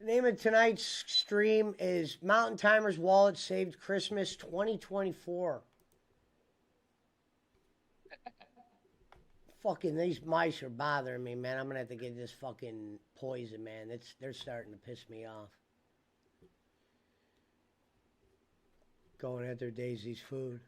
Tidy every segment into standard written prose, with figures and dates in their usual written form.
The name of tonight's stream is Mountain Timer's Wallet Saved Christmas 2024. Fucking these mice are bothering me, man. I'm gonna have to get this fucking poison, man. They're starting to piss me off. Going after Daisy's food.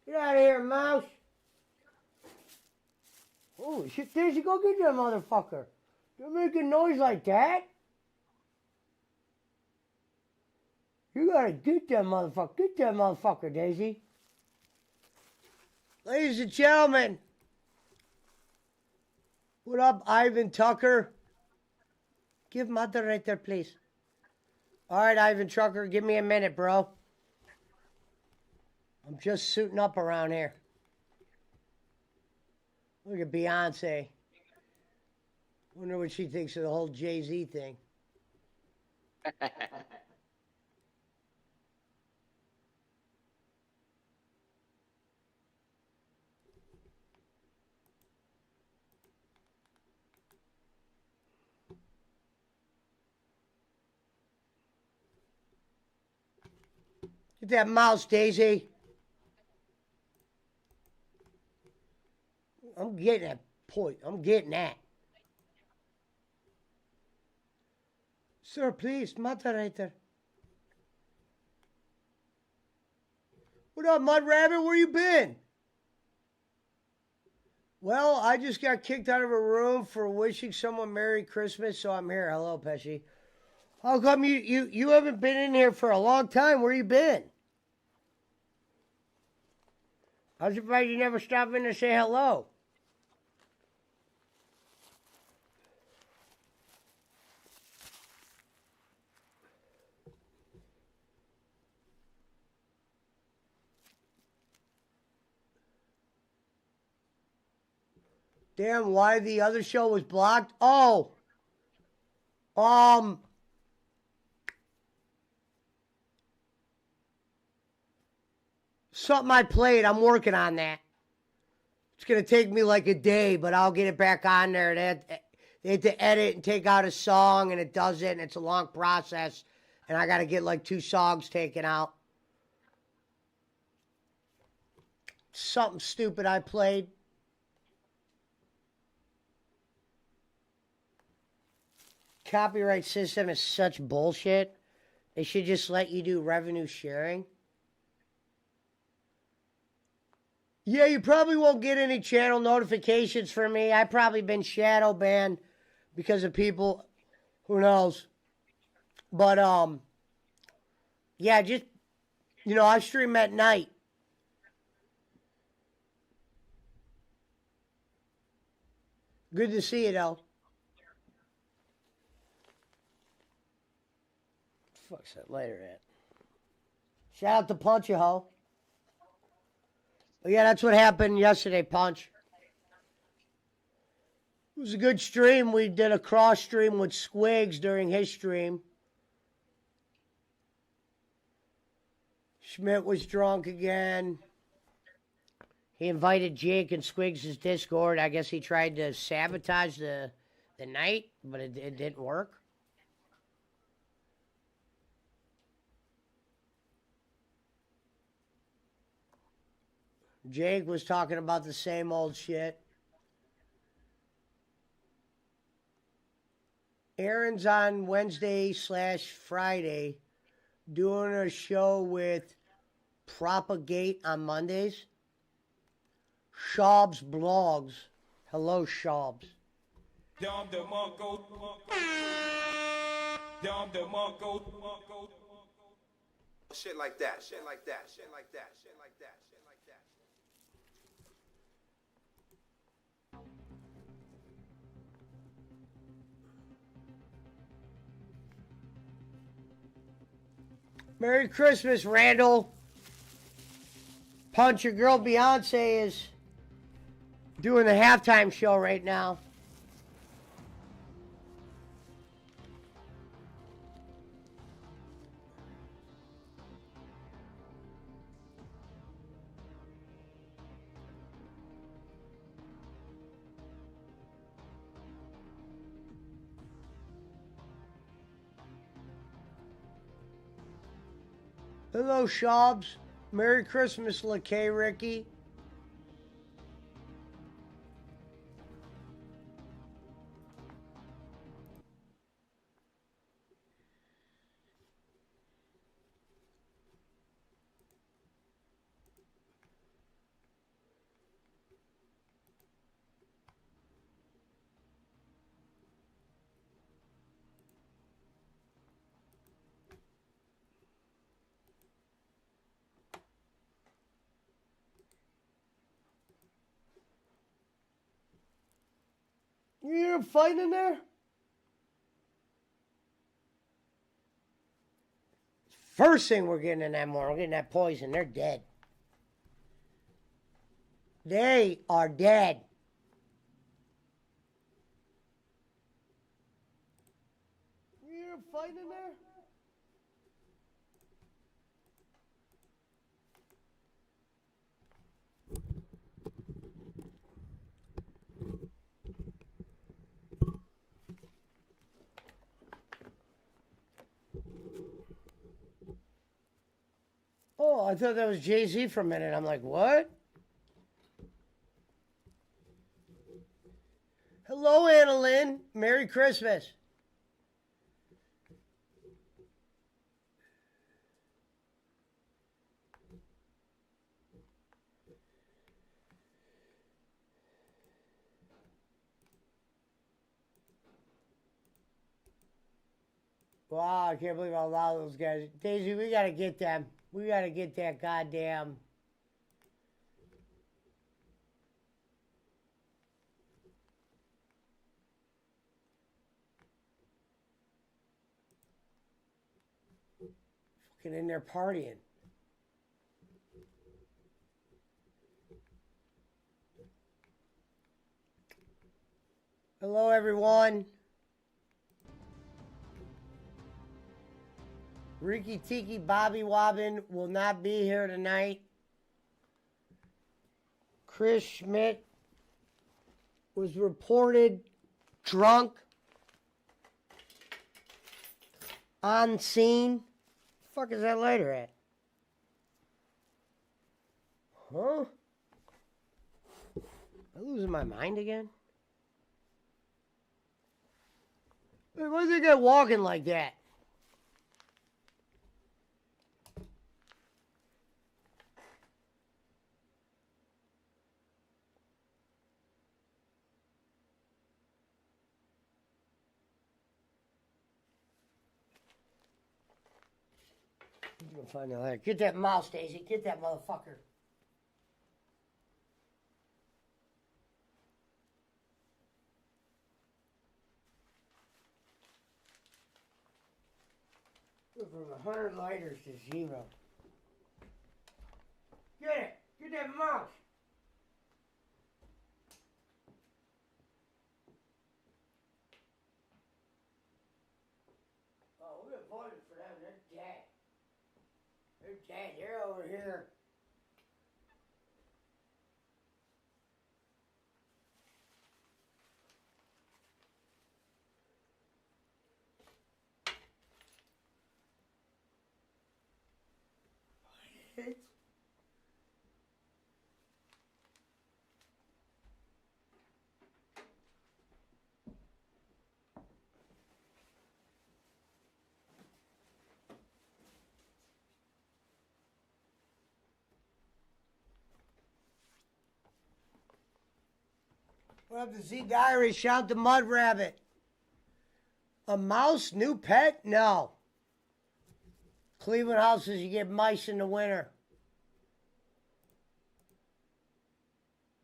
Get out of here, mouse. Holy shit, Daisy, go get that motherfucker. Don't make a noise like that. You gotta get that motherfucker. Get that motherfucker, Daisy. Ladies and gentlemen. What up, Ivan Tucker? Give moderator, please. All right, Ivan Tucker, give me a minute, bro. I'm just suiting up around here. Look at Beyonce. Wonder what she thinks of the whole Jay-Z thing. Get that mouse, Daisy. I'm getting that point. I'm getting that. Sir, please, moderator. What up, Mud Rabbit? Where you been? Well, I just got kicked out of a room for wishing someone Merry Christmas, so I'm here. Hello, Pesci. How come you haven't been in here for a long time? Where you been? I was surprised you never stopped in to say hello. Damn, why the other show was blocked? Oh. Something I played. I'm working on that. It's going to take me like a day, but I'll get it back on there. They had to edit and take out a song, and it does it, and it's a long process. And I got to get like 2 songs taken out. Something stupid I played. Copyright system is such bullshit. They should just let you do revenue sharing. Yeah, you probably won't get any channel notifications from me. I've probably been shadow banned because of people. Who knows? But, yeah, just, I stream at night. Good to see you, though. Fuck's that lighter at? Shout out to Punch, you hoe. But yeah, that's what happened yesterday, Punch. It was a good stream. We did a cross stream with Squigs during his stream. Schmidt was drunk again. He invited Jake and Squigs' Discord. I guess he tried to sabotage the night, but it didn't work. Jake was talking about the same old shit. Aaron's on Wednesday/Friday doing a show with Propagate on Mondays. Schaub's Blogs. Hello, Schaub's. Shit like that, shit like that, shit like that, shit like that, shit like that. Merry Christmas, Randall. Punch, your girl Beyonce is doing the halftime show right now. Hello, Shabs. Merry Christmas, LaKay Ricky. You hear them fighting in there? First thing we're getting in that morning, we're getting that poison. They're dead. They are dead. You hear them fighting in there? Oh, I thought that was Jay-Z for a minute. I'm like, what? Hello, Anna Lynn. Merry Christmas. Wow, I can't believe how loud those guys. Daisy, we got to get them. We got to get that goddamn. Fucking in there partying. Hello, everyone. Ricky Tiki Bobby Wobbin will not be here tonight. Chris Schmidt was reported drunk on scene. The fuck is that lighter at? Huh? Am I losing my mind again? Wait, why is that guy walking like that? You can find that later. Get that mouse, Daisy. Get that motherfucker. From 100 lighters to 0. Get it. Get that mouse. Oh, we're gonna vote for them. They're dead. They're dead. They're over here. What? What up to Z Diary? Shout to Mud Rabbit. A mouse, new pet? No. Cleveland houses, you get mice in the winter.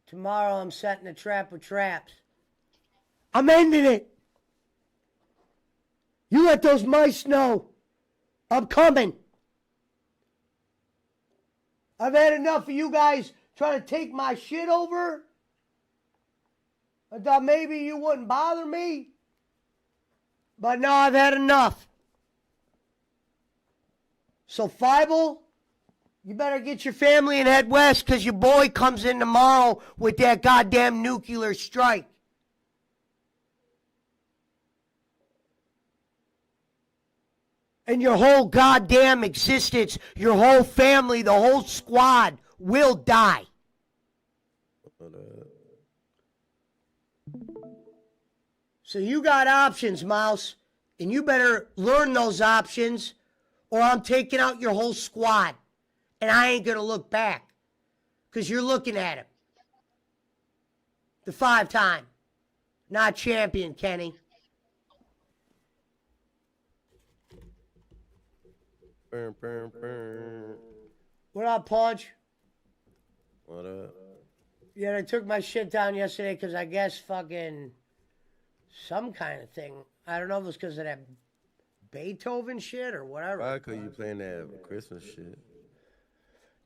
Tomorrow I'm setting a trap with traps. I'm ending it. You let those mice know. I'm coming. I've had enough of you guys trying to take my shit over. I thought maybe you wouldn't bother me. But no, I've had enough. So, Feibel, you better get your family and head west because your boy comes in tomorrow with that goddamn nuclear strike. And your whole goddamn existence, your whole family, the whole squad will die. What up? So you got options, Mouse, and you better learn those options or I'm taking out your whole squad. And I ain't going to look back because you're looking at him. The 5-time, not champion, Kenny. Burn, burn, burn. What up, Punch? What up? Yeah, I took my shit down yesterday because I guess fucking some kind of thing. I don't know if it was because of that Beethoven shit or whatever. Why could you playing that Christmas shit?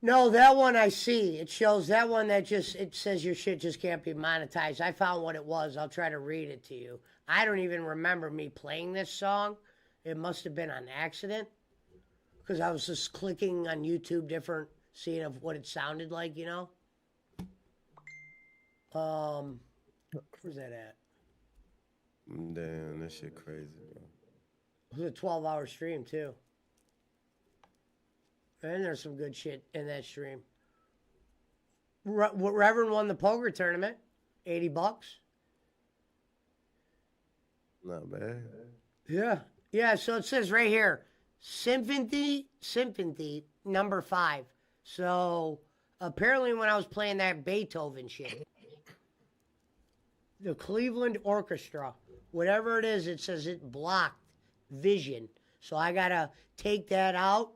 No, that one I see. It shows that one that just, it says your shit just can't be monetized. I found what it was. I'll try to read it to you. I don't even remember me playing this song. It must have been on accident because I was just clicking on YouTube different, seeing of what it sounded like, you know? Where's that at? Damn, that shit crazy, bro. It was a 12-hour stream, too. And there's some good shit in that stream. Reverend won the poker tournament. $80. Not bad. Yeah. Yeah, so it says right here, Symphony number 5. So apparently when I was playing that Beethoven shit, the Cleveland Orchestra, whatever it is, it says it blocked vision. So I got to take that out,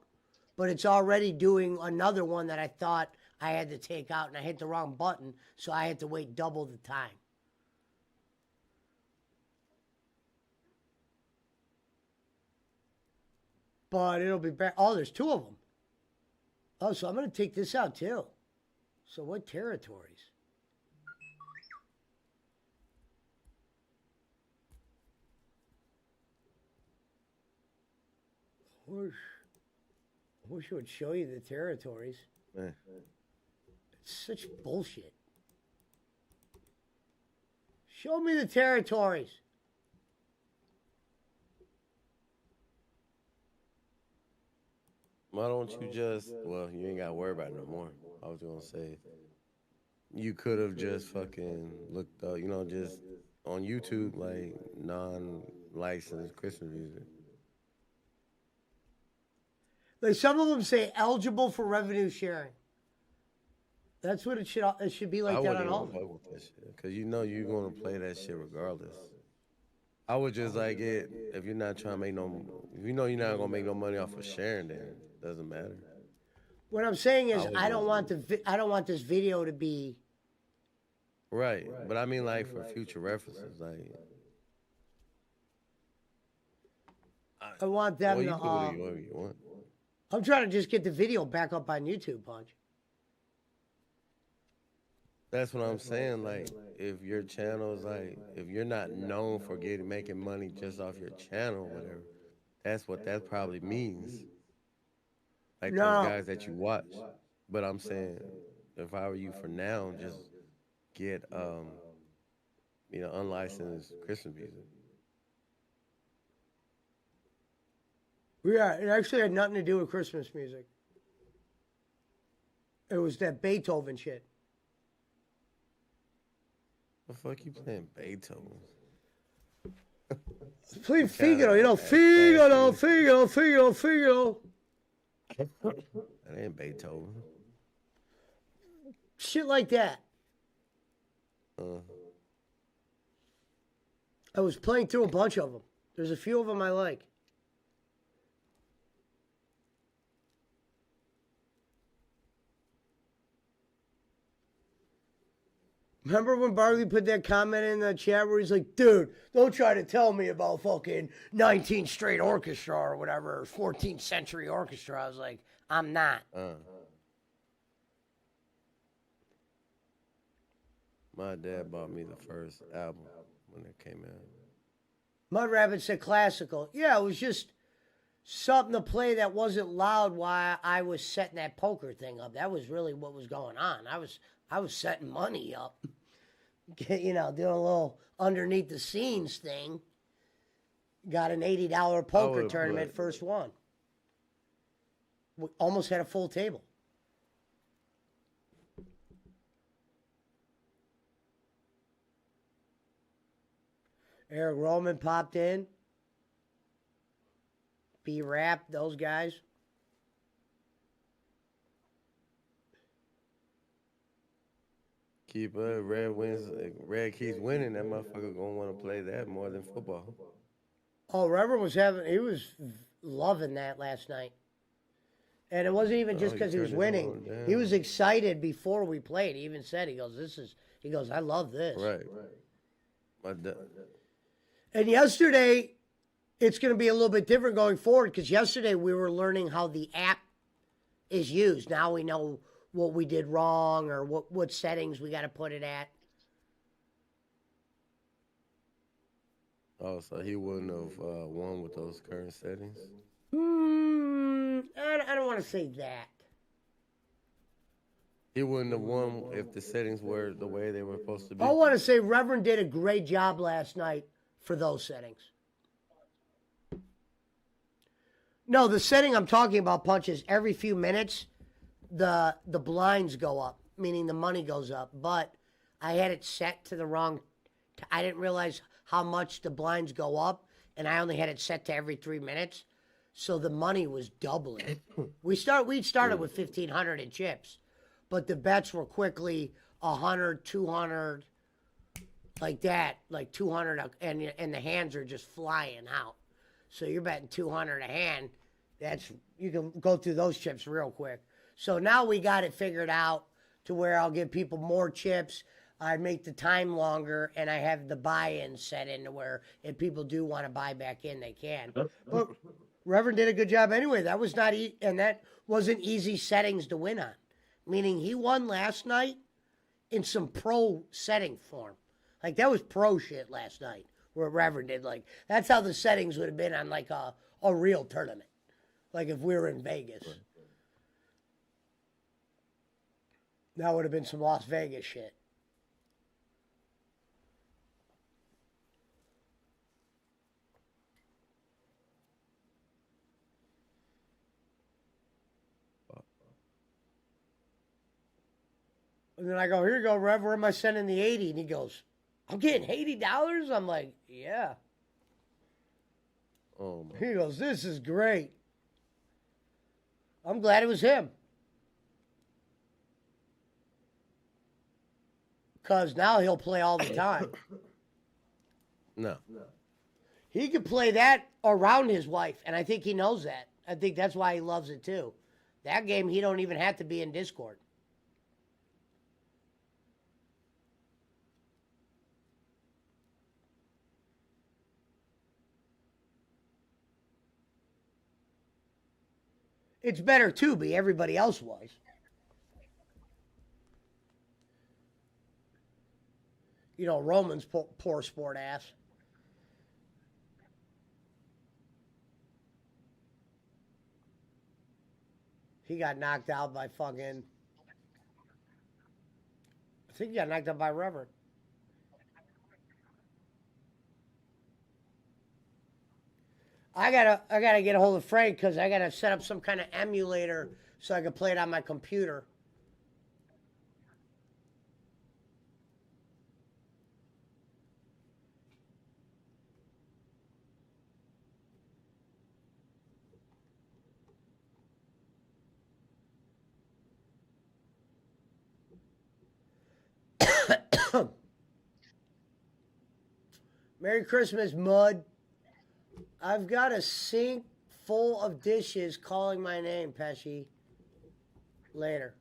but it's already doing another one that I thought I had to take out, and I hit the wrong button, so I had to wait double the time. But it'll be back. Oh, there's 2 of them. Oh, so I'm going to take this out too. So what territories? I wish it would show you the territories. Man. It's such bullshit. Show me the territories. Why don't you just, well, you ain't got to worry about it no more. I was going to say, you could have just fucking looked up, you know, just on YouTube, like, non-licensed Christmas music. Like some of them say eligible for revenue sharing. That's what it should be like I that wouldn't on all. even fuck with that shit, because you know you're going to play that shit regardless. I would just like it, if you're not trying to make no, if you know you're not going to make no money off of sharing, then it doesn't matter. What I'm saying is I don't want this video to be Right, but I mean like for future references, like. I want them Well, you to can do whatever you want. I'm trying to just get the video back up on YouTube, Punch. That's what I'm saying. Like, if your channel is like, if you're not known for making money just off your channel, or whatever, that's what that probably means. Like No. those guys that you watch. But I'm saying, if I were you for now, just get, unlicensed Christmas music. Yeah, it actually had nothing to do with Christmas music. It was that Beethoven shit. The fuck you playing Beethoven? Playing Figaro, you know, Figaro. That ain't Beethoven. Shit like that. I was playing through a bunch of them. There's a few of them I like. Remember when Barley put that comment in the chat where he's like, dude, don't try to tell me about fucking 19th straight orchestra or whatever, 14th century orchestra. I was like, I'm not. My dad bought me the first album when it came out. Mud Rabbit said classical. Yeah, it was just something to play that wasn't loud while I was setting that poker thing up. That was really what was going on. I was setting money up, doing a little underneath the scenes thing. Got an $80 poker would've tournament, put- first one. We almost had a full table. Eric Roman popped in. B-Rap, those guys. Keep Red wins. Red keeps winning. That motherfucker gonna want to play that more than football. Oh, Reverend he was loving that last night. And it wasn't even just he because he was turned it winning. on down. He was excited before we played. He even said, I love this. Right. My da- And yesterday, it's going to be a little bit different going forward because yesterday we were learning how the app is used. Now we know what we did wrong or what settings we got to put it at. Oh, so he wouldn't have won with those current settings. I don't want to say that. He wouldn't have won if the settings were the way they were supposed to be. I want to say Reverend did a great job last night for those settings. No, the setting I'm talking about, Punch, is every few minutes the blinds go up, meaning the money goes up. But I had it set to the wrong. I didn't realize how much the blinds go up, and I only had it set to every 3 minutes, so the money was doubling. We started with 1,500 in chips, but the bets were quickly 100, 200, like that, like 200, and the hands are just flying out. So you're betting 200 a hand. You can go through those chips real quick. So now we got it figured out to where I'll give people more chips. I make the time longer, and I have the buy-in set into where if people do want to buy back in, they can. But Reverend did a good job anyway. That was not and that wasn't easy settings to win on. Meaning he won last night in some pro setting form. Like that was pro shit last night where Reverend did. Like that's how the settings would have been on like a real tournament. Like if we were in Vegas. Right. That would have been some Las Vegas shit. And then I go, here you go, Rev, where am I sending the 80? And he goes, I'm getting $80? I'm like, yeah. Oh, man. He goes, this is great. I'm glad it was him. Because now he'll play all the time. No. He could play that around his wife, and I think he knows that. I think that's why he loves it too. That game, he don't even have to be in Discord. It's better too, but everybody else was. You know, Roman's poor sport ass. He got knocked out by fucking... I think he got knocked out by Reverend. I gotta get a hold of Frank because I gotta set up some kind of emulator so I can play it on my computer. Merry Christmas, Mud. I've got a sink full of dishes calling my name, Pesci. Later.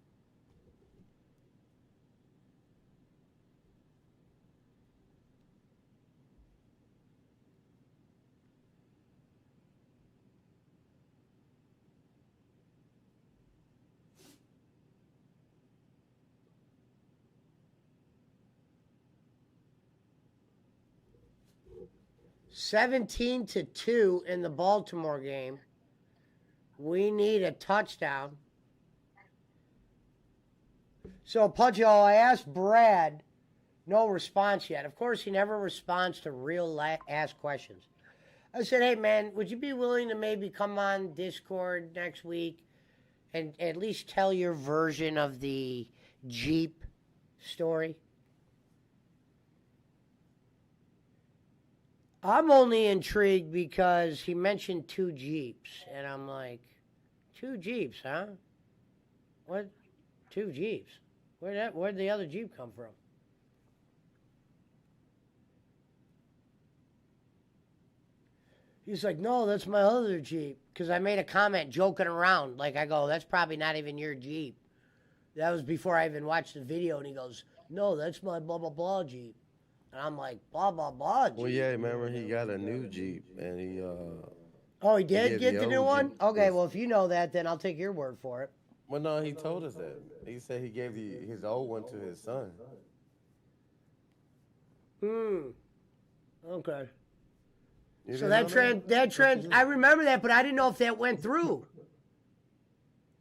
(17-2) in the Baltimore game. We need a touchdown. So, Pudgy, I asked Brad, no response yet. Of course, he never responds to real ass questions. I said, hey man, would you be willing to maybe come on Discord next week and at least tell your version of the Jeep story? I'm only intrigued because he mentioned 2 Jeeps, and I'm like, 2 Jeeps, huh? What? 2 Jeeps? Where'd the other Jeep come from? He's like, no, that's my other Jeep. Because I made a comment joking around. Like, I go, that's probably not even your Jeep. That was before I even watched the video. And he goes, no, that's my blah, blah, blah Jeep. And I'm like, blah, blah, blah Jeep. Well, yeah, remember he got a new Jeep and he Oh, he did gave get the the new old one? Jeep Okay, this- well, if you know that, then I'll take your word for it. Well, no, he told us that. He said he gave his old one to his son. Okay. You So didn't know I remember that, but I didn't know if that went through.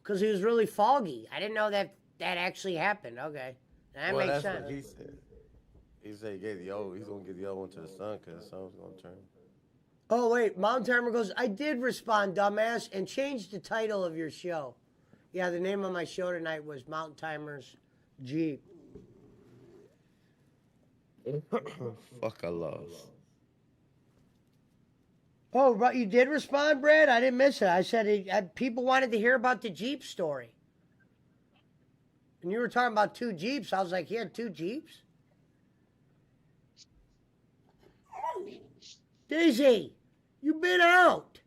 Because he was really foggy. I didn't know that actually happened. Okay. That Well, makes that's sense. what he said. He said he gave the old. He's gonna give the old one to the son because the son was gonna turn. Oh, wait. Mountain Timer goes, I did respond, dumbass, and changed the title of your show. Yeah, the name of my show tonight was Mountain Timer's Jeep. Fuck, I lost. Oh, but you did respond, Brad? I didn't miss it. I said people wanted to hear about the Jeep story. And you were talking about 2 Jeeps. I was like, he had 2 Jeeps? Daisy, you been out.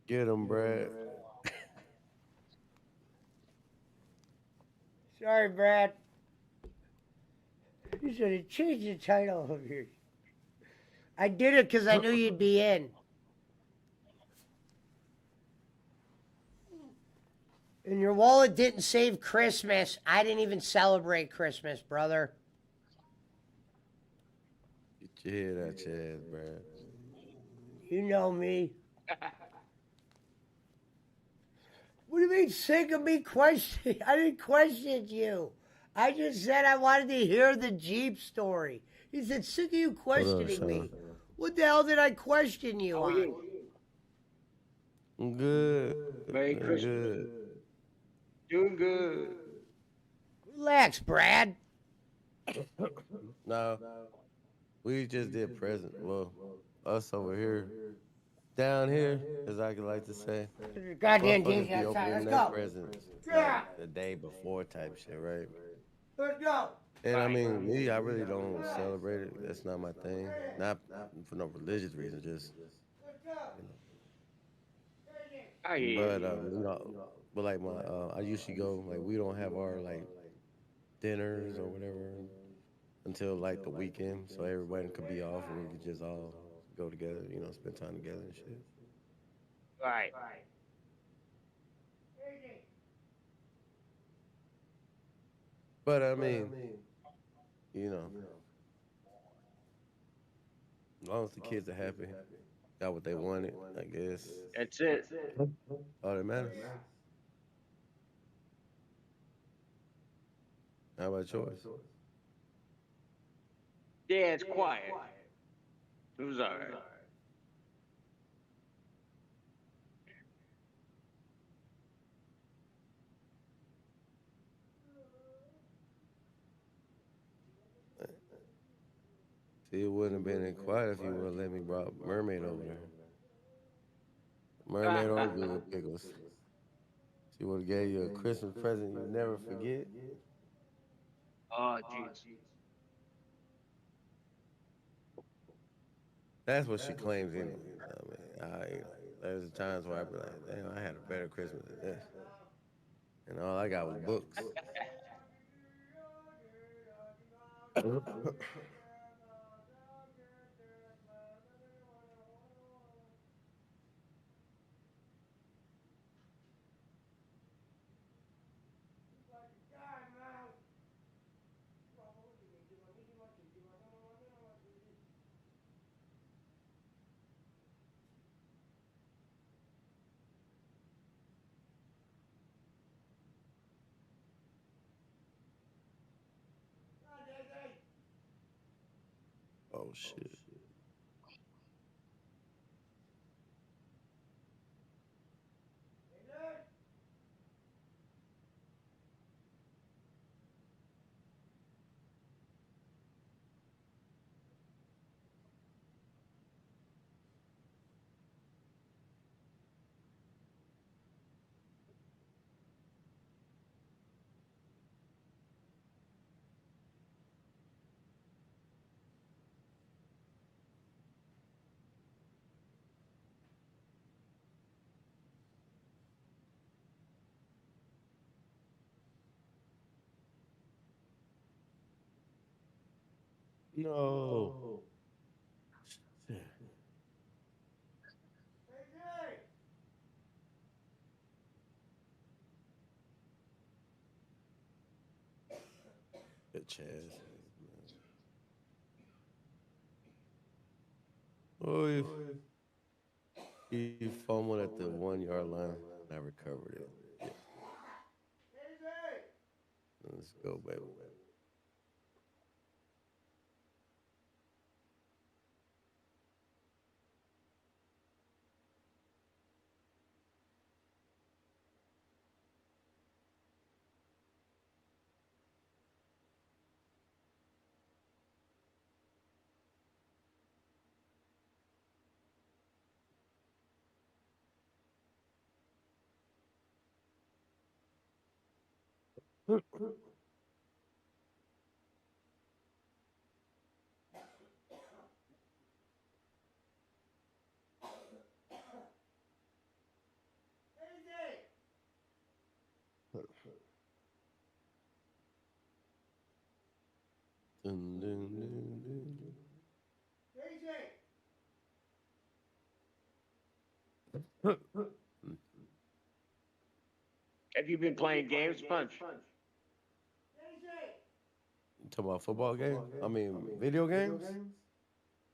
Get him, Brad. Sorry, Brad. You should have changed the title of your... I did it because I knew you'd be in. And your wallet didn't save Christmas. I didn't even celebrate Christmas, brother. Get your head out your ass, Brad. You know me. What do you mean, sick of me questioning? I didn't question you. I just said I wanted to hear the Jeep story. He said, sick of you questioning me. What the hell did I question you on? I'm good. Merry I'm Christmas. good. Doing good. Relax, Brad. No, we just did present. Well, us over here, down here, as I could like to say. Goddamn Motherfuckers James be outside. opening Let's their go. presents Yeah. like the day before type shit, right? Let's go. And I mean, me, I really don't celebrate it. That's not my thing. Not for no religious reason, just. I hear But you. you know, but like my, I usually go like we don't have our like dinners or whatever until like the weekend, so everybody could be off and we could just all go together, you know, spend time together and shit. Right. But I mean, you know, as long as the kids are happy, got what they wanted, I guess. That's it. All that matters. How about yours? Yeah, it's quiet. It was all right. See, it wouldn't have been quiet if you would have let me brought Mermaid over there. Mermaid or good with pickles. She would have gave you a Christmas present you never forget. Oh, jeez. That's what she claims anyway. I mean, there's times where I be like, damn, I had a better Christmas than this. And all I got was books. Oh shit. No. Shit. Bitch ass. Oh, he fumbled at the 1 yard line. I recovered it. Yeah. Let's go, baby. Dun, dun, dun, dun. Have you been playing games, Punch? You talking about football game? I mean, video games?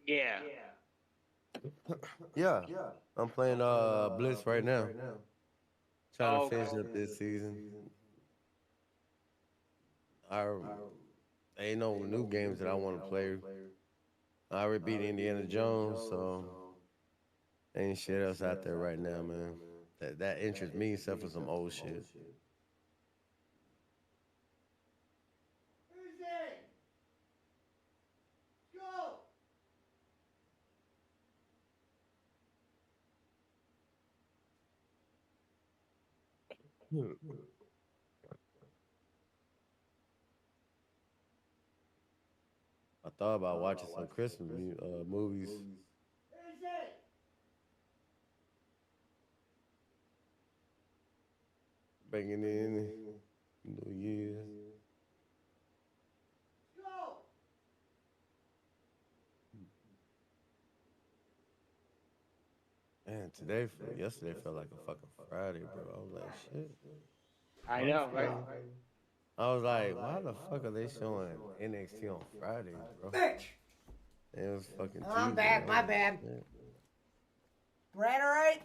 Yeah. Yeah. I'm playing Blitz right now. Trying to Oh, finish okay. up this season. I ain't no new games that I want to play. I already beat Indiana Jones, so ain't shit else out there right now, man. That interests me except for some old shit. I thought about watching some Christmas movies. Bringing in New Year's. Man, yesterday felt like a fucking Friday, bro. I was like, shit. I know, right? I was like, why the fuck are they showing NXT on Friday, bro? Bitch! It was fucking Tuesday. I'm back, my bad. Brad, all right?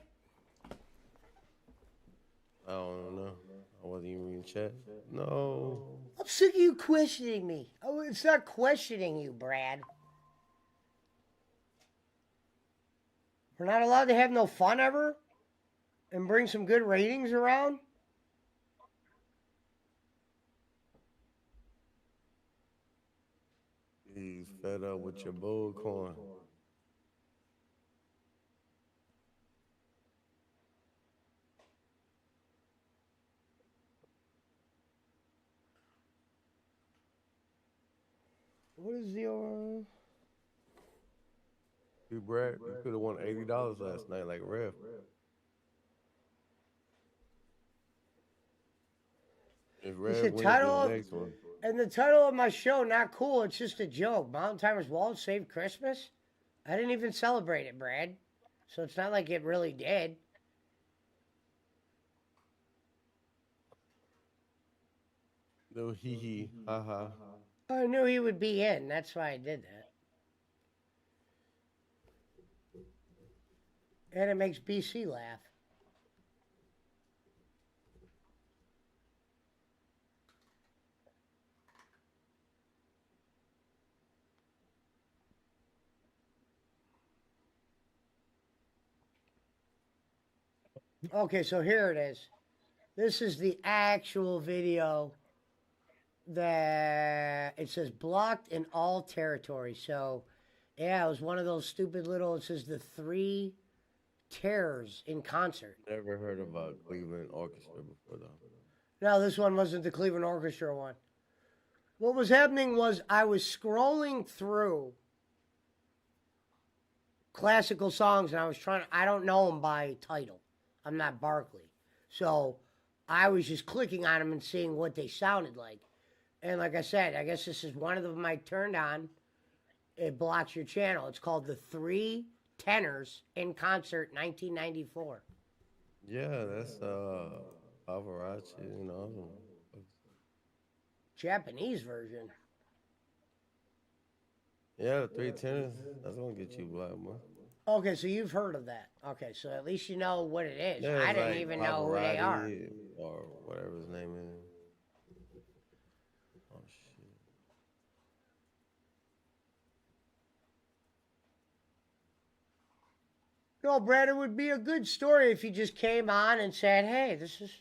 I don't know. I wasn't even in chat. No. I'm sick of you questioning me. Oh, it's not questioning you, Brad. We're not allowed to have no fun ever? And bring some good ratings around? He's fed up with your bullcorn. What is the... You, Brad, you could have won $80 last night like Rev. If Rev the wins title the of- next one. And the title of my show, not cool, it's just a joke. Mountain Timers won't save Christmas? I didn't even celebrate it, Brad. So it's not like it really did. No hee hee, ha ha. I knew he would be in. That's why I did that. And it makes BC laugh. Okay, so here it is. This is the actual video that it says blocked in all territories. So, yeah, it was one of those stupid little, it says the 3 terrors in concert. Never heard of a Cleveland Orchestra before, though. No, this one wasn't the Cleveland Orchestra one. What was happening was I was scrolling through classical songs and I was trying, I don't know them by title. I'm not Barkley. So I was just clicking on them and seeing what they sounded like. And like I said, I guess this is one of them I turned on. it blocks your channel. It's called the Three Tenors in Concert 1994. Yeah, that's Pavarotti, you know. Japanese version. Yeah, the three tenors. That's gonna get you blocked, man. Okay, so you've heard of that. Okay, so at least you know what it is. Yeah, I it's didn't like even know who they are. Pavarotti or whatever his name is. Oh shit. No, Brad, it would be a good story if you just came on and said, hey, this is...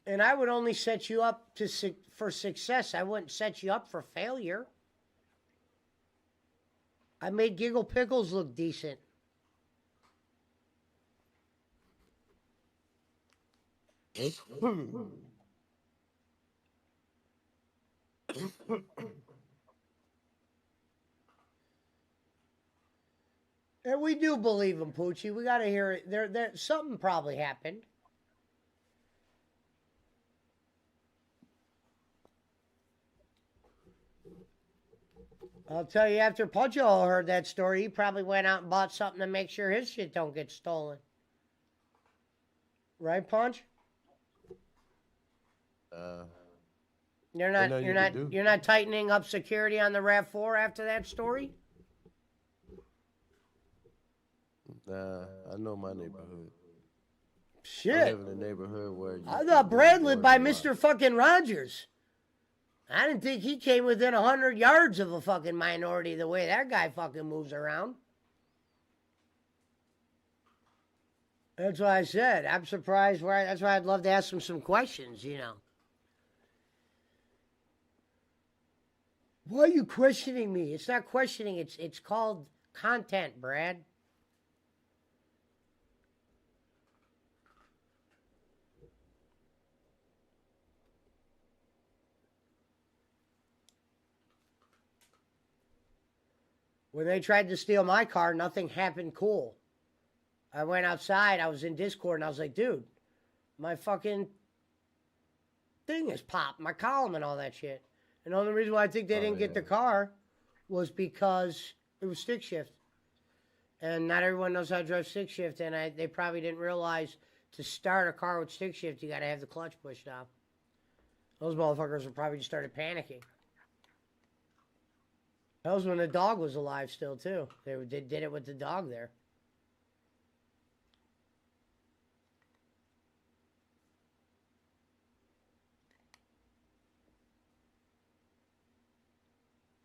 And I would only set you up for success. I wouldn't set you up for failure. I made Giggle Pickles look decent. And we do believe him, Poochie. We got to hear it. There, something probably happened. I'll tell you, after Puncho heard that story, he probably went out and bought something to make sure his shit don't get stolen. Right, Punch? You're not tightening up security on the RAV4 after that story? Nah, I know my neighborhood. I Shit. live in a neighborhood where I thought Brad lived by Mr. fucking Rogers. I didn't think he came within 100 yards of a fucking minority the way that guy fucking moves around. That's why I said, I'm surprised. That's why I'd love to ask him some questions, you know. Why are you questioning me? It's not questioning, it's called content, Brad. When they tried to steal my car, nothing happened cool. I went outside, I was in Discord, and I was like, dude, my fucking thing is popped, my column and all that shit. And the only reason why I think they didn't get the car was because it was stick shift. And not everyone knows how to drive stick shift, and they probably didn't realize to start a car with stick shift, you got to have the clutch pushed off. Those motherfuckers would probably just started panicking. That was when the dog was alive still, too. They did it with the dog there.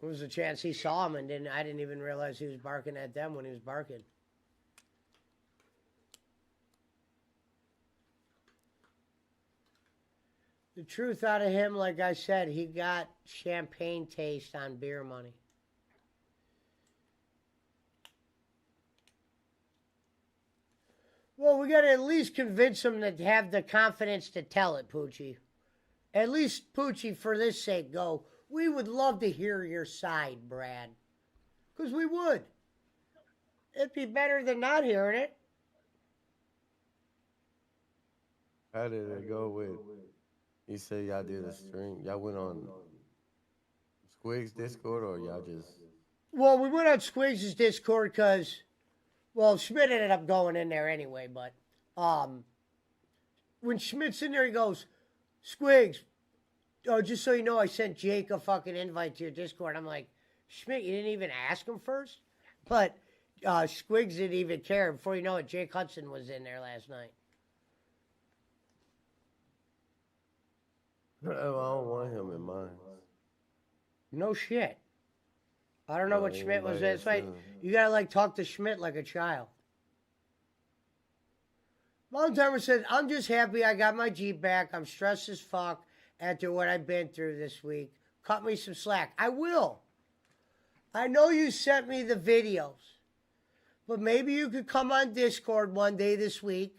There was a chance he saw him, and I didn't even realize he was barking at them when he was barking. The truth out of him, like I said, he got champagne taste on beer money. Well, we got to at least convince him to have the confidence to tell it, Poochie. At least, Poochie, for this sake, go, we would love to hear your side, Brad. Because we would. It'd be better than not hearing it. How did it go with? You say y'all did a stream. Y'all went on Squig's Discord, or y'all just? Well, we went on Squigs' Discord because, well, Schmidt ended up going in there anyway. But when Schmidt's in there, he goes, Squigs, oh, just so you know, I sent Jake a fucking invite to your Discord. I'm like, Schmidt, you didn't even ask him first? But Squigs didn't even care. Before you know it, Jake Hudson was in there last night. I don't want him in mine. No shit. I don't know what ain't Schmidt was. nobody That's why else you gotta talk to Schmidt like a child. Long timer says, I'm just happy I got my Jeep back. I'm stressed as fuck after what I've been through this week. Cut me some slack. I will. I know you sent me the videos, but maybe you could come on Discord one day this week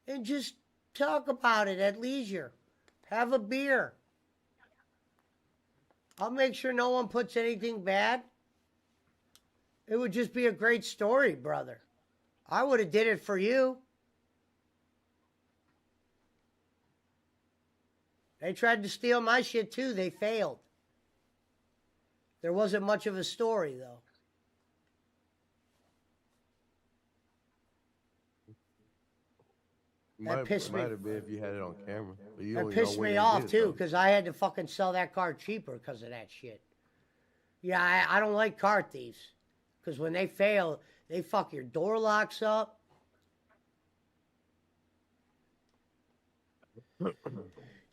and just talk about it at leisure. Have a beer. I'll make sure no one puts anything bad. It would just be a great story, brother. I would have did it for you. They tried to steal my shit too. They failed. There wasn't much of a story though. That pissed me. Might have been if you had it on camera. But you That don't even know pissed when me they off did it, too, though. because I had to fucking sell that car cheaper because of that shit. Yeah, I don't like car thieves, because when they fail, they fuck your door locks up.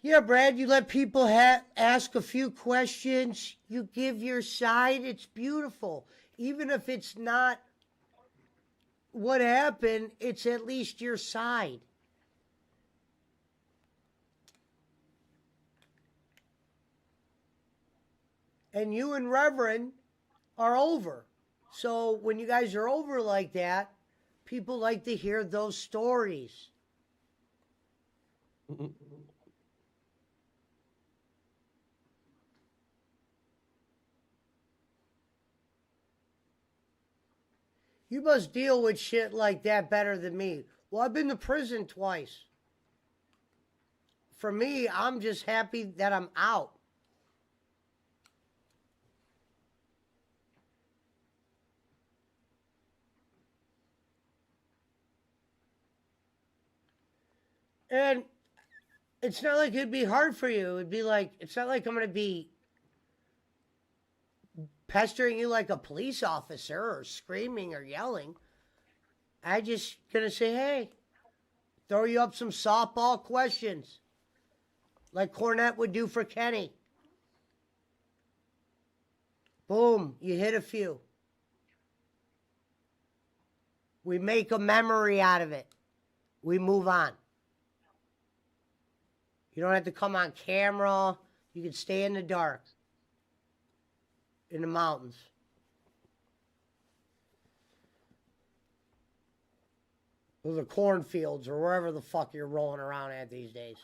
Yeah, Brad, you let people ask a few questions. You give your side. It's beautiful. Even if it's not what happened, it's at least your side. And you and Reverend are over. So when you guys are over like that, people like to hear those stories. You must deal with shit like that better than me. Well, I've been to prison twice. For me, I'm just happy that I'm out. And it's not like it'd be hard for you. It'd be like, it's not like I'm going to be pestering you like a police officer or screaming or yelling. I just going to say, hey, throw you up some softball questions like Cornette would do for Kenny. Boom, you hit a few. We make a memory out of it. We move on. You don't have to come on camera. You can stay in the dark. In the mountains. Or the cornfields or wherever the fuck you're rolling around at these days.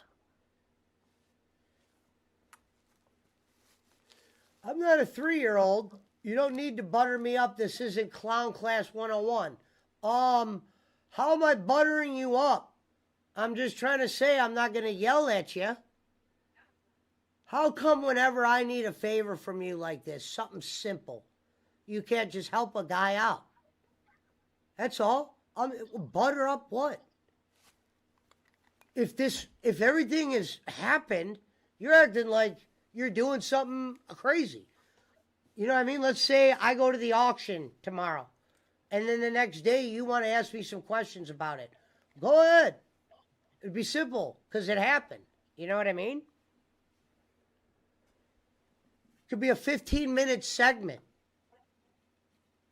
I'm not a 3-year-old. You don't need to butter me up. This isn't Clown Class 101. How am I buttering you up? I'm just trying to say I'm not going to yell at you. How come whenever I need a favor from you like this, something simple, you can't just help a guy out? That's all. Butter up what? If everything has happened, you're acting like you're doing something crazy. You know what I mean? Let's say I go to the auction tomorrow, and then the next day you want to ask me some questions about it. Go ahead. It'd be simple, because it happened. You know what I mean? Could be a 15-minute segment.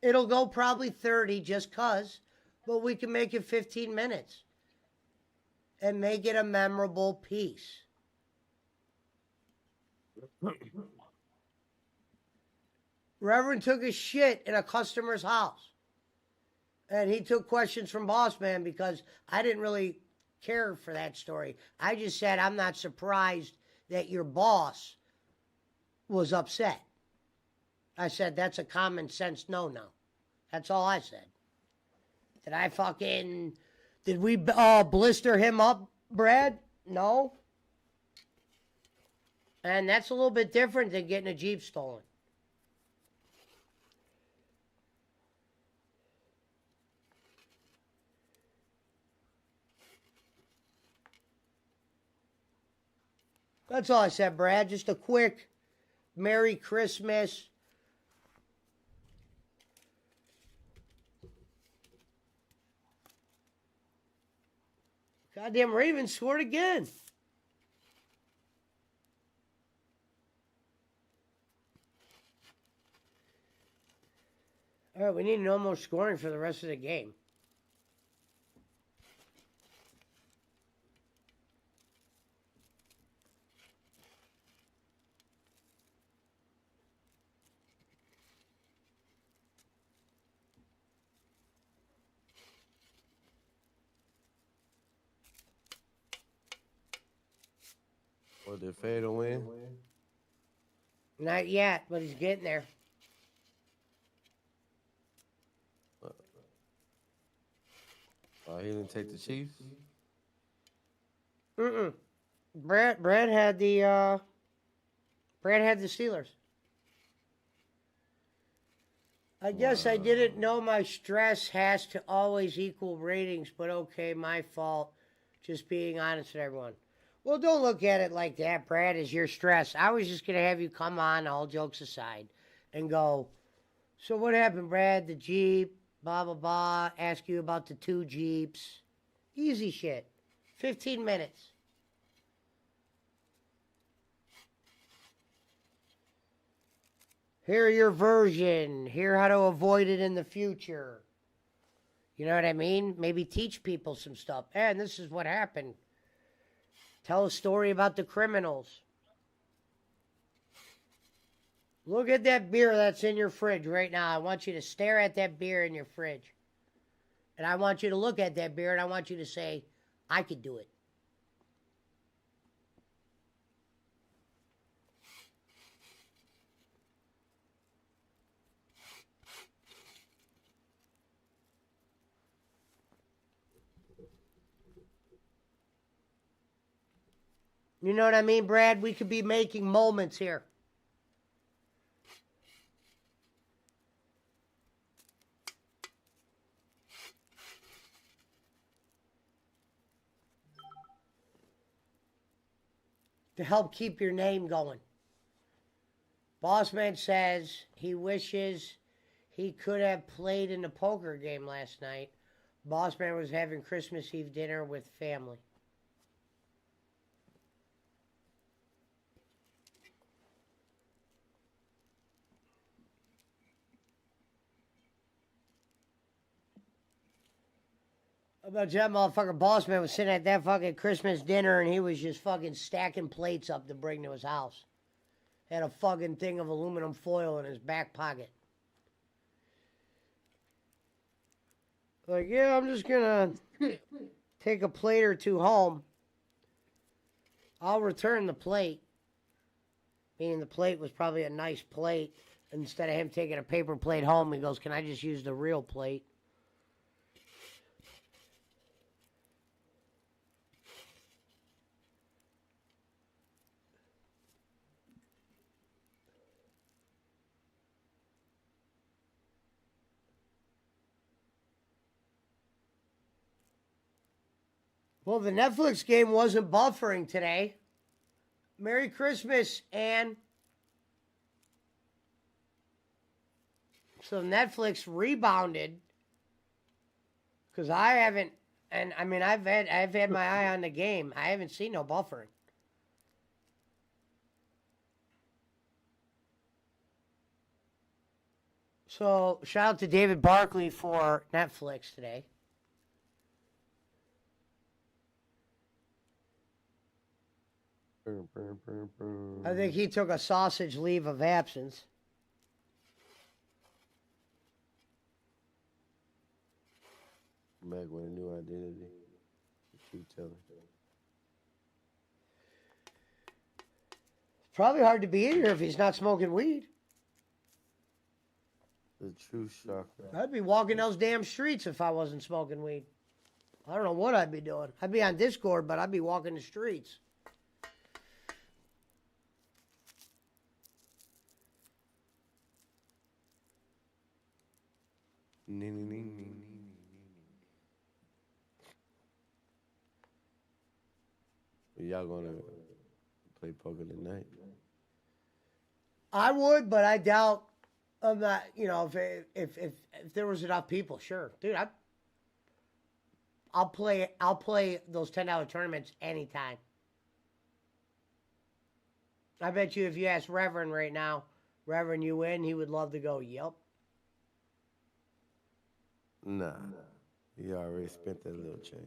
It'll go probably 30 just because, but we can make it 15 minutes and make it a memorable piece. Reverend took a shit in a customer's house. And he took questions from Boss Man because I didn't really care for that story. I just said, I'm not surprised that your boss was upset. I said, that's a common sense no-no. That's all I said. Did we blister him up, Brad? No. And that's a little bit different than getting a Jeep stolen. That's all I said, Brad. Just a quick Merry Christmas. Goddamn Ravens scored again. All right, we need no more scoring for the rest of the game. Or did Fader win? Not yet, but he's getting there. He didn't take the Chiefs? Mm-mm. Brad had the Steelers. I guess I didn't know my stress has to always equal ratings, but okay, my fault. Just being honest with everyone. Well, don't look at it like that, Brad, as your stress. I was just going to have you come on, all jokes aside, and go, so what happened, Brad? The Jeep, blah, blah, blah. Ask you about the 2 Jeeps. Easy shit. 15 minutes. Hear your version. Hear how to avoid it in the future. You know what I mean? Maybe teach people some stuff. And this is what happened. Tell a story about the criminals. Look at that beer that's in your fridge right now. I want you to stare at that beer in your fridge. And I want you to look at that beer and I want you to say, I could do it. You know what I mean, Brad? We could be making moments here. To help keep your name going. Bossman says he wishes he could have played in the poker game last night. Bossman was having Christmas Eve dinner with family. About that motherfucker Bossman was sitting at that fucking Christmas dinner and he was just fucking stacking plates up to bring to his house. Had a fucking thing of aluminum foil in his back pocket. Like, yeah, I'm just gonna take a plate or 2 home. I'll return the plate. Meaning the plate was probably a nice plate. Instead of him taking a paper plate home, he goes, can I just use the real plate? Well, the Netflix game wasn't buffering today. Merry Christmas, Ann. So Netflix rebounded because I haven't, and I mean I've had my eye on the game. I haven't seen no buffering. So shout out to David Barkley for Netflix today. I think he took a sausage leave of absence. Back with a new identity. Truth teller. It's probably hard to be in here if he's not smoking weed. The truth chakra. I'd be walking those damn streets if I wasn't smoking weed. I don't know what I'd be doing. I'd be on Discord, but I'd be walking the streets. Y'all gonna play poker tonight? I would, but I doubt. I'm not. You know, if there was enough people, sure, dude. I'll play. I'll play those $10 tournaments anytime. I bet you if you ask Reverend right now, Reverend, you win, he would love to go. Yep. Nah. He already spent that little change.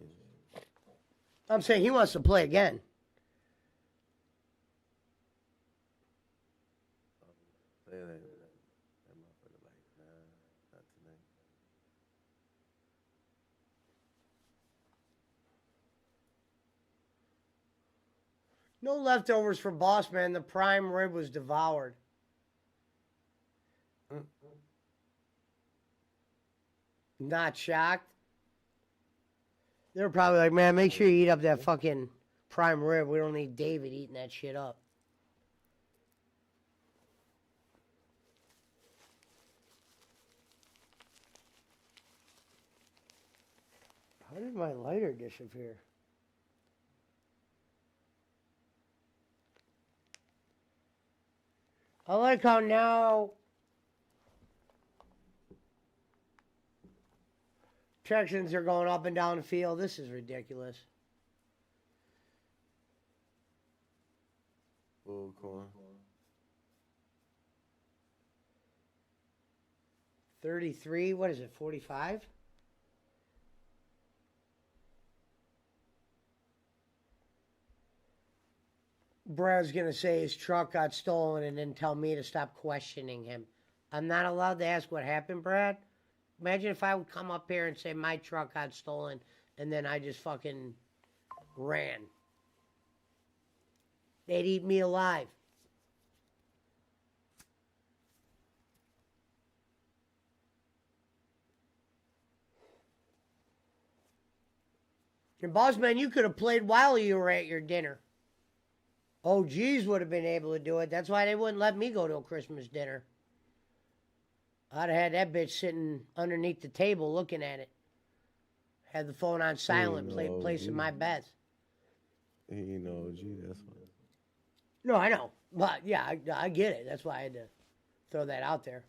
I'm saying he wants to play again. That motherfucker like, nah, not tonight. No leftovers for Bossman. The prime rib was devoured. Not shocked. They're probably like, man, make sure you eat up that fucking prime rib. We don't need David eating that shit up. How did my lighter disappear? I like how now Texans are going up and down the field. This is ridiculous. Bullcorn. 33, what is it, 45? Brad's going to say his truck got stolen and then tell me to stop questioning him. I'm not allowed to ask what happened, Brad. Imagine if I would come up here and say my truck got stolen and then I just fucking ran. They'd eat me alive. And boss man, you could have played while you were at your dinner. OGs would have been able to do it. That's why they wouldn't let me go to a Christmas dinner. I'd have had that bitch sitting underneath the table looking at it. Had the phone on silent, placing my bets. You know, gee, that's why. No, I know. But, yeah, I get it. That's why I had to throw that out there.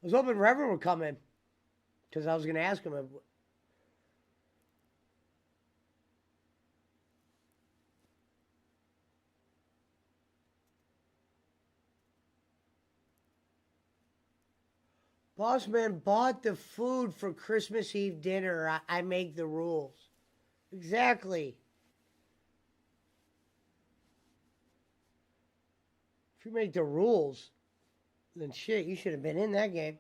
I was hoping Reverend would come in because I was going to ask him. Boss man bought the food for Christmas Eve dinner. I make the rules. Exactly. If you make the rules, then shit, you should have been in that game.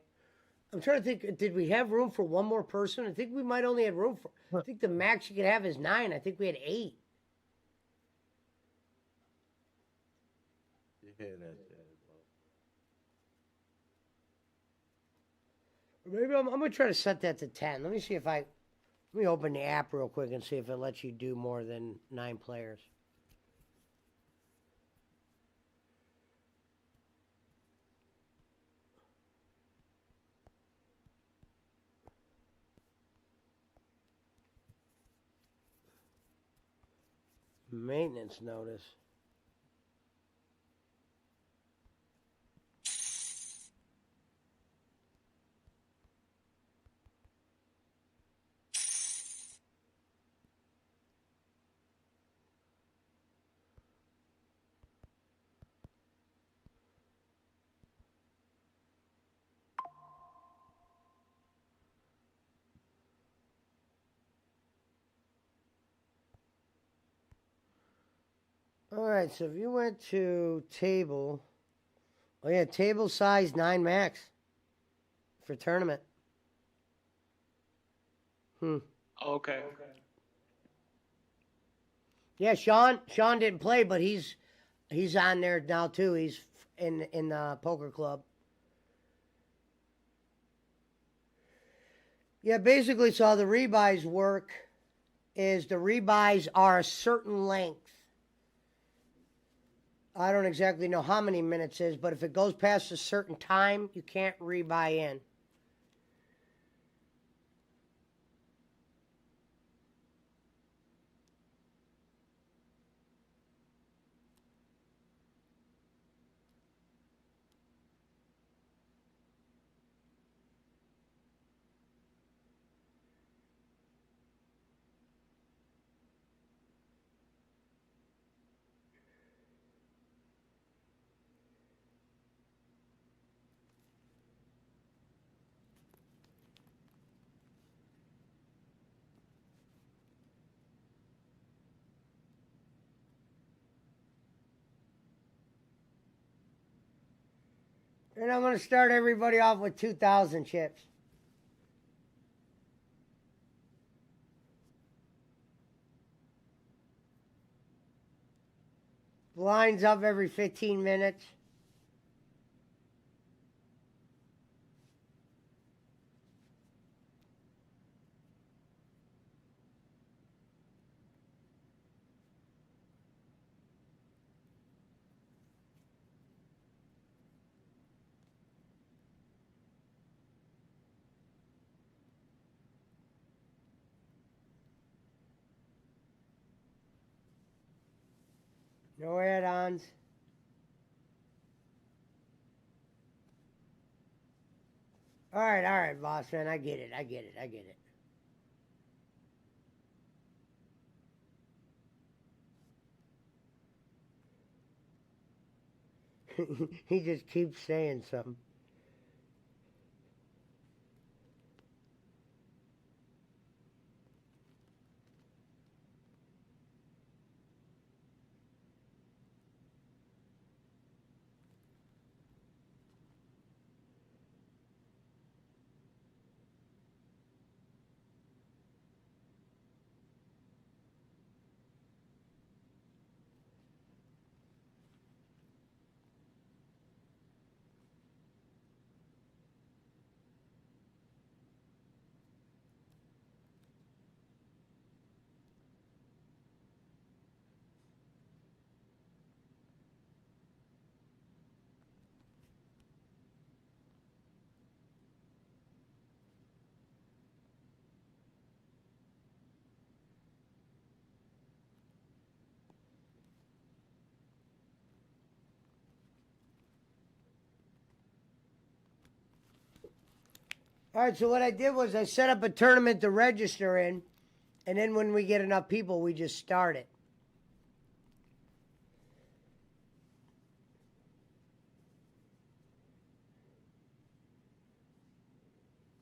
I'm trying to think, did we have room for one more person? I think we might only have room for, I think the max you could have is 9. I think we had 8. Yeah, that's it. Maybe I'm going to try to set that to 10. Let me see if let me open the app real quick and see if it lets you do more than 9 players. Maintenance notice. All right, so if you went to table, oh yeah, table size 9 max for tournament. Okay. Yeah, Sean didn't play, but he's on there now too. He's in the poker club. Yeah, basically, so how the rebuys work is the rebuys are a certain length. I don't exactly know how many minutes is, but if it goes past a certain time, you can't rebuy in. And I'm going to start everybody off with 2,000 chips. Lines up every 15 minutes. No add-ons. All right, boss man. I get it. He just keeps saying something. All right, so what I did was I set up a tournament to register in, and then when we get enough people, we just start it.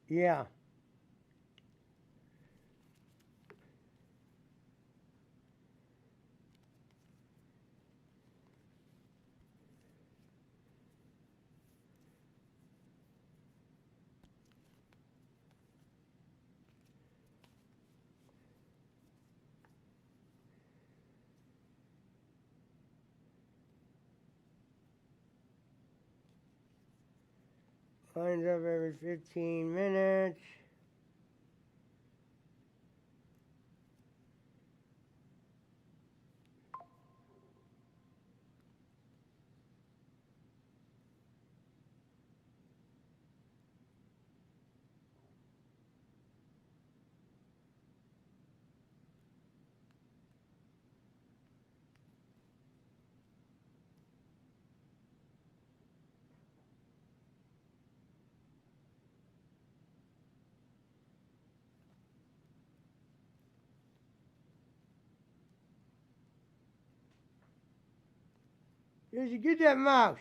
Yeah. Lines up every 15 minutes. Did you get that mouse?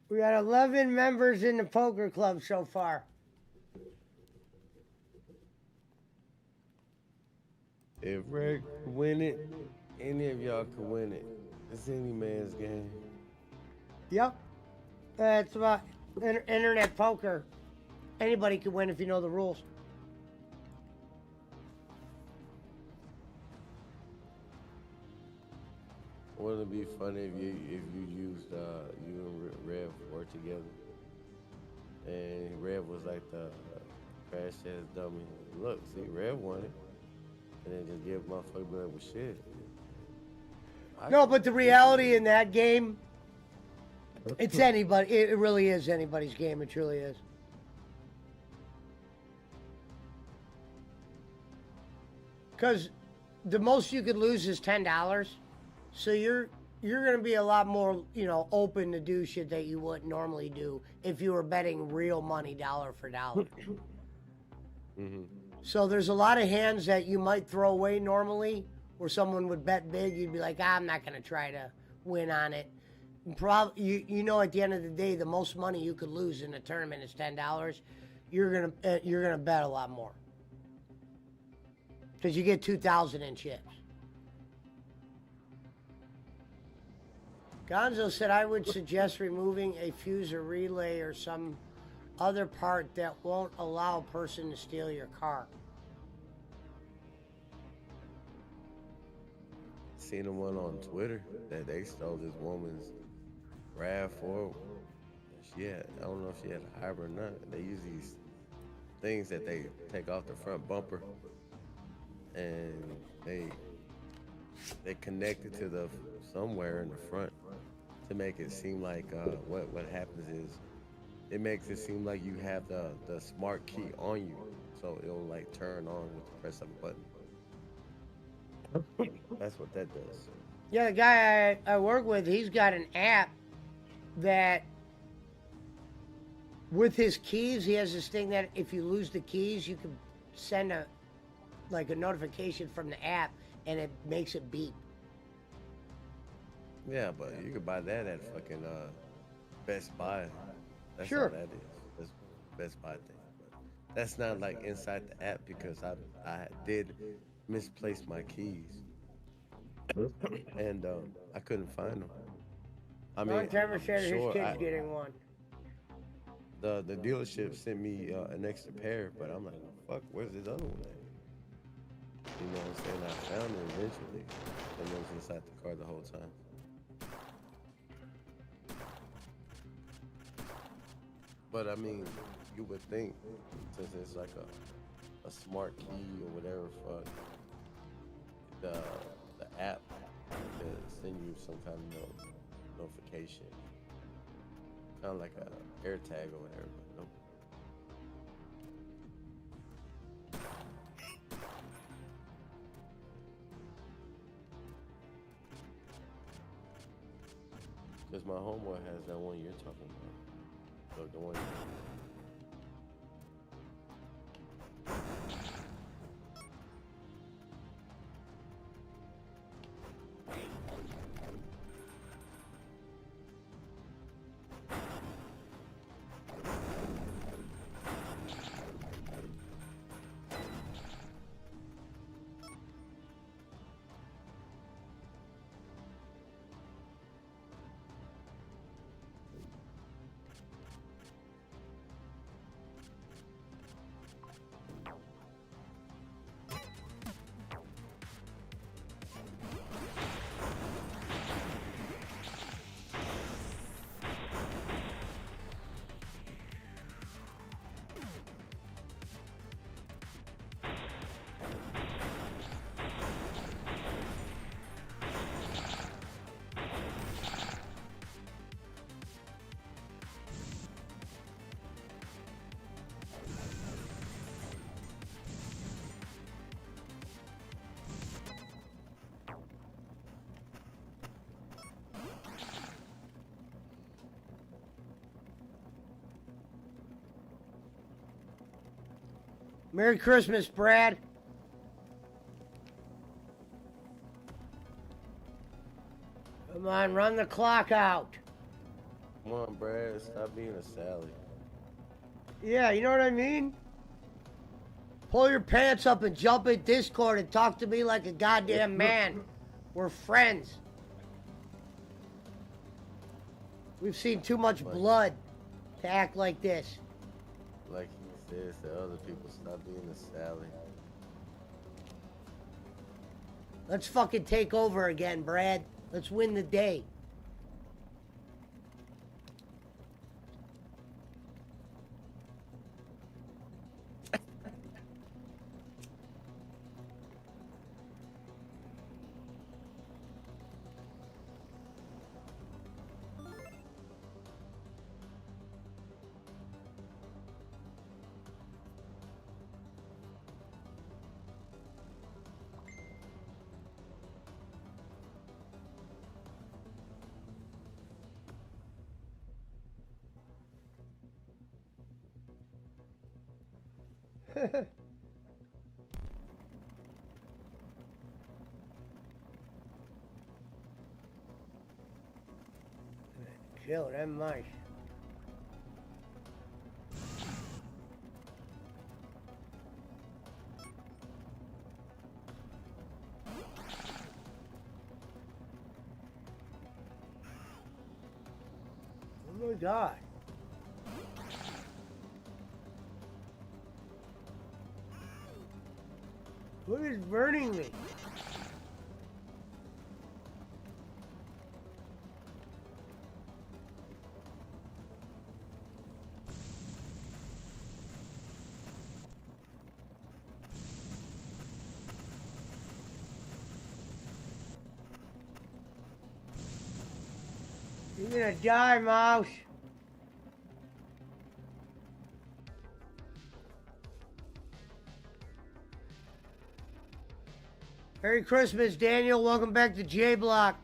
We got 11 members in the poker club so far. If Rick win it, any of y'all can win it. It's any man's game. Yep. That's about internet poker. Anybody can win if you know the rules. Wouldn't it be funny if you used you and Rev were together, and Rev was like the crash ass dummy. Look, see, Rev won it, and then just give motherfucker like, well, shit. No, but the reality in that game, it's anybody. It really is anybody's game. It truly is. Because the most you could lose is $10. So you're gonna be a lot more, open to do shit that you wouldn't normally do if you were betting real money dollar for dollar. Mm-hmm. So there's a lot of hands that you might throw away normally, where someone would bet big, you'd be like, I'm not going to try to win on it. You know, at the end of the day, the most money you could lose in a tournament is $10. You're gonna bet a lot more because you get 2,000 in chips. Gonzo said, I would suggest removing a fuse or relay or some other part that won't allow a person to steal your car. Seen the one on Twitter that they stole this woman's RAV4. She had, I don't know if she had a hybrid or not. They use these things that they take off the front bumper, and they connect it to the somewhere in the front to make it seem like what happens is it makes it seem like you have the smart key on you, so it'll like turn on with the press of a button. That's what that does. Yeah, the guy I work with, he's got an app that with his keys, he has this thing that if you lose the keys, you can send a notification from the app and it makes it beep. Yeah, but you could buy that at fucking Best Buy. That's Sure. all that is. That's Best Buy thing. But that's not like inside the app because I did misplace my keys and I couldn't find them. I mean, Ron Trevor said his sure, kid's getting one. the dealership sent me an extra pair, but I'm like, fuck, where's this other one at? You know what I'm saying? I found it eventually, and it was inside the car the whole time. But I mean, you would think, since it's like a smart key or whatever, fuck, the app could send you some kind of notification, kind of like a AirTag or whatever. But nope. Because my homeboy has that one you're talking about. So the one. Merry Christmas, Brad. Come on, run the clock out. Come on, Brad, stop being a Sally. Yeah, you know what I mean? Pull your pants up and jump in Discord and talk to me like a goddamn man. We're friends. We've seen too much blood to act like this. Like he says to other people, stop being a Sally. Let's fucking take over again, Brad. Let's win the day. kill them mice. Oh my god. What is burning me? You're gonna die, mouse. Merry Christmas, Daniel. Welcome back to J Block.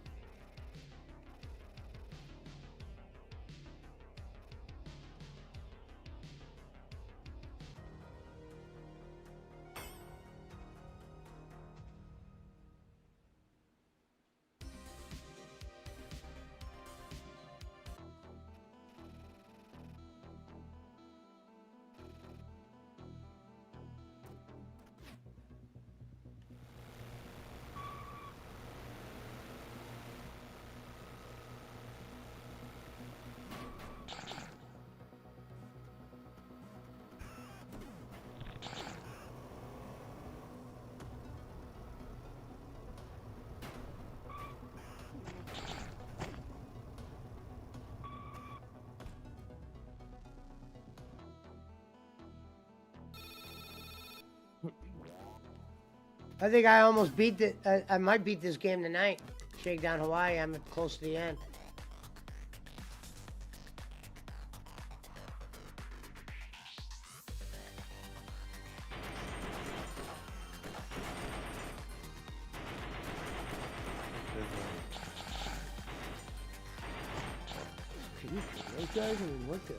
I think I almost beat it. I might beat this game tonight. Shakedown Hawaii. I'm close to the end. Jeez, those guys, I mean, what the?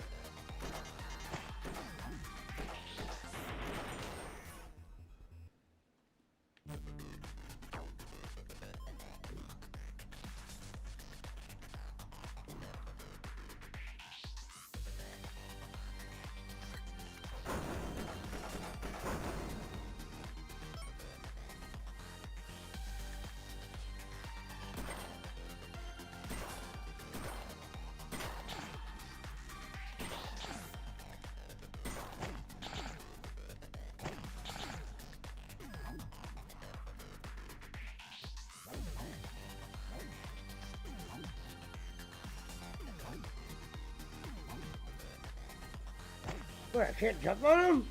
What, I can't jump on him?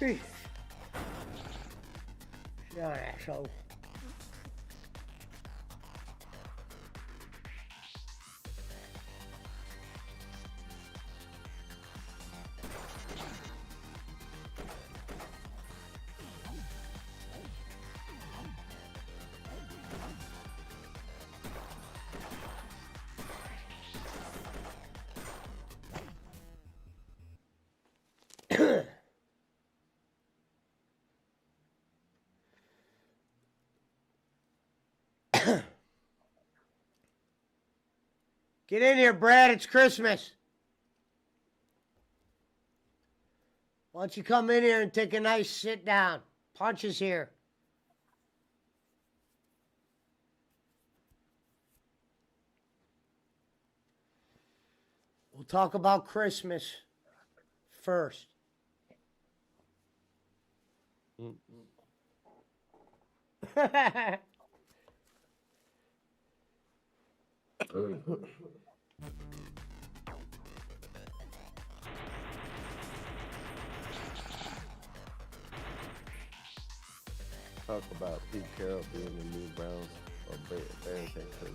Jeez. You're an asshole. Get in here, Brad. It's Christmas. Why don't you come in here and take a nice sit down? Punch is here. We'll talk about Christmas first. Talk about Pete Carroll being the new Browns or Bears head coach.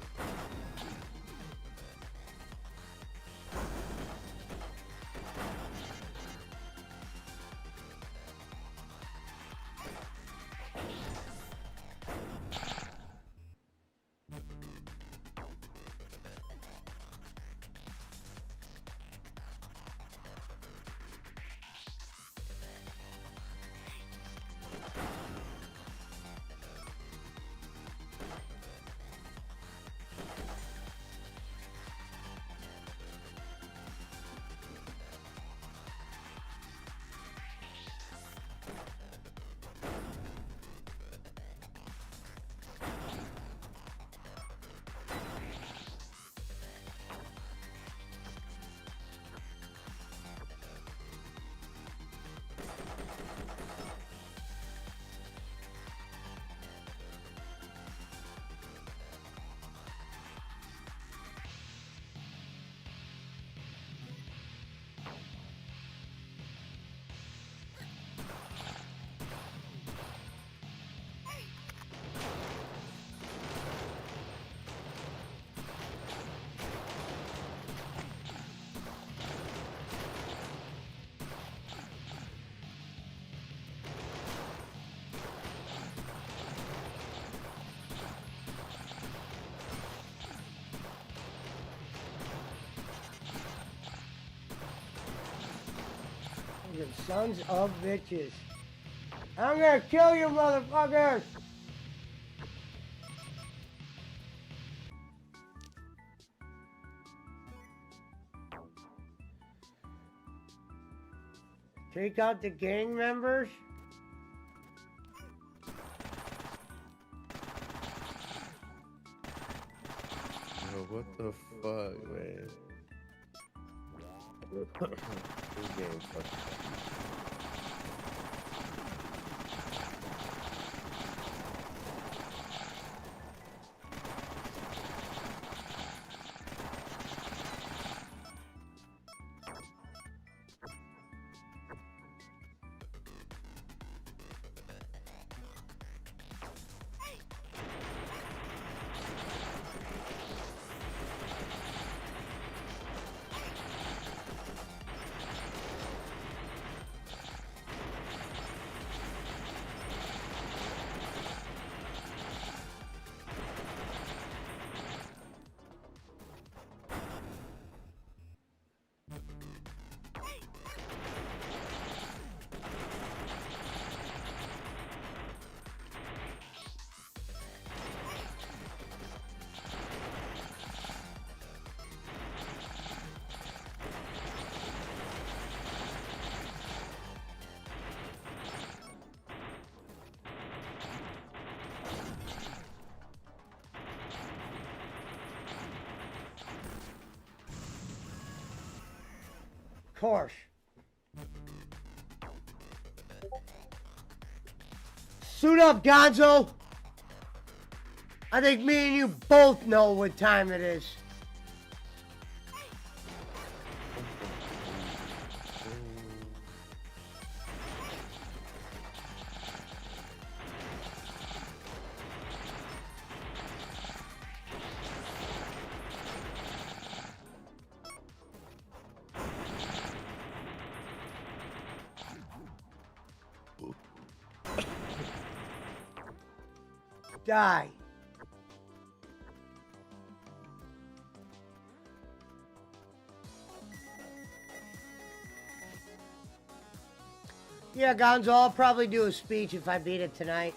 You sons of bitches. I'm gonna kill you, motherfuckers! Take out the gang members? Yo, what the fuck, man? This game fucking. Of course. Suit up, Gonzo! I think me and you both know what time it is. Die. Yeah, Gonzo, I'll probably do a speech if I beat it tonight.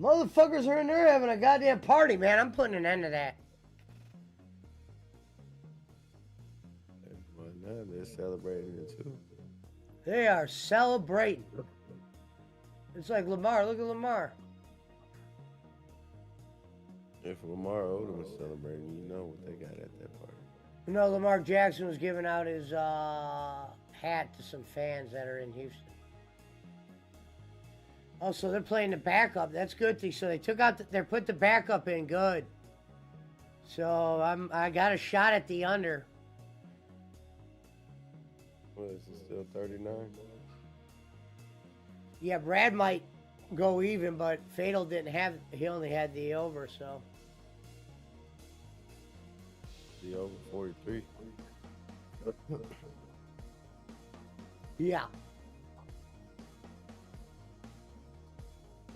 Motherfuckers are in there having a goddamn party, man. I'm putting an end to that. Why not? They're celebrating it too. They are celebrating. It's like Lamar. Look at Lamar. If Lamar Odom is celebrating, you know what they got at that party. You know, Lamar Jackson was giving out his hat to some fans that are in Houston. Oh, so they're playing the backup. That's good thing. So they took out, they put the backup in. Good. So I got a shot at the under. What is it, still 39? Yeah, Brad might go even, but Fatal didn't have, he only had the over, so. The over 43. Yeah.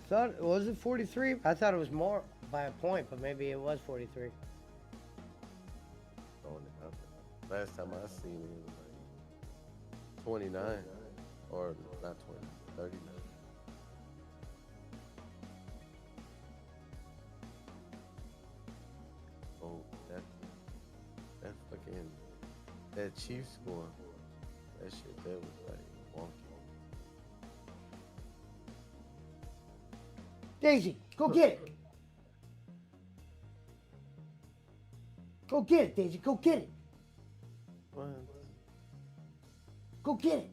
Thought, was it 43? I thought it was more by a point, but maybe it was 43. Last time I seen it, it was like 29. Or not 20, 39. Oh, that fucking, that Chiefs score, that shit, that was like wonky. Daisy, go get it. Go get it, Daisy. Go get it. What? Go get it.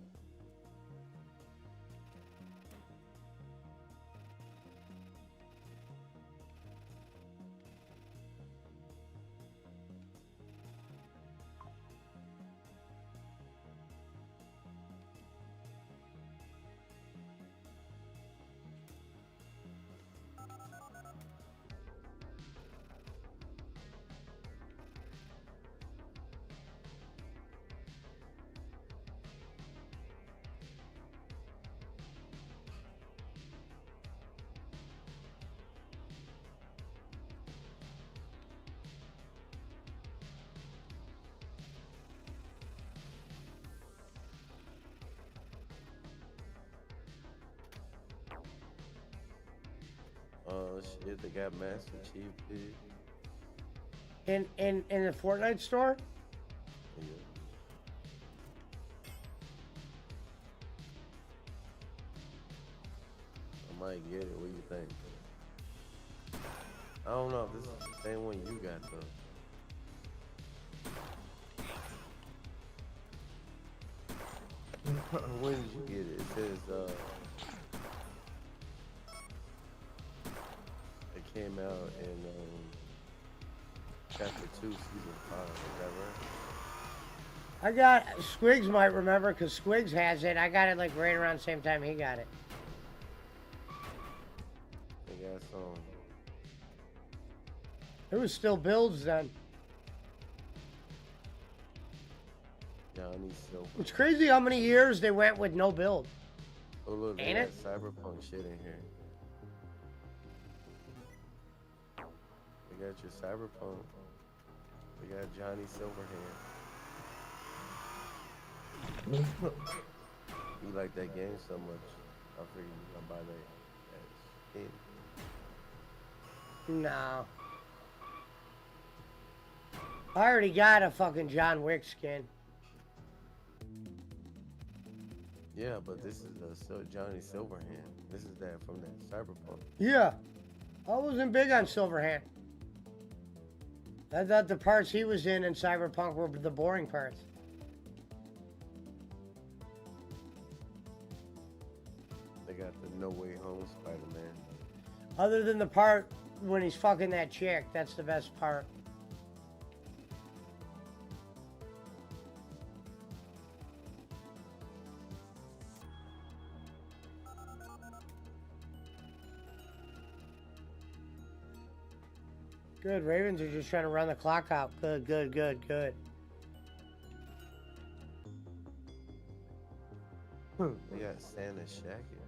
shit. They got Master Chief, dude. In the Fortnite store? Yeah. I might get it. What do you think? I don't know if this is the same one you got though. When did you get it? It says it came out in chapter 2, season 5. Is that right? I got Squigs might remember because Squigs has it. I got it like right around the same time he got it. They got some. It was still builds then. Johnny Silver. It's crazy how many years they went with no build. Oh look, they Ain't got it? cyberpunk shit in here. They got your cyberpunk. They got Johnny Silverhand. You like that game so much, I figured you gonna buy that skin. No. I already got a fucking John Wick skin. Yeah, but this is Johnny Silverhand. This is that from that cyberpunk. Yeah. I wasn't big on Silverhand. I thought the parts he was in Cyberpunk were the boring parts. They got the No Way Home Spider-Man. Other than the part when he's fucking that chick, that's the best part. Good, Ravens are just trying to run the clock out. Good, good, good, good. They got Santa Shacket.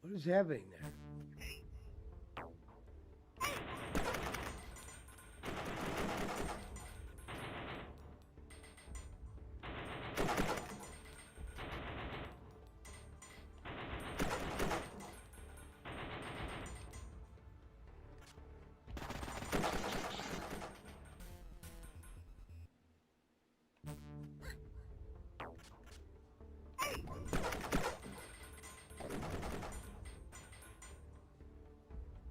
What is happening there?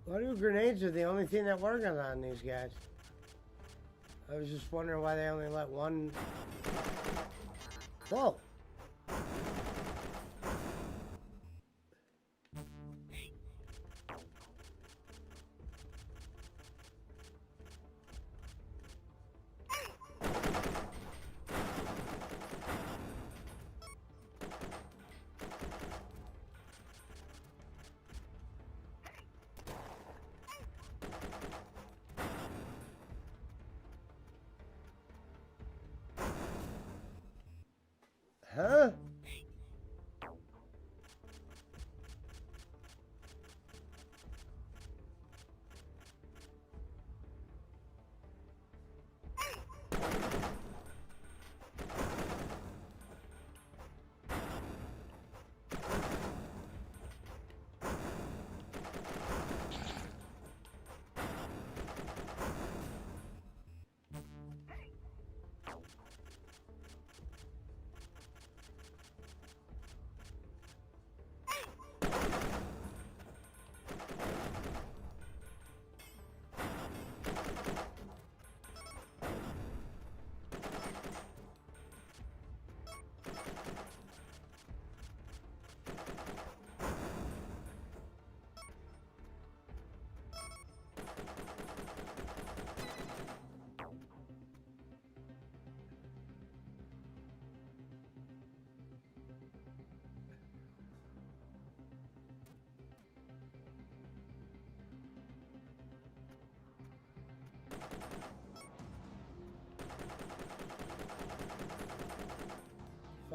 Why do grenades are the only thing that work on these guys? I was just wondering why they only let one. Whoa. Huh?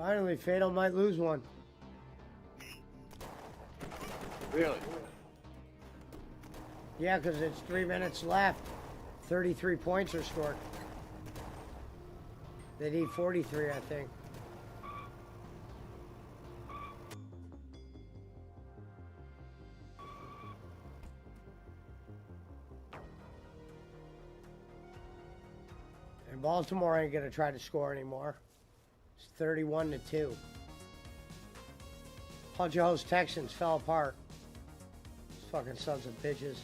Finally, Fatal might lose one. Really? Yeah, because it's 3 minutes left. 33 points are scored. They need 43, I think. And Baltimore ain't going to try to score anymore. It's 31-2. Bunch of host Texans fell apart. These fucking sons of bitches.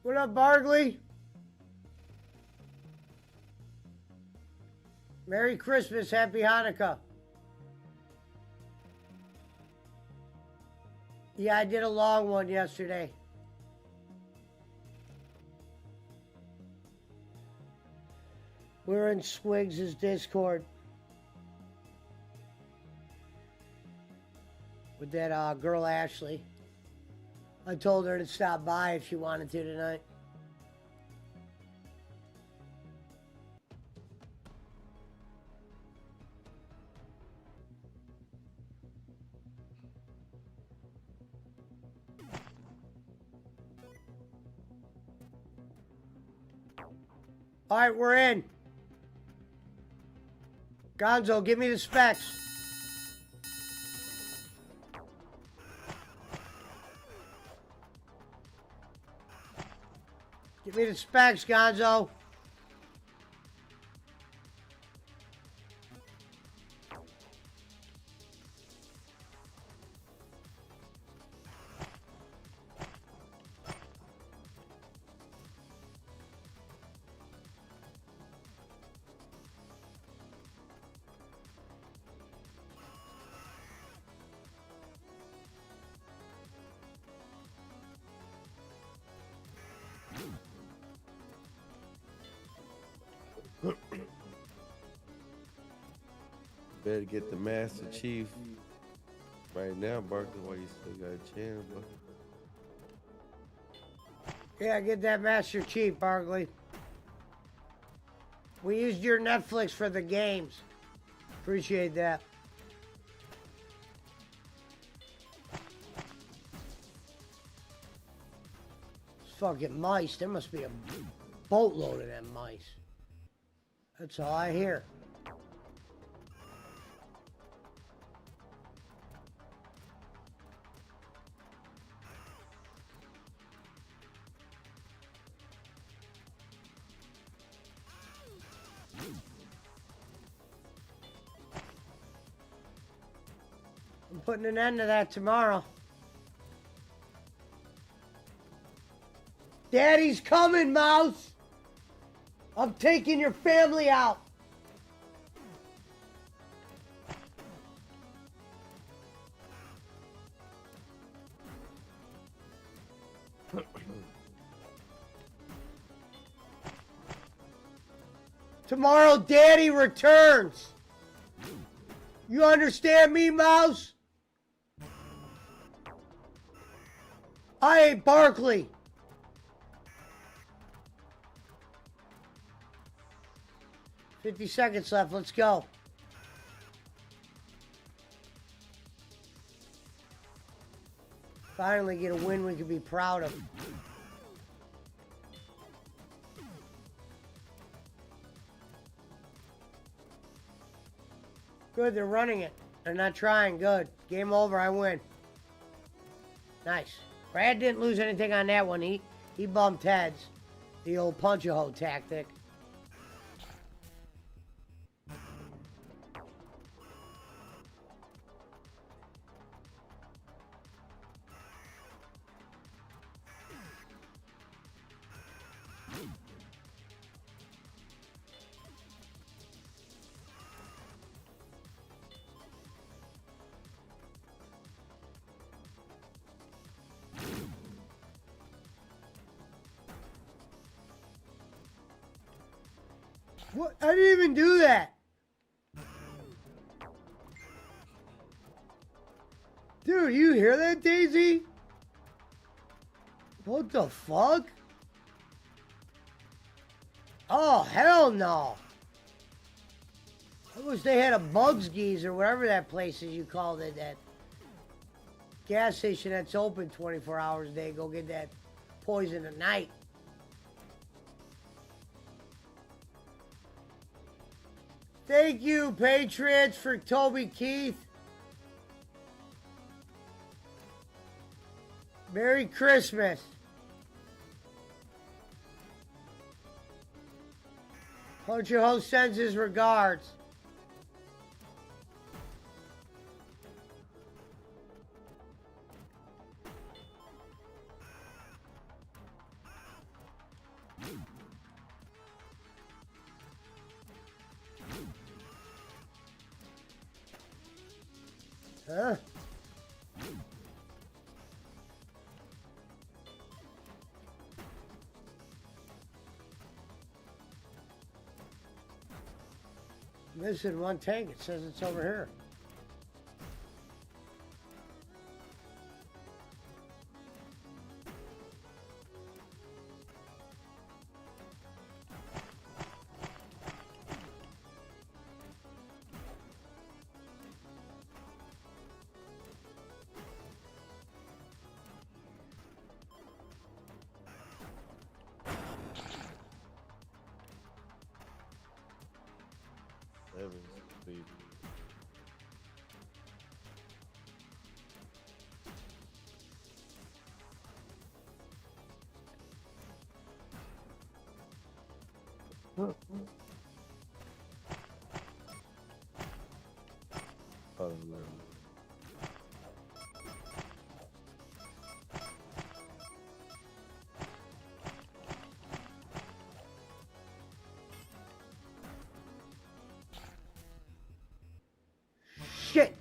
What up, Bargley? Merry Christmas, Happy Hanukkah. Yeah, I did a long one yesterday. We're in Swigs' Discord. With that girl Ashley. I told her to stop by if she wanted to tonight. All right, we're in. Gonzo, give me the specs. Give me the specs, Gonzo. better get the Master Chief right now, Barkley, while you still got a chance. But Yeah, get that Master Chief, Barkley. We used your Netflix for the games. Appreciate that. Fucking mice. There must be a boatload of them mice. That's all I hear. I'm putting an end to that tomorrow. Daddy's coming, Mouse. I'm taking your family out. Tomorrow, Daddy returns. You understand me, Mouse? I ain't Barkley. $50 seconds left. Let's go. Finally get a win we can be proud of. Good, they're running it. They're not trying. Good. Game over. I win. Nice. Brad didn't lose anything on that one. He bumped heads. The old punch-a-hole tactic. What? I didn't even do that. Dude, you hear that, Daisy? What the fuck? Oh, hell no. I wish they had a Bugsky's or whatever that place is you called it, that gas station that's open 24 hours a day. Go get that poison at night. Thank you, Patriots, for Toby Keith. Merry Christmas. Punch-a-hole sends his regards. Huh? Missing one tank. It says it's over here. Evans, please. Oh, no. Shit.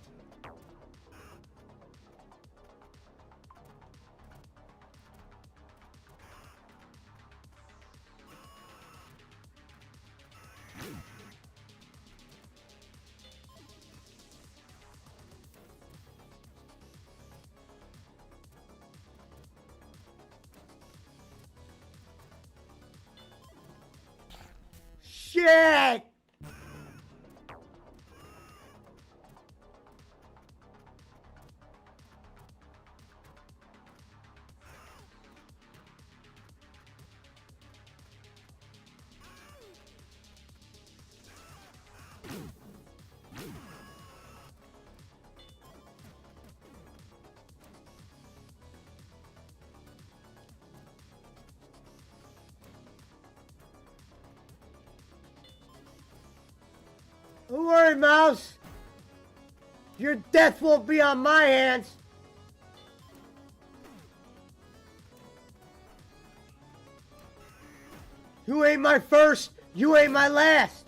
Don't worry, Mouse. Your death won't be on my hands. You ain't my first. You ain't my last.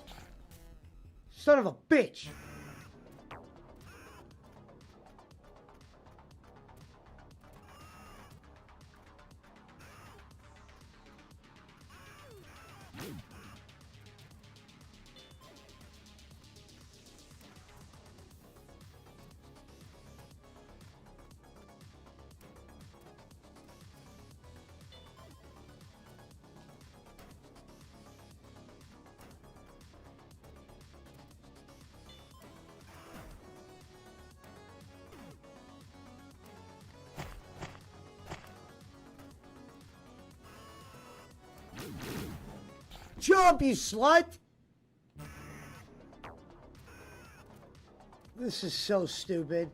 Son of a bitch. Jump, you slut! This is so stupid.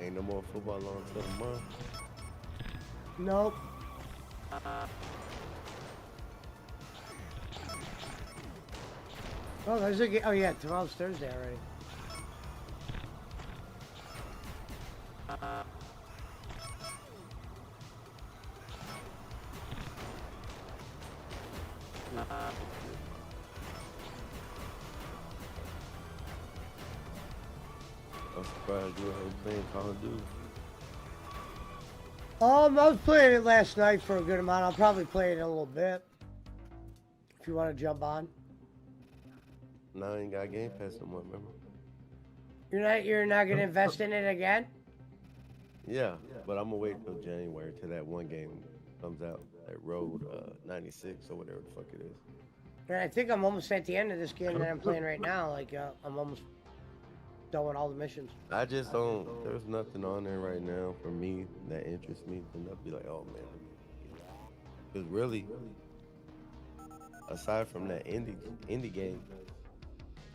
Ain't no more football on until tomorrow. Nope. Oh, there's a game. Oh, yeah, tomorrow's Thursday already. I'm surprised you ain't playing Call of Duty. I was playing it last night for a good amount. I'll probably play it in a little bit. If you want to jump on. Now I ain't got Game Pass no more, remember? You're not gonna invest in it again? Yeah, but I'm gonna wait till January till that one game comes out. That Road 96 or whatever the fuck it is. And I think I'm almost at the end of this game that I'm playing right now. Like I'm almost done with all the missions. I just don't. There's nothing on there right now for me that interests me. And I'll be like, oh man. Because really, aside from that indie game,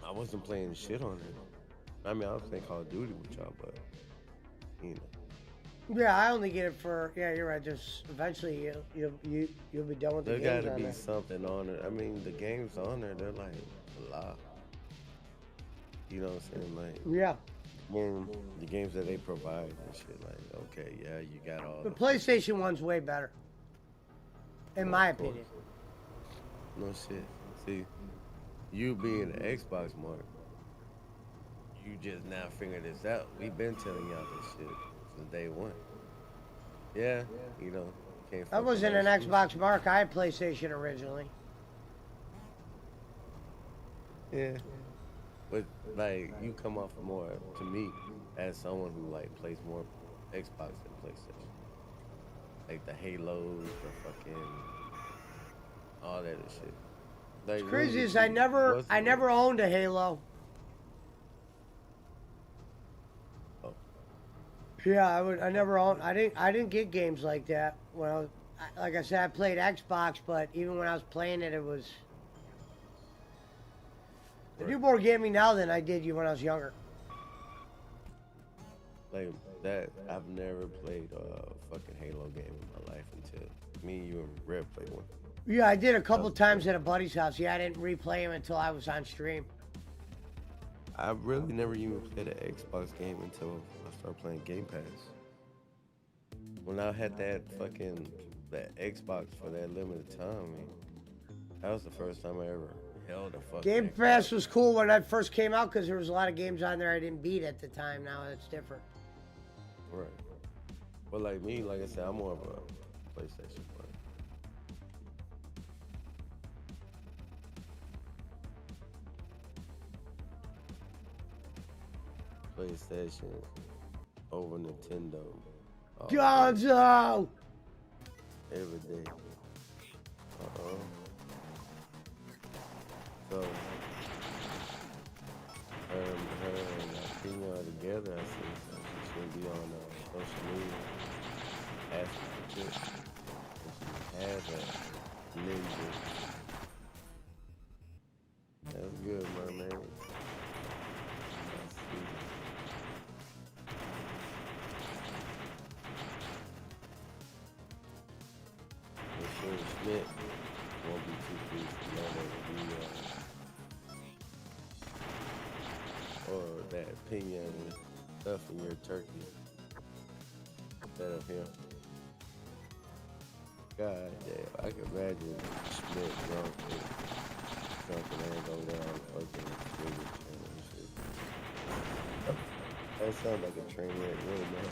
I wasn't playing shit on it. I mean, I was playing Call of Duty with y'all, but you know, Yeah, I only get it for. Yeah, you're right. Just eventually you'll be done with the There games gotta on be there. something on it. I mean, the games on there, they're like blah. You know what I'm saying? Like, Yeah, the games that they provide and shit. Like, okay, yeah, you got all the the PlayStation one's way better, in my of course. opinion. No shit. See, you being an Xbox mark, you just now figured this out. We've been telling y'all this shit since day one. Yeah, you know, can't I fuck with wasn't no an exclusive. Xbox mark. I had PlayStation originally. Yeah. But like you come off more to me as someone who like plays more Xbox than PlayStation. Like the Halos, the fucking all that and shit. Like It's crazy really, is I never what's I the- never owned a Halo. Oh, Yeah, I never owned. I didn't get games like that when I was. Like I said, I played Xbox, but even when I was playing it, it was. I do more gaming now than I did when I was younger. like that I've never played a fucking Halo game in my life until me, you, and Red played one. Yeah, I did a couple times at a buddy's house. Yeah, I didn't replay them until I was on stream. I really never even played an Xbox game until I started playing Game Pass. When I had that Xbox for that limited time, I mean, that was the first time I ever held a fucking Game Xbox. Pass was cool when that first came out because there was a lot of games on there I didn't beat at the time. Now it's different. Right. But like me, like I said, I'm more of a PlayStation player. PlayStation over Nintendo. all day, Gonzo! every day. Uh-oh. So, her and Pina are together. I see. So she should be on social media asking for tips. And she has a ninja. That's good, my man. Let's see. I'm sure Schmidt won't be too pleased to know that we, or that pina and stuff in your turkey instead of him. God damn, I can imagine Schmidt drunk with something and go down fucking Discovery Channel and shit. That sounds like a train wreck, really bad.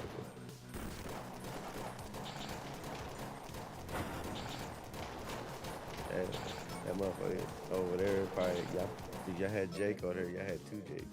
That motherfucker over there probably y'all had Jake over there, y'all had two Jake.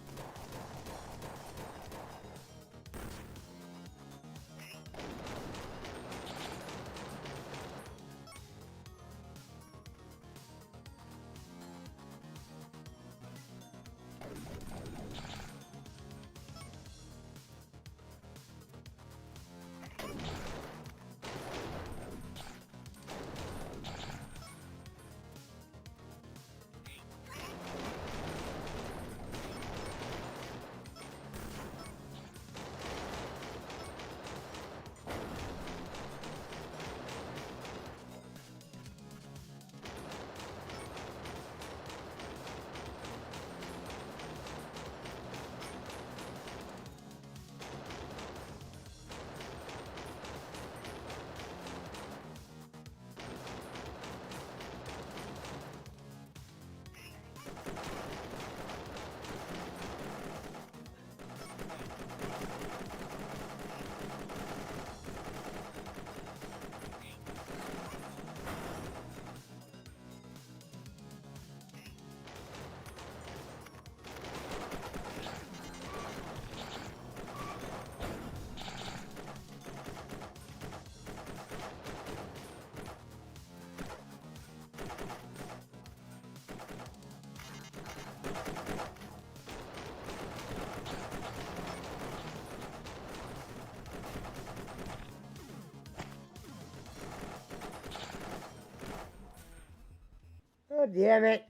Oh, damn it.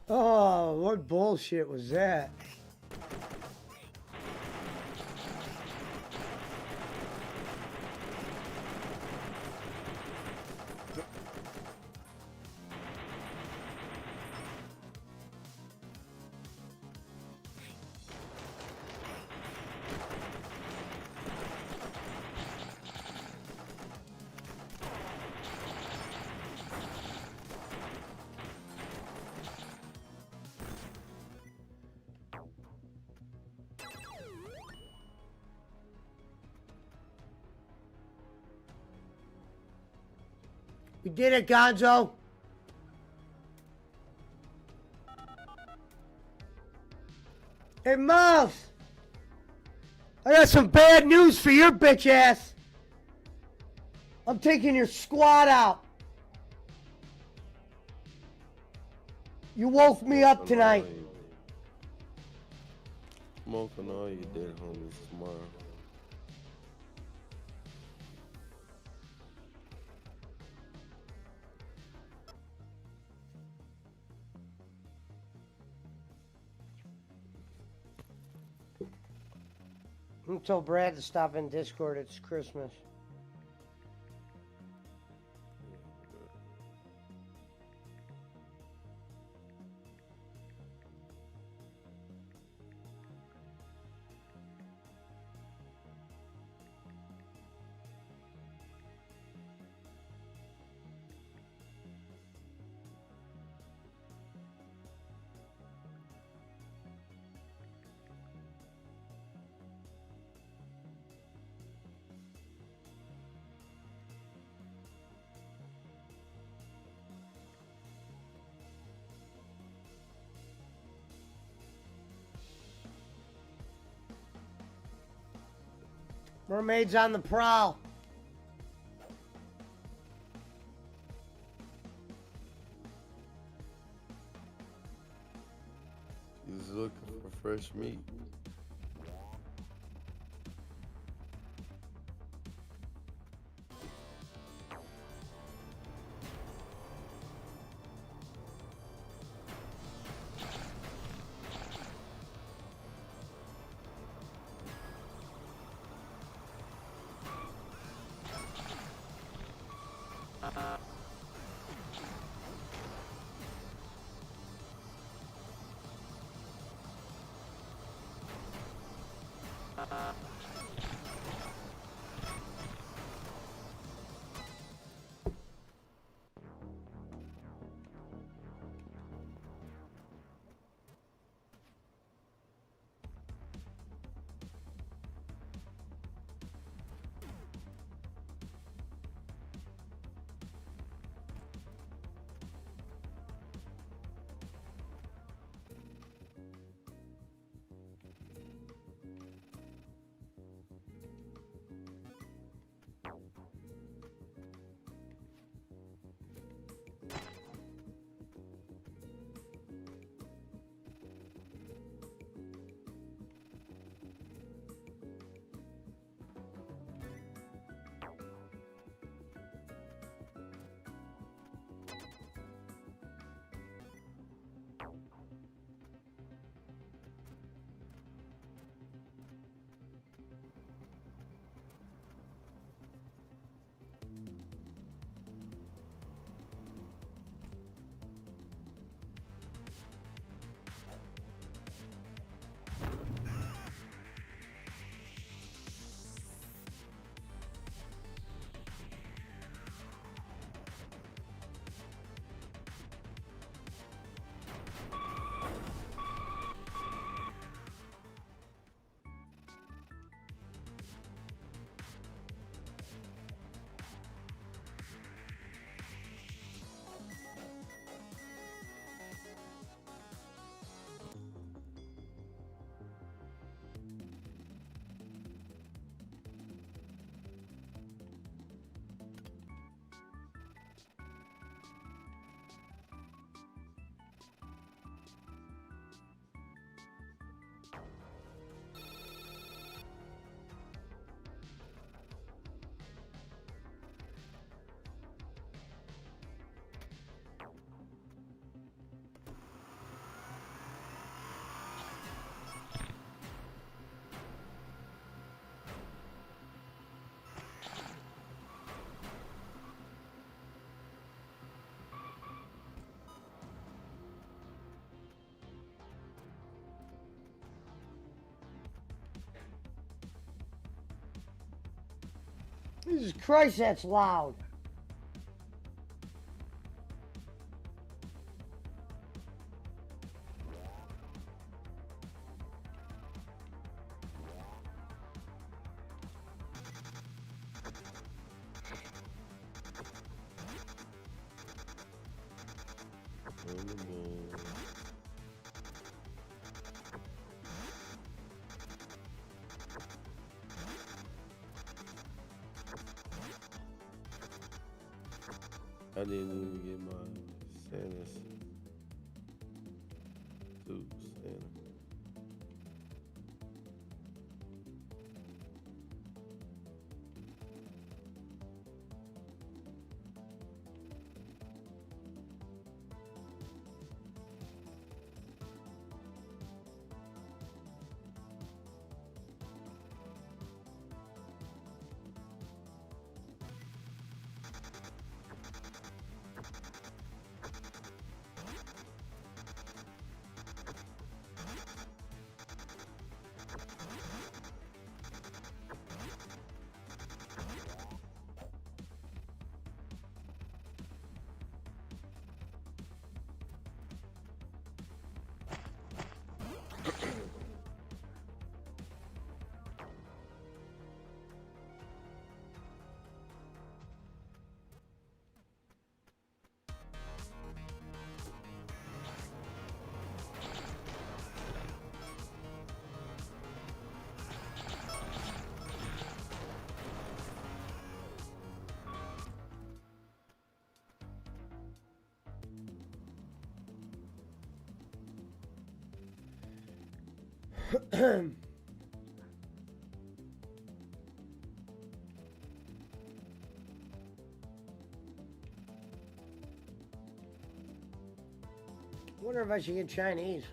Oh, what bullshit was that? We did it, Gonzo. Hey, Mouse. I got some bad news for your bitch ass. I'm taking your squad out. You woke me up tonight. Smoking all you dead homies tomorrow. I told Brad to stop in Discord. It's Christmas. Mermaids on the prowl. He's looking for fresh meat. Jesus Christ, that's loud. On the moon. I didn't even get my Santa's suit, Santa. Wonder if I should get Chinese.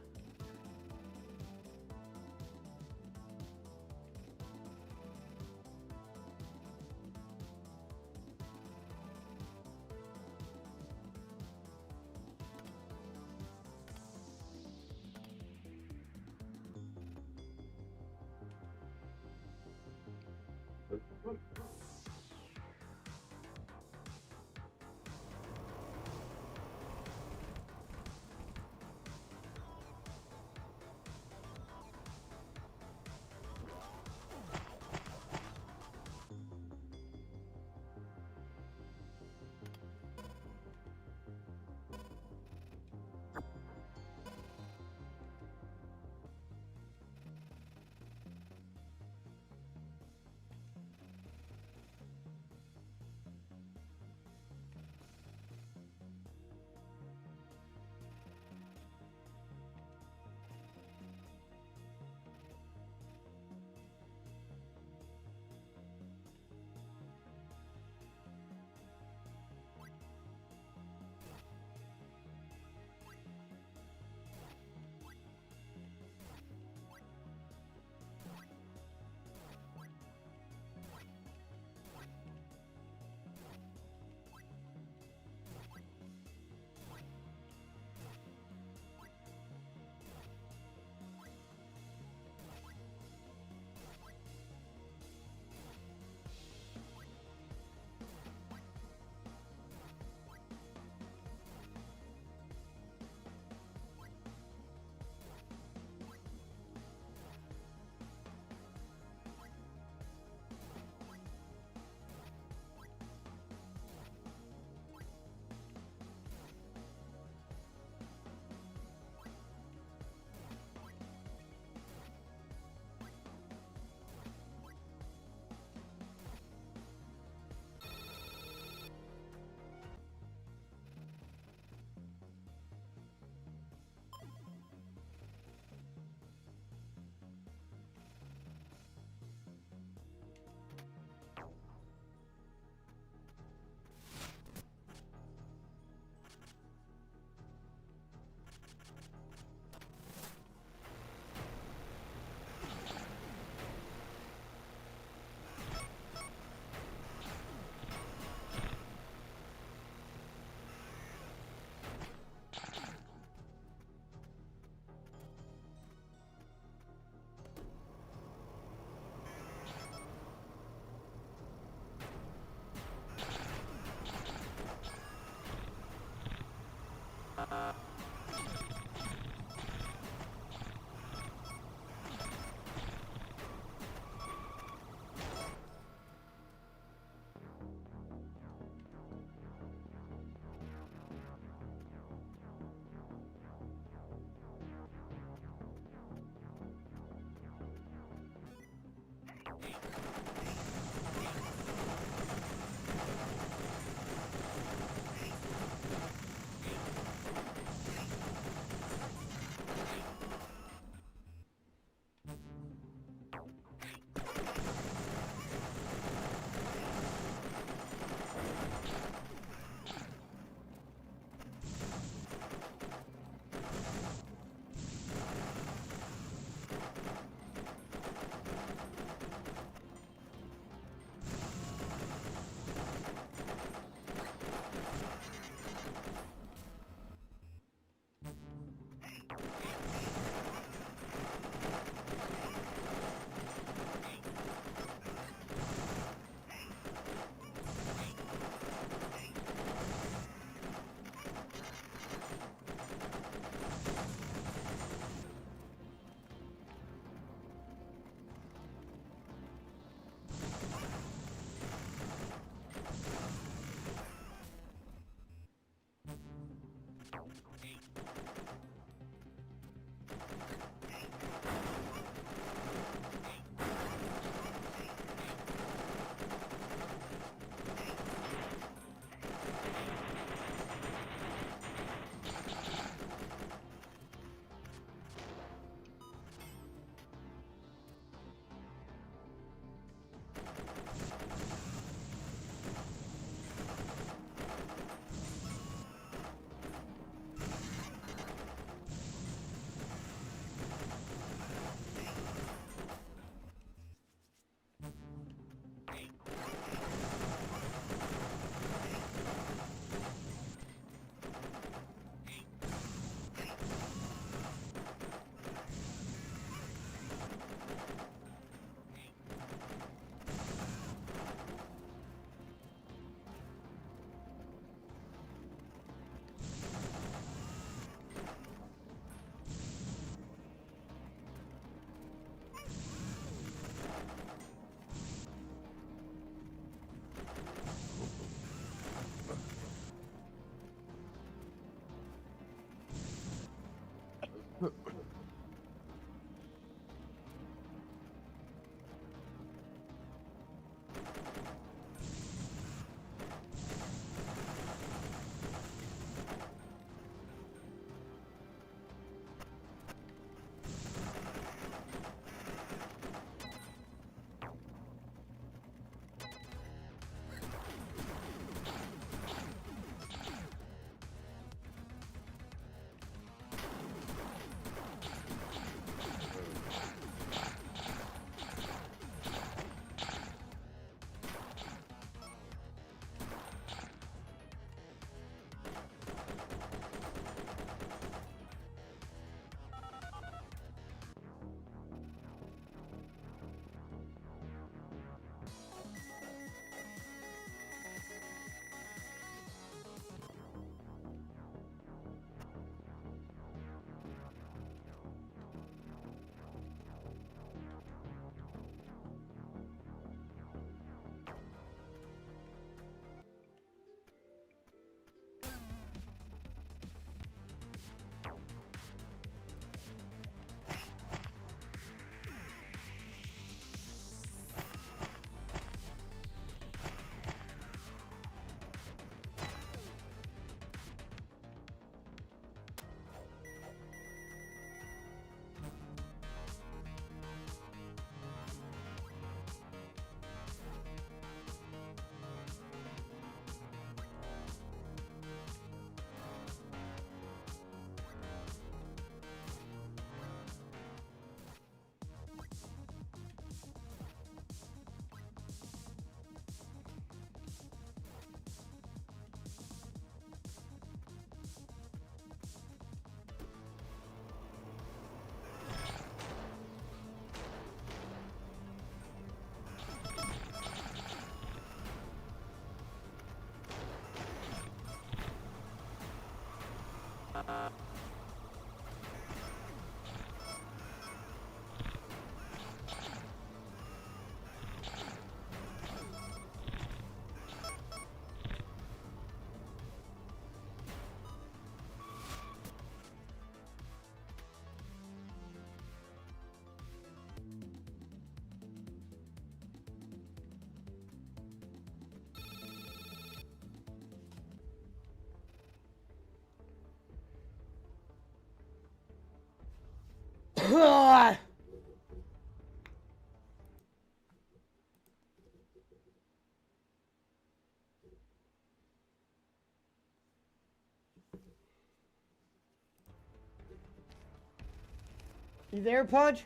You there, Punch?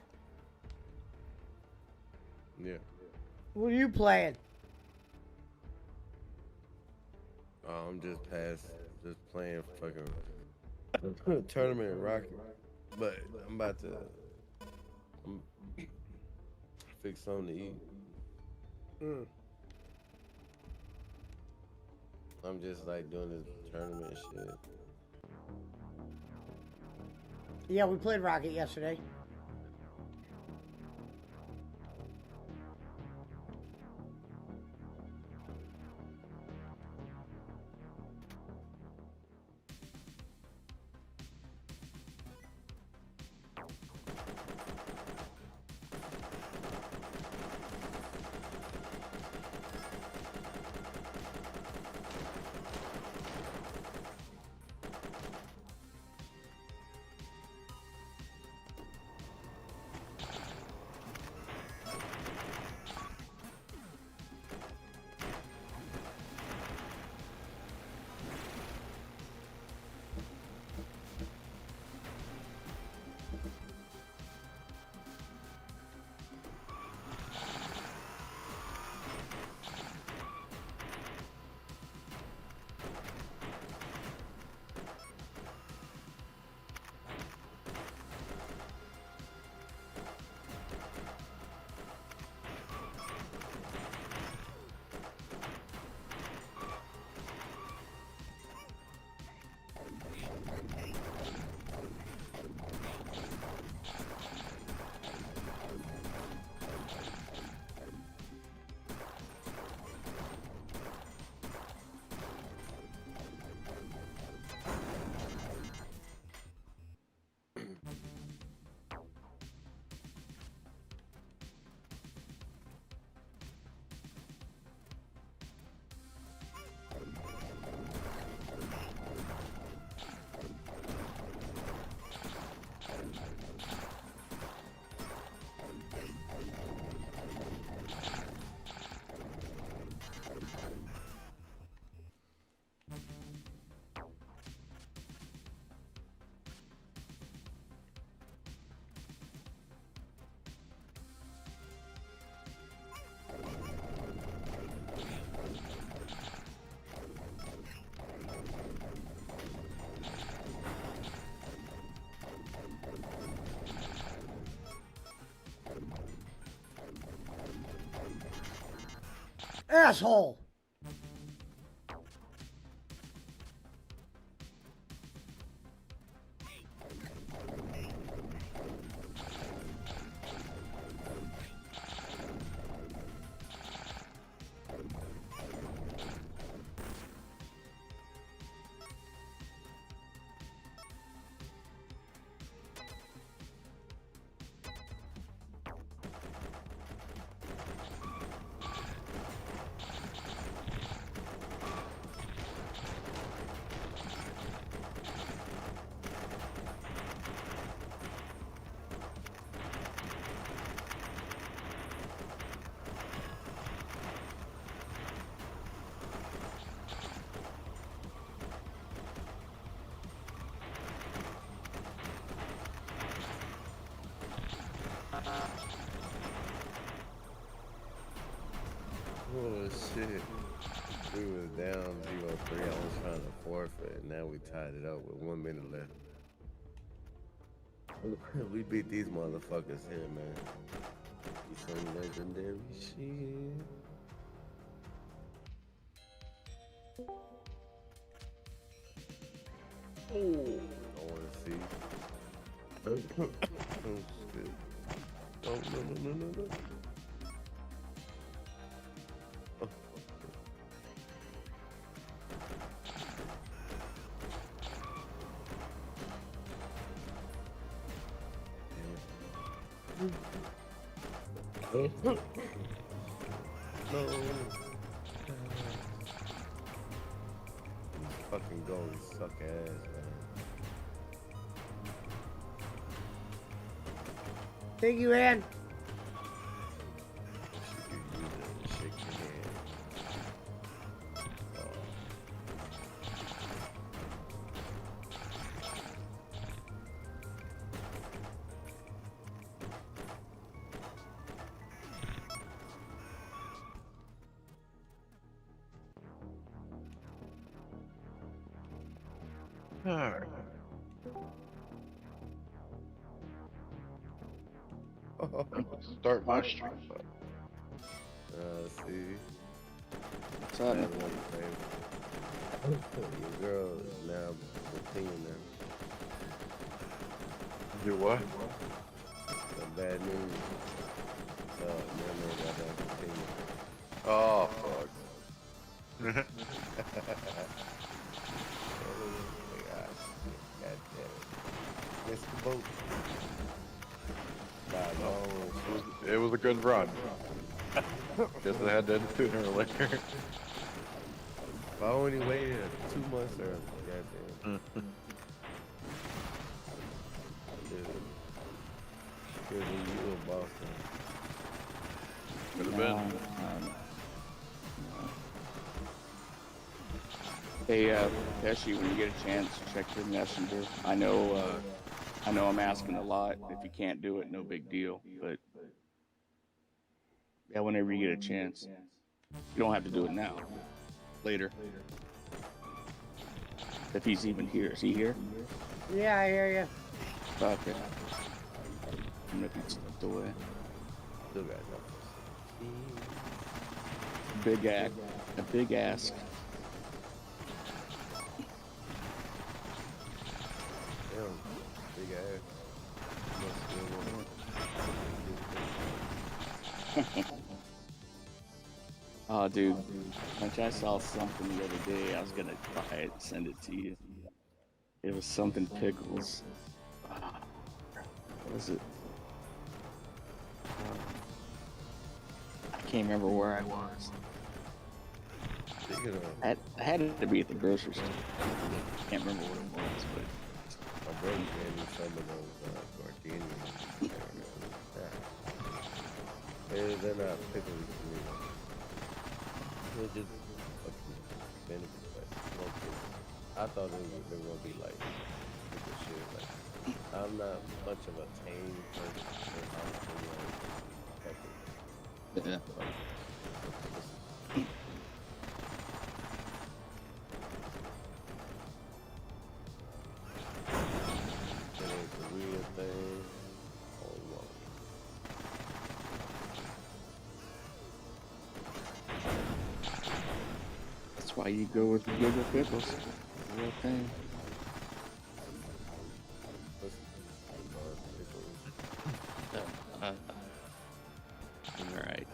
Yeah. What are you playing? I'm just playing fucking tournament Rocket. But I'm about to fix something to eat. I'm just like doing this tournament shit. Yeah, we played Rocket yesterday. Asshole! Oh shit. We was down 0-3. I was trying to forfeit. Now we tied it up with 1 minute left. We beat these motherfuckers here, man. Be some legendary shit. Oh, I wanna see. Oh shit. Oh no. No. Fucking goalies suck ass, man. Thank you, Ann. You use it to shake your hand. Alright. Start my stream. See, What's that happening? one favorite. Your girl is now opinion now. Do what? The bad news. No, got that opinion. Oh, fuck. Oh my gosh. God damn it. Missed the boat. By a long shot. It was a good run. Guess I had to end it sooner or later. If I only waited 2 months early, goddamn. Dude. Because you in Boston. Could have No, been. Hey, Pesci, when you get a chance, check your messenger. I know I'm asking a lot. If you can't do it, no big deal. But yeah, whenever you get a chance, you don't have to do it now. Later. If he's even here, is he here? Yeah, I hear you. Okay. Maybe he stepped away. Still got nothing. Big act. A big ask. Damn, big ass. Must still want Oh, dude. Like I saw something the other day. I was gonna buy it and send it to you. It was something pickles. What was it? I can't remember where I was. Speaking of, I had to be at the grocery store. Can't remember what it was, but my brother gave me some of those gardenias. They're not pickles to me. They're just fucking vinegar, but no pickles. I thought they were gonna be like pickle shit. Like, I'm not much of a tame person. So I'm like, yeah. it ain't the real thing. Oh, wow. That's why you go with the bigger pickles. Real thing. Alright.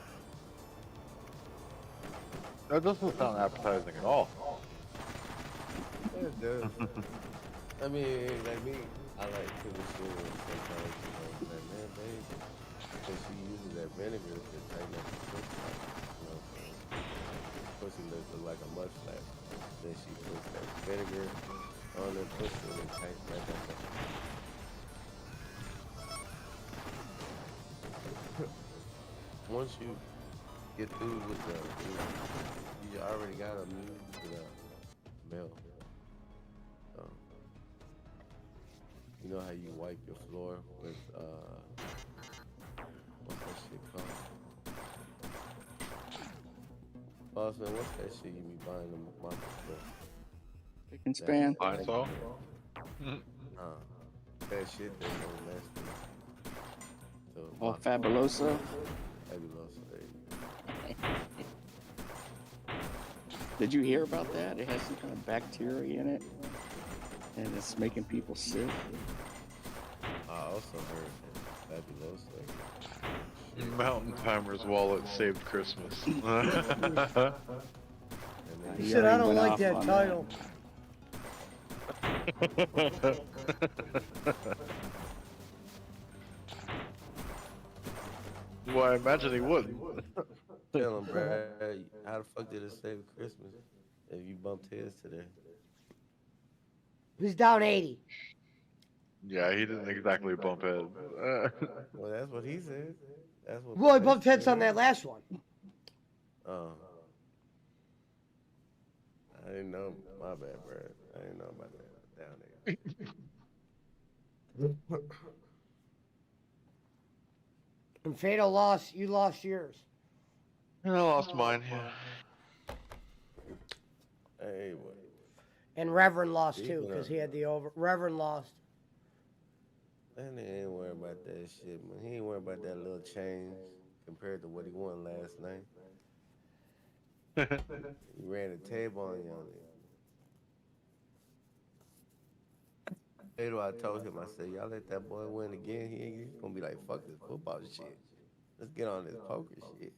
That doesn't sound appetizing at all. It does. I mean, like me, I like pickle shit sometimes, you know, like, man, babe, because she uses that vinegar to tighten up the pussy, like, you know, pussy looks like a mush flap. Then she puts that vinegar on the pussy and it tightens right back up. Once you get through with the, you already got a move to the male. You know how you wipe your floor with, what's that shit called? Bossman, what's that shit you be buying in the market for? Pick and span. Lysol? That shit that don't last me. So, Oh, Fabuloso. fabulous. Did you hear about that? It has some kind of bacteria in it. And it's making people sick. I also heard that fabulous. Mountain Timer's wallet saved Christmas. And He He said, I already don't went like off that on title. Well, I imagine he wouldn't. tell him, Brad, how the fuck did it save Christmas if you bumped heads today? He's down 80. Yeah, he didn't exactly bump heads. Well, that's what he said. That's what. Well, he the bumped text heads on said. that last one. Oh. I didn't know. My bad, Brad. I didn't know about that. Down there. And Fado lost. You lost yours. I lost mine, yeah. Hey, what? And Reverend lost He too went because up. he had the over. Reverend lost. Man, he ain't worried about that shit, man. He ain't worried about that little change compared to what he won last night. He ran the table on you on it. Later, I told him, I said, y'all let that boy win again. He's gonna be like, fuck this football shit. Let's get on this poker shit.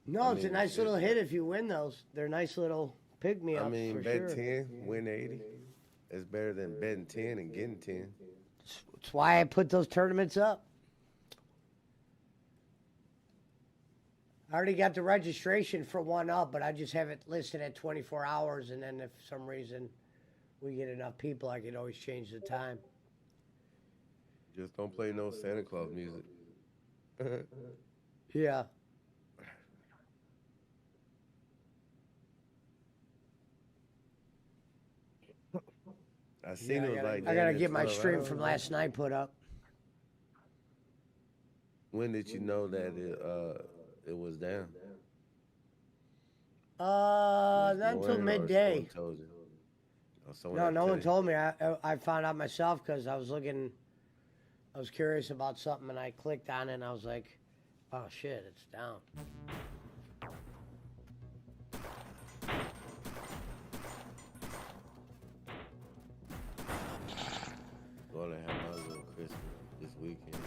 No, I it's a mean, nice shit, little hit if you win those. They're nice little pick me I ups mean, for bet sure. 10, win 80. It's better than betting 10 and getting 10. That's why I put those tournaments up. I already got the registration for one up, but I just have it listed at 24 hours. And then if for some reason we get enough people, I can always change the time. Just don't play no Santa Claus music. Yeah. I seen Yeah, it was like I that gotta in get my 12 stream hours. from last night put up. When did you know that it was down? Not This until morning or midday. someone told you? Or someone No, had no tell one you? told me. I found out myself because I was looking. I was curious about something and I clicked on it and I was like, "Oh shit, it's down." Gonna have my little Christmas this weekend.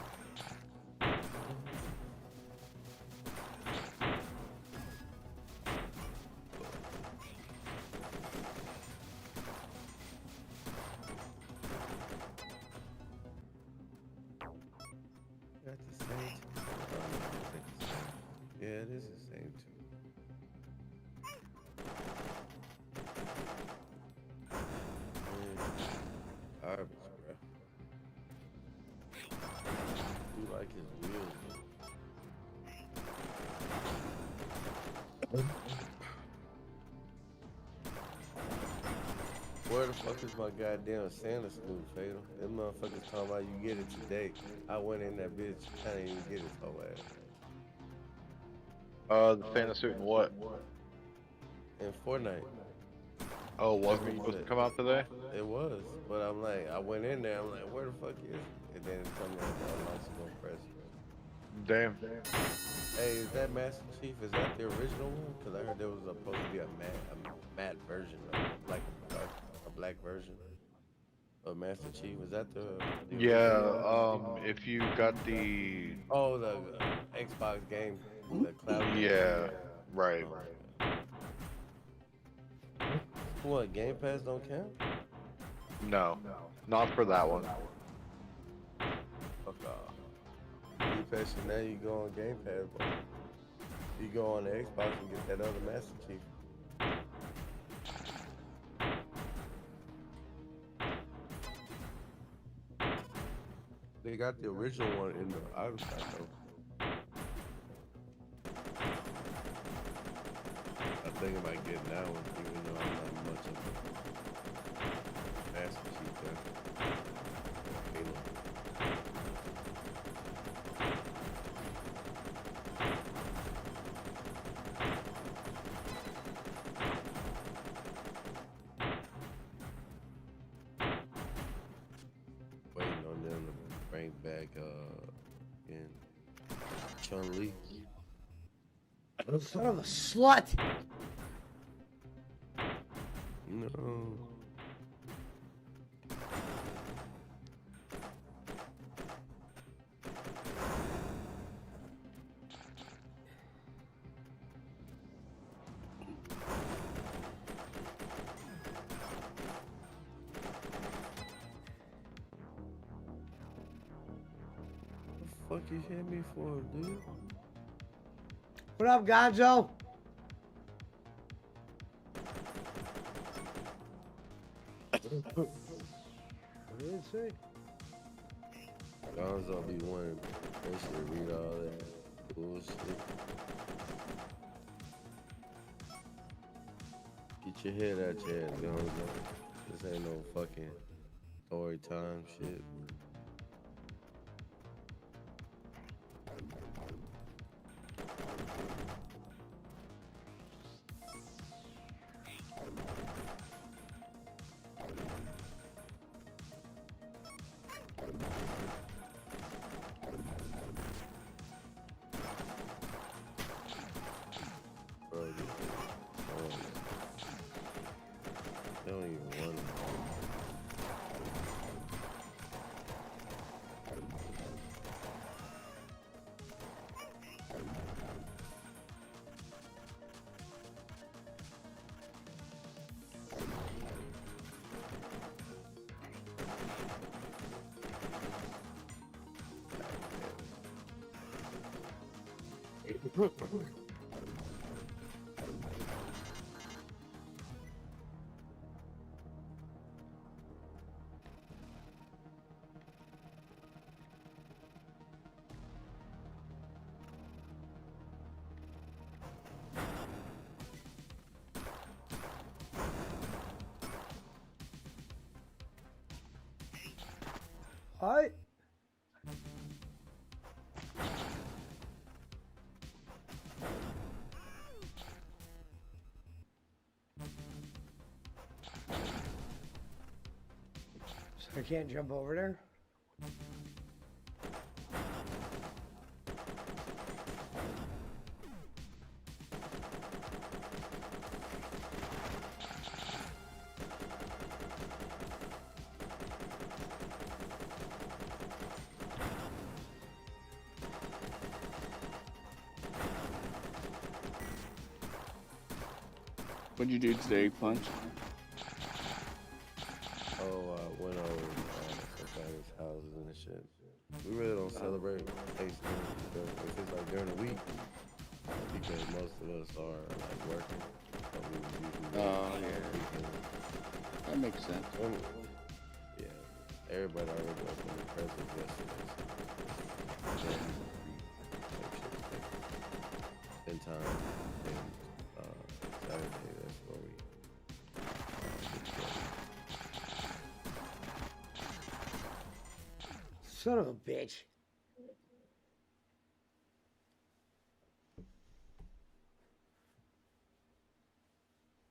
Got the same too. Yeah, it is the same too. Garbage, bro. You like his wheels, though. Where the fuck is my goddamn Santa suit, Fatal? Them motherfuckers talking about you get it today. I went in that bitch, I didn't even get it so ass. The Santa suit and what? In Fortnite, Oh, wasn't it supposed to come out today? it was. But I'm like, I went in there, I'm like, where the fuck is it? And then it told me I lost no press. Damn. Hey, is that Master Chief? Is that the original one? Because I heard there was supposed to be a matte version of it, like a black version of Master Chief. Is that the Yeah, original? if you got the... Oh, the Xbox game, the cloud game. Yeah, right. Oh, okay. What, Game Pass don't count? No, not for that one. Fuck off. Game Pass, now you go on Game Pass, bro. You go on the Xbox and get that other Master Chief. They got the original one in the item shop though. I think about getting that one, even though I'm not much of a Master Chief fan. Halo. Waiting on them to bring back in Chun-Li. Son of a slut. No. What the fuck you hit me for, dude? What up, Gonzo? What did it say? Gonzo be wanting basically to read all that bullshit. Get your head out your ass, Gonzo. This ain't no fucking story time shit. All right. So I can't jump over there? What'd you do today, Punch? Oh, I went over somebody's houses and shit. We really don't celebrate Thanksgiving because if it's like during the week, because most of us are like working. So we would usually Oh, work yeah. on the weekend. That makes sense. Yeah, everybody already opened the presents yesterday. So yeah, spend time and Saturday. That's where we. Son of a bitch.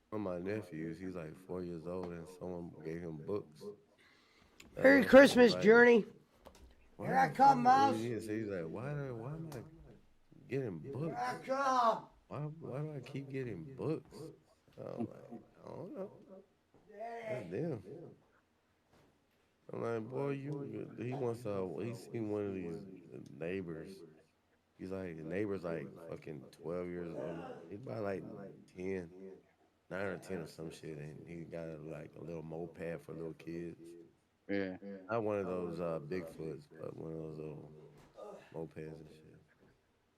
One of my nephews, he's like 4 years old, and someone gave him books. Merry Christmas, Like, Journey. why Here I the come, fuck- Mouse. He's like, why am I getting books? Here I come. Why do I keep getting books? I'm like, I don't know. That's them. I'm like, boy, he wants he seen one of these neighbors. He's like, the neighbor's like fucking 12 years old. He's about like 10, 9 or 10 or some shit, and he got like a little moped for little kids. Yeah. Not one of those Bigfoots, but one of those little mopeds and shit.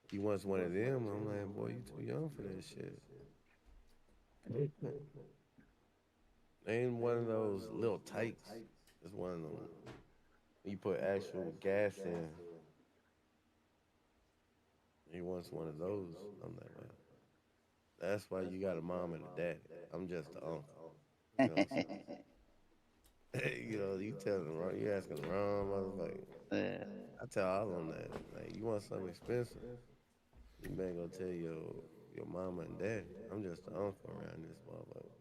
He wants one of them. I'm like, boy, you too young for that shit. Ain't one of those little tykes. It's one of them. You put actual gas in. He wants one of those. I'm like, well, that's why you got a mom and a daddy. I'm just the uncle. You know what I'm saying? You know, you telling them wrong. You asking the wrong motherfucker. Yeah. I tell all of them that. Like, you want something expensive? You better go tell your mama and daddy. I'm just the uncle around this motherfucker.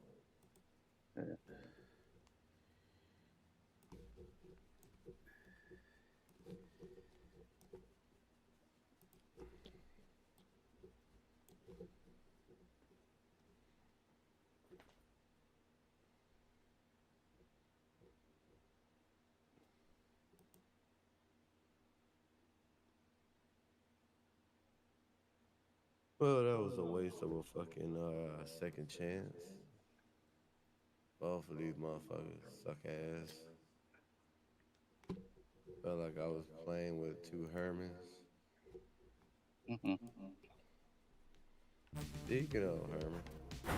Well, that was a waste of a fucking second chance. Both of these motherfuckers suck ass. Felt like I was playing with two Hermans. Mm-hmm. Speaking of Herman, I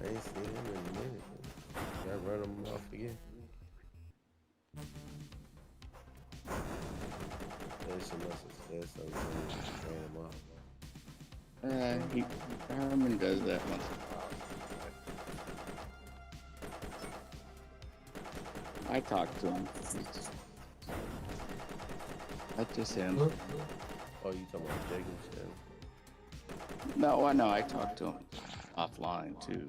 ain't seen him in a minute. Gotta run him off again. They should must have said something to me to ran him off. Herman does that once in a while. I talk to him. That's just him. Oh, you talking about Jacob shit? No, I know. I talk to him offline too.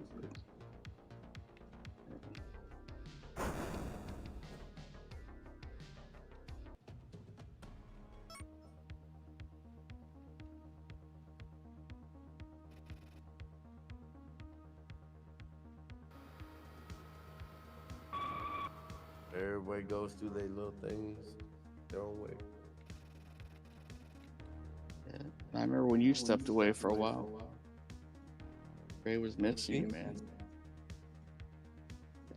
Everybody goes through their little things their own way. Yeah. I remember when you stepped away for a while. Ray was missing you, man.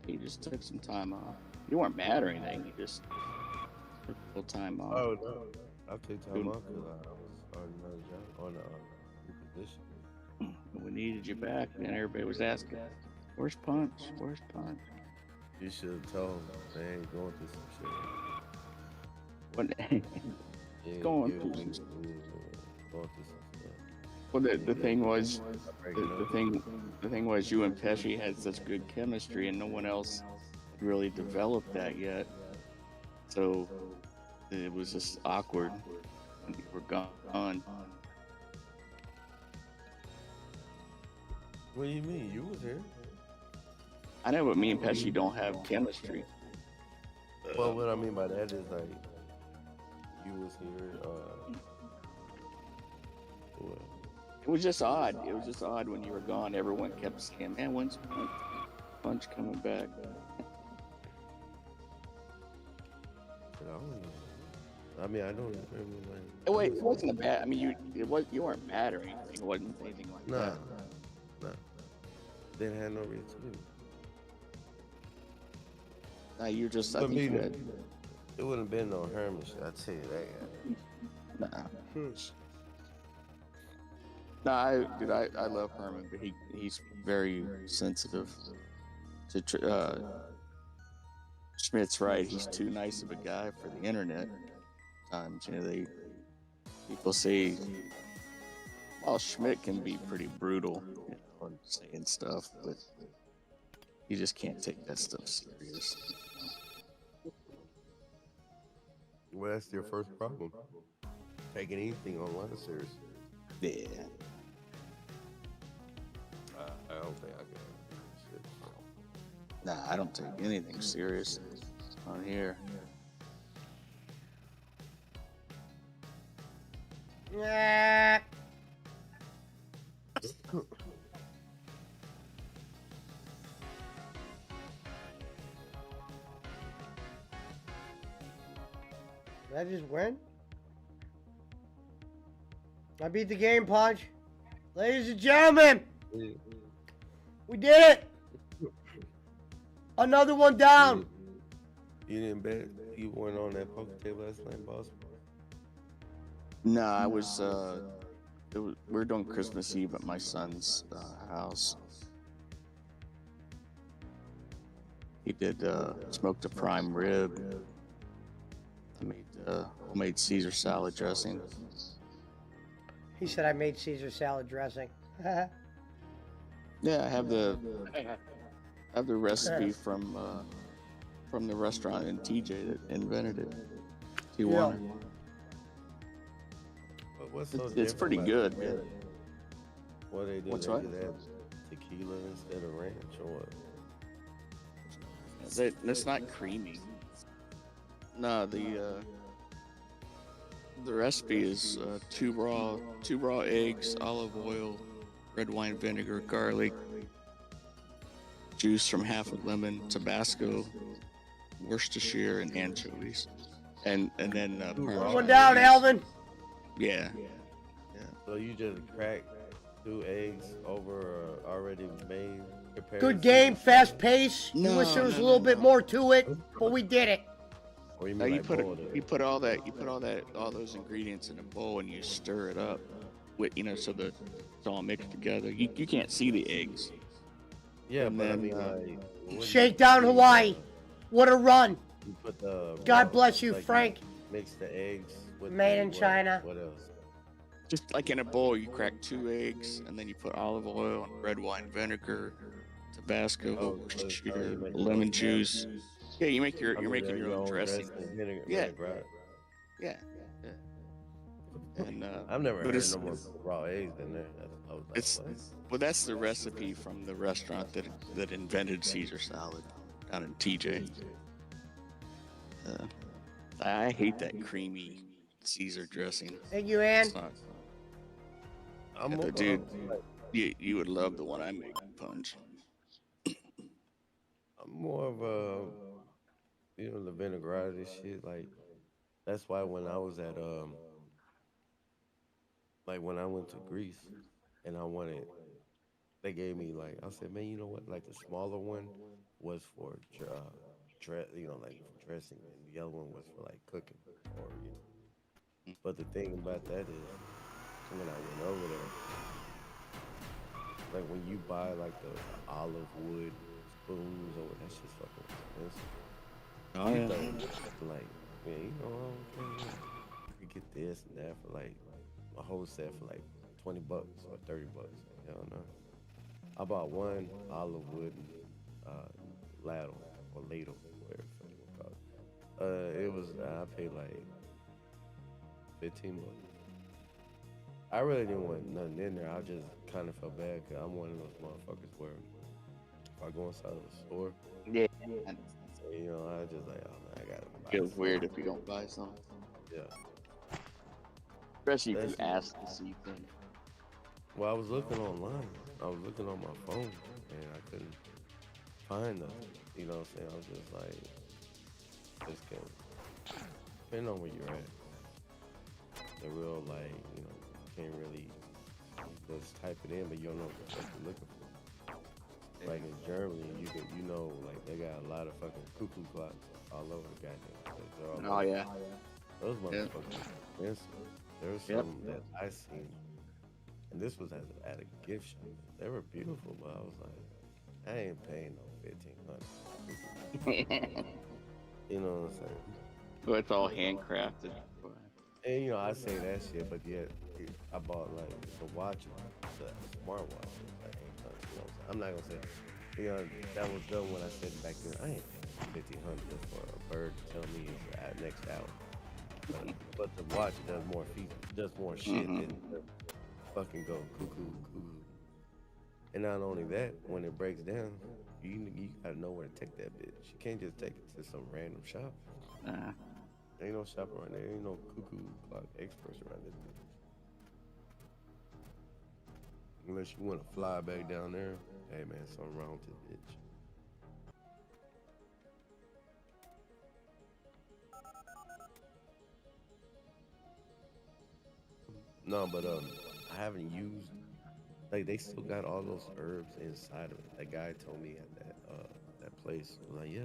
You just took some time off. You weren't mad or anything. You just took a little time off. Oh no, I took time off because I was starting another job. Oh no, position. We needed you back, and everybody was asking, "Where's Punch? Where's Punch?" You should have told him they ain't going through some shit. When, He ain't Going giving through me some the news, going through some stuff. well, the thing was, Breaking the up. thing was, you and Pesci had such good chemistry, and no one else had really developed that yet. So it was just awkward when you were gone. What do you mean? You was here. I know, but me and Pesci don't have chemistry. Well, what I mean by that is like you was here. What? It was just odd. It was just odd when you were gone. Everyone kept saying, "Man, when's Punch coming back?" I mean, I don't remember like. It wasn't a bad. I mean, you weren't mad or anything. It wasn't anything like Nah, that. nah. Didn't have no reason to. Nah, you just. I But think you me, had. it wouldn't have been no Herman shit. I tell you that. Nah. No, I love Herman, but he's very sensitive. Schmidt's right. He's too nice of a guy for the internet. Times people say, well, Schmidt can be pretty brutal, and saying stuff, but you just can't take that stuff serious. Well, that's your first problem. Taking anything online serious. Yeah. I don't think I can. Shit. Nah, I don't take anything serious on here. Nah. Did I just win? I beat the game, Punch. Ladies and gentlemen, we did it. Another one down. You didn't bet. You weren't on that poker table last night, boss. No, I was. We were doing Christmas Eve at my son's house. He did smoked a prime rib. I made homemade Caesar salad dressing. He said I made Caesar salad dressing. Yeah, I have the recipe from the restaurant in TJ that invented it. Tijuana. But what's so It's pretty different good, man. about what they do? What's They what? just add tequila instead of ranch, or what? That's not creamy. No, the recipe is two raw eggs, olive oil, red wine vinegar, garlic, juice from half a lemon, Tabasco, Worcestershire, and anchovies, and then Parmesan. One down, Alvin. Yeah. So you just crack 2 eggs over already made prepared. Good game, fast pace. You No, wish there was no, a little no, bit no. more to it, but we did it. Or you Now mean you like put boiled it? you put all those ingredients in a bowl and you stir it up with so that it's all mixed together. You can't see the eggs. Yeah, and but I then, mean like wouldn't Shakedown you- Hawaii. What a run. You put the God bless you, like, Frank. Mix the eggs with Made the- in what- China. What else? Just like in a bowl, you crack 2 eggs and then you put olive oil and red wine vinegar, Tabasco, Oh, so Worcestershire, you make your lemon own juice. Yeah, you're I mean, making your own dressing. vinegar, Yeah. vinaigrette. Yeah. And I've never but heard it's- no more raw eggs in there. I was like, it's what? well, that's the recipe from the restaurant that invented Caesar salad down in TJ. I hate that creamy Caesar dressing. Thank you, Ann. It's not, I'm Yeah, more, but dude, you would love the one I make, Punch. I'm more of a, the vinaigrette and shit. Like, that's why when I was at, like when I went to Greece and they gave me like, I said, man, you know what? Like the smaller one was for, like dressing, and the other one was for like cooking or. But the thing about that is, when I went over there, like when you buy like the olive wood spoons or that shit's fucking expensive. Oh You yeah. think, like, man, you know, okay, you could get this and that for like a whole set for like $20 or $30. Hell no. I bought one olive wood ladle or ladle, whatever the fuck you wanna call it. It was I paid like $15. I really didn't want nothing in there. I just kind of felt bad because I'm one of those motherfuckers where if I go inside of a store, Yeah. And you know, I just like, oh man, I gotta buy it feels something. weird if you don't buy something, Yeah. especially if you That's- ask to see things. Well, I was looking online. I was looking on my phone and I couldn't find nothing. You know what I'm saying? I was just like, just can't. Depending on where you're at. The real, like, you know, can't really just type it in, but you don't know what the fuck you're looking for. Like in Germany, you know, like they got a lot of fucking cuckoo clocks all over the goddamn place. They're all Oh over. yeah. Those Yeah. motherfuckers are expensive. There was Yep. some that I seen, and this was at a gift shop. They were beautiful, but I was like, I ain't paying no $1,500. You know what I'm saying? But it's all handcrafted. And you know, I say that shit, but yet I bought like the watch, the smartwatch. Like, you know what I'm saying? I'm not gonna say, you know, that was dumb when I said back then. I ain't paying $1,500 for a bird to tell me it's the next hour. But the watch does more features, does more shit Mhm. than the fucking go cuckoo. And not only that, when it breaks down, you gotta know where to take that bitch. You can't just take it to some random shop. Nah. Ain't no shop around there. Ain't no cuckoo clock experts around this bitch. Unless you want to fly back down there, hey man, something wrong with this bitch. No, but I haven't used. Like they still got all those herbs inside of it. That guy told me at that place. Like, yeah,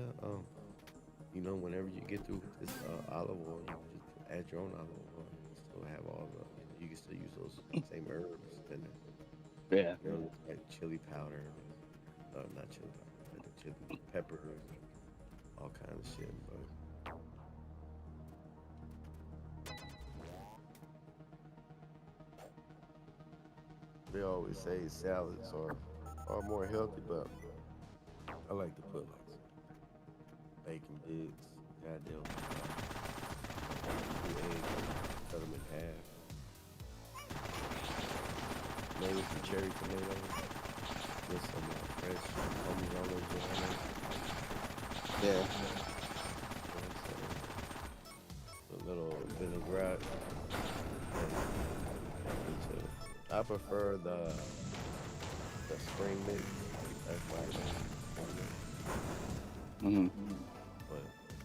you know, whenever you get through with this olive oil, you can just add your own olive oil. And still have all the. You can still use those same herbs in there. Yeah. You know, like chili powder, not chili powder, but the chili peppers, all kinds of shit. But they always say salads are more healthy, but I like to put like some bacon bits, goddamn, 2 eggs, cut them in half. Maybe some cherry tomatoes, with some fresh olives on it. Yeah. A little vinaigrette. I prefer the spring mix. That's why I don't. Mm-hmm. But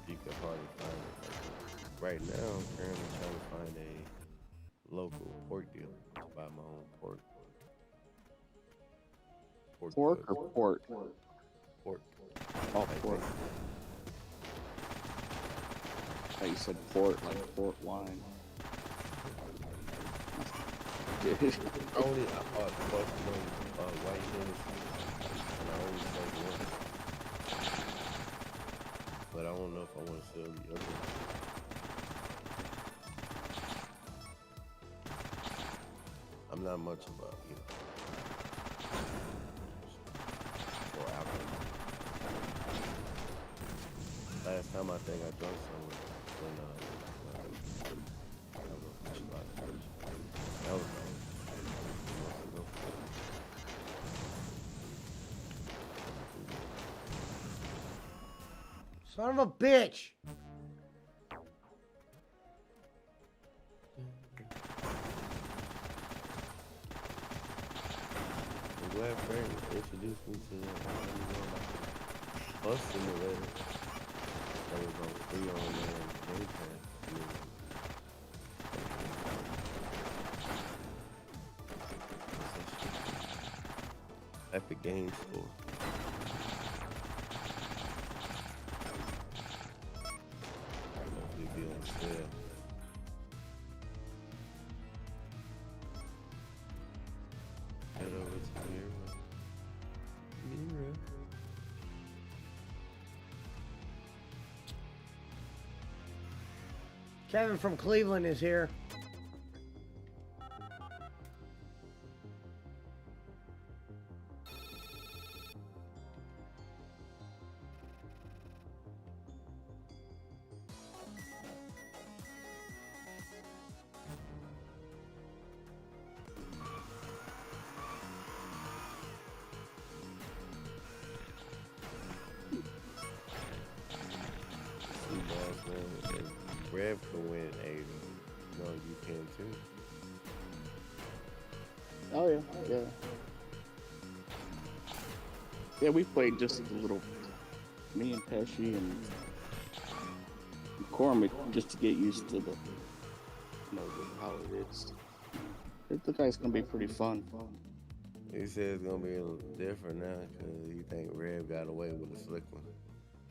you can hardly find it. Like, right now, I'm currently trying to find a local pork dealer to buy my own pork. Pork goods. or port? Pork. Oh, port. Oh, you said port, like port wine. Dude. I bought Buffalo White Hennessy, and I only sold one. But I don't know if I want to sell the other one. I'm not much about, you know, or alcohol. Last time I think I drank some was when I don't know much about it. That was months ago. Son of a bitch. I'm glad Frank introduced me to bus simulator that was on free on Game Pass. Epic Games Store. Hopefully be on sale. Head over to here. Kevin from Cleveland is here. If Rev could win 80, no, you can too. Oh yeah, yeah. Yeah, we played just a little. Me and Pesci and McCormick just to get used to the, how it is. It looks like it's gonna be pretty fun. He said it's gonna be a little different now because you think Rev got away with a slick one.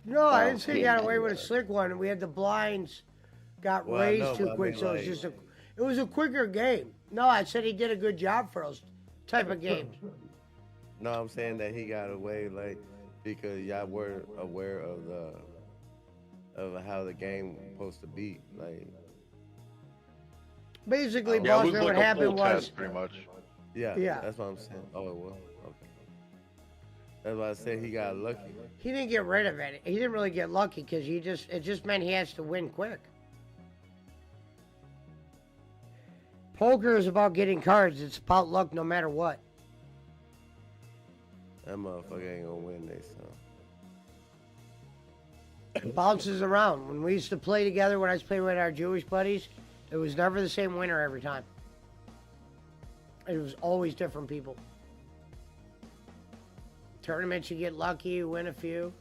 No, I didn't say he got yeah. away with a slick one. We had the blinds got Well, I raised know, too but I quick, mean, so like- it was a quicker game. No, I said he did a good job for those type of games. No, I'm saying that he got away like because y'all were aware of how the game was supposed to be. Like, Basically, Yeah, it was Buster, like what a happened full was test, pretty much. yeah, Yeah. that's what I'm saying. Oh, it was. Okay. That's why I said he got lucky. he didn't get rid of it. He didn't really get lucky because it just meant he has to win quick. Poker is about getting cards. It's about luck no matter what. That motherfucker ain't gonna win this. So. It bounces around. When we used to play together, when I was playing with our Jewish buddies, it was never the same winner every time. It was always different people. Tournaments, you get lucky, you win a few.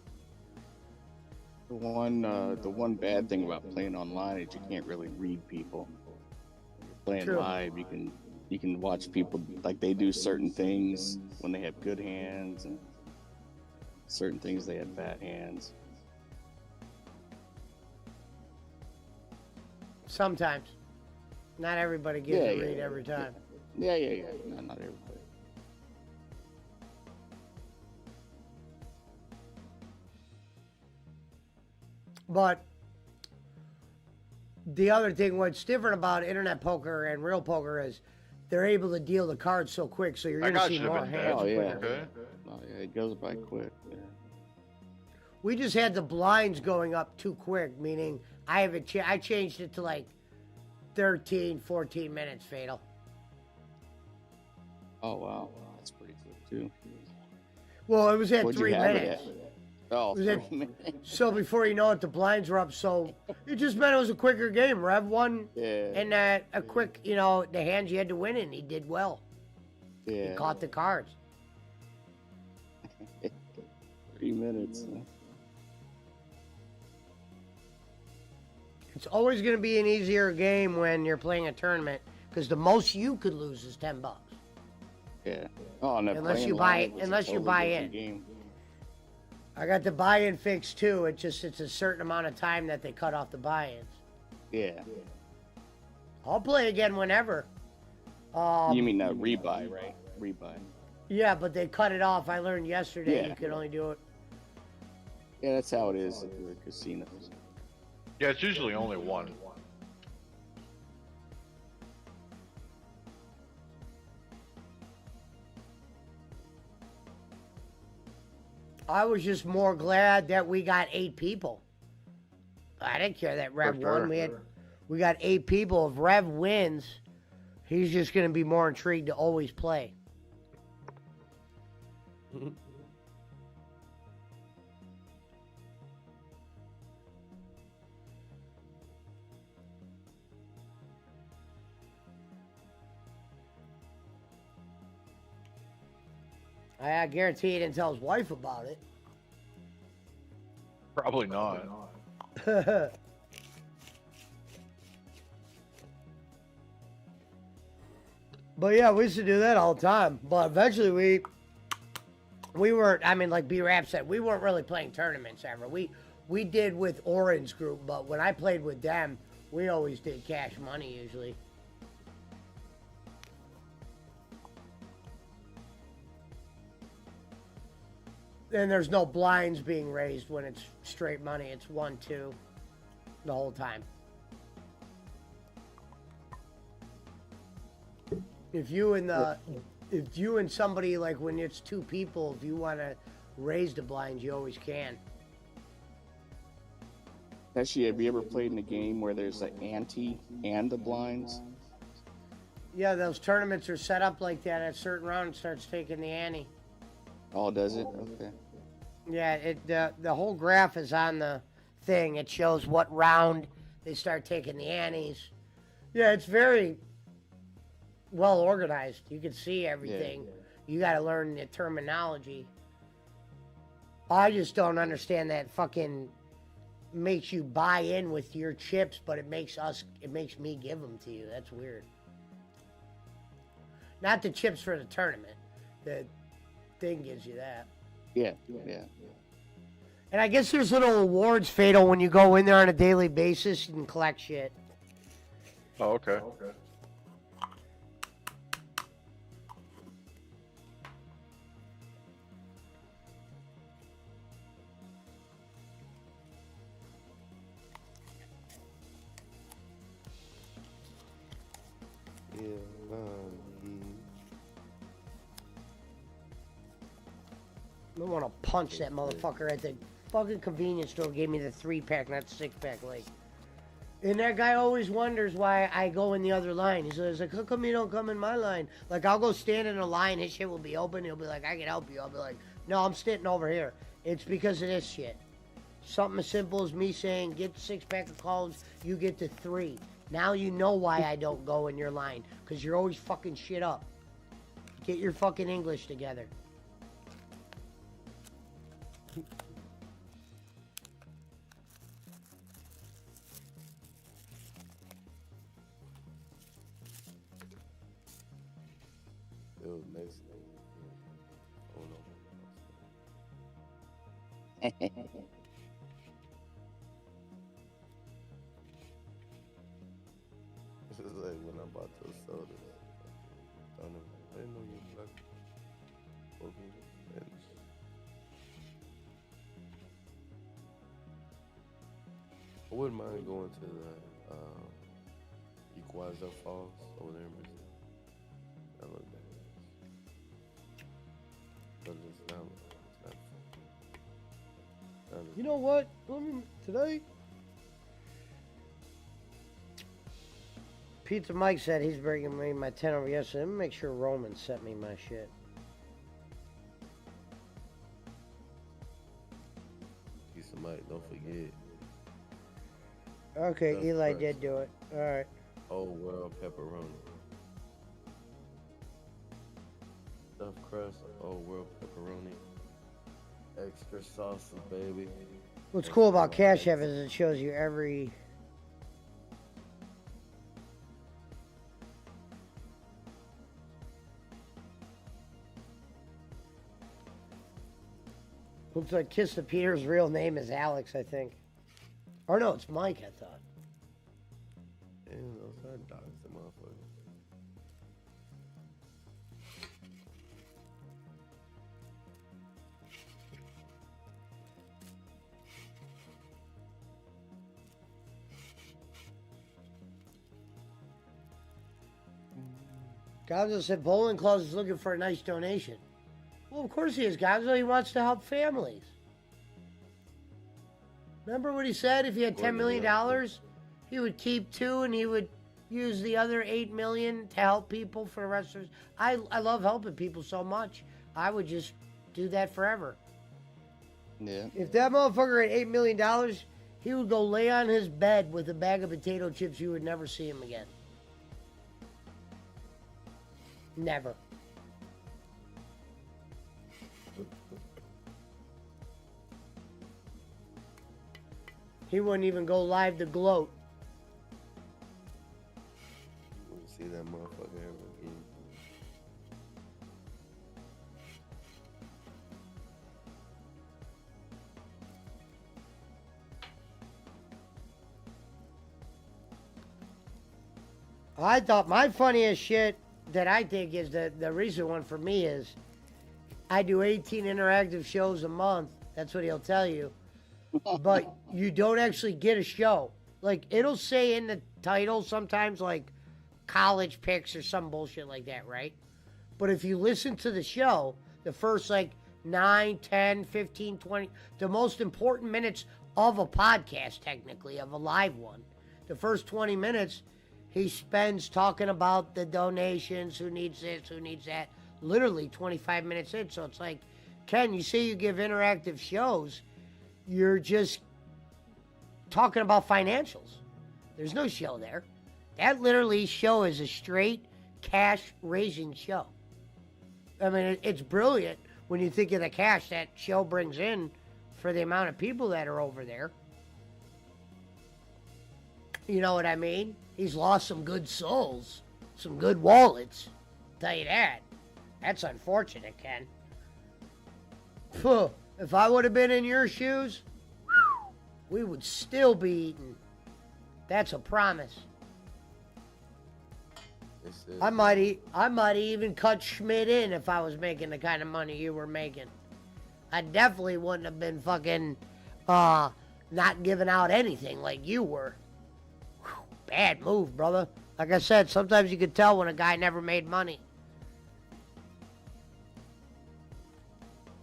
The one bad thing about playing online is you can't really read people. Playing True. live, you can watch people like they do certain things when they have good hands and certain things they have bad hands. Sometimes. Not everybody gets Yeah, a yeah, read every time. Yeah. Not everybody. But the other thing, what's different about internet poker and real poker is they're able to deal the cards so quick, so you're I going to got see you, more Vin. hands Oh, yeah. quicker. Okay. Oh yeah, it goes by quick. Yeah. We just had the blinds going up too quick, meaning I changed it to like 13, 14 minutes, Fatal. Oh wow, that's pretty quick too. Well, it was at What'd you 3 have it minutes. at? Oh, Was it- 3 minutes. So before you know it, the blinds were up. So it just meant it was a quicker game. Rev won, Yeah. and a quick, the hands you had to win in, he did well. Yeah. He caught the cards. 3 minutes. It's always going to be an easier game when you're playing a tournament because the most you could lose is $10. Yeah. Oh, and Unless playing you buy- live was a unless you totally buy different in. Game. I got the buy-in fix too. It's a certain amount of time that they cut off the buy-ins. Yeah. I'll play again whenever. You mean rebuy, right? Rebuy. Yeah, but they cut it off. I learned yesterday Yeah. you could only do it. Yeah, that's how it is at the casinos. Yeah, it's usually only one. I was just more glad that we got 8 people. I didn't care that Rev For won. sure. We got 8 people. If Rev wins, he's just going to be more intrigued to always play. I guarantee he didn't tell his wife about it. Probably not. But yeah, we used to do that all the time. But eventually we weren't, I mean, like B-Rap said, we weren't really playing tournaments ever. We did with Orange Group, but when I played with them, we always did cash money usually. And there's no blinds being raised when it's straight money. It's 1-2 the whole time. If you and somebody, like when it's two people, if you want to raise the blinds, you always can. Actually, have you ever played in a game where there's an ante and the blinds? Yeah, those tournaments are set up like that. At a certain round, it starts taking the ante. Oh, does it? Okay. Yeah, the whole graph is on the thing. It shows what round they start taking the antes. Yeah, it's very well organized. You can see everything. Yeah. You got to learn the terminology. I just don't understand that fucking makes you buy in with your chips, but it makes me give them to you. That's weird. Not the chips for the tournament. The thing gives you that. Yeah. And I guess there's little awards, Fatal, when you go in there on a daily basis and collect shit. Oh, okay. Yeah, I want to punch that motherfucker at the fucking convenience store. Gave me the 3-pack, not the 6-pack. Like, and that guy always wonders why I go in the other line. He says, like, how come you don't come in my line? Like, I'll go stand in a line. His shit will be open. He'll be like, I can help you. I'll be like, no, I'm sitting over here. It's because of this shit. Something as simple as me saying, get the 6-pack of cones, you get the 3. Now you know why I don't go in your line. Because you're always fucking shit up. Get your fucking English together. it was next. Oh no. This is like when I bought those sodas. I didn't know you were black. Okay. And I wouldn't mind going to the Equalizer Falls over there in Brazil. I love that. But it's not. You know what? Today, Pizza Mike said he's bringing me my 10 over yesterday. Let me make sure Roman sent me my shit. Pizza Mike, don't forget. Okay, Stuffed Eli crust. did do it. All right. Old World Pepperoni. Stuffed crust, Old World Pepperoni. Extra sauce, baby. What's cool about Cash App is it shows you every... Looks like Kiss the Peter's real name is Alex, I think. Or no, it's Mike, I thought. Damn, those are dogs, the motherfucker. Gonzo said Bowling Claus is looking for a nice donation. Well, of course he is, Gonzo. He wants to help families. Remember what he said? If he had $10 million, he would keep 2 and he would use the other 8 million to help people for the rest of his... I love helping people so much. I would just do that forever. Yeah. If that motherfucker had $8 million, he would go lay on his bed with a bag of potato chips. You would never see him again. Never. He wouldn't even go live to gloat. We'll see that motherfucker ever again. I thought my funniest shit that I think is the recent one for me is I do 18 interactive shows a month. That's what he'll tell you. But you don't actually get a show. Like, it'll say in the title sometimes, like, college picks or some bullshit like that, right? But if you listen to the show, the first like 9, 10, 15, 20, the most important minutes of a podcast, technically, of a live one, the first 20 minutes, he spends talking about the donations, who needs this, who needs that, literally 25 minutes in. So it's like, Ken, you say you give interactive shows, you're just talking about financials. There's no show there. That literally show is a straight cash raising show. I mean, it's brilliant when you think of the cash that show brings in for the amount of people that are over there. You know what I mean? He's lost some good souls, some good wallets. Tell you that. That's unfortunate, Ken. Phew, if I would have been in your shoes, we would still be eating. That's a promise. I might even cut Schmidt in if I was making the kind of money you were making. I definitely wouldn't have been fucking not giving out anything like you were. Whew, bad move, brother. Like I said, sometimes you could tell when a guy never made money.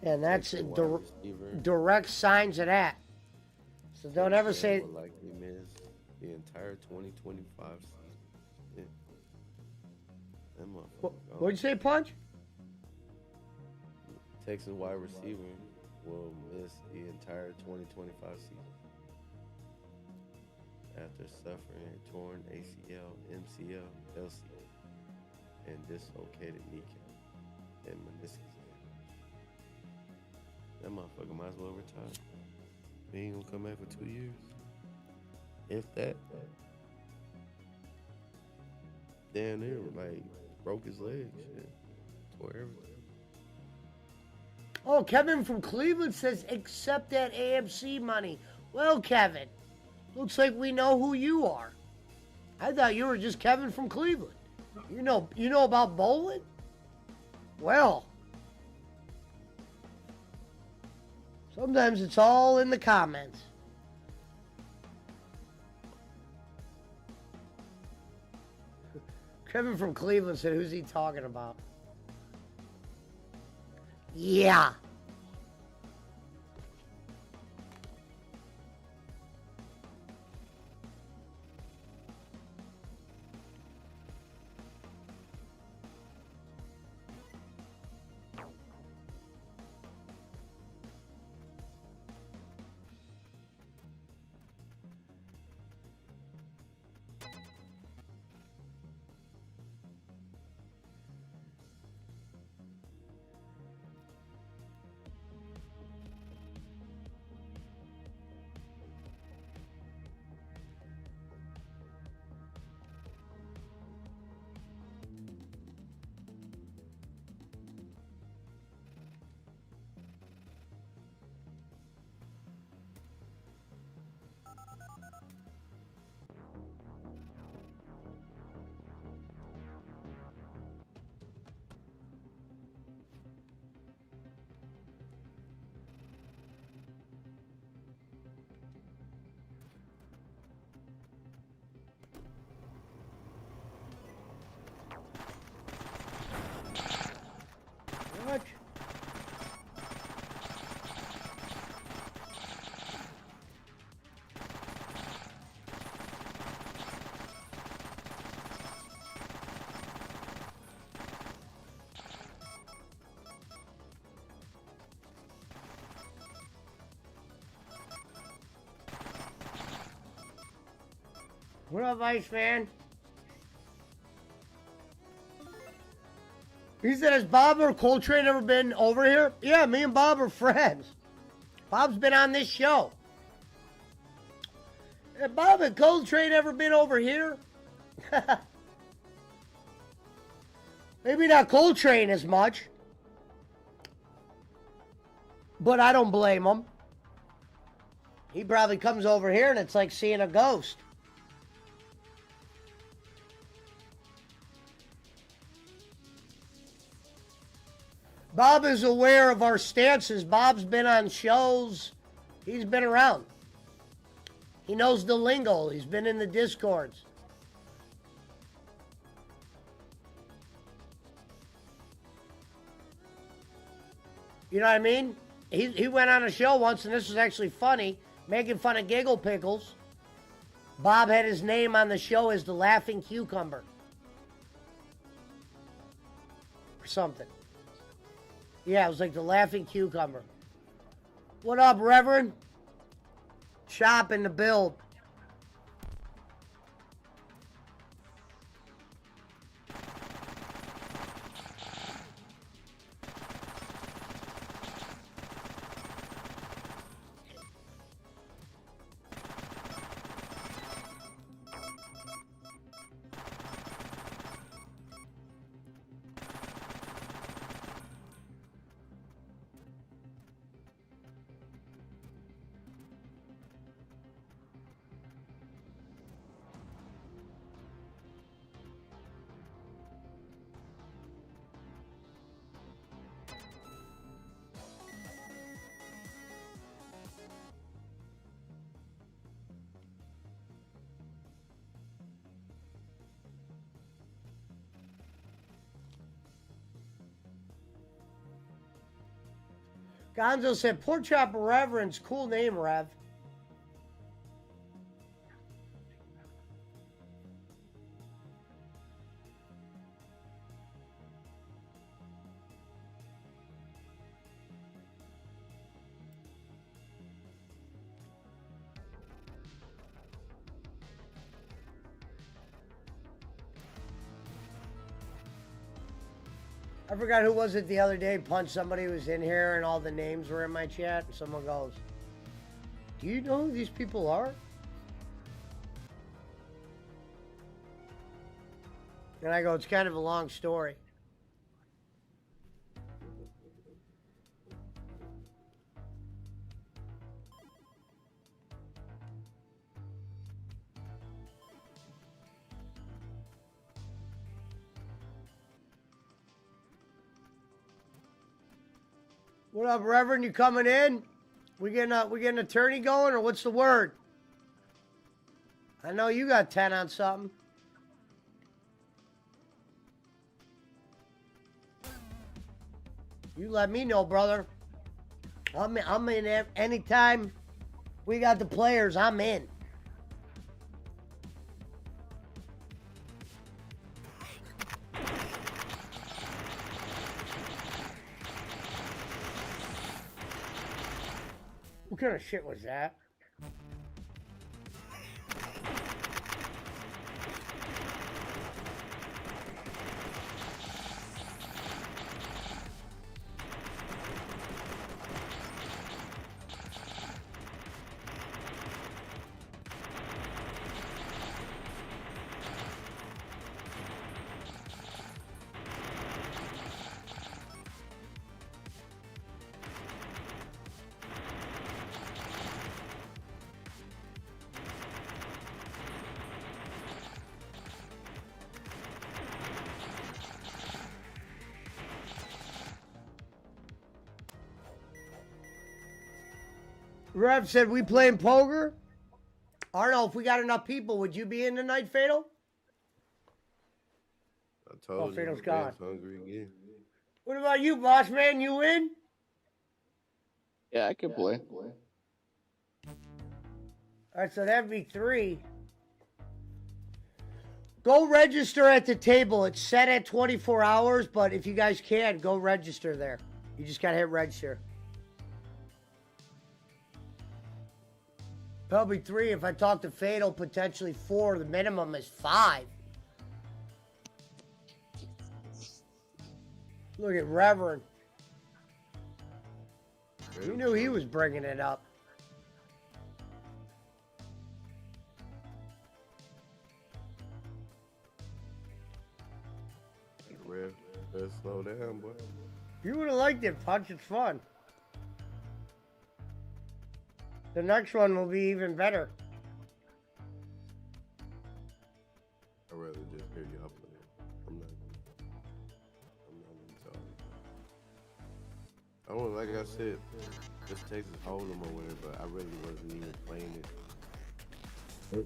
And that's direct signs of that. So don't ever say... Will likely miss the entire 2025 season. Yeah. That motherfucker. What'd you say, Punch? Texas wide receiver will miss the entire 2025 season after suffering a torn ACL, MCL, LCL, and dislocated kneecap and meniscus. That motherfucker might as well retire. He ain't gonna come back for 2 years. If that. Damn near, like, broke his leg, shit. Tore everything. Oh, Kevin from Cleveland says, accept that AMC money. Well, Kevin, looks like we know who you are. I thought you were just Kevin from Cleveland. You know about bowling? Well, sometimes it's all in the comments. Kevin from Cleveland said, who's he talking about? Yeah. What? What up, Iceman? He said, has Bob or Coltrane ever been over here? Yeah, me and Bob are friends. Bob's been on this show. Have Bob and Coltrane ever been over here? Maybe not Coltrane as much. But I don't blame him. He probably comes over here and it's like seeing a ghost. Bob is aware of our stances. Bob's been on shows. He's been around. He knows the lingo. He's been in the Discords. You know what I mean? He went on a show once, and this was actually funny, making fun of Giggle Pickles. Bob had his name on the show as the Laughing Cucumber. Or something. Yeah, it was like the Laughing Cucumber. What up, Reverend? Chop in the build. Gonzo said, Pork Chop Reverend's cool name, Rev. I forgot who was it the other day, punched somebody who was in here and all the names were in my chat. And someone goes, do you know who these people are? And I go, it's kind of a long story. What up, Reverend? You coming in? We getting an attorney going, or what's the word? I know you got 10 on something. You let me know, brother. I'm in anytime we got the players, I'm in. What kind of shit was that? Rev said, we playing poker? Arnold, if we got enough people, would you be in tonight, Fatal? I told you. Fatal's I'm gone. hungry again. What about you, boss man? You in? Yeah, I could play. All right, so that'd be 3. Go register at the table. It's set at 24 hours, but if you guys can, go register there. You just gotta hit register. Probably 3. If I talk to Fatal, potentially 4. The minimum is 5. Look at Reverend. You knew he was bringing it up. Rev, better slow down, boy. You would have liked it, Punch. It's fun. The next one will be even better. I'd rather just hear y'all play. I'm not even talking. I don't like I said, this Texas Hold'em or whatever, but I really wasn't even playing it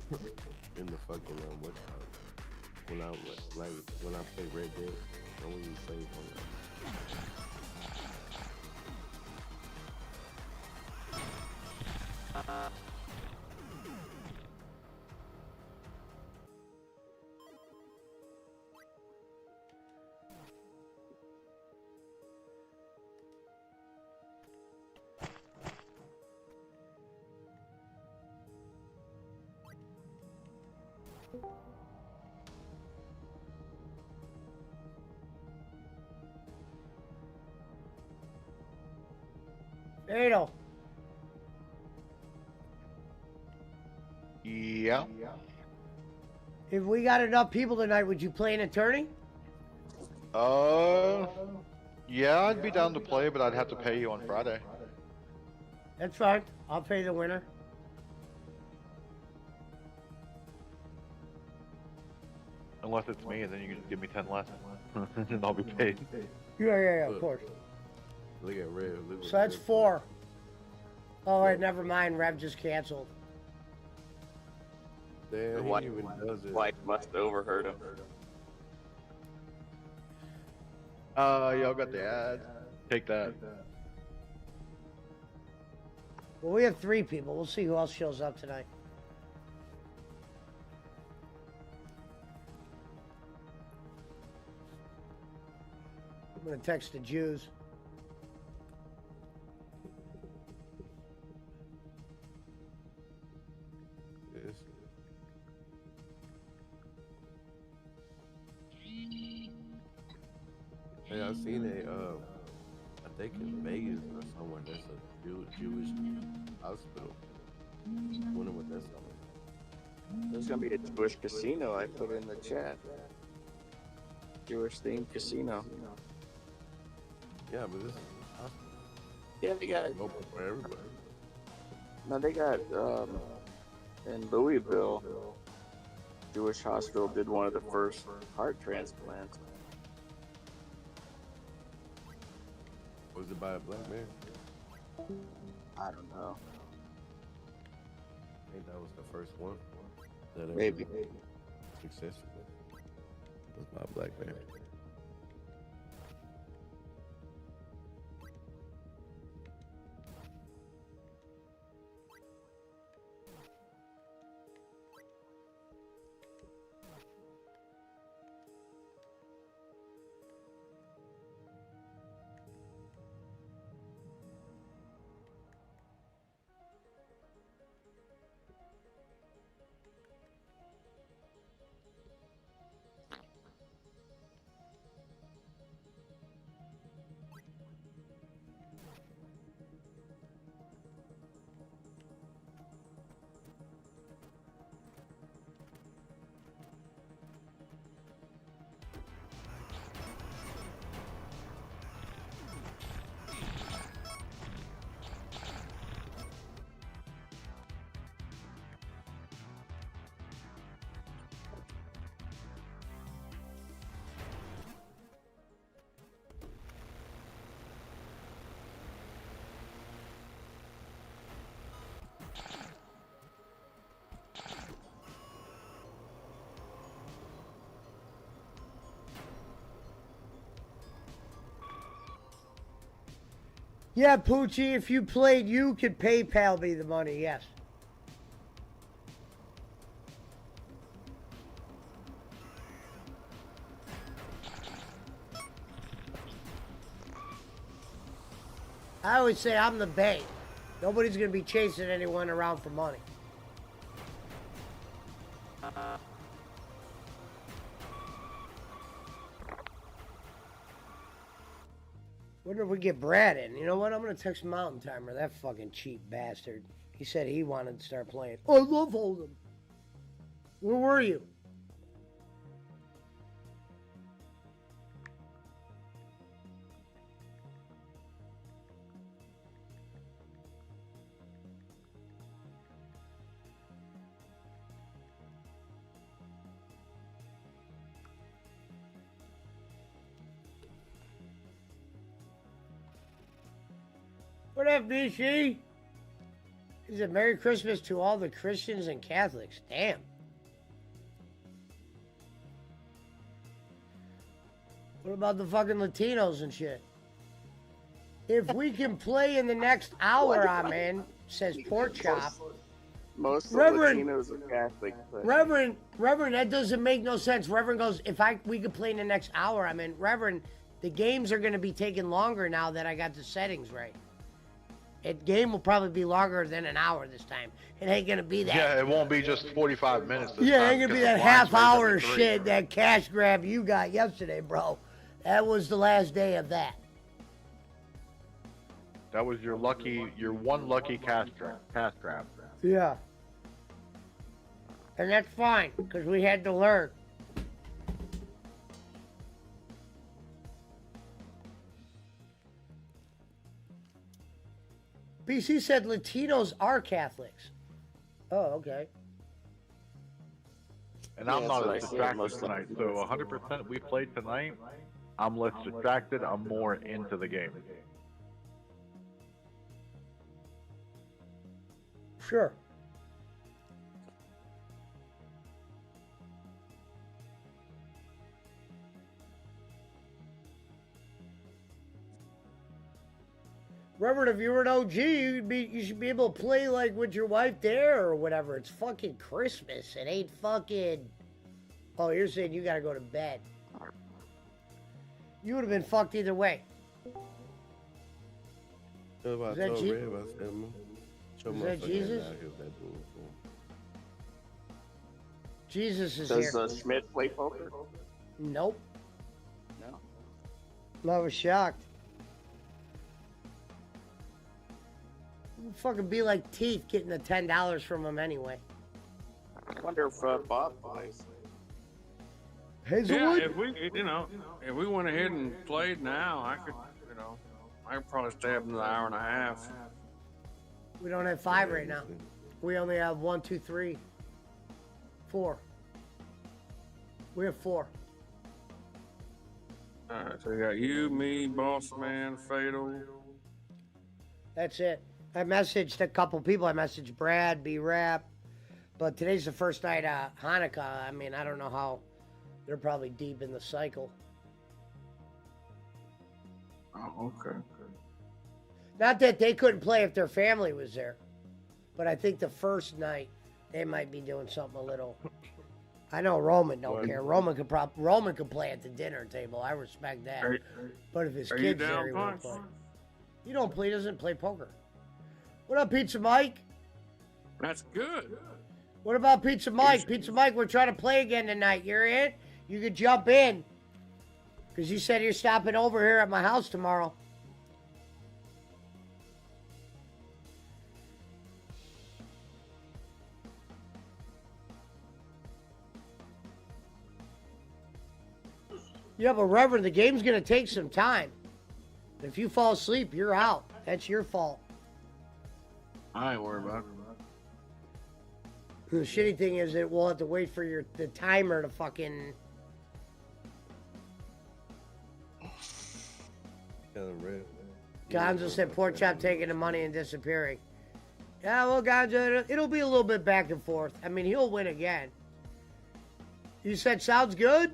in the fucking when I play Red Dead, I wasn't even playing on that. Fatal. Yeah. If we got enough people tonight, would you play an attorney? Yeah, I'd be down to play, but I'd have to pay you on Friday. That's fine. I'll pay the winner. Unless it's me, and then you can just give me 10 less. And I'll be paid. Yeah, of course. Look at Rev. Look So that's 4. Oh, wait, never mind. Rev just canceled. Damn, The he wife, even does it. wife must have overheard him. Y'all got the ad. Take that. Well, we have 3 people. We'll see who else shows up tonight. I'm going to text the Jews. Yes. Hey, I seen I think in Vegas or somewhere, there's a Jewish hospital. Wonder what that's about. There's gonna be a Jewish casino I put in the chat. Jewish themed casino. Yeah, but this is a hospital. Yeah, they got. Open for everybody. No, they got in Louisville. Jewish hospital did one of the first heart transplants. Was it by a black man? I don't know. I think that was the first one. That ever Maybe. successful. It was by a black man. Yeah, Poochie, if you played, you could PayPal me the money, yes. I always say I'm the bank. Nobody's going to be chasing anyone around for money. Wonder if we get Brad in. You know what? I'm going to text Mountain Timer, that fucking cheap bastard. He said he wanted to start playing. Oh, I love Hold'em. Where were you? What up, BC? He said, Merry Christmas to all the Christians and Catholics. Damn. What about the fucking Latinos and shit? If we can play in the next hour, I'm in, says Pork Chop. Most Reverend- Latinos are Catholic. But Reverend, that doesn't make no sense. Reverend goes, we could play in the next hour, I'm in. Reverend, the games are going to be taking longer now that I got the settings right. Game will probably be longer than an hour this time. It ain't going to be that. Yeah, it won't be just 45 minutes. This Yeah, it time ain't going to be because that the blind half hour raised it to 3. shit, that cash grab you got yesterday, bro. That was the last day of that. That was your one lucky cash grab. Yeah. And that's fine, because we had to learn. BC said Latinos are Catholics. Oh, okay. And Yeah, I'm that's not what I as said, distracted most tonight, likely. so 100% we played tonight. I'm less distracted. I'm more into the game. Sure. Reverend, if you were an OG, you should be able to play like with your wife there or whatever. It's fucking Christmas. It ain't fucking. Oh, you're saying you gotta go to bed. You would have been fucked either way. That's what I Is that told Je- Rev, I said, man, show Is that motherfucker Jesus? out here with that bull for him. Jesus is does here. Schmidt play poker? Nope. No. I was shocked. It'd fucking be like teeth getting the $10 from him anyway. I wonder if Bob plays. Yeah, Hazelwood? if we went ahead and played now, I could probably stay up another hour and a half. We don't have 5 right now. We only have 1, 2, 3, 4. We have 4. All right, so you got you, me, Boss Man, Fatal. That's it. I messaged a couple people. I messaged Brad, B-Rap. But today's the first night of Hanukkah. I mean, I don't know how. They're probably deep in the cycle. Oh, okay. Not that they couldn't play if their family was there. But I think the first night, they might be doing something a little. I know Roman don't care. Roman could play at the dinner table. I respect that. But if his Are you kids there, down, he won't Punch? play. He don't play. He doesn't play poker. What up, Pizza Mike? That's good. What about Pizza Mike? Pizza Mike, we're trying to play again tonight. You're in? You could jump in. Because you said you're stopping over here at my house tomorrow. Yeah, but Reverend, the game's going to take some time. If you fall asleep, you're out. That's your fault. I ain't worried about it. The shitty thing is that we'll have to wait for the timer to fucking... Tell him Rev. Gonzo said Pork Chop taking the money and disappearing. Yeah, well, Gonzo, it'll be a little bit back and forth. I mean, he'll win again. You said sounds good?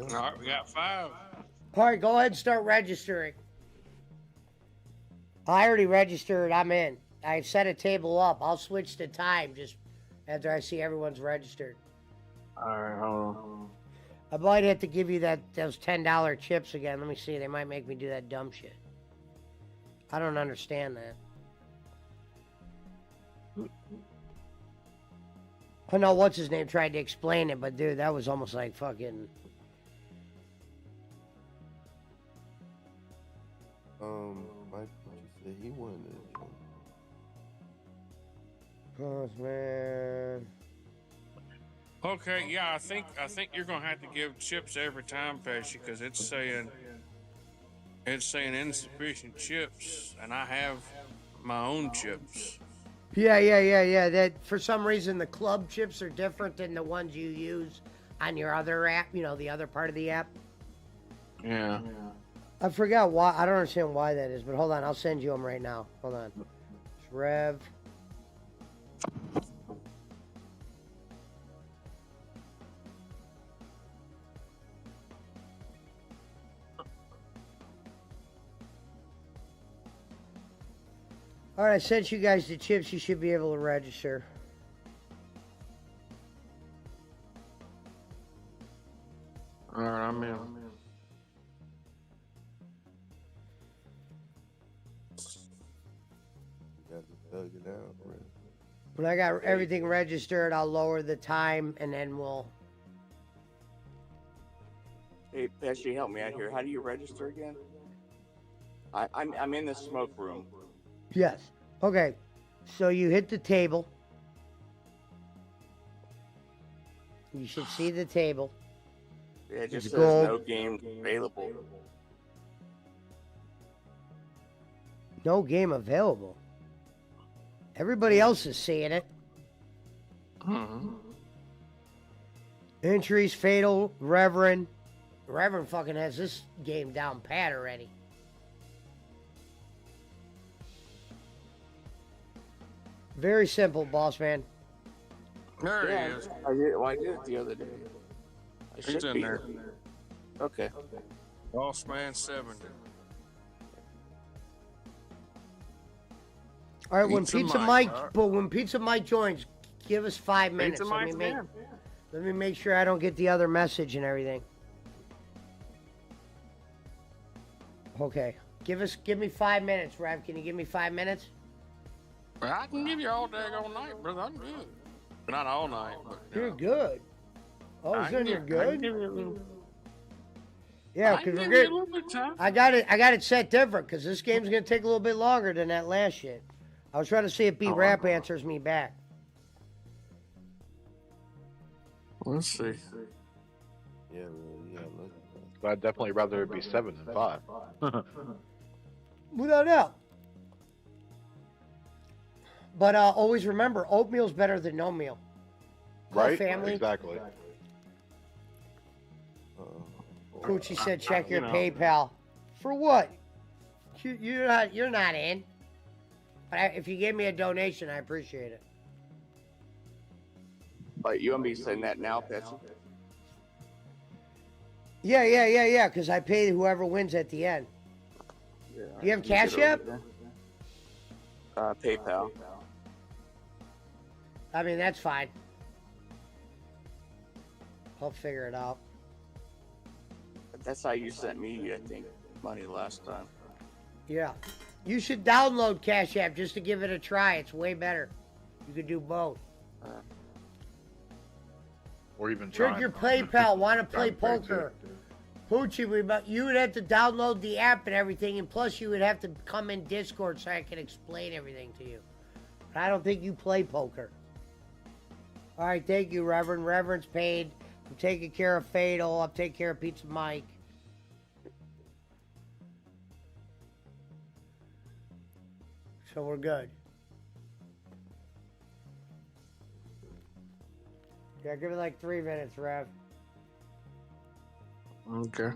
All right, we got 5. All right, go ahead and start registering. I already registered. I'm in. I set a table up. I'll switch the time just after I see everyone's registered. All right, hold on. I might have to give you those $10 chips again. Let me see. They might make me do that dumb shit. I don't understand that. I know what's his name tried to explain it, but dude, that was almost like fucking... Mike, what you said he wanted to Oh, man. Okay, yeah, I think you're gonna have to give chips every time, Pesci, because it's saying insufficient chips, and I have my own chips. Yeah. That for some reason the club chips are different than the ones you use on your other app. You know, the other part of the app. Yeah. I forgot why. I don't understand why that is, but hold on. I'll send you them right now. Hold on. It's Rev. All right, I sent you guys the chips. You should be able to register. All right, I'm in. You got to thug it out, bro. When I got everything registered, I'll lower the time, and then we'll. Hey, Pesci, help me out here. How do you register again? I'm in the smoke room. Yes. Okay. So you hit the table. You should see the table. Yeah, it just It's says gold. no game available. No game available. Everybody else is seeing it. Mm-hmm. Entries, Fatal, Reverend. Reverend fucking has this game down pat already. Very simple, boss man. There Yeah, he is. I did it the other day. I He's should in be. there. Okay. Boss Man 70. All right, when Pizza Pizza Mike, Mike, all right. but when Pizza Mike joins, give us 5 minutes. Pizza Mike's in. Let me make sure I don't get the other message and everything. Okay, give me 5 minutes, Rev. Can you give me 5 minutes? Well, I can give you all day, all night, brother. I'm good. Not all night, but You're good. All of a I sudden can you're give- I can good. give you a little- Yeah, I can because give we're you a good. little bit of time. I got it set different because this game's gonna take a little bit longer than that last shit. I was trying to see if B Oh, Rap I know. answers me back. Let's see. Yeah, man. Yeah, look. But I'd definitely rather it be 7 than 5. Without doubt. But always remember, oatmeal's better than no meal. Call Right? family. Exactly. Poochie said, check you your know. PayPal. For what? You're not in. But if you gave me a donation, I appreciate it. But you want me to send that now, Pesci? Yeah. Because I pay whoever wins at the end. Yeah. Do you have Let me Cash get App? over there. PayPal. I mean, that's fine. I'll figure it out. That's how you sent me, I think, money last time. Yeah. You should download Cash App just to give it a try. It's way better. You could do both. Or even Trick try. your PayPal. Want to play Trying to pay, poker? Poochie, you would have to download the app and everything, and plus you would have to come in Discord so I can explain everything to you. But I don't think you play poker. All right, thank you, Reverend. Reverend's paid. I'm taking care of Fatal. I'm taking care of Pizza Mike. So we're good. Yeah, give it like 3 minutes, Rev. Okay.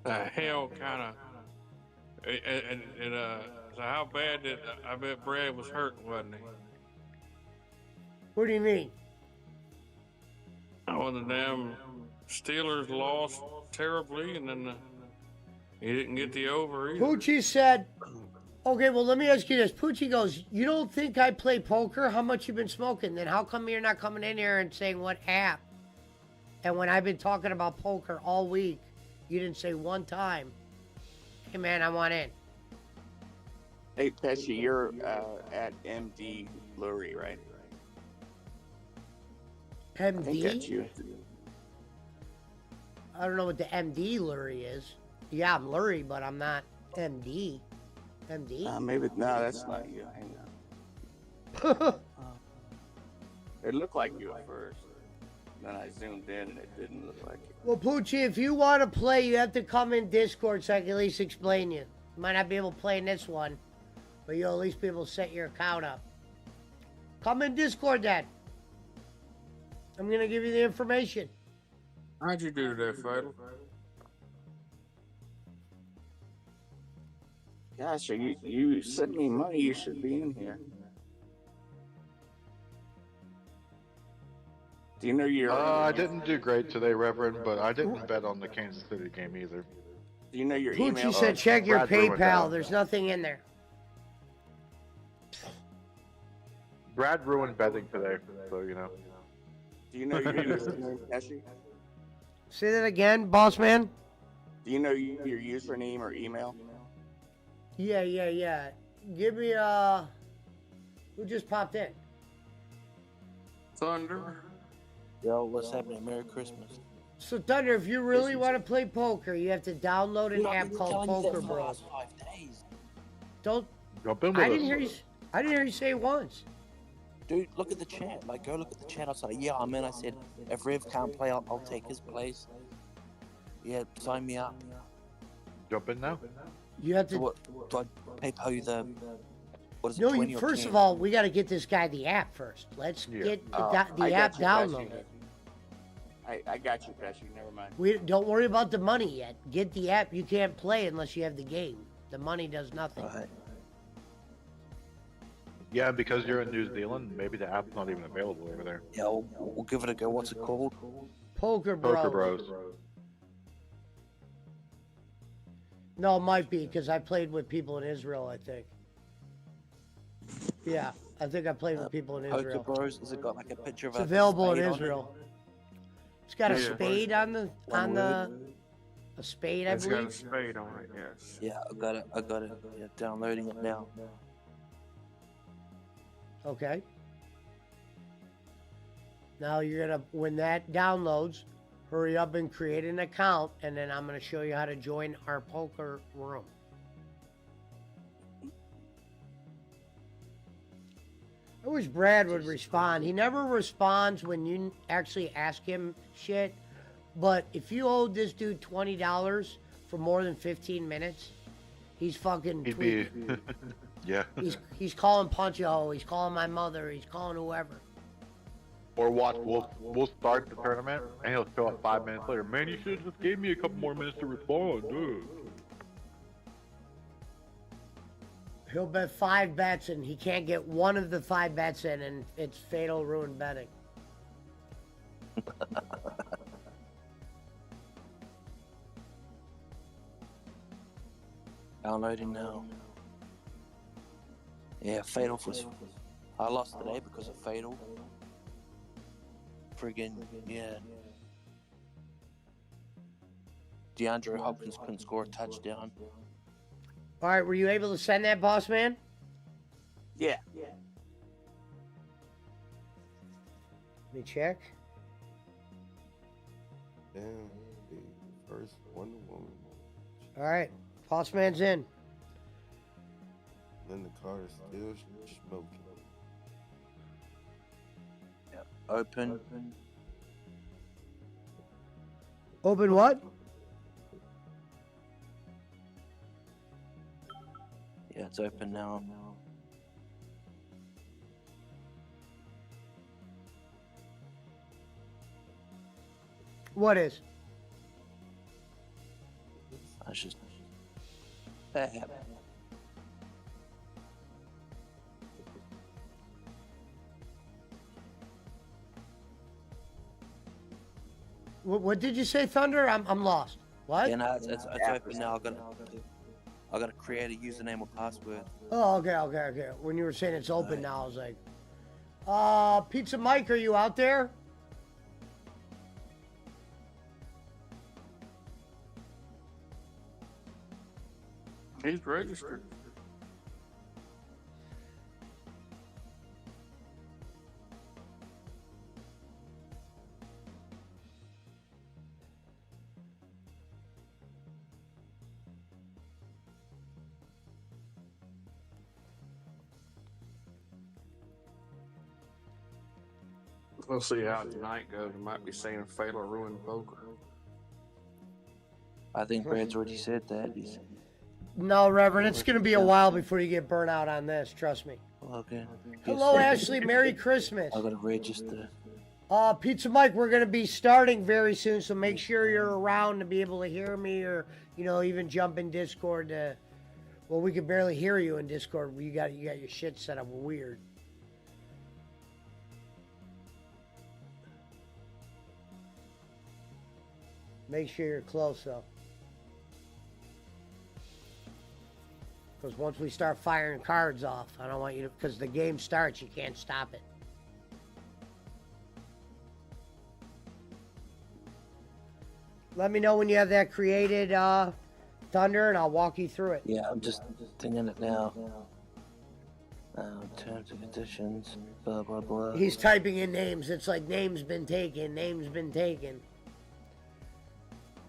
Hell, kind of. So how bad did I bet Brad was hurting, wasn't he? What do you mean? Oh, the damn Steelers lost terribly, and then he didn't get the over either. Poochie said, okay, well, let me ask you this. Poochie goes, you don't think I play poker? How much you been smoking? Then how come you're not coming in here and saying what app? And when I've been talking about poker all week, you didn't say one time, hey, man, I want in. Hey, Pesci, you're at MD Lurie, right? I think that's MD? you. I don't know what the MD Lurie is. Yeah, I'm Lurie, but I'm not MD. MD? Maybe, no, that's not you. Hang on. It looked like you at first. Then I zoomed in and it didn't look like you. Well, Poochie, if you want to play, you have to come in Discord so I can at least explain you. You might not be able to play in this one, but you'll at least be able to set your account up. Come in Discord, then. I'm going to give you the information. How'd you do that, Fatal? Gosh, you sent me money. You should be in here. Do you know your? I didn't do great today, Reverend, but I didn't bet on the Kansas City game either. Do you know your Poochie email? said check your Brad ruined PayPal. that. There's nothing in there. Brad ruined betting today, so you know. Do you know your username, Pesci? Say that again, boss man. Do you know your username or email? Yeah. Give me who just popped in? Thunder. Yo, what's happening? Merry Christmas. So Thunder, if you really want to play poker, you have to download an Dude, I've app been called telling you that Poker for the Bros. last 5 days. Don't. Jump in with I didn't us. hear you. I didn't hear you say it once. Dude, look at the chat. Like, go look at the chat. I was like, yeah, I'm in. I said, if Rev can't play, I'll take his place. Yeah, sign me up. Jump in now. You have So to. what? Do I PayPal you the? What is it? No, 20 you, or first 10? of all, we got to get this guy the app first. Let's Yeah. get the, I the app got you, downloaded. I got you, Pesci. Never mind. We don't worry about the money yet. Get the app. You can't play unless you have the game. The money does nothing. Alright. Yeah, because you're in New Zealand, maybe the app's not even available over there. Yeah, we'll give it a go. What's it called? Poker Bros. Poker Bros. No, it might be because I played with people in Israel. I think. Yeah, I think I played with people in Poker Israel. Bros. Has it got like a picture of It's a available in spade on it? Israel. It's got a Yeah. spade on the One word? a spade, I It's got a believe. spade on it, yes. Yeah, I got it. Yeah, downloading it now. Okay. Now you're gonna when that downloads, hurry up and create an account, and then I'm gonna show you how to join our poker room. I wish Brad would respond. He never responds when you actually ask him shit. But if you owed this dude $20 for more than 15 minutes, he's fucking He'd be. tweaking. Yeah. He's calling Punch-A-Hole. He's calling my mother. He's calling whoever. Or watch, we'll start the tournament, and he'll show up 5 minutes later. Man, you should have just gave me a couple more minutes to respond, dude. He'll bet 5 bets and he can't get one of the 5 bets in, and it's fatal ruin betting. Downloading now. Yeah, Fatal was. I lost today because of Fatal. Friggin' yeah. DeAndre Hopkins couldn't score a touchdown. All right, were you able to send that, boss man? Yeah. Let me check. Damn, the first Wonder Woman. All right, boss man's in. Linda Carter still smoking. Open. Open what? Yeah, it's open now. What is? I just. That happened. What did you say, Thunder? I'm lost. What? Yeah, no, it's open now. I gotta create a username or password. Oh, okay. When you were saying it's open now, I was like, Pizza Mike, are you out there? He's registered. We'll see how tonight goes. We might be seeing a fatal ruin poker. I think Brad's already said that. He's No, Reverend, it's going to be a while before you get burnt out on this. Trust me. okay. Hello, Ashley. Merry Christmas. I gotta register. Pizza Mike, we're going to be starting very soon, so make sure you're around to be able to hear me, or even jump in Discord. Well, we can barely hear you in Discord. You got your shit set up weird. Make sure you're close, though. Because once we start firing cards off, I don't want you to, because the game starts, you can't stop it. Let me know when you have that created, Thunder, and I'll walk you through it. Yeah, I'm just thinking it now. Terms and conditions, blah, blah, blah. He's typing in names. It's like name's been taken, name's been taken.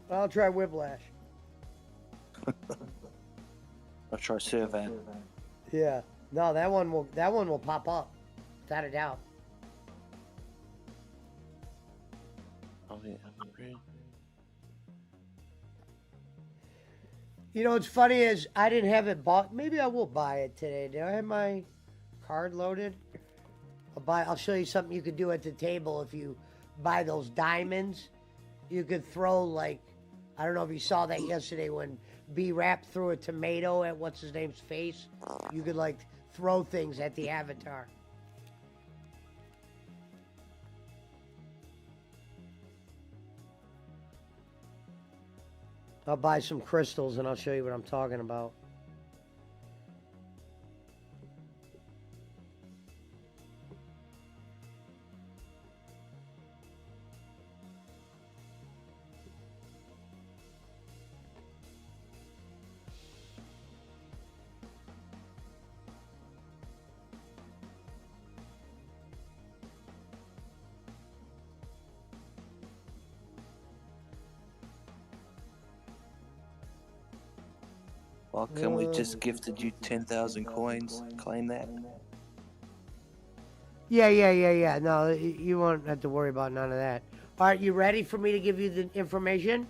I'll try Whiplash. I'll try Survey. Yeah. No, that one will pop up. Without a doubt. Oh, yeah, I'm agree. You know what's funny is I didn't have it bought. Maybe I will buy it today. Do I have my card loaded? I'll show you something you could do at the table if you buy those diamonds. You could throw, like, I don't know if you saw that yesterday when B-Rap threw a tomato at what's his name's face. You could, like, throw things at the avatar. I'll buy some crystals and I'll show you what I'm talking about. Well, can we just gifted you 10,000 coins? Claim that? Yeah. No, you won't have to worry about none of that. All right, you ready for me to give you the information?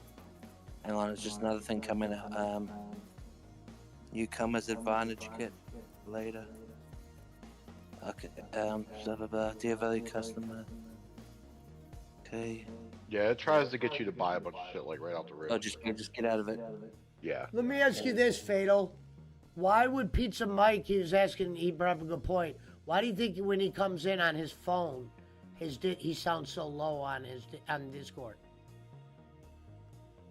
Hang on, there's just another thing coming out. Newcomers advantage kit later. Okay, blah, blah, blah. Dear value customer. Okay. Yeah, it tries to get you to buy a bunch of shit like right off the rip. Oh, just get out of it. Yeah. Let me ask you this, Fatal. Why would Pizza Mike, he brought up a good point. Why do you think when he comes in on his phone, he sounds so low on Discord?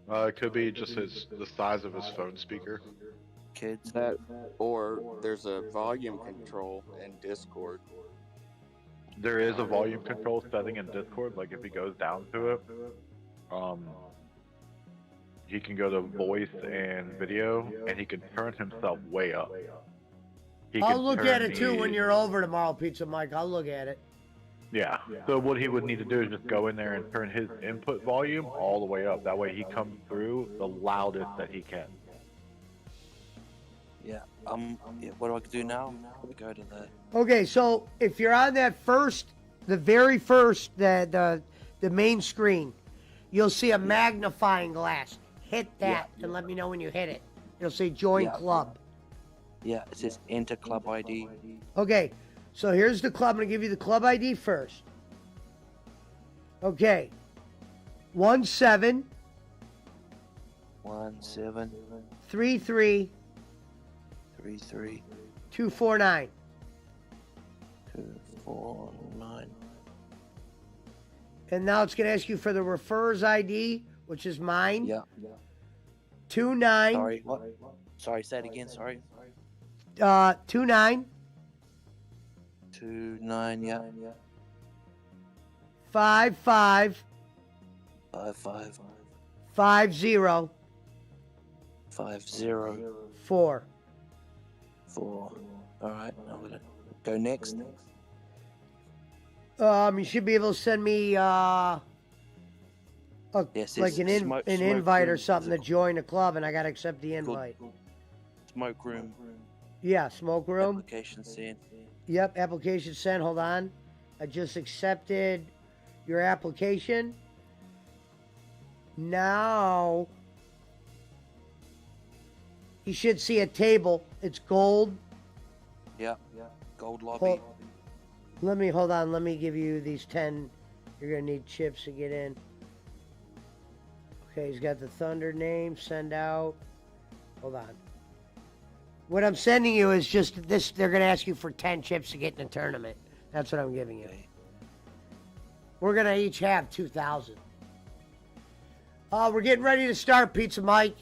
It could be just the size of his phone speaker. Kids. That, or there's a volume control in Discord. There is a volume control setting in Discord. Like if he goes down to it, he can go to voice and video, and he can turn himself way up. I'll look at it too when you're over tomorrow, Pizza Mike. I'll look at it. Yeah. So what he would need to do is just go in there and turn his input volume all the way up. That way he comes through the loudest that he can. Yeah. Yeah, what do I do now? Let me go to that. Okay, so if you're on that the very first, the main screen, you'll see a magnifying glass. Hit that and let me know when you hit it. It'll say join club. Yeah, it says enter club ID. Okay, so here's the club. I'm going to give you the club ID first. Okay. 17 33 249. 249. And now it's going to ask you for the referrer's ID, which is mine. Yeah. 29. Sorry, what? Sorry, say it again, sorry. 29. 29, yeah. 55. 55. 50. 50. 4. 4. Alright, I'm gonna go next. You should be able to send me Yes, like an invite or something to join the club, and I gotta accept the invite. Smoke room. Yeah, smoke room. Application sent. Yep, application sent. Hold on. I just accepted your application. Now you should see a table. It's gold. Yeah. Gold lobby. Hold on. Let me give you these 10. You're gonna need chips to get in. Okay, he's got the Thunder name. Send out. Hold on. What I'm sending you is just this. They're gonna ask you for 10 chips to get in the tournament. That's what I'm giving you. We're gonna each have 2,000. We're getting ready to start, Pizza Mike.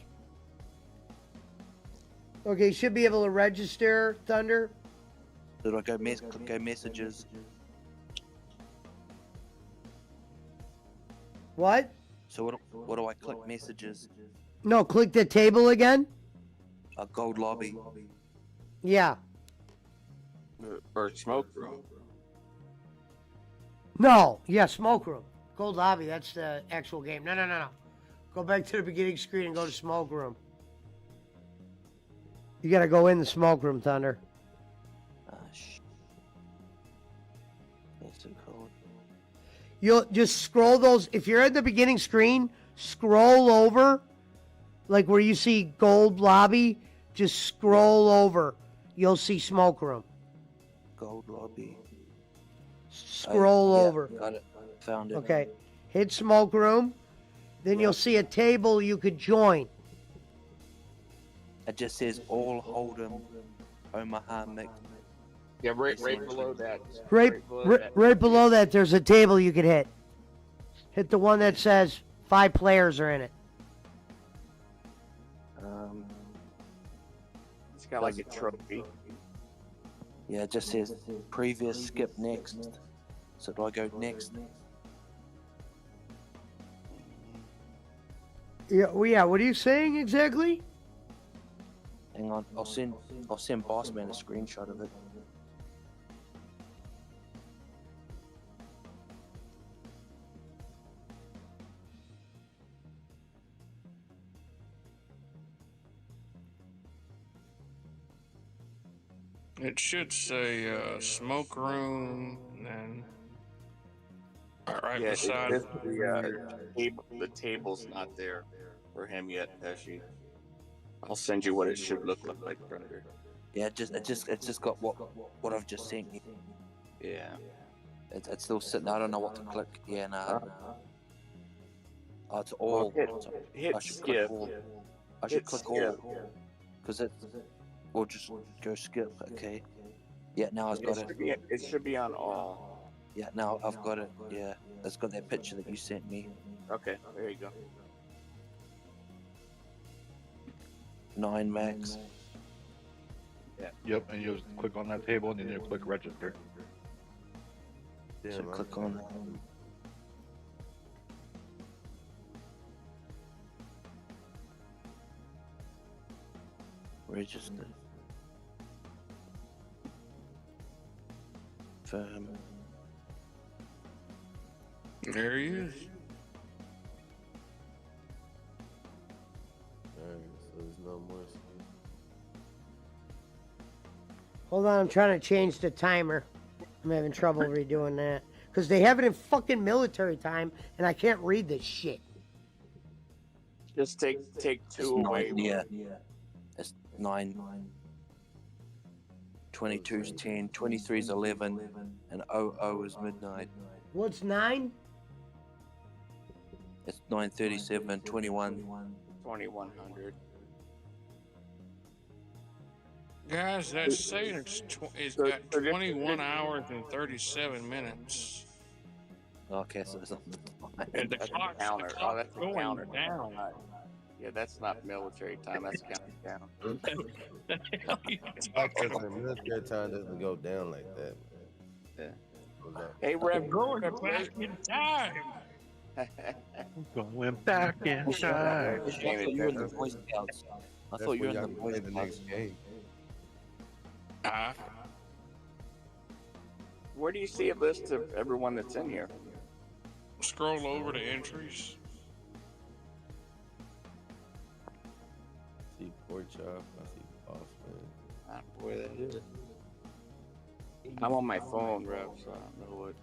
Okay, you should be able to register, Thunder. Did I go click go messages? What? So what do I click messages? No, click the table again. A gold lobby. Yeah. Or smoke room. No. Yeah, smoke room. Gold lobby. That's the actual game. No. Go back to the beginning screen and go to smoke room. You gotta go in the smoke room, Thunder. That's too cold. You'll just scroll those. If you're at the beginning screen, scroll over, like where you see gold lobby. Just scroll over. You'll see smoke room. Gold lobby. Scroll Yeah, over. got it. Found it. Okay. Hit smoke room. Then you'll see a table you could join. It just says all Hold'em Omaha mix. Yeah, right below that. Right below that, there's a table you could hit. Hit the one that says 5 players are in it. It's got like a trophy. Yeah, it just says previous, skip next. So do I go next? Yeah, well, yeah. What are you saying exactly? Hang on, I'll send Bossman a screenshot of it. It should say smoke room and right Yeah, beside the table's not there for him yet, Pesci. I'll send you what it should look like, Thunder. Yeah, it's just got what I've just sent you. Yeah. It's still sitting there. I don't know what to click. Yeah, nah. Oh, it's all. Hit I should skip. click all. I should Hit click skip. all. Because it. Or just go skip. Okay. Yeah, now I've got it. It should be on all. Yeah, now I've got it. Yeah, it's got that picture that you sent me. Okay, there you go. 9 max. Yep, and you just click on that table and then you click register. So click on that. Register. Firm. there he is. Alright, so there's no more. Hold on, I'm trying to change the timer. I'm having trouble redoing that. Because they have it in fucking military time, and I can't read this shit. Just take It's 2 away. 9, yeah. It's 9. 22's 10, 23's 11, and 00 is midnight. What's 9? It's 9:37, 21. 2100. Guys, that's saying it's got 21 hours and 37 minutes. Okay, so it's not. And the That's a clock's, counter. the Oh, clock's that's a going counter. down. Yeah, that's not military time. That's counting down. Because the military time doesn't go down like that. Yeah. Goes up. Hey, Rev, Going back in time. Going back in time. I thought you were in the Boy Scouts. I thought you were in the Boy the Scouts. next game. Where do you see a list of everyone that's in here? Scroll over to entries. I see pork chop. I see Bossman. I don't know where that is. I'm on my phone, Rev, so I don't know what.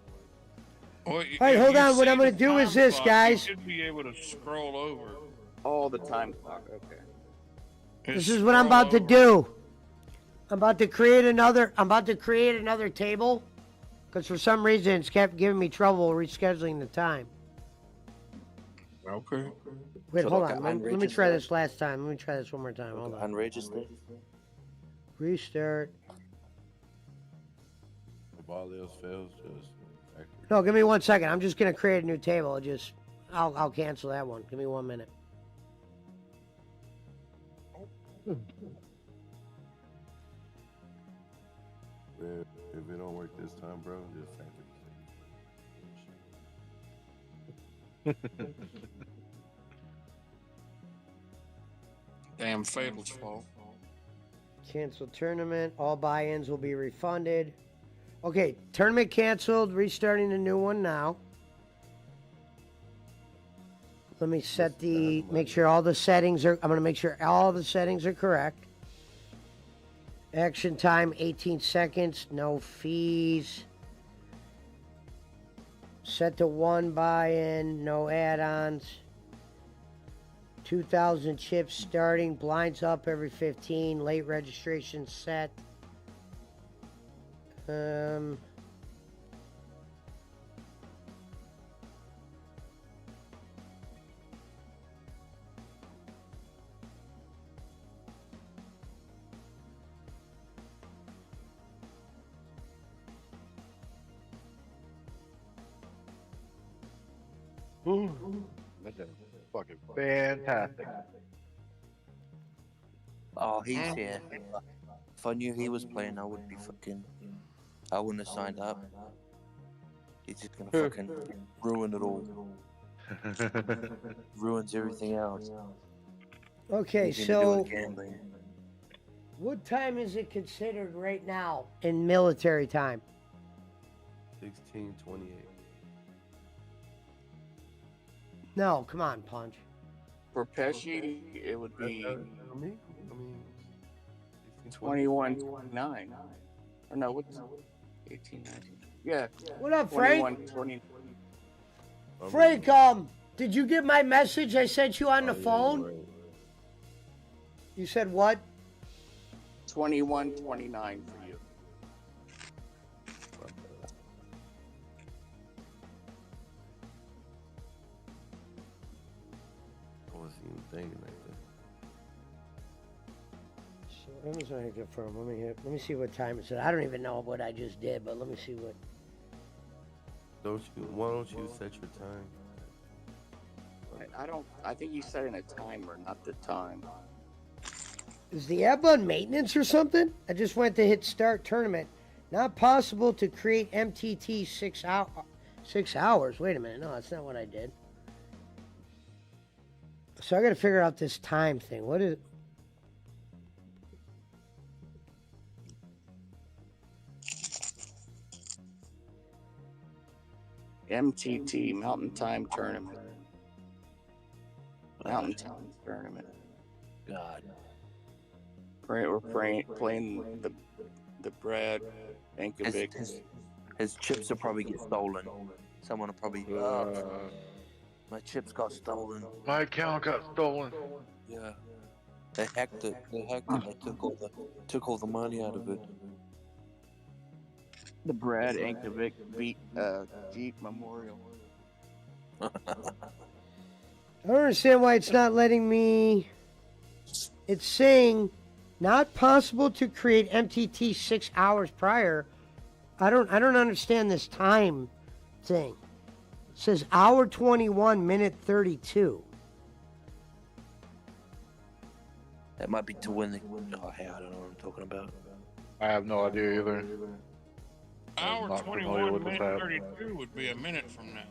Well, Hey, if hold you on. What see I'm going the to do is time this, clock, guys. You should be able to scroll over. Oh, the time clock. Okay. This is what I'm about to do. I'm about to create another table. Because for some reason it's kept giving me trouble rescheduling the time. Okay. Wait, So hold like on. an Let me try unregistered- this last time. Let me try this one more time. Hold on. Unregistered. Restart. If all else fails, just No, give me 1 second. I'm just gonna create a new table. I'll cancel that one. Give me 1 minute. If it don't work this time, bro, just factor. Damn Fatal's fault. Cancel tournament. All buy-ins will be refunded. Okay, tournament canceled. Restarting the new one now. Let me set the, make sure all the settings are, I'm going to make sure all the settings are correct. Action time, 18 seconds, no fees. Set to 1 buy-in, no add-ons. 2,000 chips starting, blinds up every 15, late registration set. That's fucking fantastic. Oh, he's here. If I knew he was playing, I wouldn't be fucking. I wouldn't have signed up. He's just gonna fucking ruin it all. Ruins everything else. Okay, He's gonna do so it gambling. what time is it considered right now in military time? 16:28. No, come on, Punch. For Pesci, it would be I mean, 21.9. Or no, what's 18, 19? Yeah. What up, Frank? 21, 20. Frank, did you get my message I sent you on the phone? Right. You said what? 21, 29 for you. I wasn't even thinking like that. So Amazon confirm. Let me see what time it said. I don't even know what I just did, but let me see what. Why don't you set your time? I think you set in a timer, not the time. Is the app on maintenance or something? I just went to hit start tournament. Not possible to create MTT 6 hours. Wait a minute. No, that's not what I did. So I got to figure out this time thing. What is? MTT, Mountain Time Tournament. Mountain Time Tournament. God. We're playing the Brad Ankovic. His chips will probably get stolen. Someone will probably. My chips got stolen. My account got stolen. Yeah. They hacked it. They took all the money out of it. The Brad Ankovic beat Jeep Memorial. I don't understand why it's not letting me. It's saying not possible to create MTT 6 hours prior. I don't understand this time thing. It says hour 21, minute 32. That might be to win the. Oh, hey, I don't know what I'm talking about. I have no idea either. Hour not familiar 21, with this minute app. 32 would be a minute from now.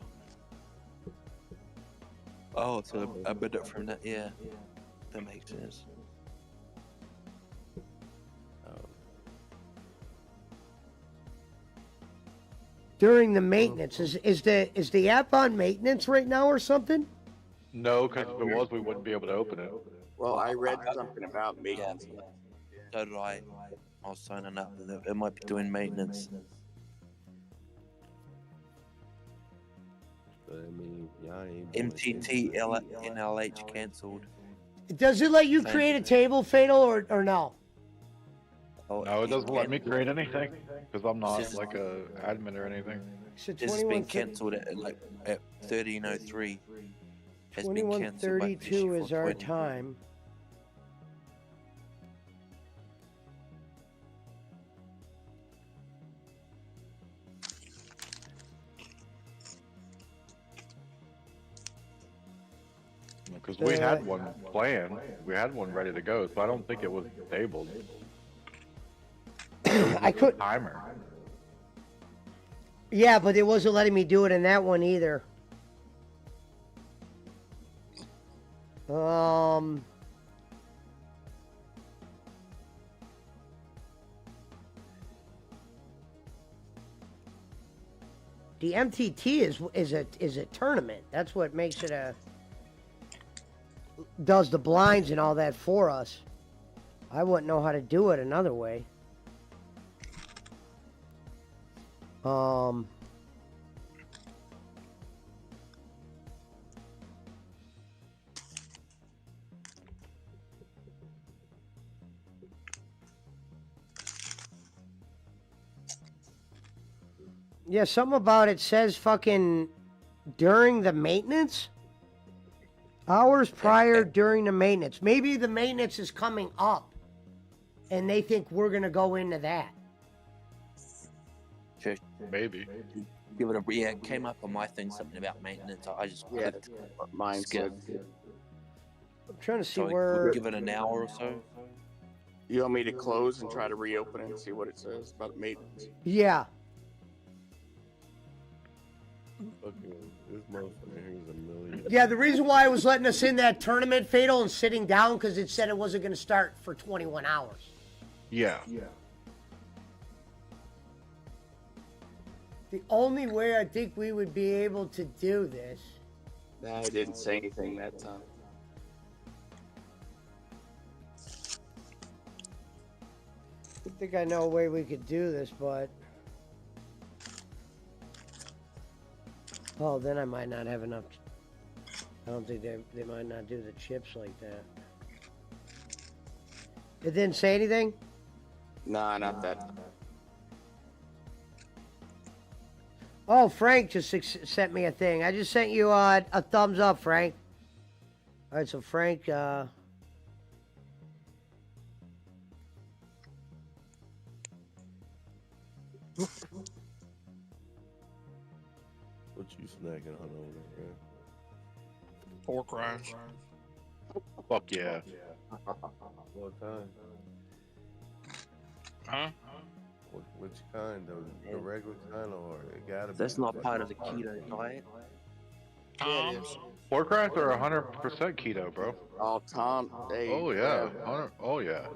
Oh, so a bit from that. Yeah, that makes sense. During the maintenance, is the app on maintenance right now or something? No, because if it was, we wouldn't be able to open it. Well, I read something about maintenance. So did I. I was signing up. It might be doing maintenance. But I mean, y'all ain't doing MTT NLH cancelled. Does it let you create a table, Fatal, or no? Oh, No, it doesn't let me create anything because I'm not like a admin or anything. So It's been cancelled at 13:03. Has been cancelled by 21:32 is our 54:20. time. Because we had one planned, we had one ready to go, so I don't think it was disabled. I could. Timer. Yeah, but it wasn't letting me do it in that one either. The MTT is a tournament. That's what makes it a does the blinds and all that for us. I wouldn't know how to do it another way. Yeah, something about it says fucking during the maintenance. Hours prior during the maintenance. Maybe the maintenance is coming up and they think we're going to go into that. Sure. Maybe. Give it a yeah. It came up on my thing something about maintenance. I just clicked Mine skip. said. I'm trying to see So where. give it an hour or so. You want me to close and try to reopen it and see what it says about maintenance? Yeah. Fucking, this motherfucker here is a million. Yeah, the reason why it was letting us in that tournament, Fatal, and sitting down, because it said it wasn't going to start for 21 hours. Yeah. The only way I think we would be able to do this. Nah, I didn't say anything that time. I think I know a way we could do this, but. Oh, then I might not have enough. I don't think they might not do the chips like that. It didn't say anything? Nah, not that. Oh, Frank just sent me a thing. I just sent you a thumbs up, Frank. All right, so Frank, What you snacking on over there? Pork rinds. Fuck yeah. What kind? Huh? Which kind? The regular kind, or it gotta be? That's not part of the keto diet. Tom's. Pork rinds are 100% keto, bro. Oh, Tom. Hey, Oh yeah. Oh yeah.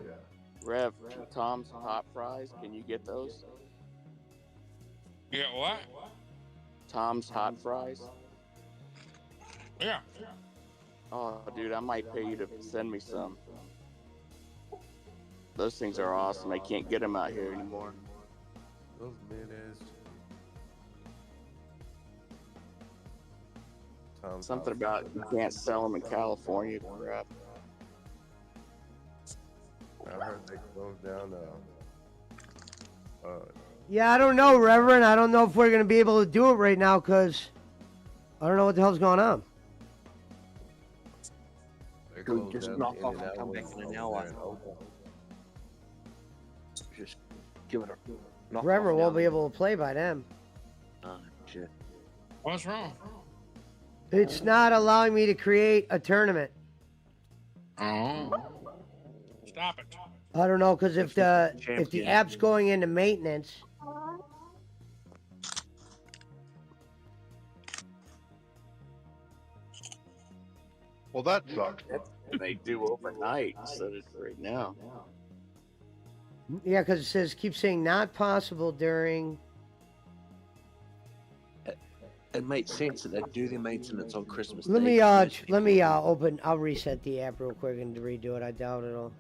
Rev, Tom's hot fries. Can you get those? Yeah, what? Tom's hot fries. Yeah. Oh, dude, I might pay you to send me some. Those things are awesome. I can't get them out here anymore. Those mid-ass. Something about you can't sell them in California. Crap. I heard they closed down. yeah, I don't know, Reverend. I don't know if we're going to be able to do it right now because I don't know what the hell's going on. They Can we closed just down knock the off In-N-Out and come one back in an over hour? there in Oakland. Just give it a knock Reverend off won't now. be able to play by then. Oh, shit. What's wrong? It's not allowing me to create a tournament. Oh. Stop it. I don't know because if the Champion. app's going into maintenance, Well, that sucks. They do overnight instead of right now. yeah, because it says keep saying not possible during. It makes sense that they do their maintenance on Christmas Let Day. me open. I'll reset the app real quick and redo it. I doubt it'll.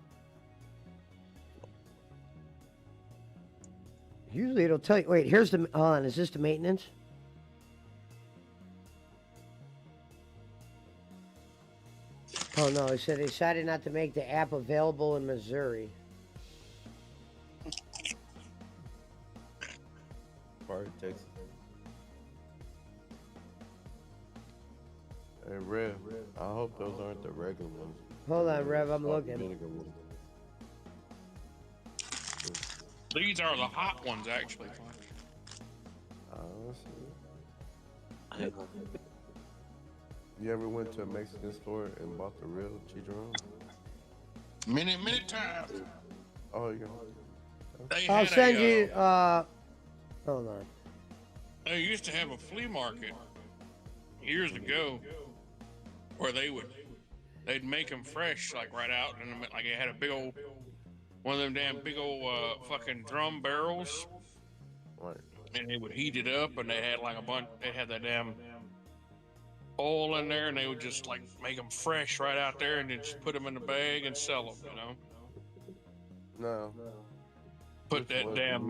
Usually it'll tell you. Wait, here's the. Hold on, is this the maintenance? Oh no, it said they decided not to make the app available in Missouri. Part of Texas. Hey, Rev, I hope those aren't the regular ones. Hold on, Rev, I'm Salt and looking. vinegar ones. These are the hot ones, actually. Oh, see. Hang on. You ever went to a Mexican store and bought the real chicharron? Minute time. Oh, you They I'll had send a, you. Hold on. They used to have a flea market years ago where they'd make them fresh, like right out, and like they had a big old one of them damn big old fucking drum barrels, Right. and they would heat it up, and they had like a bunch. They had that damn oil in there, and they would just like make them fresh right out there, and then just put them in the bag and sell them. You know, No. put Which that one? damn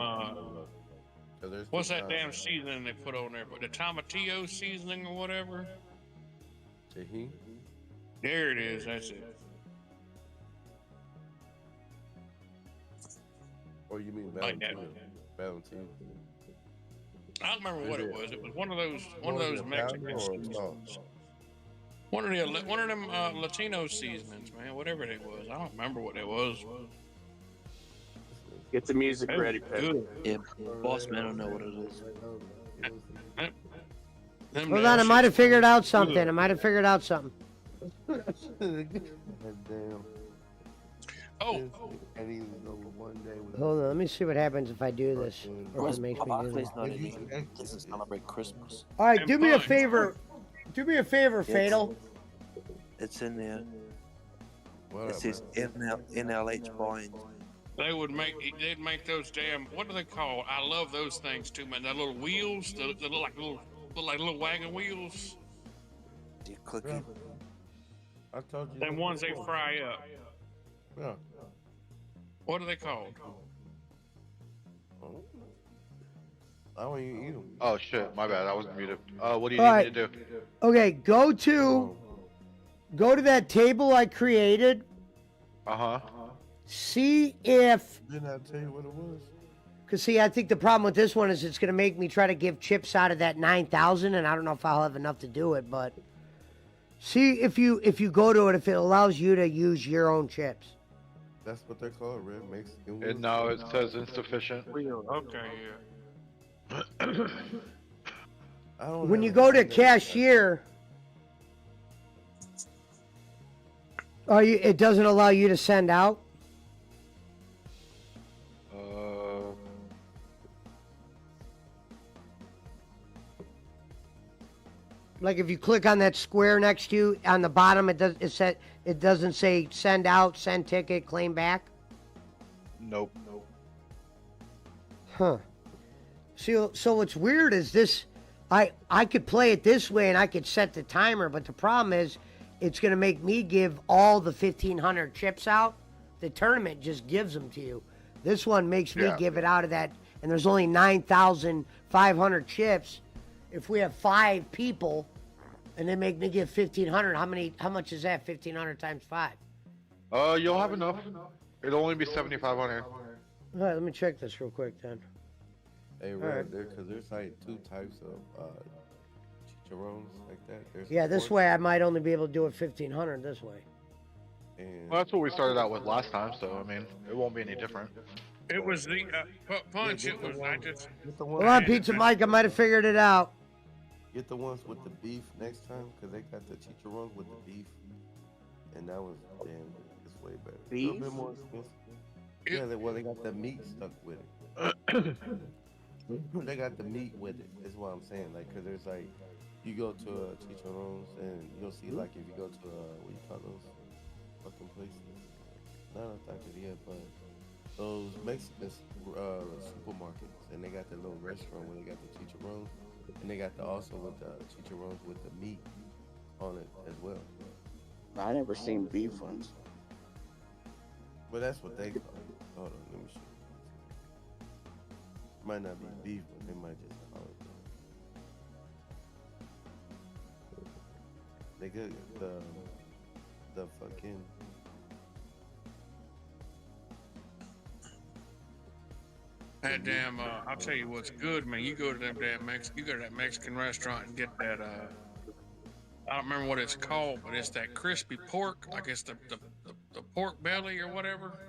'Cause there's what's the that damn seasoning they put on there? But the tomatillo seasoning or whatever. Tahini? There it is. That's it. Or you mean Like that. Valentino? I don't remember what it was. It was one of those Powder Mexican or seasonings. salt? One of them Latino seasonings, man. Whatever it was, I don't remember what it was. Get the music It was ready, Pep. good. Yeah, boss man don't know what it is. Them Hold damn on, I might have shits figured out good. something. I might have figured out something. Damn. Oh, And he was over one day with Hold on, let me see what happens if I do this. Or if Where's it makes me do Barclays this. not in here? This is celebrate Christmas. All right, And do me a punch. favor. Do me a favor, Fatal. It's in there. What It up, says man? NLH Bind. they'd make those damn, what are they called? I love those things too, man. That little wheels, the look like little wagon wheels. You click Yeah. it. I told you. Them that ones they before. fry up. Yeah. What are they called? I don't even eat them. Oh shit, my bad. I was muted. What do you All need right. me to do? Okay, go to that table I created. Uh huh. See if, Didn't I tell you what it was? because see, I think the problem with this one is it's going to make me try to give chips out of that 9,000, and I don't know if I'll have enough to do it. But see if you go to it, if it allows you to use your own chips. That's what they're called, red Mexican. And now it says insufficient. Okay, yeah. I don't When have you a go to thing that- cashier, it doesn't allow you to send out. Like if you click on that square next to you on the bottom, it doesn't say send out, send ticket, claim back. Nope. Huh. So what's weird is this. I could play it this way and I could set the timer, but the problem is it's going to make me give all the 1,500 chips out. The tournament just gives them to you. This one makes me give it out of that, and there's only 9,500 chips. If we have 5 people, and they make me give 1,500, how much is that? 1,500 times 5. You'll have enough. It'll only be 7,500. All right, let me check this real quick then. Hey, Alright. red, because there's like 2 types of chicharrones like that. There's Yeah, this pork way I might only be able to do it 1,500 this way. And Well, that's what we started out with last time, so I mean, it won't be any different. It was the punch. It was. I just. get the Hold ones, on, Pizza Mike, I might have figured it out. get the ones with the beef next time, because they got the chicharrones with the beef, and that was it's way better. A little Beef? bit more expensive. It- Yeah, they got the meat stuck with it. They got the meat with it. Is what I'm saying. Like, cause there's like, you go to chicharrones and you'll see like if you go to what you call those fucking places? Not a taqueria, but those Mexican supermarkets, and they got the little restaurant where they got the chicharrones, and they got also with the chicharrones with the meat on it as well. I never seen beef ones. But that's what they call it. Hold on, let me show you. Might not be beef, but they might just call it that. They get the fucking That damn, I'll tell you what's good, man. You go to them damn you go to that Mexican restaurant and get that, I don't remember what it's called, but it's that crispy pork, like it's the pork belly or whatever.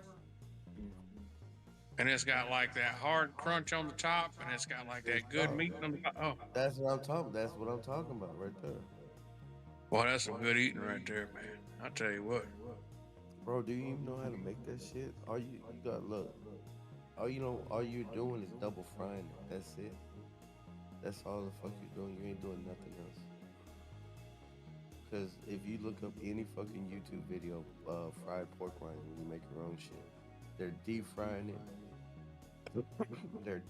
And it's got like that hard crunch on the top, and it's got like that good meat on the top. Oh, That's what I'm talking about right there. well, that's some good eating right there, man. I'll tell you what. Bro, do you even know how to make that shit? Or you gotta look. all you're doing is double frying it. That's it. That's all the fuck you're doing. You ain't doing nothing else. Cause if you look up any fucking YouTube video of fried pork rinds when you make your own shit, they're deep frying it.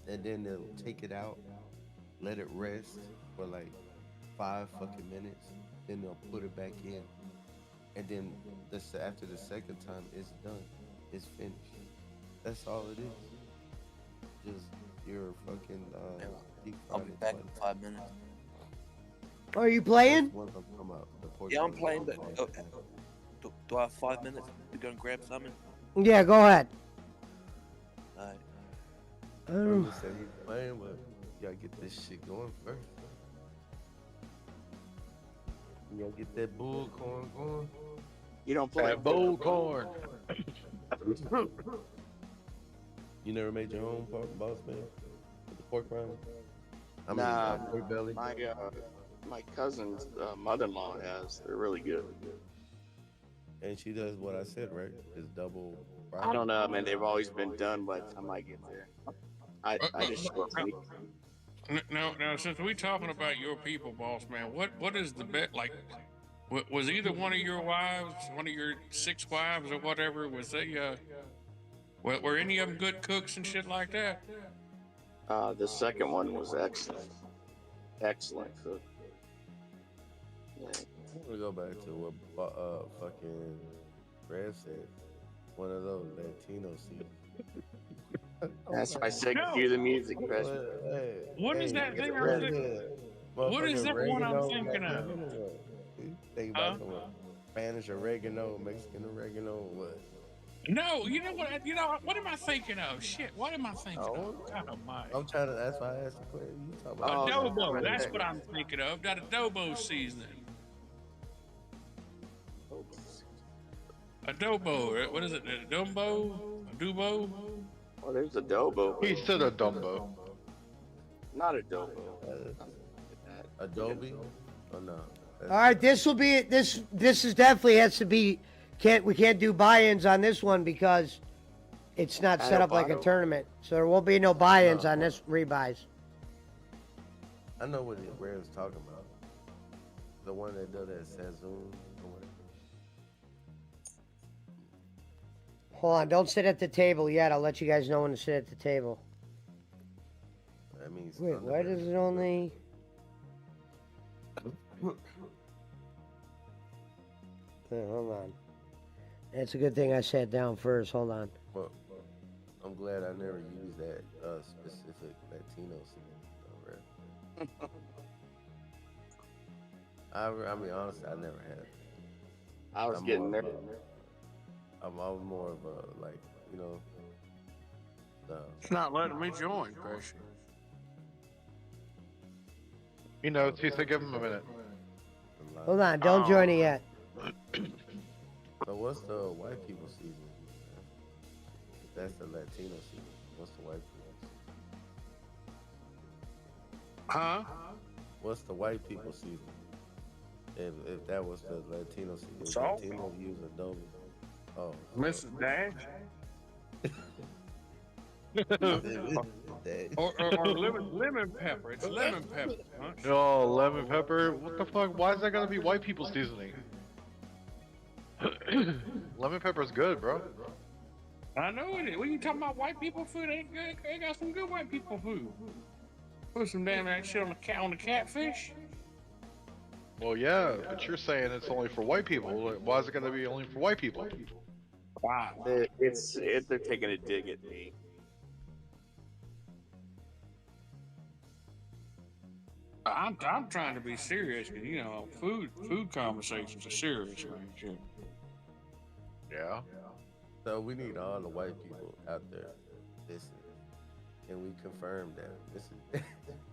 And then they'll take it out, let it rest for like 5 fucking minutes, then they'll put it back in, and then after the second time, it's done, it's finished. That's all it is. Just your fucking deep I'll fried be it back twice. in 5 minutes. Are you playing? Once I'm talking about the pork Yeah, I'm rinds. playing, but do I have 5 minutes to go and grab something? Yeah, go ahead. Alright. I'm just saying he's playing, but you gotta get this shit going first. You gotta get that bull corn going. You don't play. That bull corn. You never made your own pork, boss man? With the pork rind? I mean, Nah, pork belly. My cousin's mother-in-law has. They're really good. And she does what I said, right? It's double fried. I don't know, man. They've always been done by the time I get there. I just show up. Now, since we talking about your people, boss man, what is the bet? Like, was either one of your wives, one of your 6 wives or whatever, was they were any of them good cooks and shit like that? The second one was excellent. Excellent cook. Yeah. I'm gonna go back to what fucking Rev said. One of those Latino seats. That's why I said cue the music, Chris. What is that thing I'm thinking? What is that one I'm thinking of? Think about some Spanish oregano, Mexican oregano, what? No, you know what? What am I thinking of? Shit, what am I thinking of? God almighty. I'm trying to. That's why I asked the question. You talking about Adobo, that's what I'm thinking of. That adobo seasoning. Adobo, what is it? Adobo? Oh, there's adobo. He said a Dumbo. Not adobo. Adobe? Oh no. All right, this will be this. This is definitely has to be. We can't do buy-ins on this one because it's not set up like a tournament. So there won't be no buy-ins on this rebuys. I know what Rev's talking about. The one that does that Sazzoon or whatever. Hold on, don't sit at the table yet. I'll let you guys know when to sit at the table. That means. Wait, why does it only? Hold on. It's a good thing I sat down first. Hold on. Well, I'm glad I never used that specific Latino scene. I mean, honestly, I never have. I was I'm getting more there. of I was more of a, like, you know, It's not letting me join, Chris. He knows. He said give him a minute. Hold on, don't join it yet. So what's the white people season? If that's the Latino season, what's the white people? Huh? What's the white people season? If that was the Latino season, Salt? Latinos use Adobe. Oh, Mrs. Dash? That- or lemon pepper. It's lemon pepper. Huh? Oh, lemon pepper. What the fuck? Why is that gonna be white people seasoning? Lemon pepper's good, bro. I know it is. When you talking about white people food, they got some good white people food. Put some damn that shit on the catfish. Well, yeah, but you're saying it's only for white people. Why is it gonna be only for white people? Wow. They're taking a dig at me. I'm trying to be serious because you know food conversations are serious, man. Shit. Yeah. So we need all the white people out there listening, and we confirm that this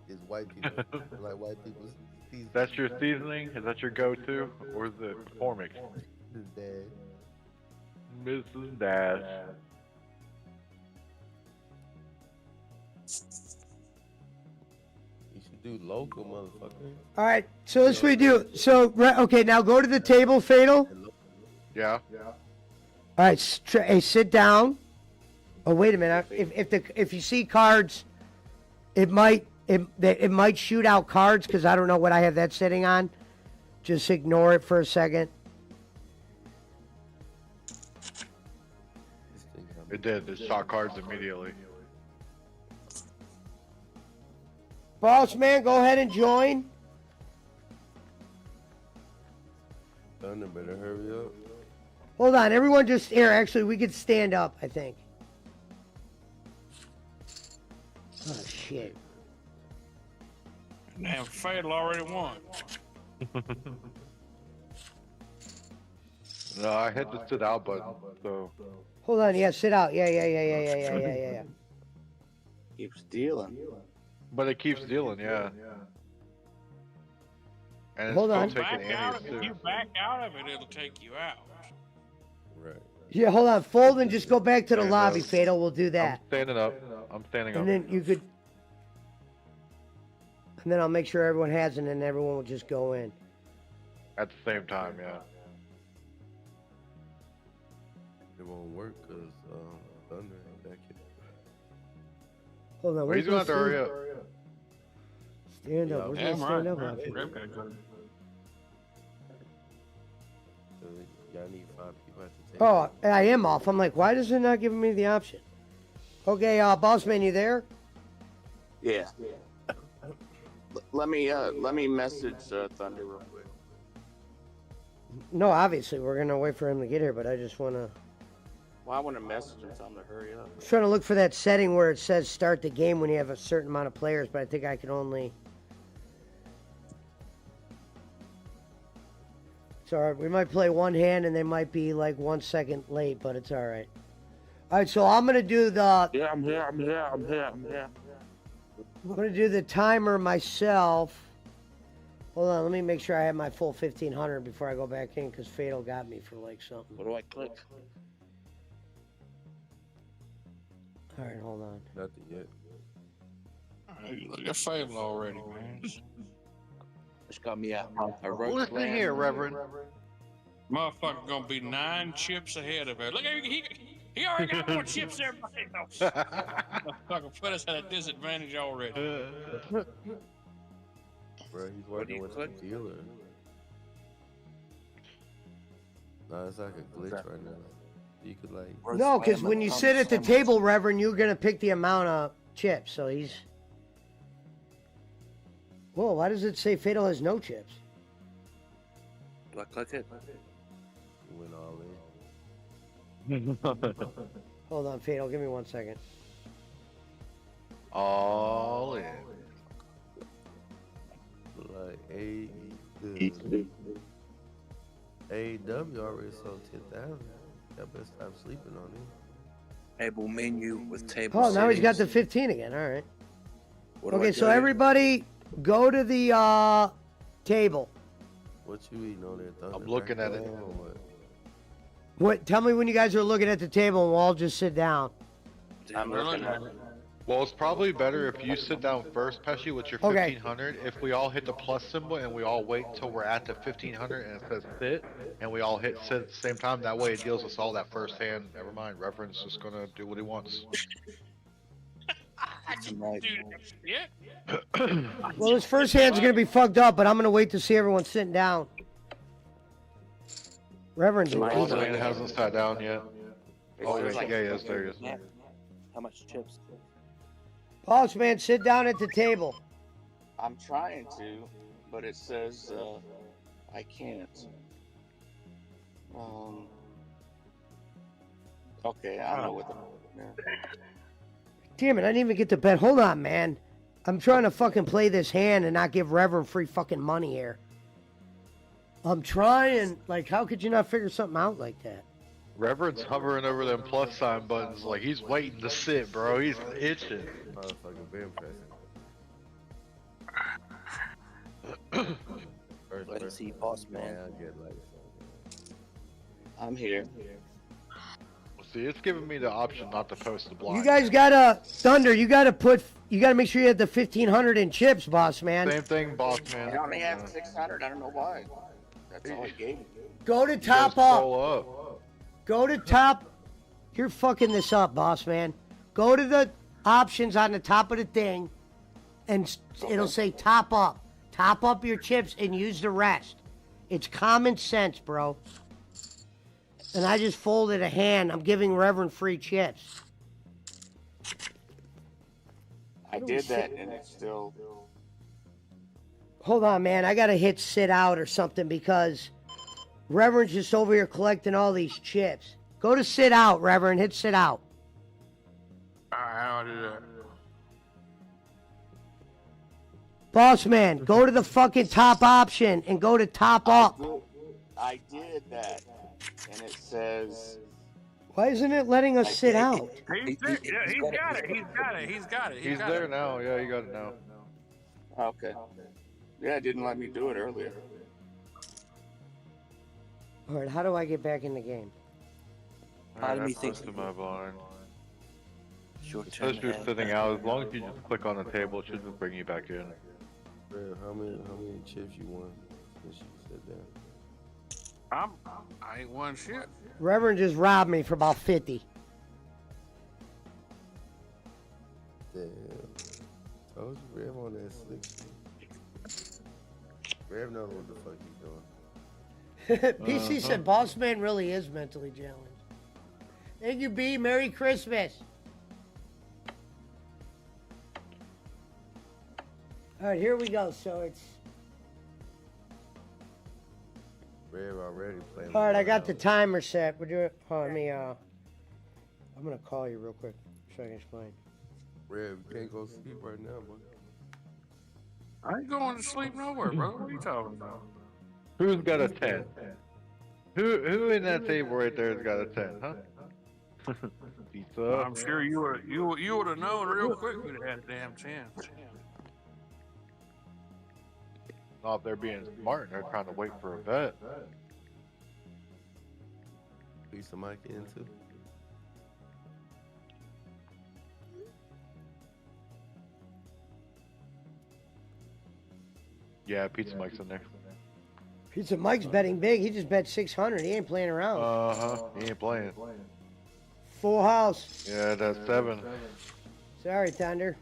is white people, like white people's season. That's your seasoning? Is that your go-to, or is it McCormick? Dad. Mrs. Dash. You should do local, motherfucker. All right, so this we do. So okay, now go to the table, Fatal. Yeah. All right, hey, sit down. Oh, wait a minute. If you see cards, it might shoot out cards because I don't know what I have that setting on. Just ignore it for a second. It did. It shot cards immediately. Boss man, go ahead and join. Thunder better hurry up. Hold on, everyone just here. Actually, we could stand up, I think. Oh, shit. Damn, Fatal already won. No, I hit the sit out button, so. Hold on, yeah, sit out. Yeah. Keeps dealing. But it keeps dealing, yeah. And it's Hold still on. taking Back out Annie's if too. you back out of it, it'll take you out. Right. Yeah, hold on. Fold and just go back to the Stand lobby, up. Fatal. We'll do I'm that. standing up. I'm standing And up. then you could... And then I'll make sure everyone has it, and then everyone will just go in. At the same time, yeah. It won't work because Thunder ain't back here. Hold on. But where's he's gonna have to this hurry thing? up. Stand up. Where's Damn that right. stand up option? So y'all need 5 people at the table. Oh, I am off. I'm like, why does it not giving me the option? Okay, boss man, you there? Yeah. Let me message Thunder real quick. No, obviously we're gonna wait for him to get here, but I just wanna. Well, I want to message him, tell him to hurry up. I was trying to look for that setting where it says start the game when you have a certain amount of players, but I think I can only. It's alright. We might play one hand and they might be like 1 second late, but it's alright. Alright, so I'm gonna do the. Yeah, I'm here. I'm gonna do the timer myself. Hold on, let me make sure I have my full 1500 before I go back in, because Fatal got me for like something. What do I click? Alright, hold on. Nothing yet. You're Fatal already, man. Just got me a Listen here, Reverend. Motherfucker gonna be 9 chips ahead of her. Look, he already got more chips than everybody else. Motherfucker put us at a disadvantage already. Bro, he's working with the dealer. No, it's like a glitch right now. You could like. No, because when you sit at the table, Reverend, you're gonna pick the amount of chips. So he's. Whoa! Why does it say Fatal has no chips? Do I click it? You went all in. Hold on, Fatal. Give me 1 second. All in. Like AEW already sold 10,000. Y'all better stop sleeping on it. Table menu with table. Oh, now he's got the settings. 15 again. All right. What do I Okay, do so here? everybody go to the table. What you eating on there, Thunder? I'm looking at it. Macaroni or what? What? Tell me when you guys are looking at the table, and we'll all just sit down. I'm looking at it. Well, it's probably better if you sit down first, Pesci, with your Okay. 1500. If we all hit the plus symbol and we all wait until we're at the 1500 and it says sit, and we all hit sit at the same time, that way it deals us all that first hand. Never mind, Reverend's just gonna do what he wants. Right. Dude, yeah. Well, this first hand's gonna be fucked up, but I'm gonna wait to see everyone sitting down. Reverend's a Mine Oh, is the geezer. man hasn't sat down yet. Oh, There's yeah, like- yeah, yes, there he is. Yeah. How much chips? Boss man, sit down at the table. I'm trying to, but it says I can't. Okay, I know what the. Yeah. Damn it, I didn't even get to bet. Hold on, man. I'm trying to fucking play this hand and not give Reverend free fucking money here. I'm trying. Like, how could you not figure something out like that? Reverend's hovering over them plus sign buttons like he's waiting to sit, bro. He's itching. Motherfucking been pressing. First Let's person. see, boss man. Yeah, I get like. I'm here. See, it's giving me the option not to post the blind. You guys gotta Thunder. You gotta make sure you have the 1500 in chips, boss man. Same thing, boss man. I only have 600. I don't know why. That's all I gave you. Go to You gotta top up. scroll up. Go to top You're fucking this up, boss man. Go to the options on the top of the thing, and it'll say top up. Top up your chips and use the rest. It's common sense, bro. And I just folded a hand. I'm giving Reverend free chips. I did that and it's still. Hold on, man. I gotta hit sit out or something because Reverend's just over here collecting all these chips. Go to sit out, Reverend. Hit sit out. Alright, how do I do that? Boss man, go to the fucking top option and go to top up. I did that, and it says. Why isn't it letting us sit out? He's got it. He's got it. He's there now. Yeah, you got it now. Okay. Yeah, it didn't let me do it earlier. All right, how do I get back in the game? Part of me thinks to my blind. short It term. says you're sitting out. As long as you just click on the table, it should just bring you back in. Bro, how many chips you want since you sit down? I ain't won shit. Reverend just robbed me for about 50. Damn. Told you, Rev on that slick shit. Rev knows what the fuck he's doing. PC said boss man really is mentally challenged. Thank you, B. Merry Christmas. All right, here we go. So it's... Rev already playing. All right, I got the timer set. We're doing... Let me, I'm going to call you real quick so I can explain. Rev, you can't go sleep right now, boy. I ain't going to sleep nowhere, bro. What are you talking about? Who's got a 10? Who in that table right there has got a 10, huh? Pizza. I'm sure you would have known real quick you'd have had a damn 10. Not if they're being smart and they're trying to wait for a bet. Pizza Mike in too. Yeah, Pizza Mike's in there. Pizza Mike's betting big. He just bet 600. He ain't playing around. He ain't playing. Full house. Yeah, that's 7. Sorry, Thunder.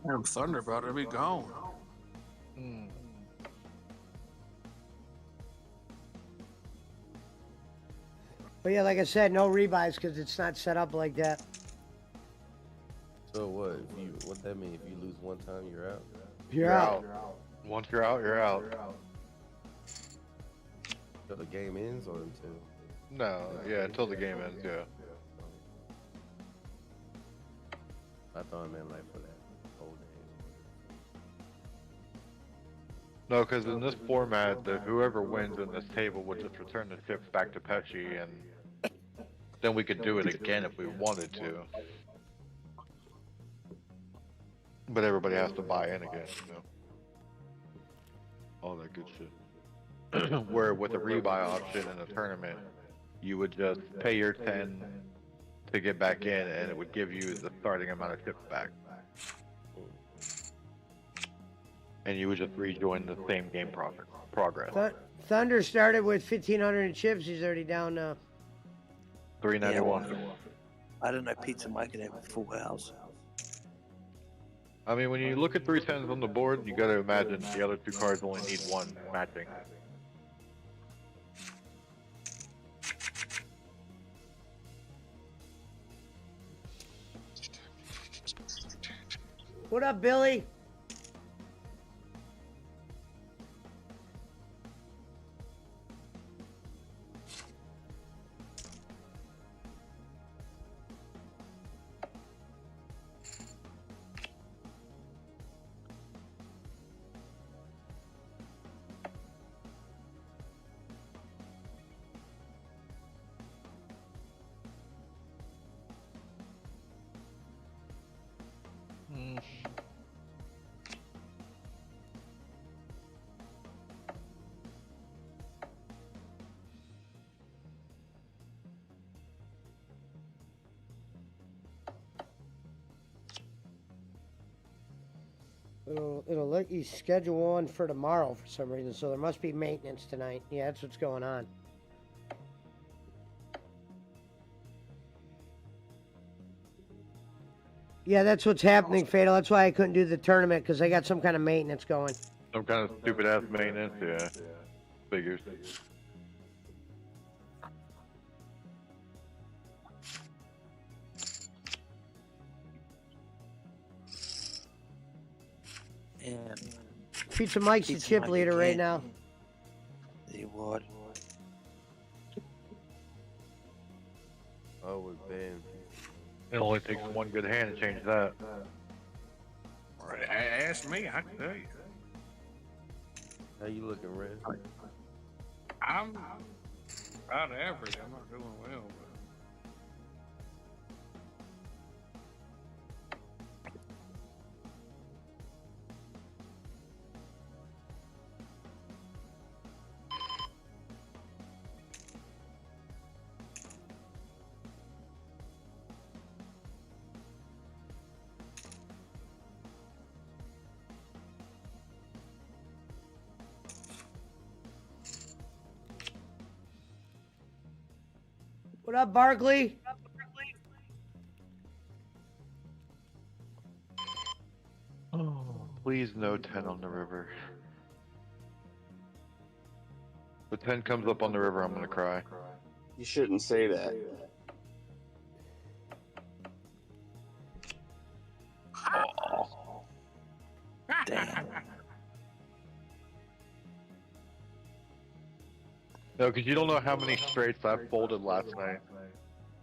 Damn Thunder about to be gone. But yeah, like I said, no rebuys because it's not set up like that. So what? What that mean? If you lose one time, you're out. You're out. Once you're out, you're out. So the game ends or until? No, yeah, until the game ends, yeah. I thought I meant like for that whole game. No, because in this format, whoever wins in this table would just return the chips back to Pesci, and then we could do it again if we wanted to. But everybody has to buy in again, you know. All that good shit. Where with a rebuy option in a tournament, you would just pay your 10 to get back in, and it would give you the starting amount of chips back. And you would just rejoin the same game progress. Thunder started with 1,500 in chips. He's already down now. 391. I don't know. Pizza Mike could have a full house. I mean, when you look at 3 10s on the board, you gotta imagine the other 2 cards only need 1 matching. What up, Billy? It'll let you schedule one for tomorrow for some reason, so there must be maintenance tonight. Yeah, that's what's going on. Yeah, that's what's happening, Fatal. That's why I couldn't do the tournament, because I got some kind of maintenance going. Some kind of stupid ass maintenance, yeah. Figures. And Pizza Mike's the Pizza chip Mike leader right again. now. He would. Oh, with Ben. It only takes one good hand to change that. Ask me, I can tell you. How you looking, Red? I'm about average. I'm not doing well, but What up, Barkley? Oh, please no 10 on the river. If 10 comes up on the river, I'm gonna cry. You shouldn't say that. Damn. No, because you don't know how many straights I folded last night.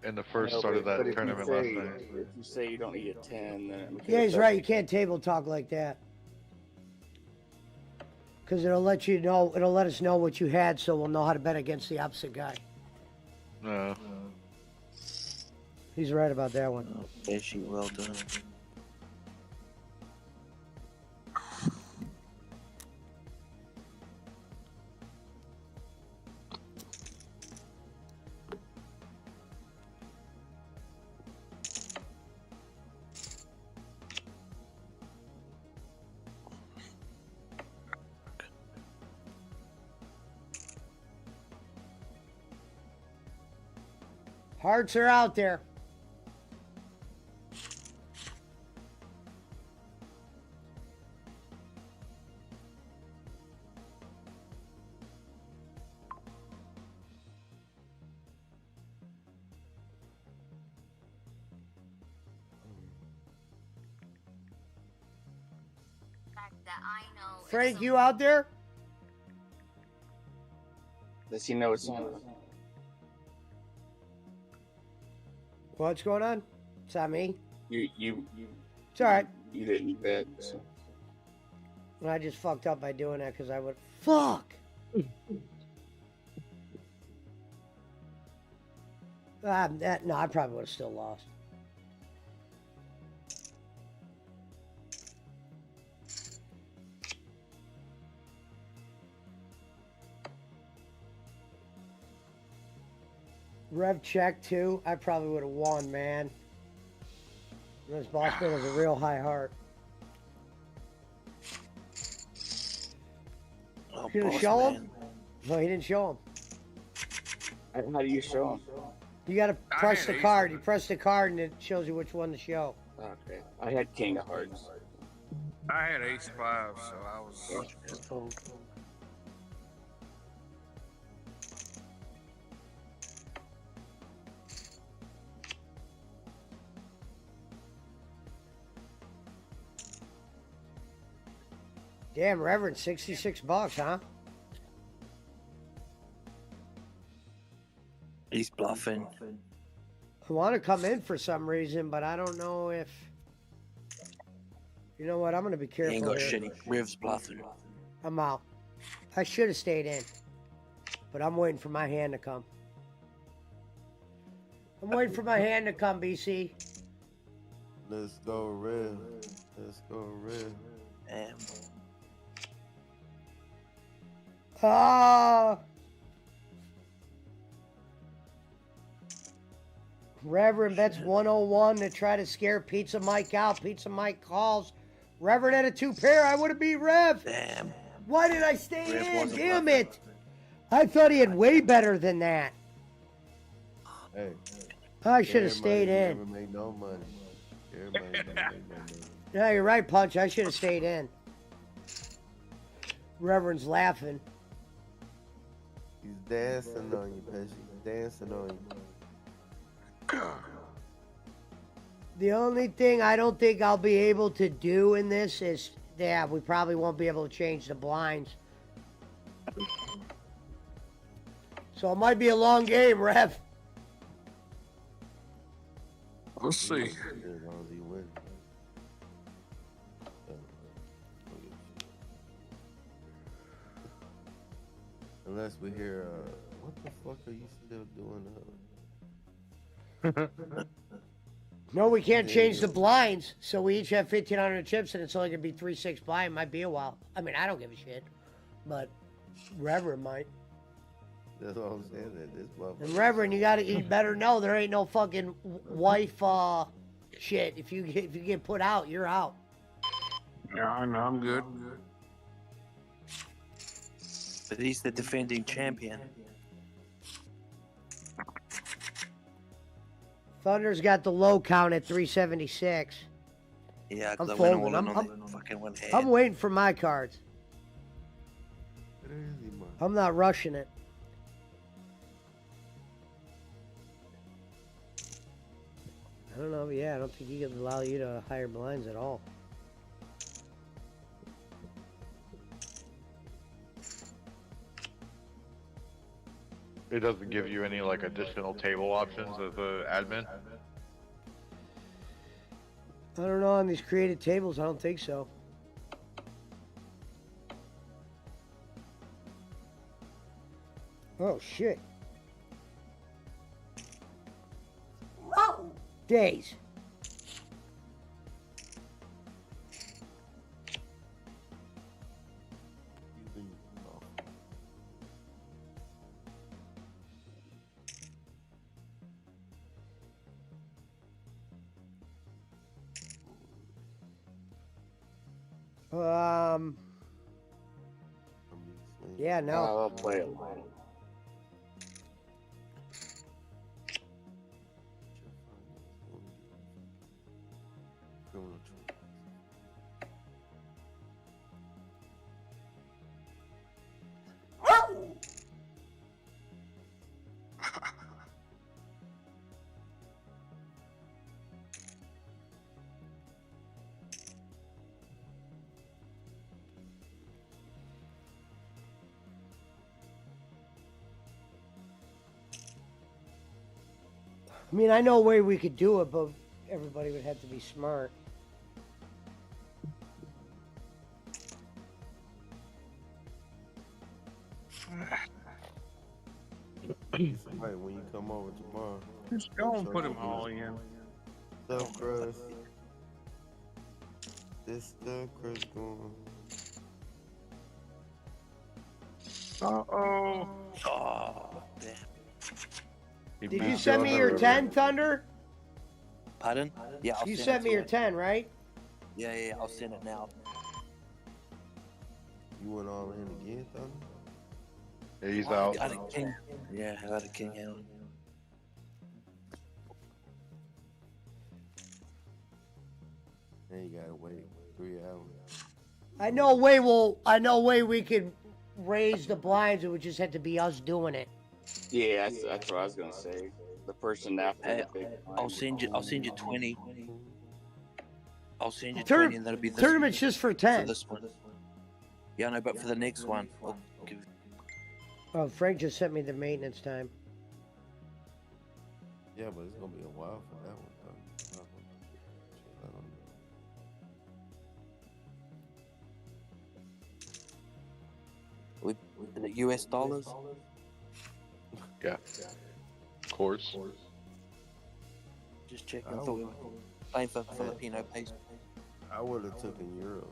In the first start of that But if you tournament say- last night. If you say you don't need a 10, then it Yeah, he's affect- right. You can't table talk like that. Because it'll let you know, it'll let us know what you had, so we'll know how to bet against the opposite guy. No. He's right about that one. Oh, fishy, well done. Hearts are out there. Frank, you out there? Does he know it's on? What's going on? It's not me. You. It's all right. You didn't bet. So. I just fucked up by doing that because I would. Fuck! No, I probably would have still lost. Rev check too. I probably would have won, man. This boss man has a real high heart. Oh, You gonna boss show him? man. No, he didn't show him. How do you show him? You gotta press had the ace card. on You it. press the card and it shows you which one to show. Okay. I had King of Hearts. I had ace 5, so I was. Oh, Damn, Reverend, $66, huh? he's bluffing. I want to come in for some reason, but I don't know if. You know what? I'm gonna be He careful ain't got here. shit. Riv's bluffing. I'm out. I should have stayed in, but I'm waiting for my hand to come. I'm waiting for my hand to come, BC. Let's go, Red. Let's go, Red. Damn. Ah. Reverend bets 101 to try to scare Pizza Mike out. Pizza Mike calls. Reverend had a 2-pair. I would have beat Rev. Damn. Why did I stay Rev in? wasn't Damn bluffing. it. I thought he had way better than that. Hey. I should have Everybody stayed in. Never make no money. Everybody do that. Yeah, you're right, Punch. I should have stayed in. Reverend's laughing. He's dancing on you, Pesci. He's dancing on you. The only thing I don't think I'll be able to do in this is, yeah, we probably won't be able to change the blinds. So it might be a long game, Rev. We'll see. As long as he wins. Unless we hear, what the fuck are you still doing? No, we can't change the blinds, so we each have 1,500 chips, and it's only gonna be 3-6 blind. Might be a while. I mean, I don't give a shit, but Reverend might. That's what I'm saying. That this motherfucker. And Reverend, you better know there ain't no fucking wife shit. If you get put out, you're out. Yeah, I know. I'm good. But he's the defending champion. Thunder's got the low count at 376. Yeah, I'm because I went folding. all in on that fucking one hand. I'm waiting for my cards. I'm not rushing it. I don't know. Yeah, I don't think he can allow you to higher blinds at all. It doesn't give you any like additional table options as a admin. I don't know on these created tables. I don't think so. Oh shit. Days. Yeah, no. I'll play it alone. I mean, I know a way we could do it, but everybody would have to be smart. Right, when you come over tomorrow. Just go and put them all in. Stuff crust. This stuff crust going. Uh-oh. Oh, damn. Did you send me your 10, Thunder? Pardon? Yeah, I'll You send sent it me to your you. 10, right? Yeah, I'll send it now. You went all in again, Thunder? Yeah, he's I out. got a king. Yeah, I got a king out. Then you gotta wait 3 hours. I know a way we could raise the blinds. It would just have to be us doing it. Yeah, that's what I was gonna say. The person after Hey, the big I'll send you 20. I'll send you Tourna- 20 and that'll be this Tournament's just for 10. for this one. Yeah, no, but for the next one, I'll give Oh, Frank just sent me the maintenance time. Yeah, but it's gonna be a while for that one, though. I don't know. with the US dollars. Yeah. Of course. Just checking. I thought we were playing for Filipino peso. I would have taken euros.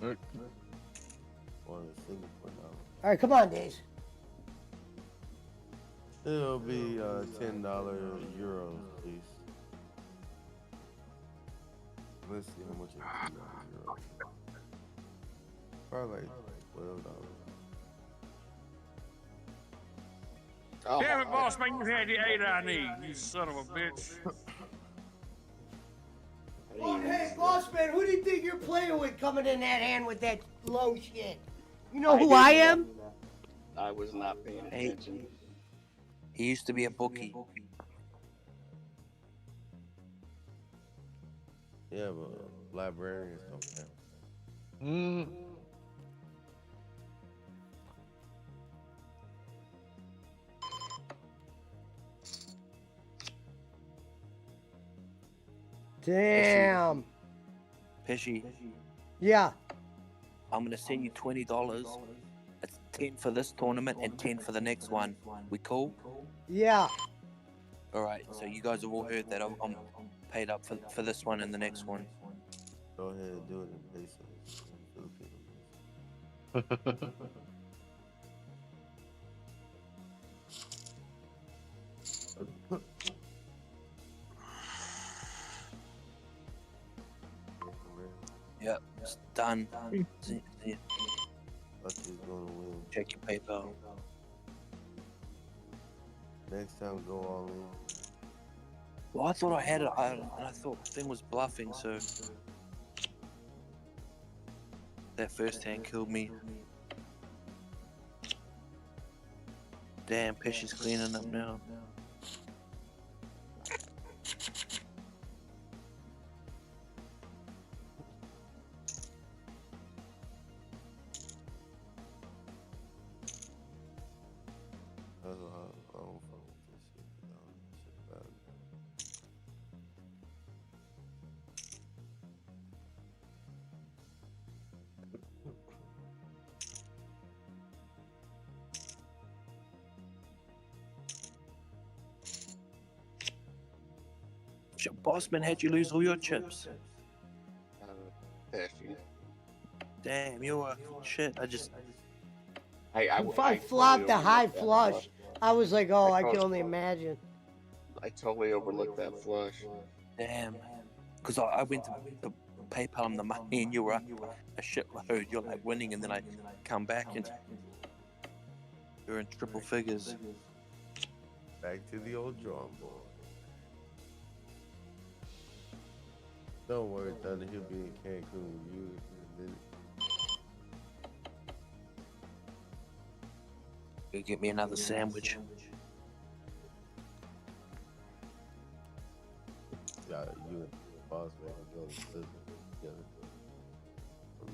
Mm. Or the Singapore dollar. All right, come on, Days. It'll be $10 euros, please. Let's see how much it is in euros. Probably like $12. Oh, Damn it, boss man, you had the 8 I need, you son of a bitch. Oh, hey, boss man, who do you think you're playing with coming in that hand with that low shit? You know who I am? I was not paying Hey. attention. He used to be a bookie. Yeah, but librarians don't count. Mm. Damn. Pesci, Yeah. I'm gonna send you $20. It's 10 for this tournament and 10 for the next one. We cool? Yeah. All right. So you guys have all heard that I'm paid up for this one and the next one. Go ahead and do it in pesos. Filipino. Yep, it's done. Bucky's gonna win. Check your PayPal. Next time, go all in. Well, I thought I had it, and I thought the thing was bluffing, so that first hand killed me. Damn, Pesci's cleaning up now. That's why I don't fuck with this shit. I don't know shit about it. Shit, Bossman had you lose all your chips. Pesci. Damn, you were shit. If I flopped a high flush, I was like, oh, I can only imagine. I totally overlooked that flush. Damn. Because I went to PayPal him the money and you were up a shitload. You're like winning, and then I come back and you're in triple figures. Back to the old drawing board. Don't worry, Thunder. He'll be in Cancun with you in a minute. You get me another sandwich. Yeah, you and Boss Man can go to Sizzle together. From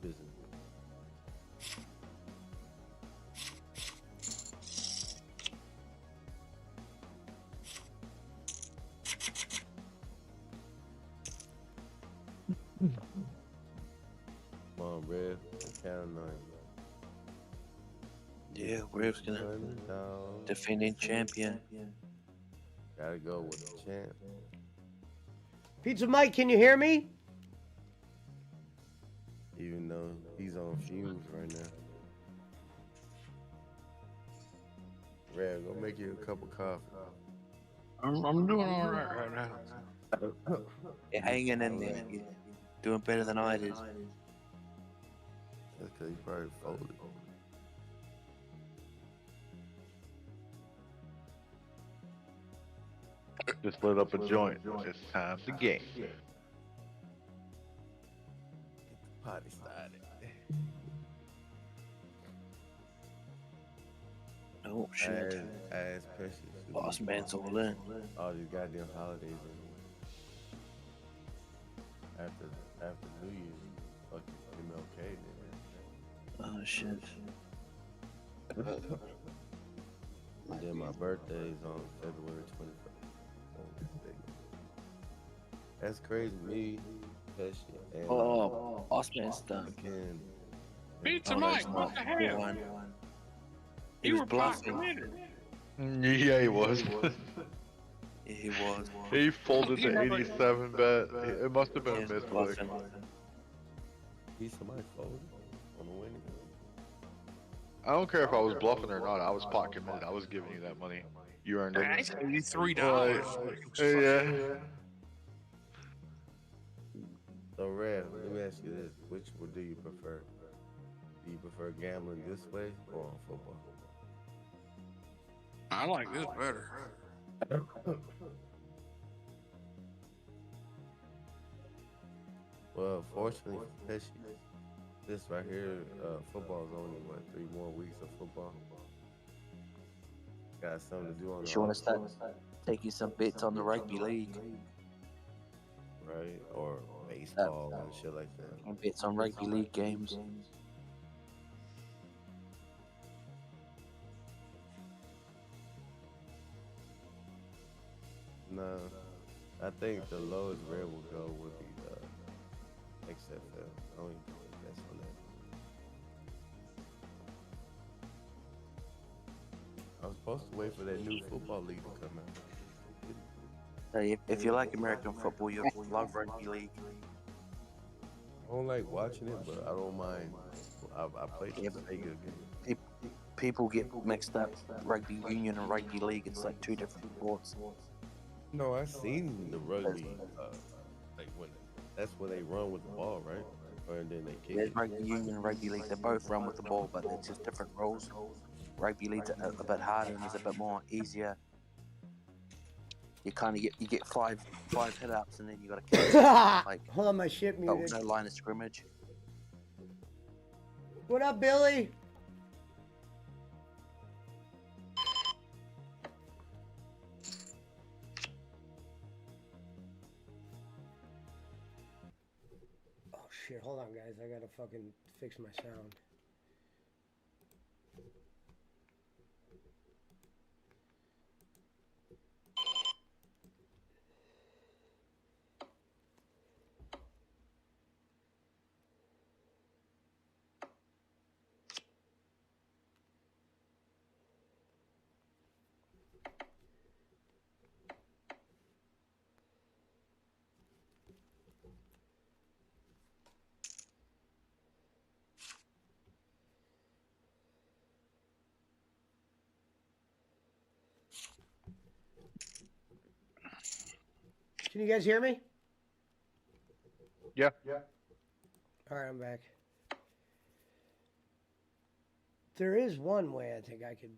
business. Come on, Rev. Count on you. Yeah, Rev's gonna $100. defending champion. Gotta go with the champ. Pizza Mike, can you hear me? Even though he's on fumes right now. Rev, go make you a cup of coffee. I'm doing all right now. You're hanging in there. You're doing better than I did. That's because he probably folded. Just lit up a joint. It's time to game. Get the party started. Oh shit. I asked Pesci. Boss man's all in. All these goddamn holidays anyway. After New Year's, fucking MLK then. Oh shit. And then my birthday is on February 21st. That's crazy. Me, Pesci, and Oh, boss man's done. fucking Pizza Oh, Mike, that's what the not hell? one. He You was were pot bluffing. committed. Yeah, he was. Yeah, he was. He folded the 87 bet. It must have been He a was misclick. bluffing. he somebody folded on the winning. I don't care if I was bluffing or not. I was pot committed. I was giving you that money. You earned I it. gave you $3. Yeah. So, Rev, let me ask you this: which one do you prefer? Do you prefer gambling this way or on football? I like this better. Fortunately for Pesci, this right here, football's only what 3 more weeks of football. Got something to do on the She want to off start season, taking some bets on the rugby league right? Or uh, baseball and shit like that. and bets on rugby league games. No, I think the lowest red will go would be XFL. I don't even think that's on that. I was supposed to wait for that new football league to come out. So if you like American football, you'll love rugby league. I don't like watching it, but I don't mind. I played the Yeah, Sega game. People get mixed up rugby union and rugby league. It's like two different sports. No, I seen the rugby. Like when that's where they run with the ball, right? And then they kick There's it. rugby union and rugby league. They both run with the ball, but they're just different rules. Rugby league's a bit harder and is a bit more easier. You kind of get five hit ups and then you got to catch like Hold on, my shit but muted. no line of scrimmage. What up, Billy? Oh shit, hold on guys, I gotta fucking fix my sound. Can you guys hear me? Yeah. Alright, I'm back. There is one way I think I could.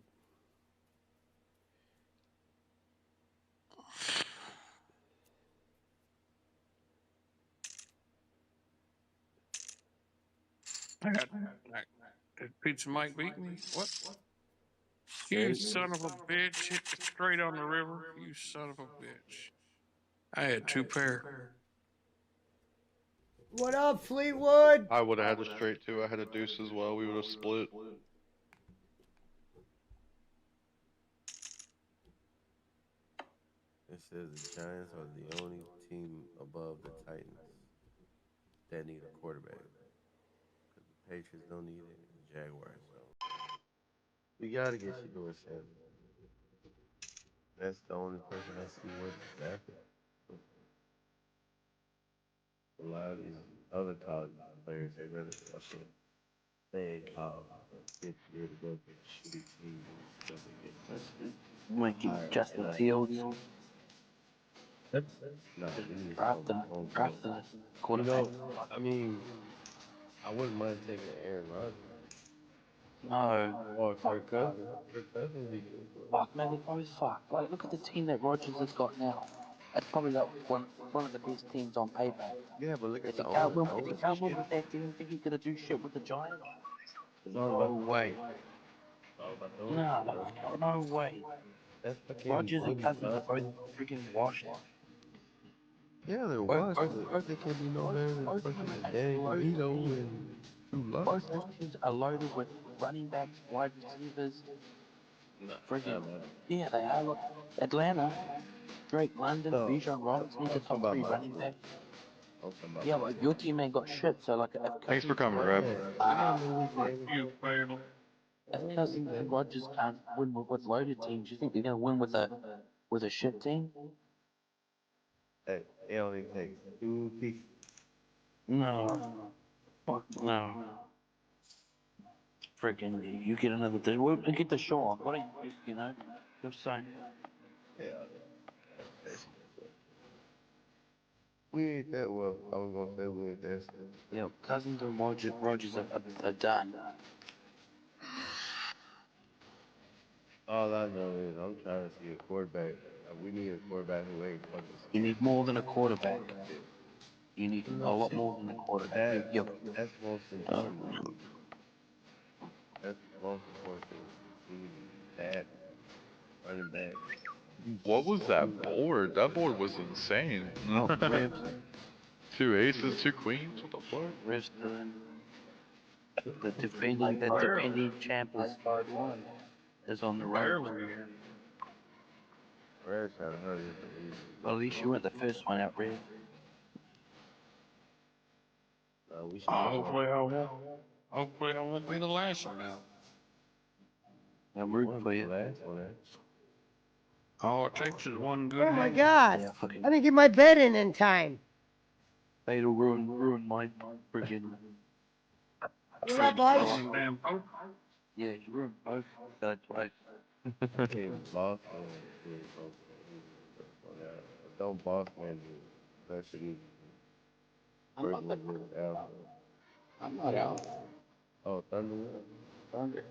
Did Pizza Mike beat me? What? You son of a bitch! Hit it straight on the river. You son of a bitch! I had two pair. What up, Fleetwood? I would have had a straight too. I had a deuce as well. We would have split. It says the Giants are the only team above the Titans that need a quarterback. Because the Patriots don't need it, and the Jaguars don't. We gotta get Shedeur Sanders. That's the only person I see worth drafting. A lot of these other college players, they rather fucking stay in college for 50 years to go to a shitty team than they Might get get Justin Fields. no, we need Draft some the homegrown. You quarterback. know, I mean, I wouldn't mind taking Aaron Rodgers No. or Kirk Cousins. Kirk Cousins be good. Fuck, man, they both fuck. Like, look at the team that Rodgers has got now. It's probably like one of the best teams on paper. Yeah, but look at If the he can't win, owner. if he can't win with that team, think he's gonna do shit with the Giants? It's all No about way. it's all about the owner, bro. No way. That's fucking Rodgers and Boogie Cousins are both Johnson. freaking washed. Yeah, they're Both, washed, both, but they can't be no better than both of fucking them are Danny loaded DeVito teams. and Drew Lock. Both those teams are loaded with running backs, wide receivers. Freaking yeah, they are. Look, Atlanta, Drake London, No, Bijan Robinson, he's a I'm talking top about three my running team. back. I'm talking about Yeah, my but team. your team ain't got shit. So like, if Thanks for Cousins, coming, Yeah, Reb. we got no weekend. You fail. if Cousins and Rodgers can't win with loaded teams, you think they're gonna win with a shit team? Hey, it only takes 2 pieces. No, fuck no. Freaking, you get another. We'll get the show on. What do you know? Just saying. Yeah, we ain't that well. I was gonna say we ain't that. Yeah, Cousins and Rodgers are done. All I know is I'm trying to see a quarterback. We need a quarterback who ain't fucking You need more than a quarterback. scared. You need a lot more than a quarter. Yep. That's most important. That's most important. You need that running back. What was that board? That board was insane. No. Revs, 2 aces, 2 queens. What the fuck? Revs doing the defending champ is on the ropes. Rare trying to hurry up and leave. Well, at least you weren't the first one out, Rev. We should Hopefully I won't be the last one out. I'm rooting for you. last one. All it takes is one good Oh my hand. God! Yeah, fucking I didn't get my bed in time. fatal ruin my friggin' You know, boys? One damn poke. yeah, you ruined both. That's right. Hey, boss man. Don't boss man do. That should be. I'm not out. Oh, Thunderwood.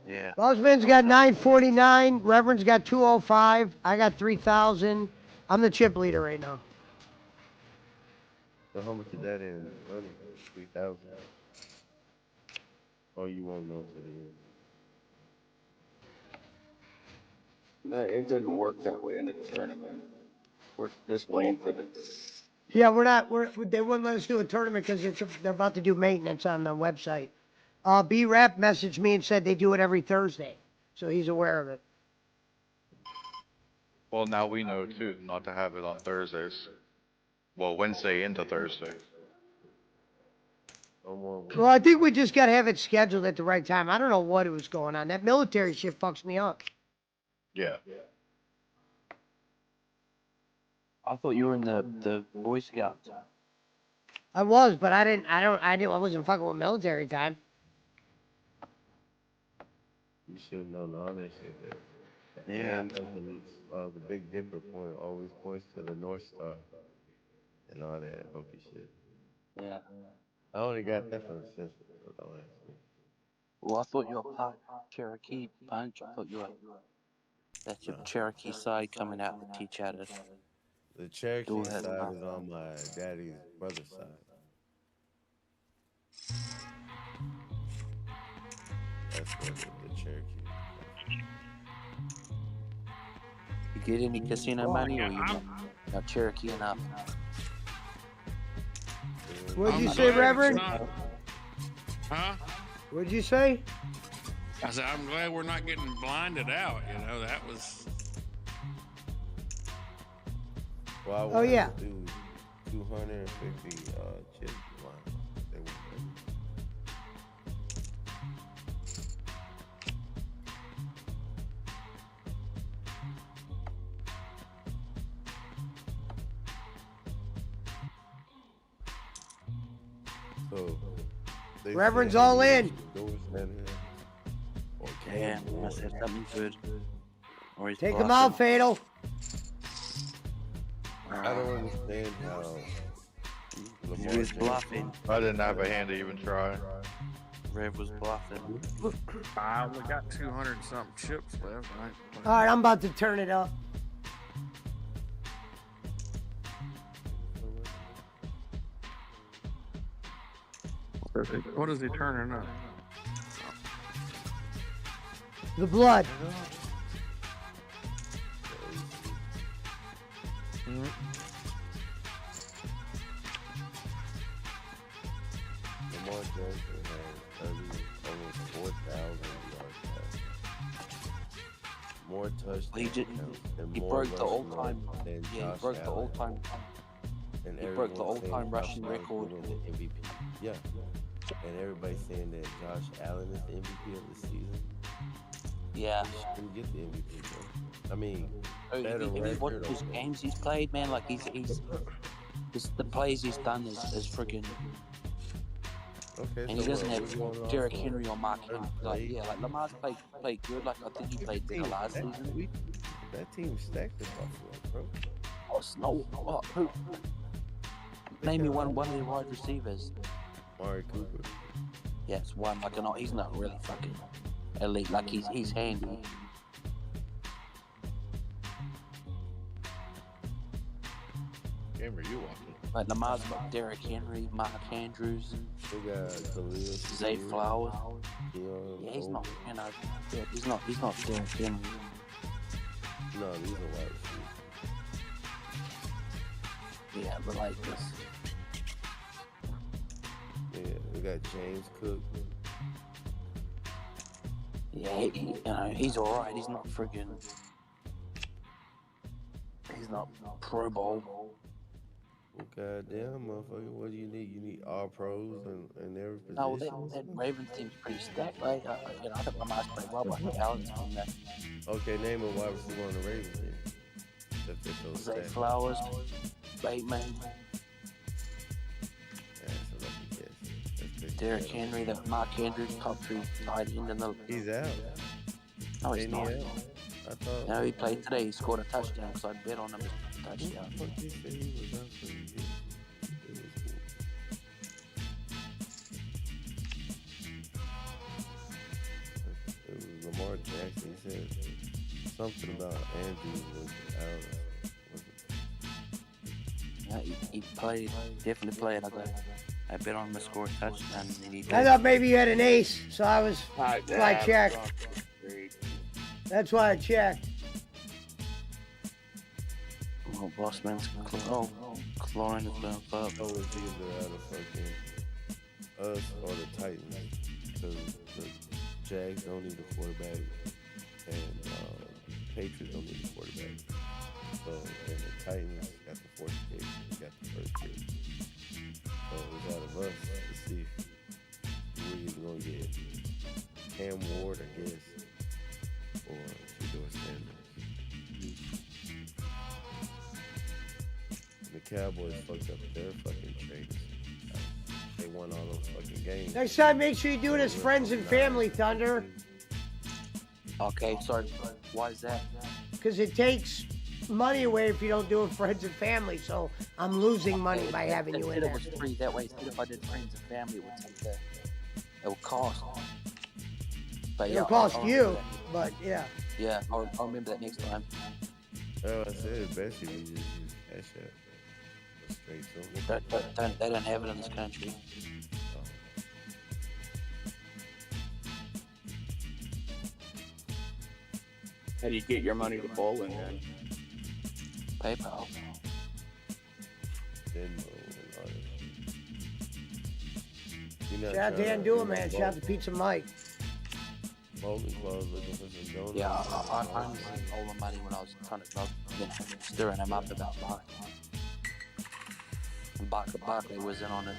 Yeah. Bossman's got 949. Reverend's got 205. I got 3,000. I'm the chip leader right now. So how much is that in money? 3,000. Oh, you won't know to the end. No, it didn't work that way in the tournament. We're just waiting for the. Yeah, they wouldn't let us do a tournament because they're about to do maintenance on the website. B-Rap messaged me and said they do it every Thursday. So he's aware of it. Well, now we know too, not to have it on Thursdays. Well, Wednesday into Thursday. No more. Well, I think we just got to have it scheduled at the right time. I don't know what was going on. That military shit fucks me up. Yeah. I thought you were in the Boy Scouts. I was, but I wasn't fucking with military time. You should know all that shit there. The Yeah. end of the Big Dipper point always points to the North Star. And all that hokey shit. Yeah. I only got that from the Simpsons, so don't ask me. Well, I thought you were part Cherokee bunch. I thought you were. That's your Cherokee side coming out to teach how to. The Cherokee Go ahead. side is on my daddy's brother's side. That's where the Cherokee. You get any casino money or you not Cherokee enough? What'd you I'm say, glad it's Reverend? not- Huh? What'd you say? I said, I'm glad we're not getting blinded out. You know, that was. Well, I Oh, wanted yeah. to do 250 chip lines. They were so they Reverend's said all they in. needed doors down here. Or Yeah, came must have board. something good. Or he's Take him bluffing. out, Fatal. I don't understand how He Lamar was Jackson- bluffing. I didn't have a hand to even try. Rev was bluffing. I only got 200 something chips left. All right, I'm about to turn it up. What is he turning up? The blood. Lamar Jackson has 30, almost 4,000 yards passing. More touchdowns. He did- and he more broke the rushing all-time- yards than Yeah, he Josh broke the Allen. all-time. And he broke the everyone's saying all-time Josh rushing Allen's record. gonna win the MVP. Yeah. And everybody's saying that Josh Allen is the MVP of the season. Yeah. He didn't get the MVP, bro. I mean, Oh, better have you watched record his over- games he's played, man? Like he's the plays he's done is freaking. okay, And so he doesn't what you have want Derrick off of? Henry or Mark Henry. Like Played. yeah, like Lamar's played good. Like I think he played better last season. That team stacked the Buffalo, bro. Oh, Snow. Oh, who? Name me one of their wide receivers. Amari Cooper. Yeah, it's one. Like he's not really fucking elite. Like he's handy. Game are you watching? Like Lamar's got Derrick Henry, Mark Andrews, We got Khalil. Zay Flowers. Keon Yeah, he's Old- not, you know, yeah, he's not Derrick Henry. No, these are wide receivers. Yeah, but like this. Yeah, we got James Cook. Yeah, you know, he's alright. He's not friggin'. He's not Pro Bowl. Goddamn, motherfucker, what do you need? You need all pros in every position. No, that Ravens team's pretty stacked. Like, you know, I think Lamar's played well, but Allen's team that. Okay, name a wide receiver on the Ravens then. If they're so Zay stacked. Flowers, Bateman, Yeah, so let me guess. Let's pick Derrick that up. Henry, that Mark Andrews, top 3 tight end in the. He's out. No, he's Ain't he not. out? I thought. No, he played today. He scored a touchdown because I bet on him as a Who touchdown. the fuck you say he was out for the year? It was Lamar Jackson. He said something about Andrews was out. Yeah, he played, definitely played. I bet on him to score a touchdown, and then he did. I thought maybe you had an ace, so I was. I I checked. That's why I checked. Oh, Bossman's clawing his mouth up. I was either out of fucking us or the Titans. Because the Jags don't need a quarterback. And Patriots don't need a quarterback. So, and the Titans got the fourth pick. Got the first pick. So it's out of us to see who we either going to get. Cam Ward, I guess. Or Shedeur Sanders. The Cowboys fucked up their fucking trades. They won all those fucking games. Next time, make sure you do it as friends and family, Thunder, Okay, sorry. Why is that? because it takes money away if you don't do it friends and family. So I'm losing money by having you in Instead there. it was free that way. Instead if I did friends and family, it would take that. It would cost. But yeah, It'll cost I'll you, remember but yeah. that. Yeah, I'll remember that next time. Oh, I said best if we just use Cash App. Straight to them. They don't have it in this country. How do you get your money to bowling then? PayPal. Venmo and all that. You're not Shout out to trying Dan Dua, man. Shout out to Pizza Mike. Bowling clubs looking for some donuts. Yeah, I only seen all the money when I was trying to, stirring him up about Barkley. And Barkley was in on it,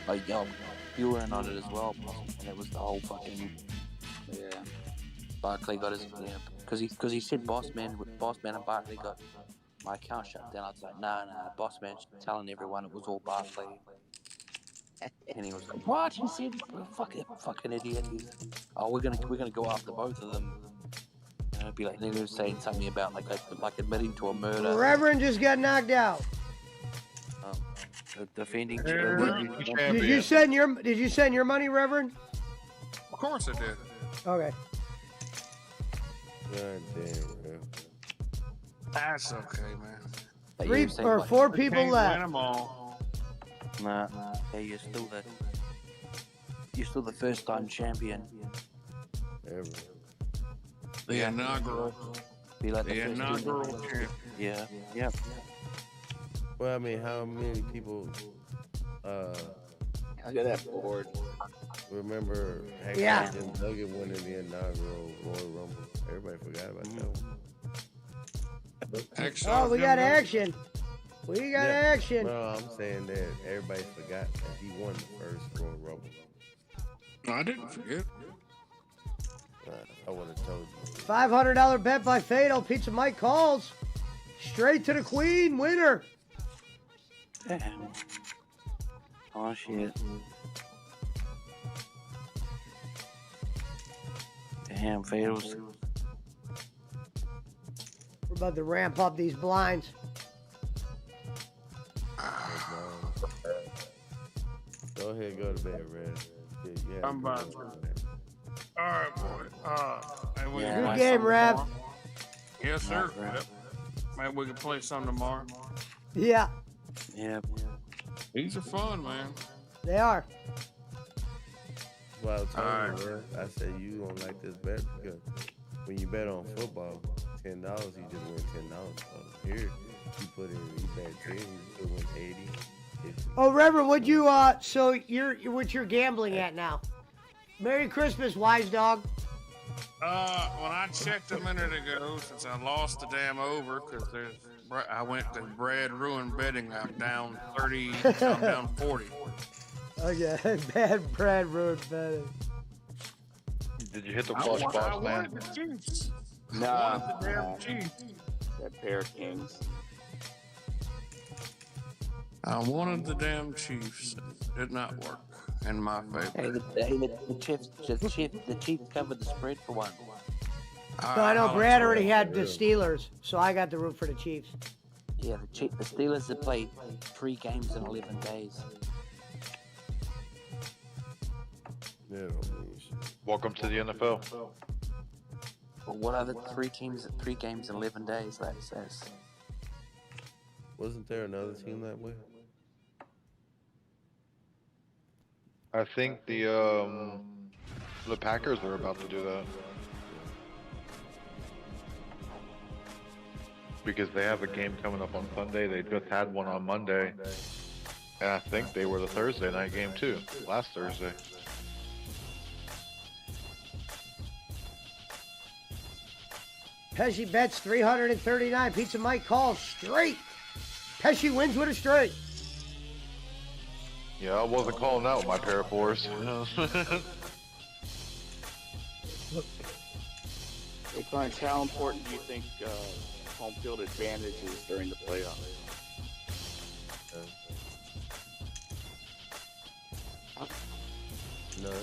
like, you know, you were in on it as well, and it was the whole fucking, yeah. Barkley got his, yeah, because he said Bossman and Barkley got my account shut down. I was like, nah, Bossman's telling everyone it was all Barkley. And he was like, what? He said, fucking idiot. He's, oh, we're gonna go after both of them. And I'd be like, they were saying something about like admitting to a murder. Reverend just got knocked out. Defending. Did you send your money, Reverend? Of course I did. Okay. God damn, bro. That's okay, man. But Three you were saying, or like, four people Can't win left. 'em all. Nah. Yeah, you're still the first time champion. Ever. The inaugural. Be like the The first inaugural team. champion. Yeah. Yep. Well, I mean, how many people Look at that board. remember Hank Yeah. and Duggan winning the inaugural Royal Rumble? Everybody forgot about that one. Excellent. Oh, we got action. We got action. No, I'm saying that everybody forgot that he won the first Royal Rumble. No, I didn't forget. I would have told you. $500 bet by Fatal. Pizza Mike calls. Straight to the Queen. Winner. Damn. Oh shit. Damn, Fails. We're about to ramp up these blinds. Go ahead, go to bed, Red. Yeah, you had a I'm good about one. All right, boy. And we Yeah. can Good play game, some Rev. tomorrow. Yes, sir. Nice, Rev. Yep. Maybe we can play some tomorrow. Yeah. Yeah. These are fun, man. They are. Well, I told Alright. you, bro. I said you don't like this bet because when you bet on football, $10, you just win $10. So here, you put in, you bet 10, you still win 80. 50. Oh, Reverend, would you, so you're what you're gambling at now? Merry Christmas, wise dog. When I checked a minute ago, since I lost the damn over, because I went to Brad Ruin betting. I'm down 30. I'm down 40. Okay, bad Brad ruined betting. Did you hit the I plus wanted boss, man? the Chiefs. Nah, The damn Chiefs. that pair of kings. I wanted the damn Chiefs. It did not work in my favor. Hey, the Chiefs covered the spread for one. No, I know Brad already had the Steelers, so I got the root for the Chiefs. Yeah, the Steelers have played 3 games in 11 days. Yeah, don't mean shit. Welcome to the NFL. But what are the 3 teams at 3 games in 11 days? That says. Wasn't there another team that way? I think the Packers are about to do that. Because they have a game coming up on Sunday. They just had one on Monday. And I think they were the Thursday night game too. Last Thursday. Pesci bets 339. Pizza Mike calls straight. Pesci wins with a straight. Yeah, I wasn't calling out my pair of fours. Hey, Clarence, how important do you think home field advantage is during the playoffs? None,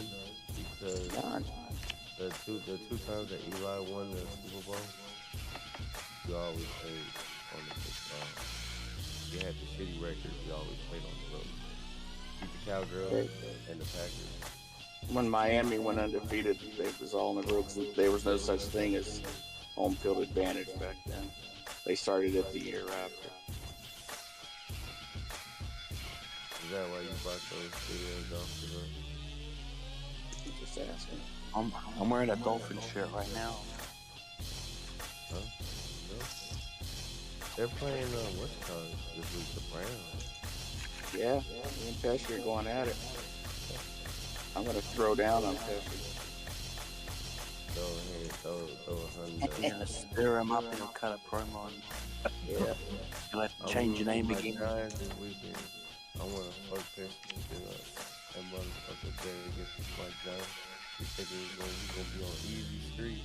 because None. the two times that Eli won the Super Bowl, you always played on the you had the shitty record, you always played on the road. Beat the Cowgirls and the Packers. When Miami went undefeated, they was all in the road. There was no such thing as home field advantage back then. They started it the year after. Is that why you brought those videos off the road? Just asking. I'm wearing a Dolphin shirt right now. Huh? No. They're playing what's it called this week, the Browns. Yeah, me and Pesci are going at it. I'm gonna throw down on Pesci. Go ahead, throw You're gonna stir him up and he'll cut a promo. And Yeah. you'll have to change your name again. Guys, this weekend, I want to fuck Pesci that motherfucker there against this Mike Johnson. He thinking he's gonna be on easy street.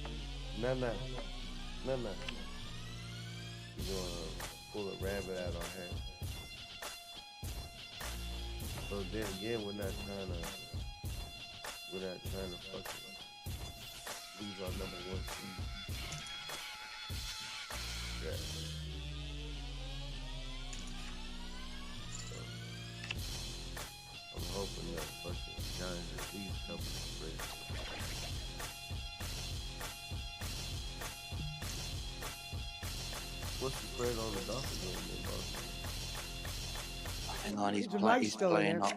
Nah. He's gonna pull a rabbit out our hand. So then again, we're not trying to fucking lose our number 1 seed. Yeah. So, I'm hoping that fucking Giants at least cover the spread. What's the spread on the Dolphins game, then, boss? Hang on, he's Is the mic still playing. there?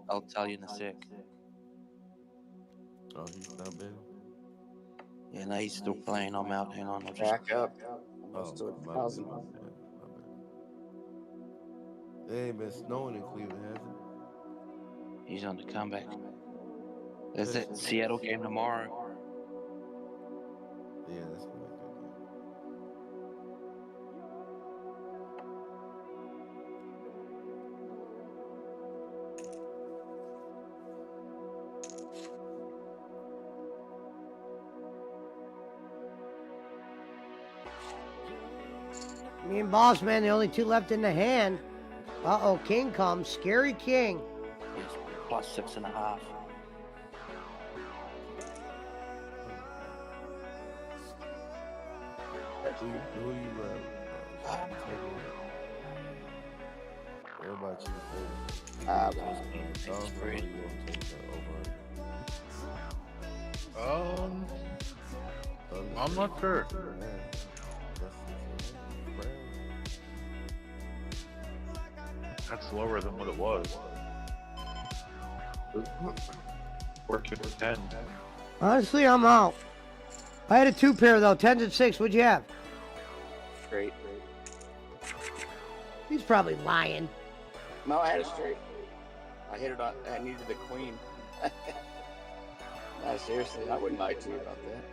I'll tell you in a sec. Oh, he's not bad. Yeah, no, he's still playing. I'm out. Hang on. I'll just... Back up. Almost to my 1,000. bad. It ain't been snowing in Cleveland, has it? He's on the comeback. There's that Seattle game tomorrow. Yeah, that's gonna be a good game. Me and Boss Man, the only 2 left in the hand. Uh-oh, King comes. Scary King. He's plus 6.5. Who you What about you, Phil? It's Or free. you want to take the over? I'm not sure. Man, that's That's lower than what it was. Working with 10. Honestly, I'm out. I had a 2 pair though, 10s and 6. What'd you have? Straight. He's probably lying. No, I had a straight. I hit it on. I needed a queen. No, seriously, I wouldn't lie to you about that.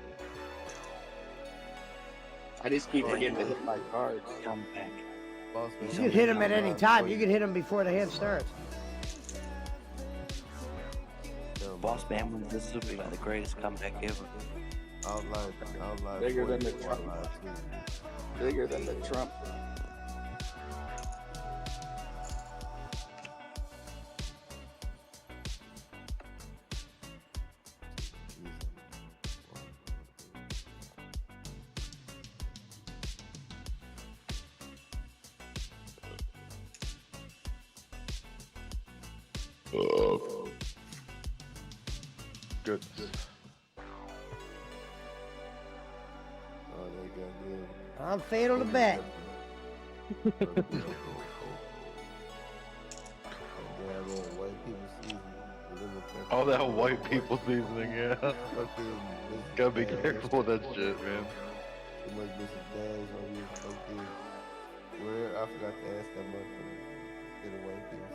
I just keep forgetting to hit my cards. Come back. Boss man, You can hit him at any time. You can hit him before the hand starts. Boss man wins. This will be like the greatest comeback ever. Outlive. Bigger than the Trump. Bigger than the Trump. Good. Oh, they got good. I'm fatal to bet. All that white people seasoning, yeah. Gotta be careful with that shit, man. Too much Mrs. Dash on you. Okay. Where I forgot to ask that motherfucker. Get away, people.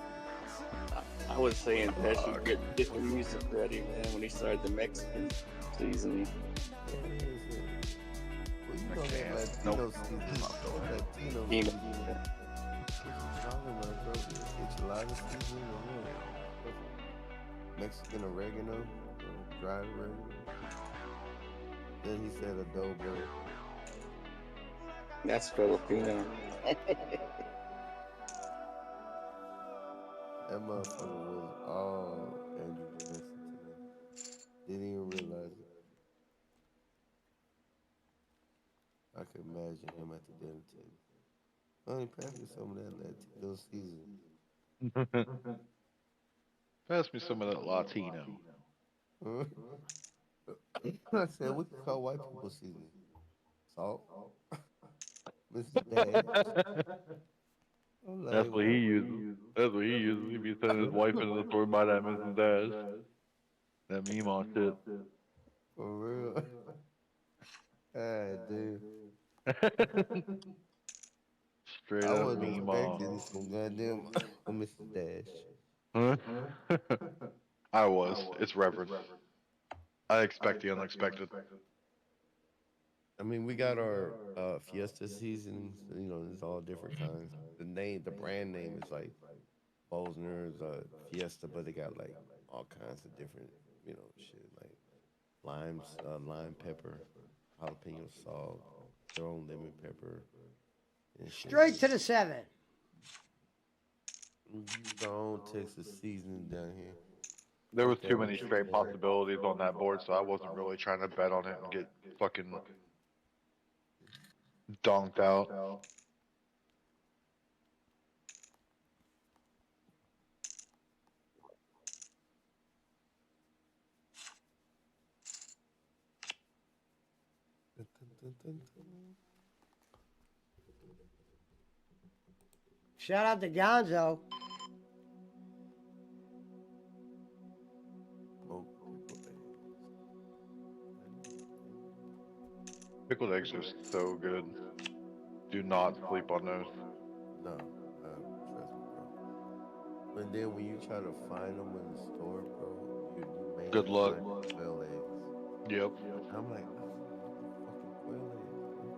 I was saying that you get the music ready, man, when he started the Mexican season. Well, you know that Latino season. Latino Emo. season. What you talking about, bro? Enchilada season or what? Mexican oregano, dried oregano. Then he said adobo. That's Filipino. That motherfucker was all Andrew Jackson today. Didn't even realize it. I could imagine him at the dinner table. Honey, pass me some of that Latino season. Pass me some of that Latino. I said, what you call white people seasoning? Salt? Mrs. Dash. That's what he uses. That's what he uses. He be sending his wife into the store by that Mrs. Dash. That meme on shit. For real? Ah, dude. Straight I up wasn't meme expecting on. some goddamn Mrs. Dash. Huh? I was. It's reverence. I expect the unexpected. I mean, we got our Fiesta seasons. You know, there's all different kinds. The brand name is like Bosner's Fiesta, but they got like all kinds of different, you know, shit like lime pepper, jalapeno salt, their own lemon pepper. And shit. Straight to the 7. We use our own Texas seasoning down here. There was too many straight possibilities on that board, so I wasn't really trying to bet on it and get fucking donked out. Shout out to Gonzo. Pickled eggs are so good. Do not sleep on those. No, trust me, bro. And then when you try to find them in the store, bro, you may Good luck. find quail eggs. Yep. I'm like, fucking quail eggs, bro.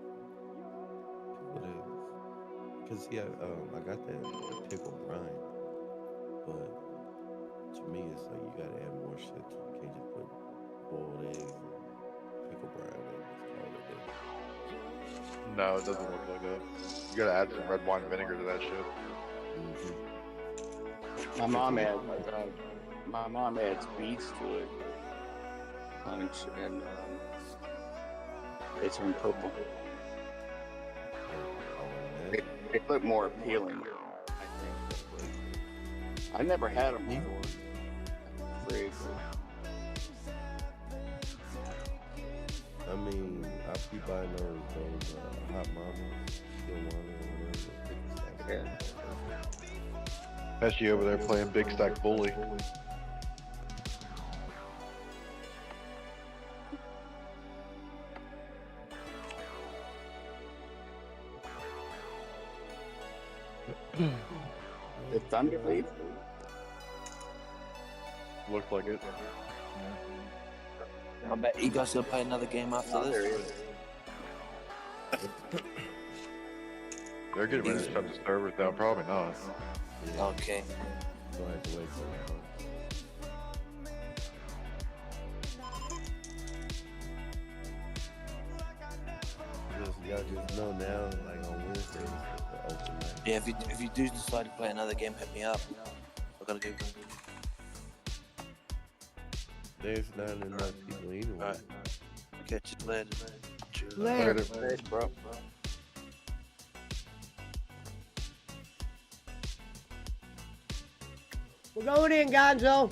Quail eggs. Cause yeah, I got that pickle brine, but to me it's like you gotta add more shit to it. You can't just put boiled eggs and pickle brine and just call it a day. No, it doesn't work like that. You gotta add some red wine vinegar to that shit. Mm-hmm. My mom adds beets to it, and they turn purple. They look more appealing, I think. I never had them before. Afraid. I mean, I be buying those hot mamas, Tijuana, or whatever. Yeah. Especially over there playing Big Stack Bully. Did Thunder leave? Looked like it. I bet you guys gonna play another game after Oh, there he this. is. They're getting ready to shut the servers down. Probably not. Okay. Don't have to wait so long. Y'all just know now, like on Wednesdays, the open night. Yeah, if you do decide to play another game, hit me up. I gotta go. There's not enough people anyway. Alright. Catch you later. Later. Later, bro. We're going in, Gonzo.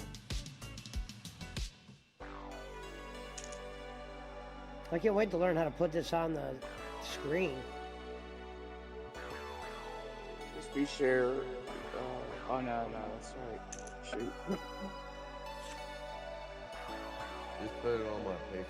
I can't wait to learn how to put this on the screen. Just be sure. Oh no, that's right. Shoot. Just put it on my Patreon.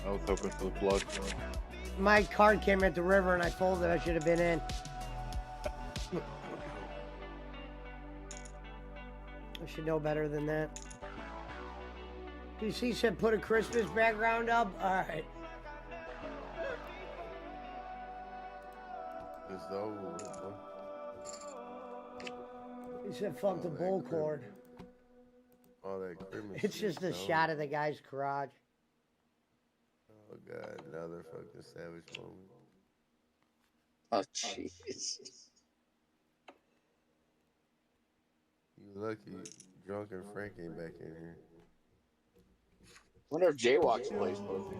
I was hoping for the blood. My card came at the river and I folded. I should have been in. I should know better than that. DC said put a Christmas background up. All right. It's over with, huh? He said fuck the bull cord. All that Christmas It's shit, just a though. shot of the guy's garage. Oh god, another fucking savage moment. Oh jeez. You lucky drunken Frank ain't back in here. Wonder if Jaywalks plays both.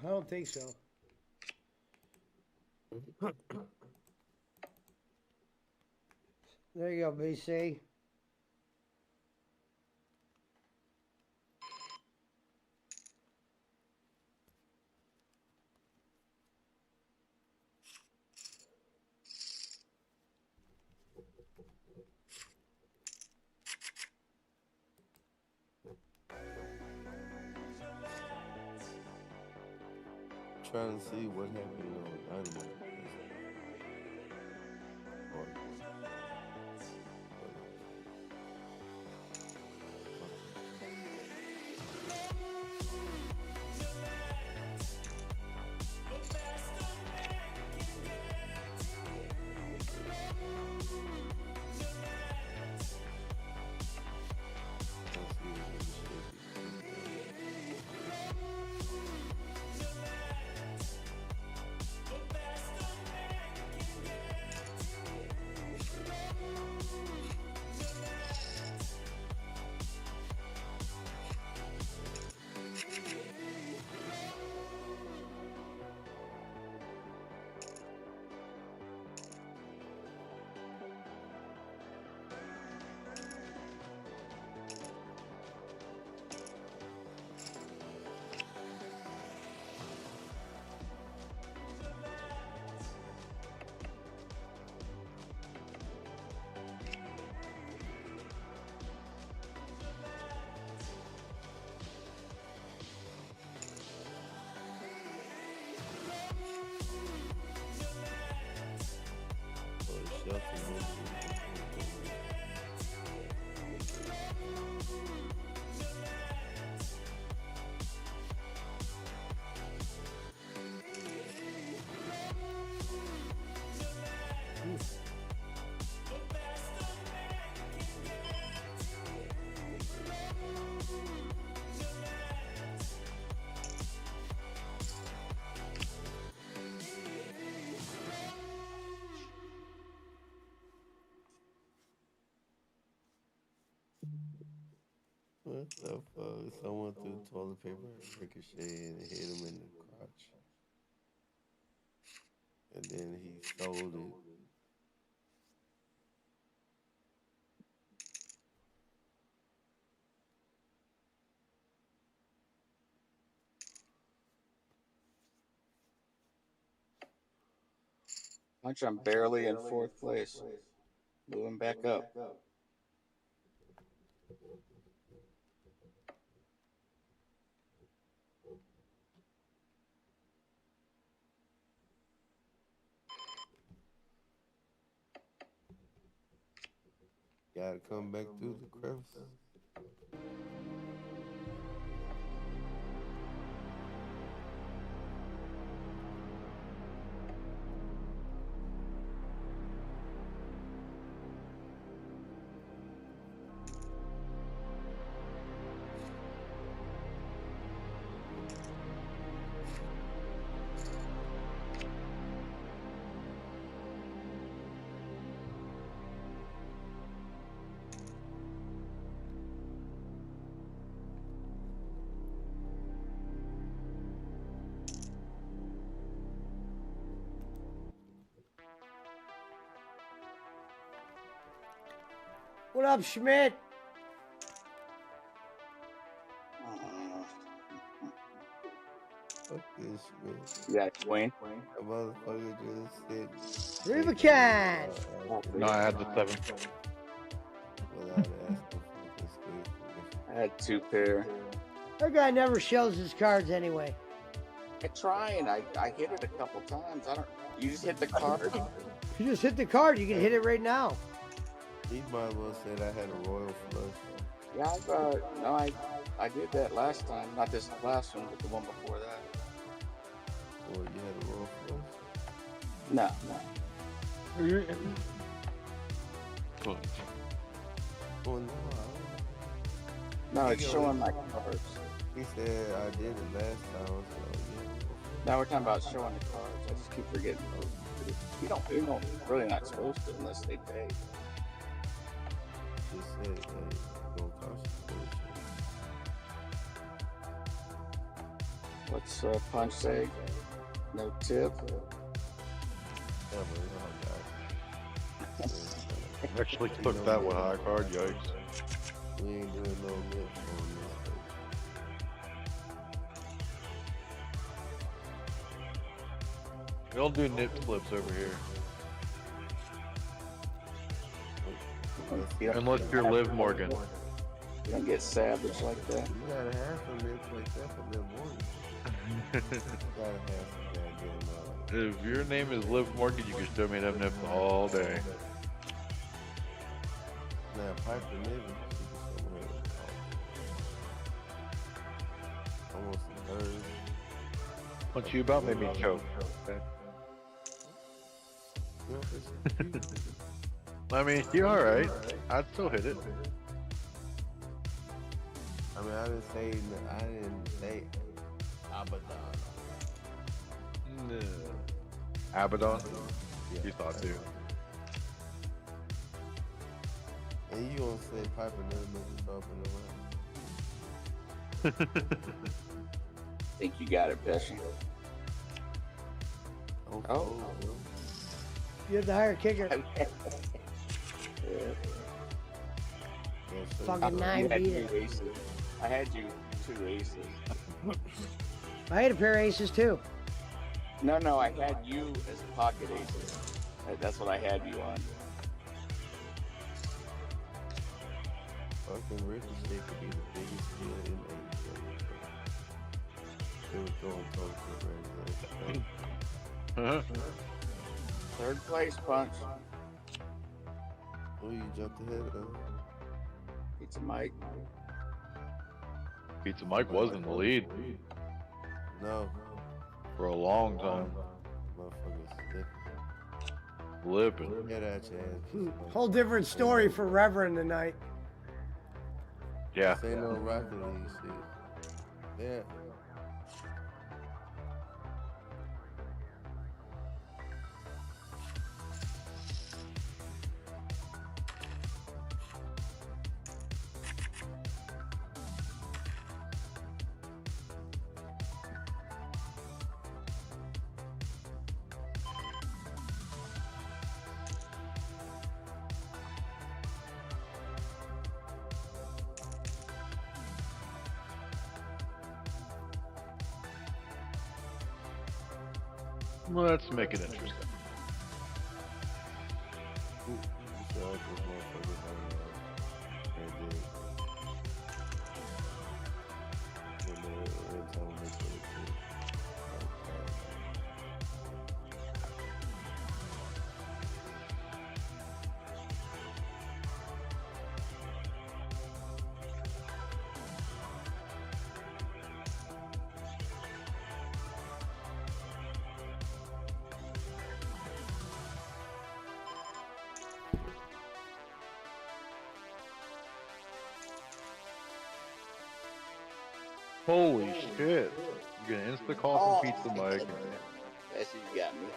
I don't think so. There you go, BC. Trying to see what happened on Dynamite. What the fuck? Someone threw toilet paper at Ricochet and hit him in the crotch. and then he sold it. Punch, I'm barely in fourth place. Moving back up. Gotta come back through the crevice. What up, Schmidt? Fuck this shit. Yeah, Wayne. That motherfucker just said. Rivacan. No, I had the 7. Without asking for this squeeze. I had 2 pair. That guy never shows his cards anyway. I try and I hit it a couple times. I don't. You just hit the card. If you just hit the card, you can hit it right now. He might as well said I had a royal flush. Yeah, no, I did that last time. Not this last one, but the one before that. Or you had a royal flush? No. Oh no, No, it's showing my cards. he said I did it last time. So yeah. Now we're talking about showing the cards. I just keep forgetting. You don't really not supposed to unless they pay. Just said hey, don't cost you bullshit. What's Punch say? No tip. Yeah, but you know, guys. Actually took that with high card, yikes. We ain't doing no nips on this. We don't do nip flips over here. Unless you're Liv Morgan. You don't get savage like that. You gotta have some nips like that for them morning. You gotta have some goddamn If your name is Liv Morgan, you can show me them nips all day. now Piper Niven. Almost heard. What you about made me choke. You know, it's cute. I mean, you're alright. I'd still hit it. I mean, I didn't say Abaddon. No. Abaddon? Yeah. You thought too. And you gonna say Piper Niven is up in the way. Think you got it, Pesci. Oh. You have the higher kicker. Yeah. Fucking You 9 had beat 2 it. aces. I had you 2 aces. I had a pair of aces too. No, I had you as pocket aces. That's what I had you on. Fucking Ricochet could be the biggest deal in AEW. They were throwing total Uh-huh. 3rd place, Punch. Who you jumped ahead of? Pizza Mike. Pizza Mike was in the lead No. for a long time. Motherfuckers Flipping. get at your ass. Whole different story for Reverend tonight. Yeah. This ain't no Rocket League shit. Yeah. Let's make it interesting. So this motherfucker's on, Red Dead. When every time they put it through, Holy shit! You get an insta call from Pizza Mike. That's you got me.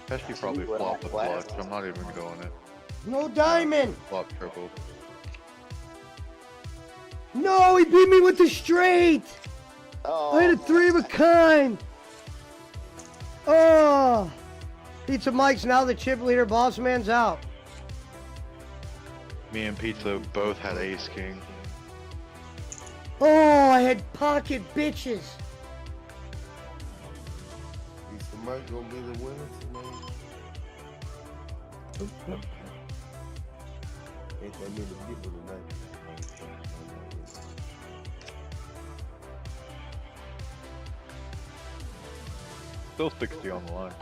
Pesky probably What flopped the class? clutch. I'm not even going it. No diamond. Flop triple. No, he beat me with the straight. Oh, I had a 3 of a kind. Oh. Pizza Mike's now the chip leader. Boss man's out. Me and Pizza both had ace king. Oh, I had pocket bitches. Pizza Mike gonna be the winner tonight. Ain't that many people tonight. Still 60 on the line.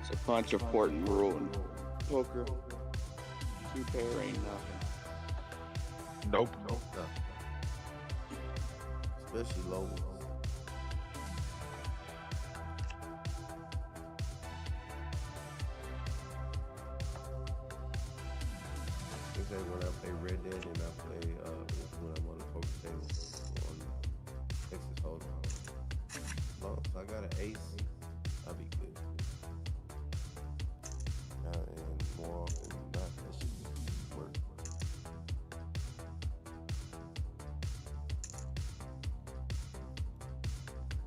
it's a punch important rule in poker. 2 pair ain't nothing. Nope. Especially low ones. It's like when I play Red Dead and I play when I'm on the poker table on Texas Hold'em. As long as I got an ace, I'll be good. And more often than not, that should work.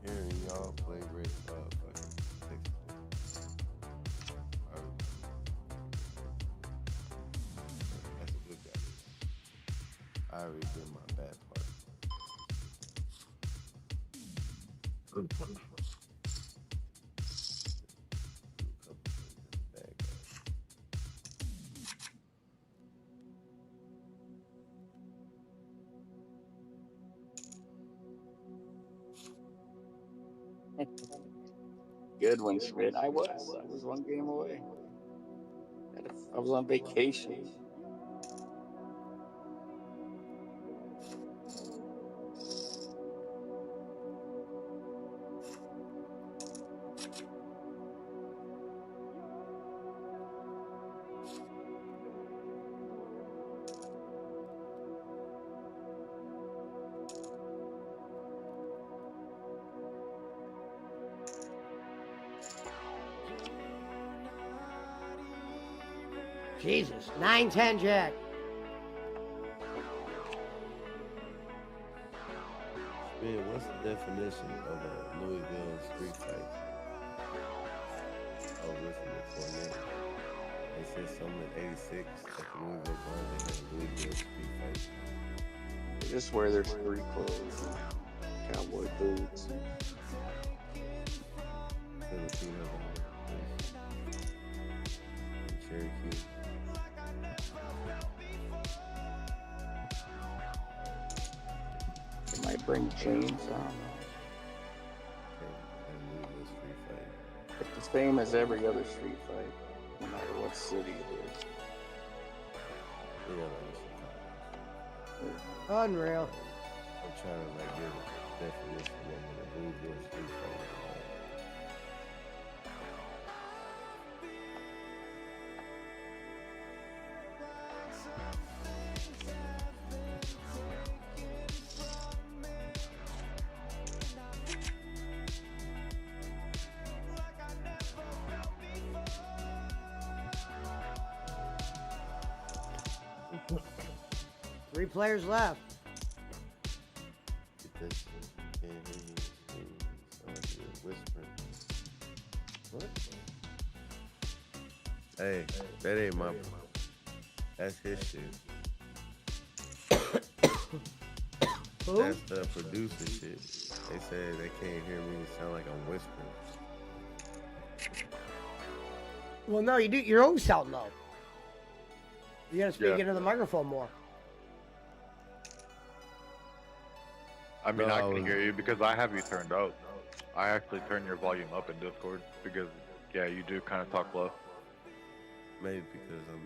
Hearing y'all play Red fucking Texas. That's a good guy. I already did my bad part. Bad guy. Good one, Schmidt. I was 1 game away. I was on vacation. Jesus. 9-10 jack. Man, what's the definition of a Louisville street fight? I was listening to Cornette. They said something in 86 at the Louisville bar, they had a Louisville street fight. They just wear their street clothes and cowboy boots. Filipino, Cherokee. They might bring chains. I don't know. Louisville street fight. It's the same as every other street fight, no matter what city it is. Yeah, like Chicago. Unreal. I'm trying to like give a definition of what a Louisville street fight is. Three players left. Get this. Can't hear you. Sound like you're whispering. What? Hey, that ain't my. That's his shit. Who? That's the producer shit. They said they can't hear me. It sound like I'm whispering. Well, no, you do. Your own sound low. You gotta speak Yeah. into the microphone more. I mean, No, I I can was- hear you because I have you turned up. I actually turn your volume up in Discord because, yeah, you do kind of talk low. Maybe because I'm.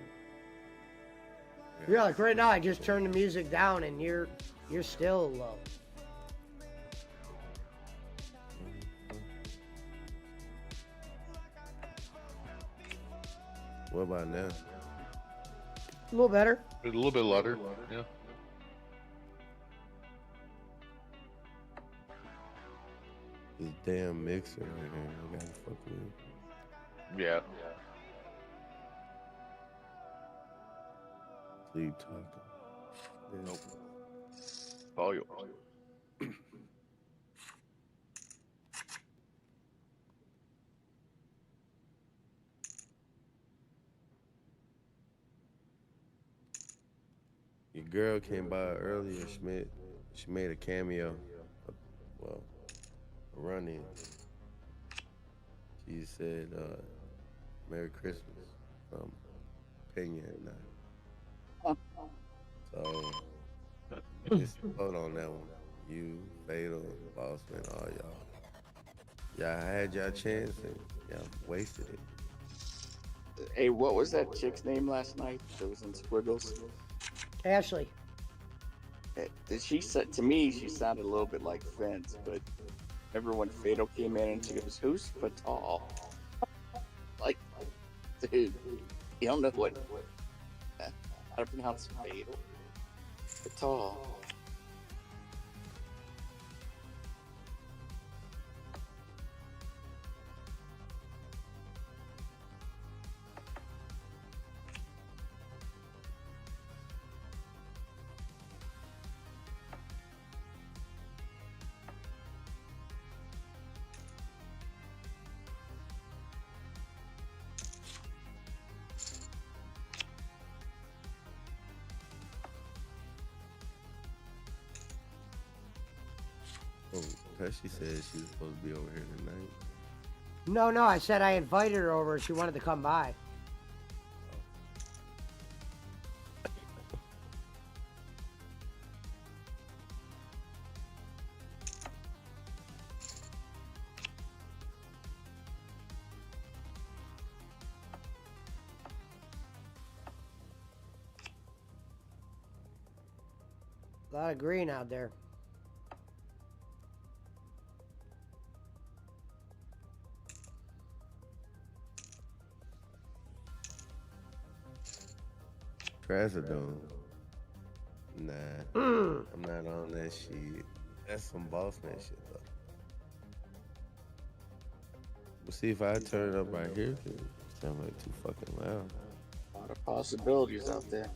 Yeah, like right now, I just turned the music down, and you're still low. What about now? A little better. A little bit louder. Yeah. This damn mixer right here. I gotta fuck with. Yeah. Sleep talking. Nope. All yours. Your girl came by earlier, Schmidt. She made a cameo. Well, a run-in. She said, Merry Christmas from Pena and I. So, just hold on that one. You, Fatal, Bossman, all y'all. Y'all had y'all chance and y'all wasted it. Hey, what was that chick's name last night that was in Squiggles? Ashley. Did she said to me she sounded a little bit like Fence, but remember when Fatal came in and she goes, "Who's Fatal?" Like, dude, you don't know what how to pronounce Fatal. Fatal. Oh, Pesci said she was supposed to be over here tonight. No, I said I invited her over. She wanted to come by. A lot of green out there. Trazodone. Nah, I'm not on that shit. That's some boss man shit though. We'll see if I turn it up right here. 'Cause it sound like too fucking loud. A lot of possibilities out there.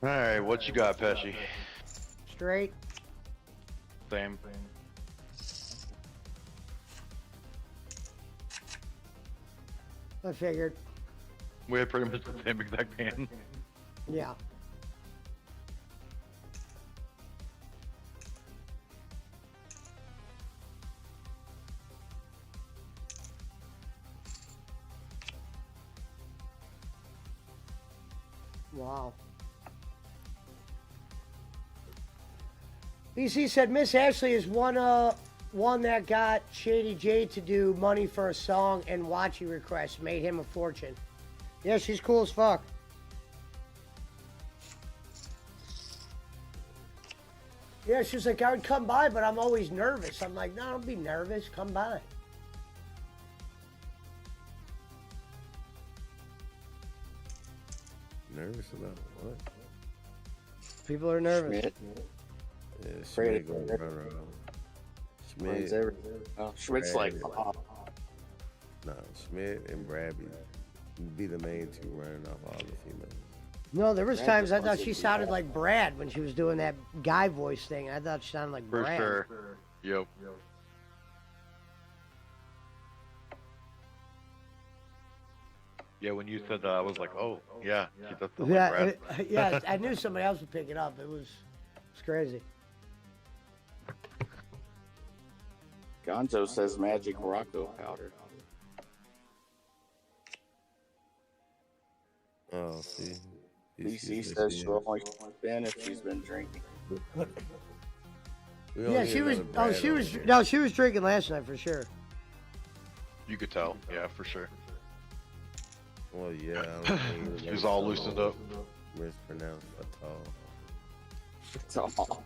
All right, what you got, Pesci? Straight. Same. I figured. We had pretty much the same exact hand. Yeah. Wow. BC said Miss Ashley is one that got Shady J to do money for a song and watching requests, made him a fortune. Yeah, she's cool as fuck. Yeah, she's like, I would come by, but I'm always nervous. I'm like, no, don't be nervous. Come by. Nervous about what? People are nervous. Schmidt. Yeah, Afraid Schmidt of gonna run around. Runs Schmidt, everything. Oh, Schmidt's like, Brad. No, Schmidt and Brabby be the main two running off all the females. No, there was Brad times just I thought wants she to be sounded Brad. like Brad when she was doing that guy voice thing. I thought she sounded like For Brad. sure. Yep. Yeah, when you said that, I was like, oh, yeah, she does sound like Brad. Yeah, I knew somebody else would pick it up. It's crazy. Gonzo says magic Rocco powder. Oh, see. DC says she'll only spin if she's been drinking. We don't Yeah, need she was. another Oh, Brad she over was. here. No, she was drinking last night for sure. You could tell. Yeah, for sure. Well, yeah. I don't think She was all loosened up. Mispronounced at all. It's all.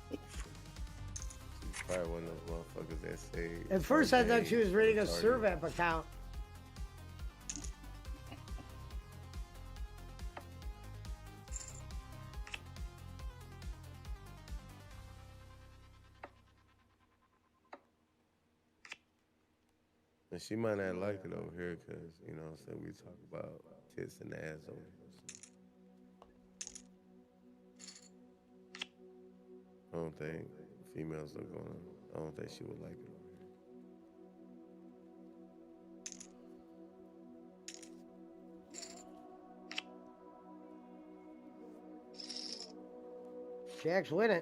She's probably one of those motherfuckers that say. At first, I thought "Hey, she was reading a retarded." Servap account. And she might not like it over here because, you know, so we talk about tits and ass over here. I don't think females are gonna. I don't think she would like it over here. Jack's winning.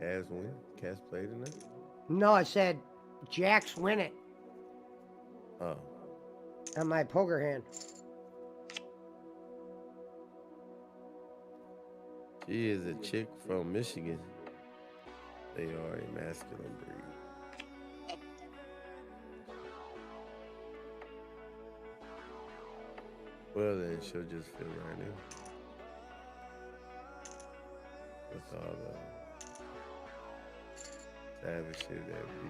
Cass win. Cass play tonight. No, I said Jack's winning Oh, on my poker hand. she is a chick from Michigan. They are a masculine breed. Well, then she'll just fit right in. With all the savage shit that be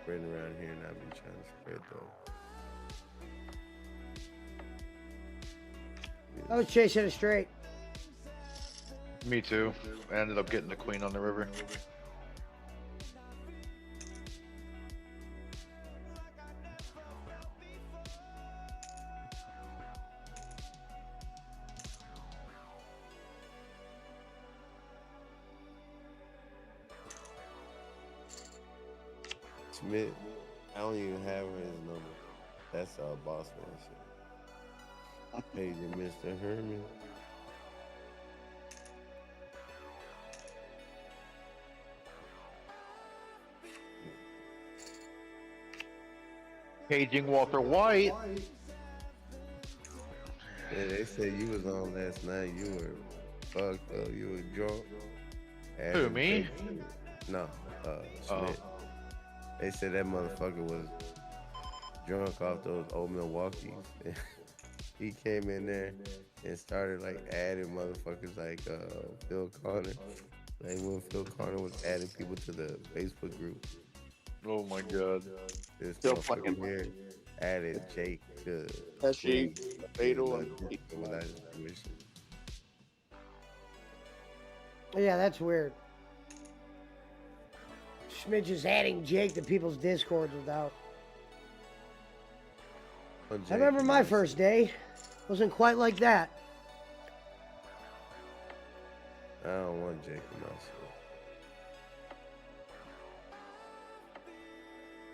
spreading around here and I be trying to spread though. I was chasing it straight. Me too. I ended up getting the queen on the river. Schmidt, I don't even have his number. That's boss man shit. Paging Mr. Herman. Paging Walter White. Yeah, they said you was on last night. You were fucked up. You were drunk. Who, me? No, Schmidt. They said that motherfucker was drunk off those old Milwaukee's. He came in there and started like adding motherfuckers like Phil Connor. Like when Phil Connor was adding people to the Facebook group. Oh my god. This Still motherfucker fucking- here added Jake to Pesci, Jake Fatal, without and his permission. Yeah, that's weird. Schmidt just adding Jake to people's discords without. I remember my first day. Wasn't quite like that. I don't want Jake in my shit.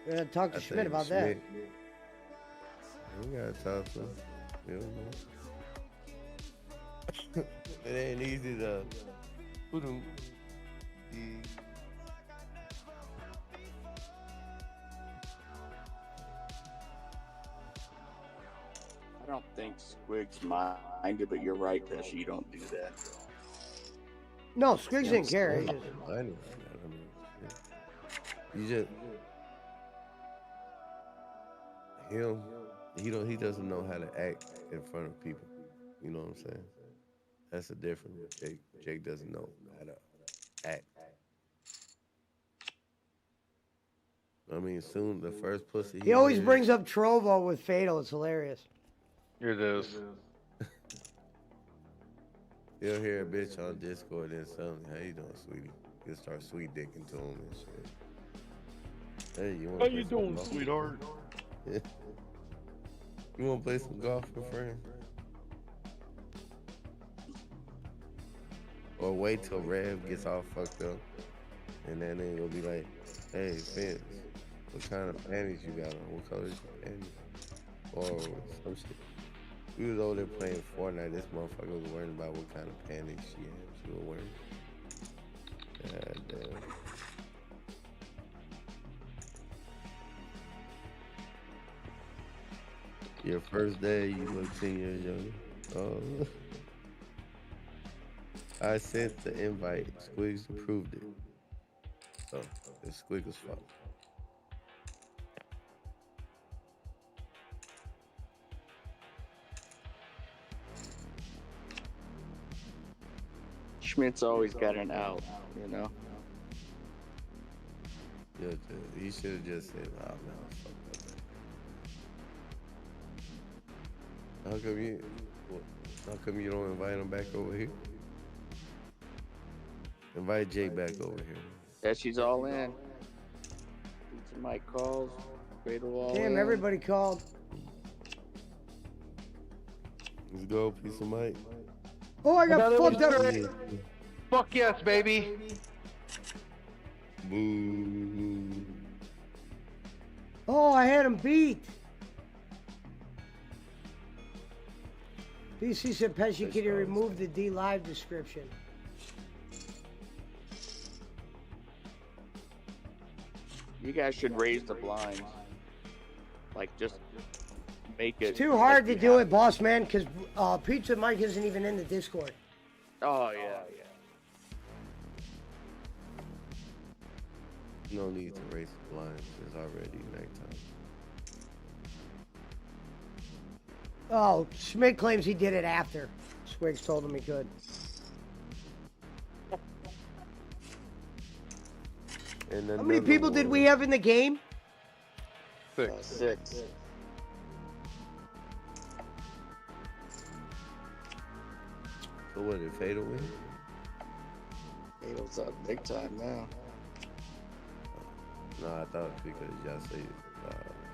We're gonna talk to I Schmidt think about Schmidt- We gotta talk to him. We don't know. It ain't easy to put him. I don't think Squig's minded, but you're right, Pesci. You don't do that. that. No, Squiggs didn't care. He just- I know. I mean, shit. You just him. He doesn't know how to act in front of people. You know what I'm saying? That's the difference. Jake doesn't know how to act. I mean, soon the first pussy. He always is- brings up Trovo with Fatal. It's hilarious. Here it is. He'll hear a bitch on Discord and suddenly, how you doing, sweetie? He'll start sweet dicking to him and shit. Hey, you want How to play you some doing, golf? sweetheart? Yeah. You want to play some golf with friends? Or wait till Rev gets all fucked up, and then they will be like, "Hey, Vince, what kind of panties you got on? What color is your panties?" Or some shit. We was over there playing Fortnite. This motherfucker was worrying about what kind of panties she was wearing. God damn. Your first day, you look 10 years younger. Oh. I sent the invite. Squigs approved it. So, it's Squiggles' fault. Schmidt's always got an out, you know. Yeah, he should have just said, "Oh no, fuck that." How come you don't invite him back over here? Invite Jake back over here. Yeah, she's all in. Pizza Mike calls. Fatal all Damn, in. everybody called. Let's go, piece of Mike. Oh, I got fucked up. Fuck yes, baby. Boo. Oh, I had him beat. DC said Pesci could you remove the D Live description. You guys should raise the blinds. Like, just make it. It's too hard like to do it, boss man, because Pizza Mike isn't even in the Discord. Oh, yeah. No need to raise the blinds. It's already nighttime. Oh, Schmidt claims he did it after. Squigs told him he could. And How many people did we have in the game? 6. 6. So what, did Fatal win? Fatal's up big time now. No, I thought because y'all say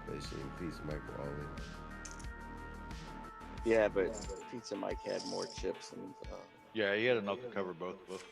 they should Pizza Mike were all in. Yeah, but Pizza Mike had more chips than. Yeah, he had enough to cover both of us.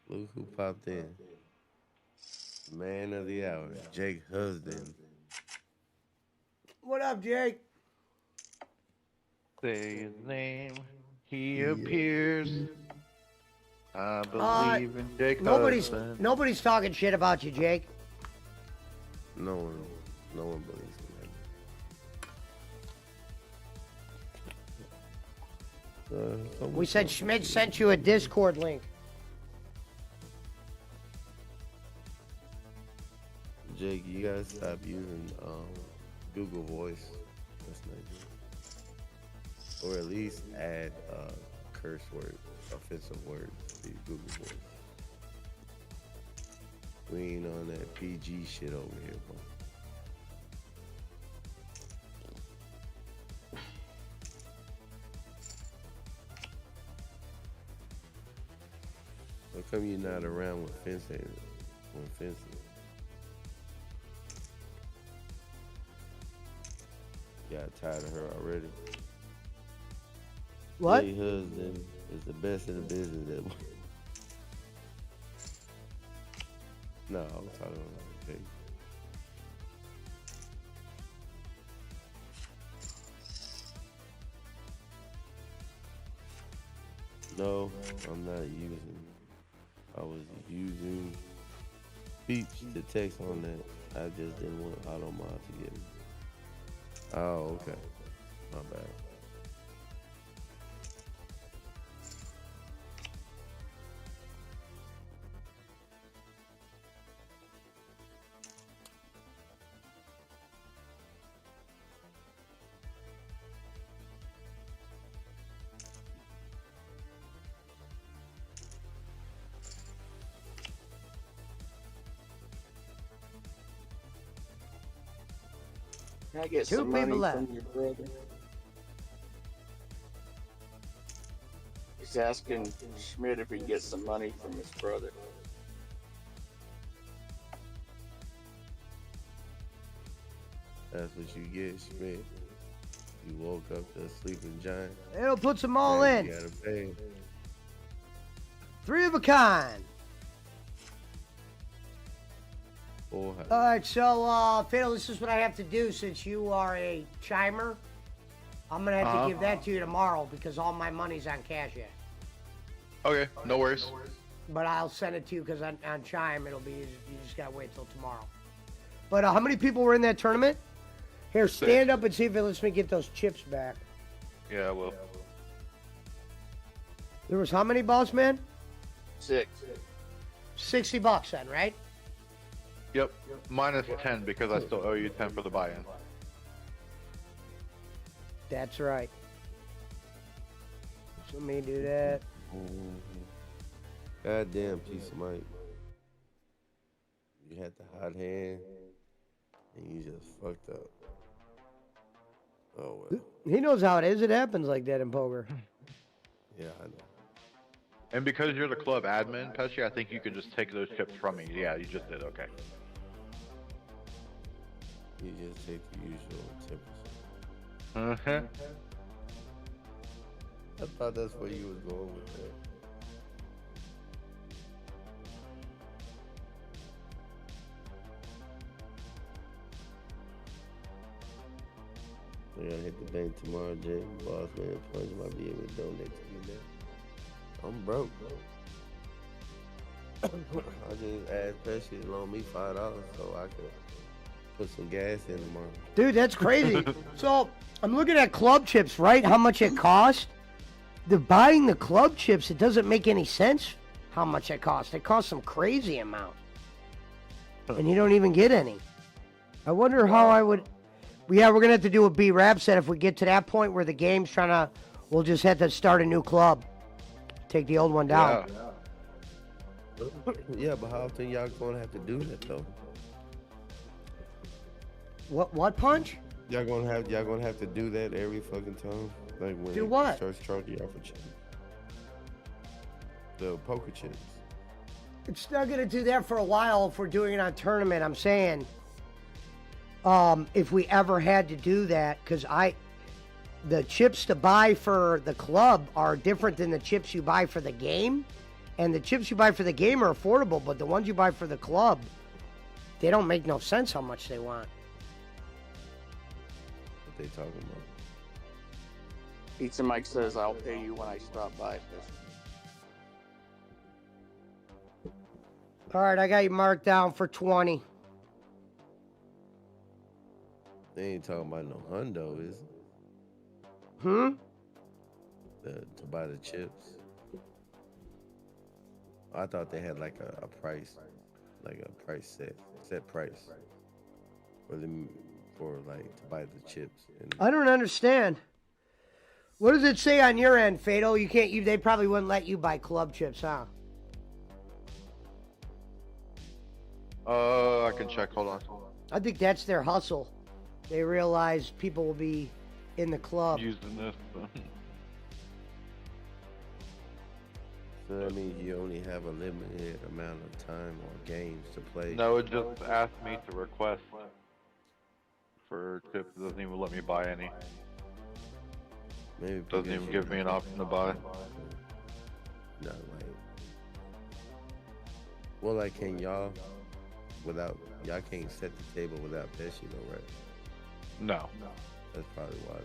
Look who popped in. Man of the hour, Jake Husband. What up, Jake? Say his name. He appears. I believe in Jake Husband. Nobody's talking shit about you, Jake. No one believes in that. We said Schmidt sent you a Discord link. Jake, you gotta stop using Google Voice. That's not good. Or at least add curse word, offensive word to Google Voice. We ain't on that PG shit over here, bro. How come you're not around with fencing? When fencing? Got tired of her already. What? Jay Husband is the best in the business. No, I was talking about Jake. No, I'm not using. I was using speech to text on that. I just didn't want Automod to get me. Oh, okay. My bad. Can I get Two some people money left. from your brother? He's asking Schmidt if he can get some money from his brother. That's what you get, Schmidt. You woke up to a sleeping giant. It'll put them all Now in. You gotta pay him. 3 of a kind. Full house. All right, so Fatal, this is what I have to do since you are a chimer. I'm gonna have to give that to you tomorrow because all my money's on Cash App. Okay, no worries. But I'll send it to you because on Chime it'll be you just gotta wait till tomorrow. But how many people were in that tournament? Here, stand up and see if it lets me get those chips back. Yeah, well. There was how many, boss man? 6. $60 then, right? Yep. Minus 10 because I still owe you 10 for the buy-in. That's right. So let me do that. Goddamn piece of Mike. You had the hot hand, and you just fucked up. Oh well. He knows how it is. It happens like that in poker. Yeah, I know. And because you're the club admin, Pesci, I think you can just take those chips from me. Yeah, you just did. Okay. You just take the usual 10%. Uh-huh. I thought that's where you was going with that. I gotta hit the bank tomorrow, Jay. Boss man Punch might be able to donate to me now. I'm broke. I just asked Pesci to loan me $5 so I could put some gas in tomorrow. Dude, that's crazy. So I'm looking at club chips, right? How much it cost? They're buying the club chips. It doesn't make any sense how much it costs. It costs some crazy amount. And you don't even get any. I wonder how I would... Yeah, we're going to have to do a B-Rap set if we get to that point where the game's trying to... We'll just have to start a new club. Take the old one down. Yeah, but how often y'all gonna have to do that though? What Punch? Y'all gonna have to do that every fucking time? Like when Do what? it starts charging y'all for chips. The poker chips. It's not going to do that for a while if we're doing it on tournament. I'm saying, if we ever had to do that, because the chips to buy for the club are different than the chips you buy for the game. And the chips you buy for the game are affordable, but the ones you buy for the club, they don't make no sense how much they want. What they talking about? Pizza Mike says, I'll pay you when I stop by. All right, I got you marked down for 20. They ain't talking about no hundo, is it? To buy the chips. I thought they had like a price, like a price set price for them like to buy the chips. And I don't understand. What does it say on your end, Fatal? You can't. They probably wouldn't let you buy club chips, huh? I can check. Hold on. I think that's their hustle. They realize people will be in the club. Using this. so that means you only have a limited amount of time or games to play. No, it just asked me to request for chips. It doesn't even let me buy any. Maybe Doesn't even give me an option to buy. No, like, well, like, can y'all can't set the table without Pesci though, right? No. That's probably why.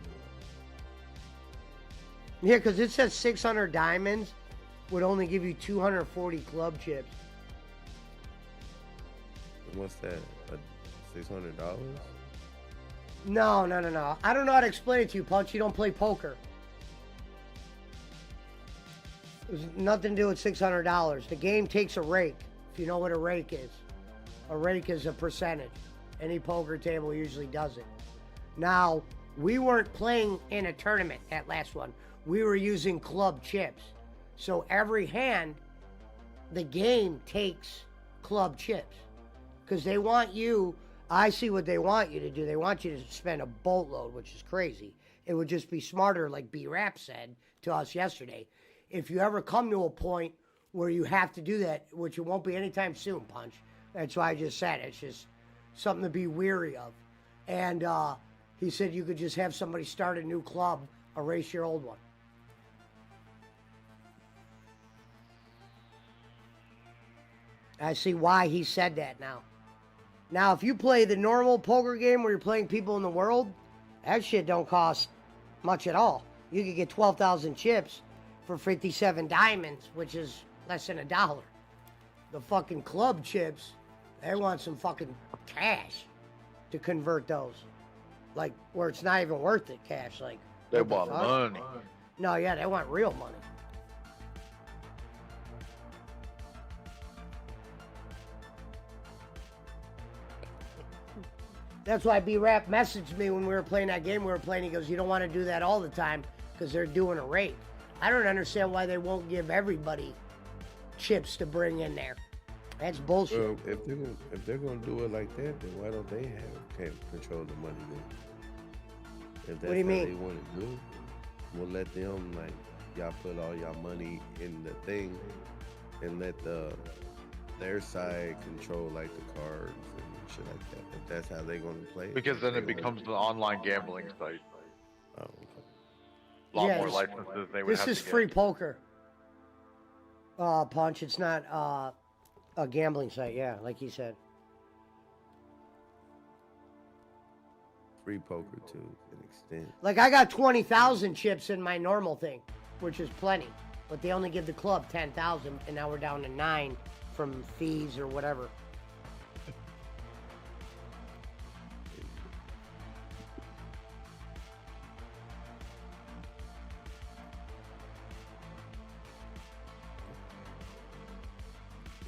Yeah, because it says 600 diamonds would only give you 240 club chips. And what's that? $600? No. I don't know how to explain it to you, Punch. You don't play poker. There's nothing to do with $600. The game takes a rake, if you know what a rake is. A rake is a percentage. Any poker table usually does it. Now, we weren't playing in a tournament, that last one. We were using club chips. So every hand, the game takes club chips. Because they want you, I see what they want you to do. They want you to spend a boatload, which is crazy. It would just be smarter, like B-Rap said to us yesterday. If you ever come to a point where you have to do that, which it won't be anytime soon, Punch. That's why I just said it's just something to be weary of. And he said you could just have somebody start a new club, erase your old one. I see why he said that now. Now, if you play the normal poker game where you're playing people in the world, that shit don't cost much at all. You could get 12,000 chips for 57 diamonds, which is less than $1. The fucking club chips, they want some fucking cash to convert those. Like, where it's not even worth it cash. Like, They what the want fuck? money. No, yeah, they want real money. That's why B-Rap messaged me when we were playing that game we were playing. He goes, you don't want to do that all the time because they're doing a raid. I don't understand why they won't give everybody chips to bring in there. That's bullshit. Well, if they're gonna do it like that, then why don't they can't control the money then? If that's What do you how mean? they want to do, we'll let them like y'all put all y'all money in the thing, and let their side control like the cards and shit like that. If that's how they're gonna play it. Because then it becomes an online gambling site. Oh, okay. A lot Yeah, more this- licenses they would This have is to get. free poker. Punch. It's not a gambling site. Yeah, like you said. Free poker to an extent. Like I got 20,000 chips in my normal thing, which is plenty. But they only give the club 10,000, and now we're down to 9 from fees or whatever.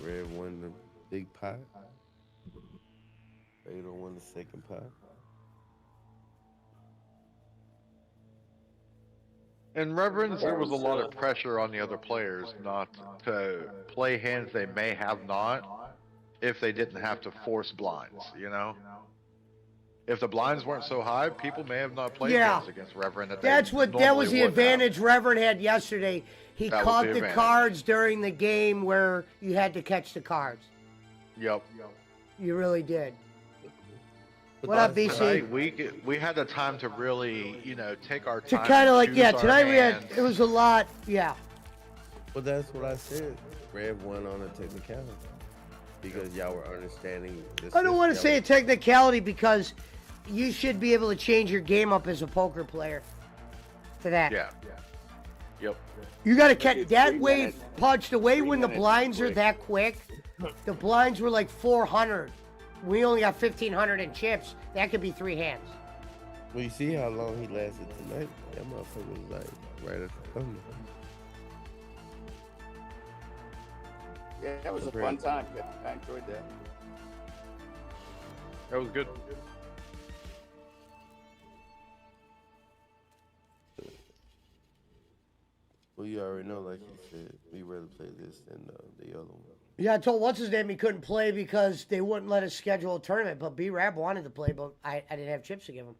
Red won the big pot. Fatal won the second pot. In Reverends, there was a lot of pressure on the other players not to play hands they may have not, if they didn't have to force blinds, you know? If the blinds weren't so high, people may have not played Yeah. hands against Reverend. That they That was normally the would advantage Reverend had yesterday. He That was caught the the advantage. cards during the game where you had to catch the cards. have. Yep. You really did. But What up, that's- BC? Tonight, we had the time to really, take our To time. kind of like, choose yeah, our tonight we had, hands. it was a lot, yeah. But that's what I said. Red won on a technicality because y'all were understanding. This I don't want to y'all say a were- technicality because you should be able to change your game up as a poker player to that. Yeah. Yep. You got to catch It's that 3 way, minutes. Punch, the way 3 when the minutes is blinds are quick. that quick, the blinds were like 400. We only got 1,500 in chips. That could be 3 hands. Well, you see how long he lasted tonight? That motherfucker was like right at the thunder. Yeah, that was a fun time. I enjoyed that. That was good. Well, you already know, like you said, we rather play this than the other one. Yeah, I told what's his name he couldn't play because they wouldn't let us schedule a tournament. But B-Rab wanted to play, but I didn't have chips to give him.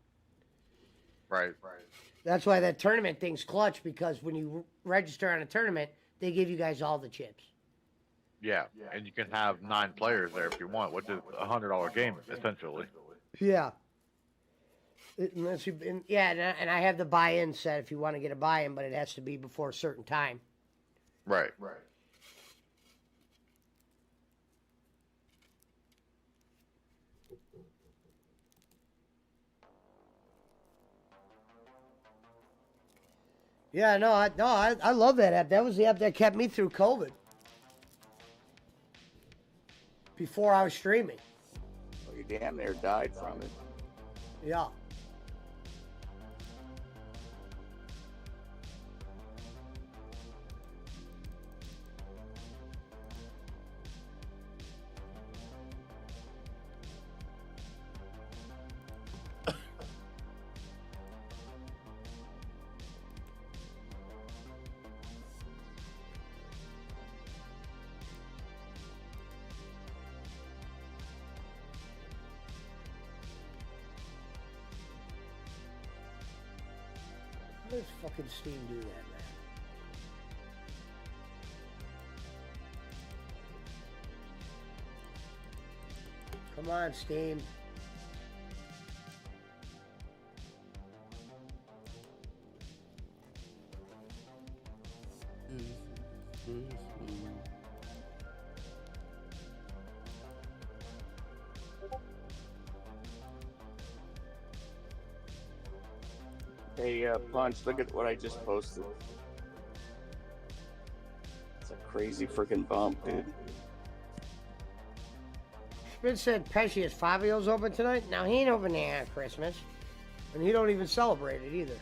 Right. That's why that tournament thing's clutch because when you register on a tournament, they give you guys all the chips. Yeah. And you can have 9 players there if you want, which is a $100 game, essentially. Yeah. Unless you, and I have the buy-in set if you want to get a buy-in, but it has to be before a certain time. Right. Yeah, I love that app. That was the app that kept me through COVID. Before I was streaming. Well, you damn near died from it. Yeah. How does fucking Steam do that, man? Come on, Steam. Hey, Punch, look at what I just posted. It's a crazy freaking bump, dude. Schmidt said Pesci is Fabio's open tonight. Now he ain't open there at Christmas. And he don't even celebrate it either.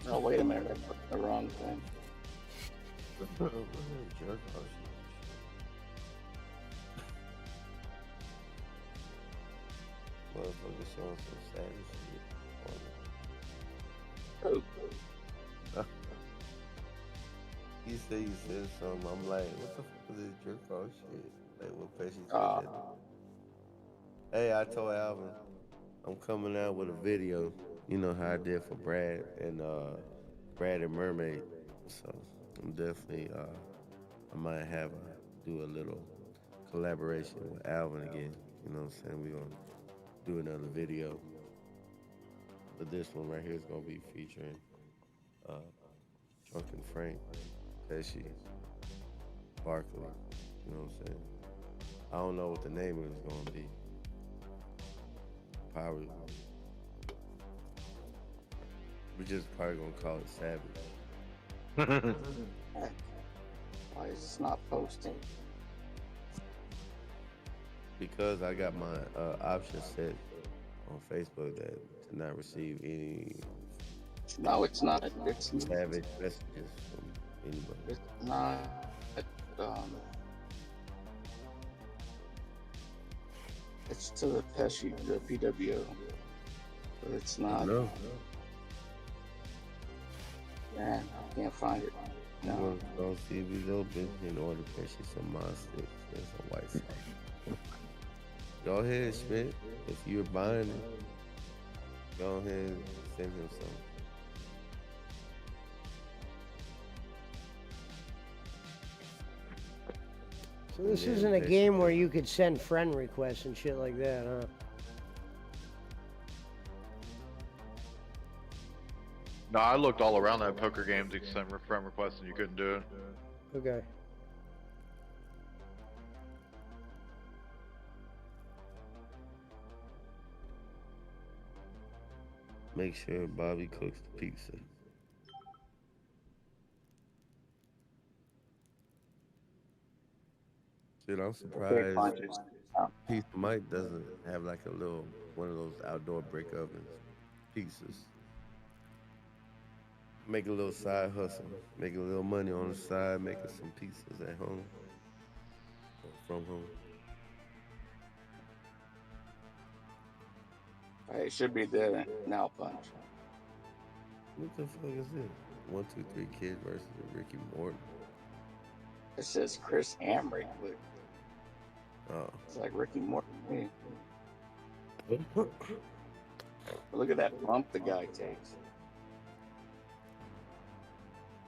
Oh, wait a minute, I put the wrong thing. Motherfucker showing some savage shit. Oh, You said something. I'm like, what the fuck is this jerk off shit? Like what Pesci said. Hey, I told Alvin I'm coming out with a video. You know how I did for Brad and Mermaid. So I'm definitely I might do a little collaboration with Alvin again. You know what I'm saying? We're gonna do another video. But this one right here is gonna be featuring Drunken Frank, Pesci, Barkley. You know what I'm saying? I don't know what the name is gonna be. Probably. We're just probably gonna call it Savage. why is this not posting? Because I got my option set on Facebook that to not receive any No, it's not. It's savage messages from anybody. It's not. It's to the Pesci, the PWO. But it's not. No. Man, I can't find it. You No. want to go see if he's open in order to purchase some mod sticks and some white sauce. Go ahead, Schmidt. If you're buying it, go ahead and send him some. So this Yeah, isn't a Pesci. game where you could send friend requests and shit like that, huh? No, I looked all around that poker game to send friend requests and you couldn't do it. Okay. Make sure Bobby cooks the pizza. Shit, I'm Okay, surprised Punches. Pizza Mike doesn't have like a little one of those outdoor brick ovens. Pizzas. Make a little side hustle. Make a little money on the side, making some pizzas at home. Or from home. It should be there now, Punch. What the fuck is this? 1, 2, 3 Kid versus Ricky Morton. It says Chris Hamrick, but Oh. it's like Ricky Morton. Look at that bump the guy takes.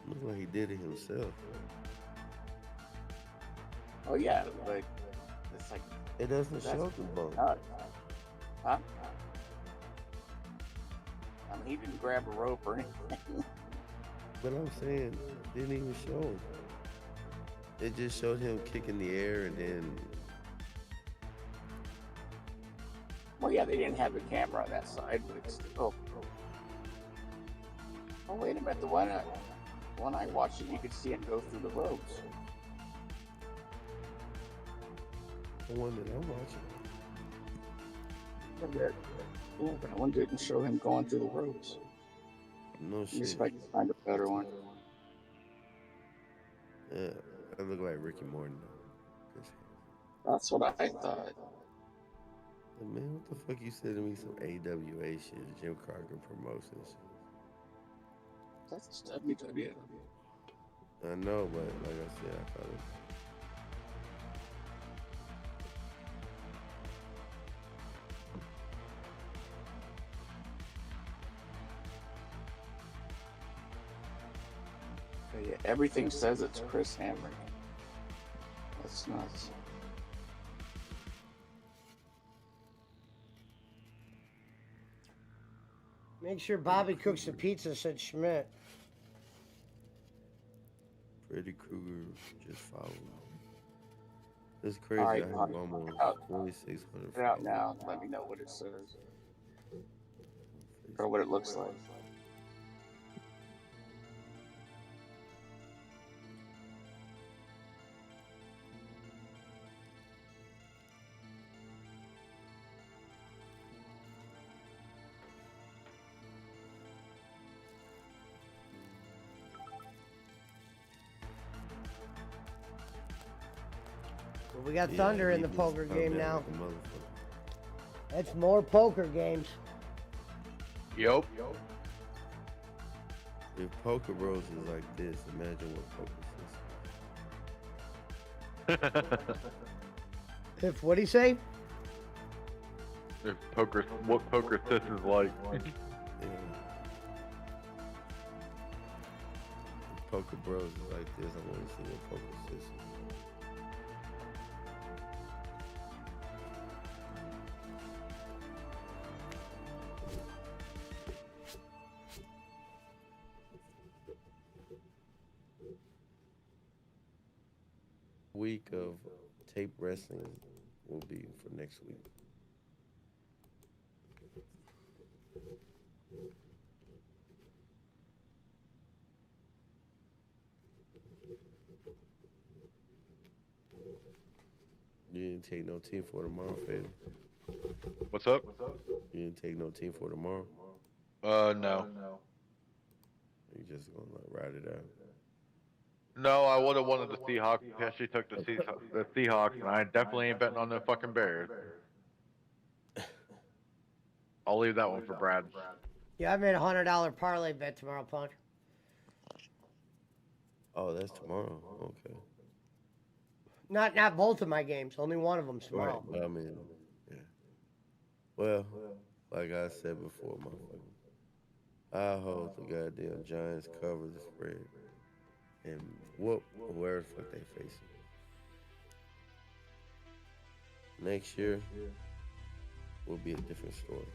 Looks like he did it himself. Oh yeah, but it's like It doesn't that's show the bump. nuts. Huh? I mean, he didn't grab a rope or anything. But I'm saying, it didn't even show him. It just showed him kicking the air and then. Well, yeah, they didn't have a camera on that side, but it's still. Oh, wait a minute. The one I watched it, you could see him go through the ropes. The one that I'm watching. Look at that. Yeah, but that one didn't show him going through the ropes. No Let me see shit. if I can find a better one. Yeah, that look like Ricky Morton though. That's what I thought. But man, what the fuck you said to me? Some AWA shit, Jim Crockett Promotions. That's WWE. I know, but like I said, I thought it. Yeah, everything says it's Chris Hammer. That's nuts. Make sure Bobby cooks the pizza, said Schmidt. Freddy Krueger just followed me. It's crazy. All right, I have almost out. 2,600. Put it out now. Let me know what it says or what it looks like. Well, we got Yeah, Thunder in the he poker just game come now. down like a motherfucker. That's more poker games. Yup. If Poker Bros is like this, imagine what poker is. If what'd he say? If what poker sis is like. Yeah. If Poker Bros is like this, I want to see what poker sis is. Week of tape wrestling will be for next week. You didn't take no team for tomorrow, Fader. What's up? You didn't take no team for tomorrow. No. You just gonna like, ride it out. No, I would have wanted the Seahawks. Yeah, she took the Seahawks, and I definitely ain't betting on the fucking Bears. I'll leave that one for Brad. Yeah, I made $100 parlay bet tomorrow, Punch. Oh, that's tomorrow. Okay. Not both of my games. Only one of them Right. tomorrow. But I mean, yeah. Well, like I said before, motherfucker, I hope the goddamn Giants cover the spread and whoop whoever the fuck they facing. Next year will be a different story.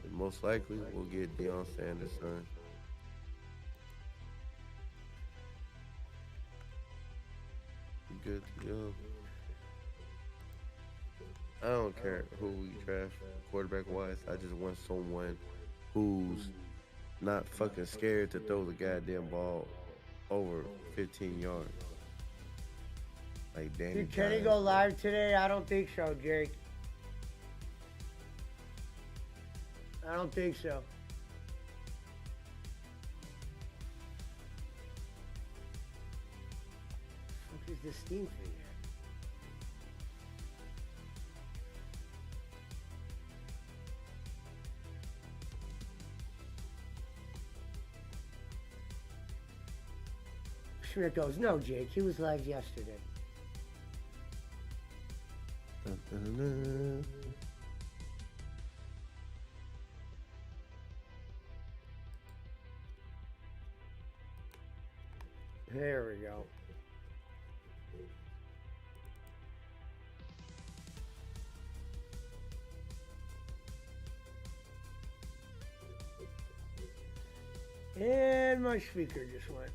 And most likely, we'll get Deion Sanders' son. Be good to go. I don't care who we draft quarterback wise. I just want someone who's not fucking scared to throw the goddamn ball over 15 yards. Like Danny. Did Kenny Dimes. go live today? I don't think so, Jake. I don't think so. What is this Steam thing? Schmidt goes, no, Jake, he was live yesterday. Dun-dun-dun. There we go. And my speaker just went.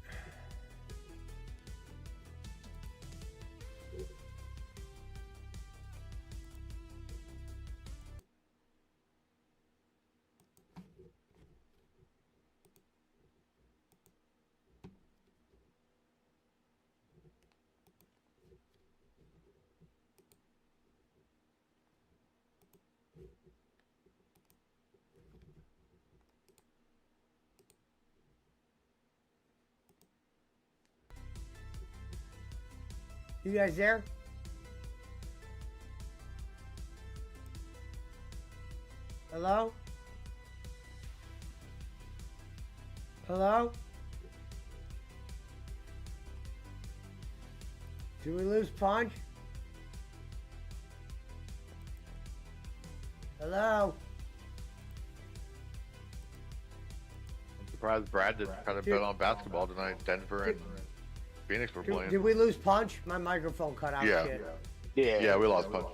You guys there? Hello? Hello? Did we lose Punch? Hello? surprised Brad didn't try to bet on basketball tonight. Denver and Phoenix were playing. Did we lose Punch? My microphone cut out. Yeah. Shit. Yeah, we lost Punch.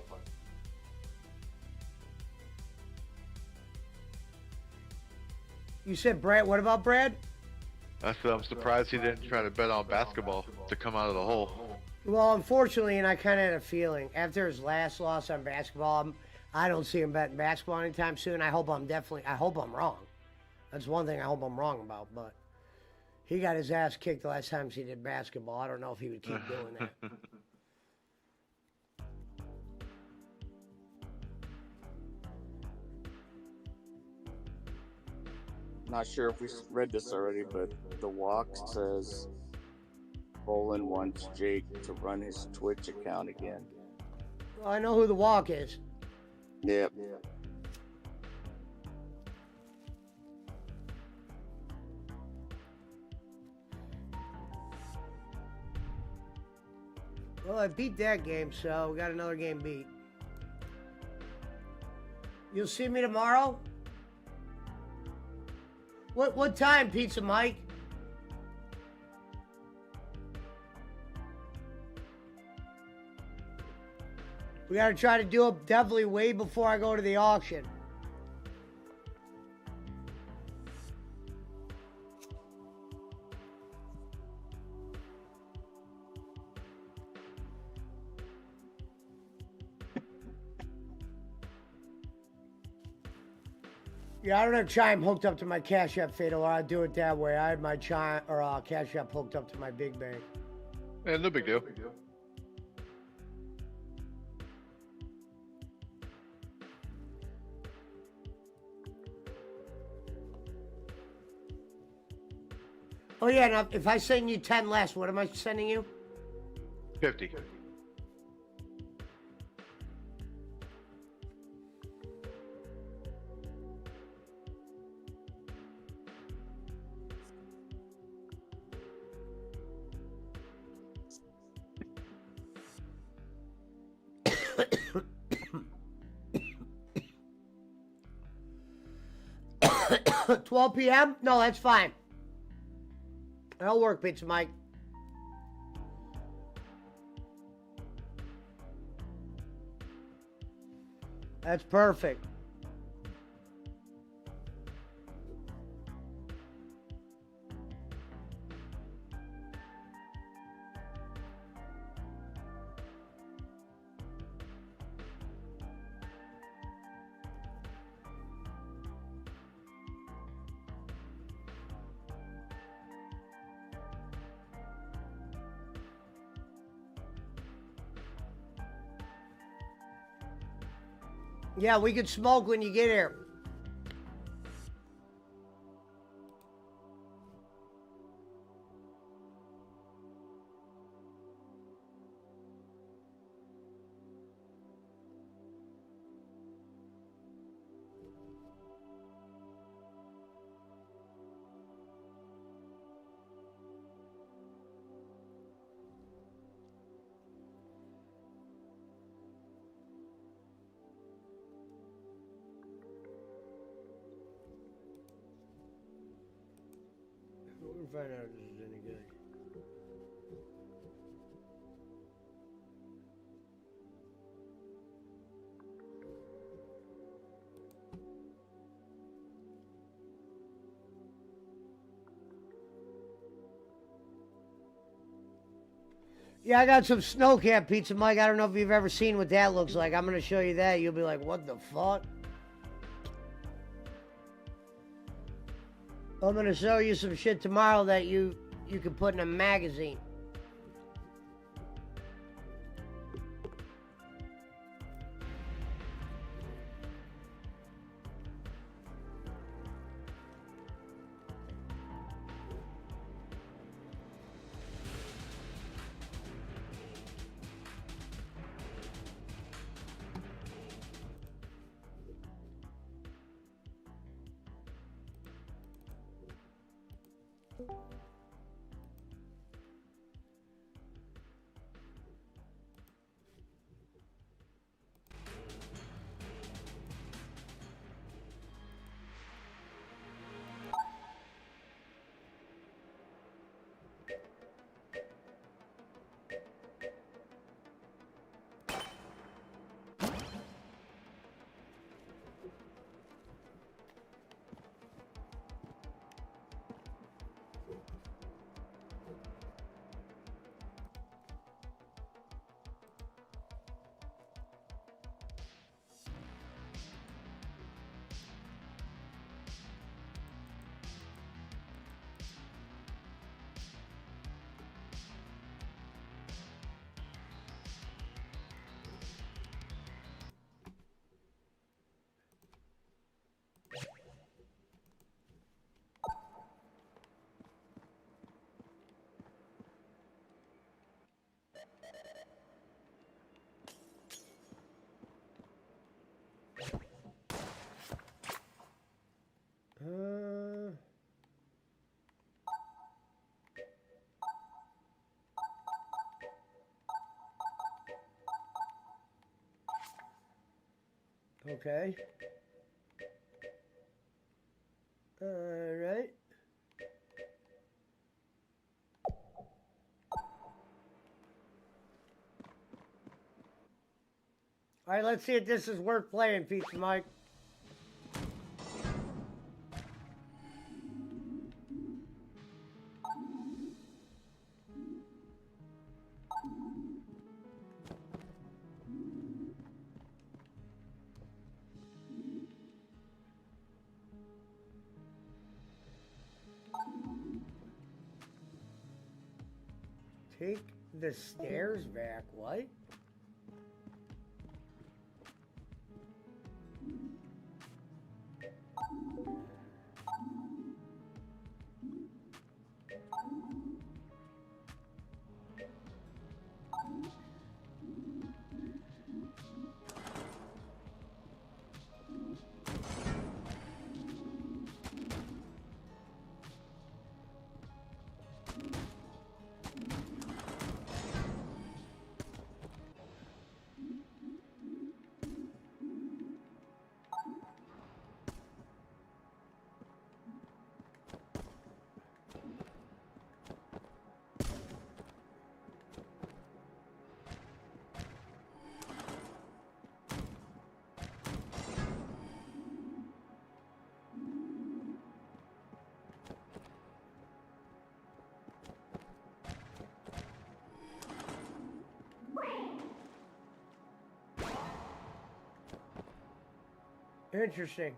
You said Brad. What about Brad? I said I'm surprised he didn't try to bet on basketball to come out of the hole. Well, unfortunately, and I kind of had a feeling after his last loss on basketball, I don't see him betting basketball anytime soon. I hope I'm wrong. That's one thing I hope I'm wrong about. But he got his ass kicked the last times he did basketball. I don't know if he would keep doing that. Not sure if we read this already, but the walk says Bolin wants Jake to run his Twitch account again. Well, I know who the walk is. Yep. Well, I beat that game, so we got another game beat. You'll see me tomorrow? What time, Pizza Mike? We gotta try to do it definitely way before I go to the auction. Yeah, I don't have Chime hooked up to my Cash App, Fatal, or I'd do it that way. I had my Chime or Cash App hooked up to my big bank. Yeah, no big deal. Oh yeah, now if I send you 10 less, what am I sending you? 50. $12 p.m.? No, that's fine. That'll work, Pizza Mike. That's perfect. Yeah, we could smoke when you get here. We'll find out if this is any good. Yeah, I got some snow cap pizza, Mike. I don't know if you've ever seen what that looks like. I'm going to show you that. You'll be like, what the fuck? I'm going to show you some shit tomorrow that you can put in a magazine. Okay. Alright. Alright, let's see if this is worth playing, Pizza Mike. Take the stairs back. What? Interesting.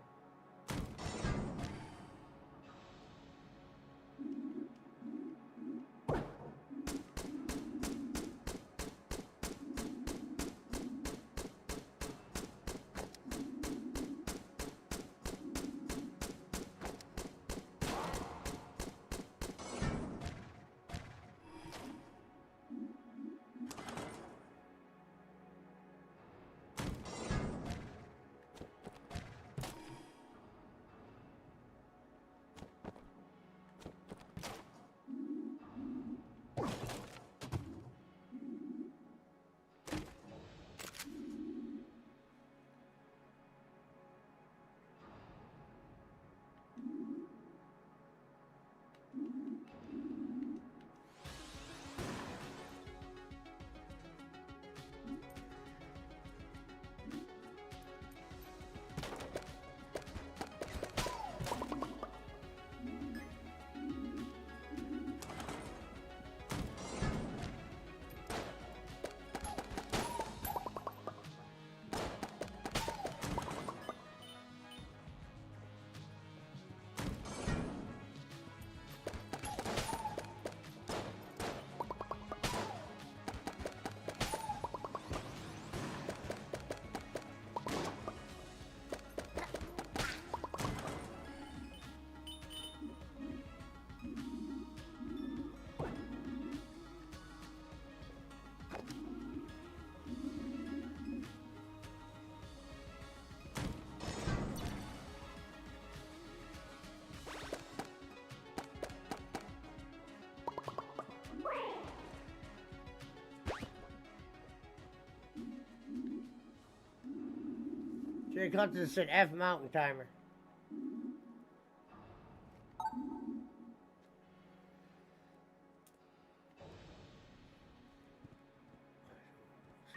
Jake Hudson said F mountain timer.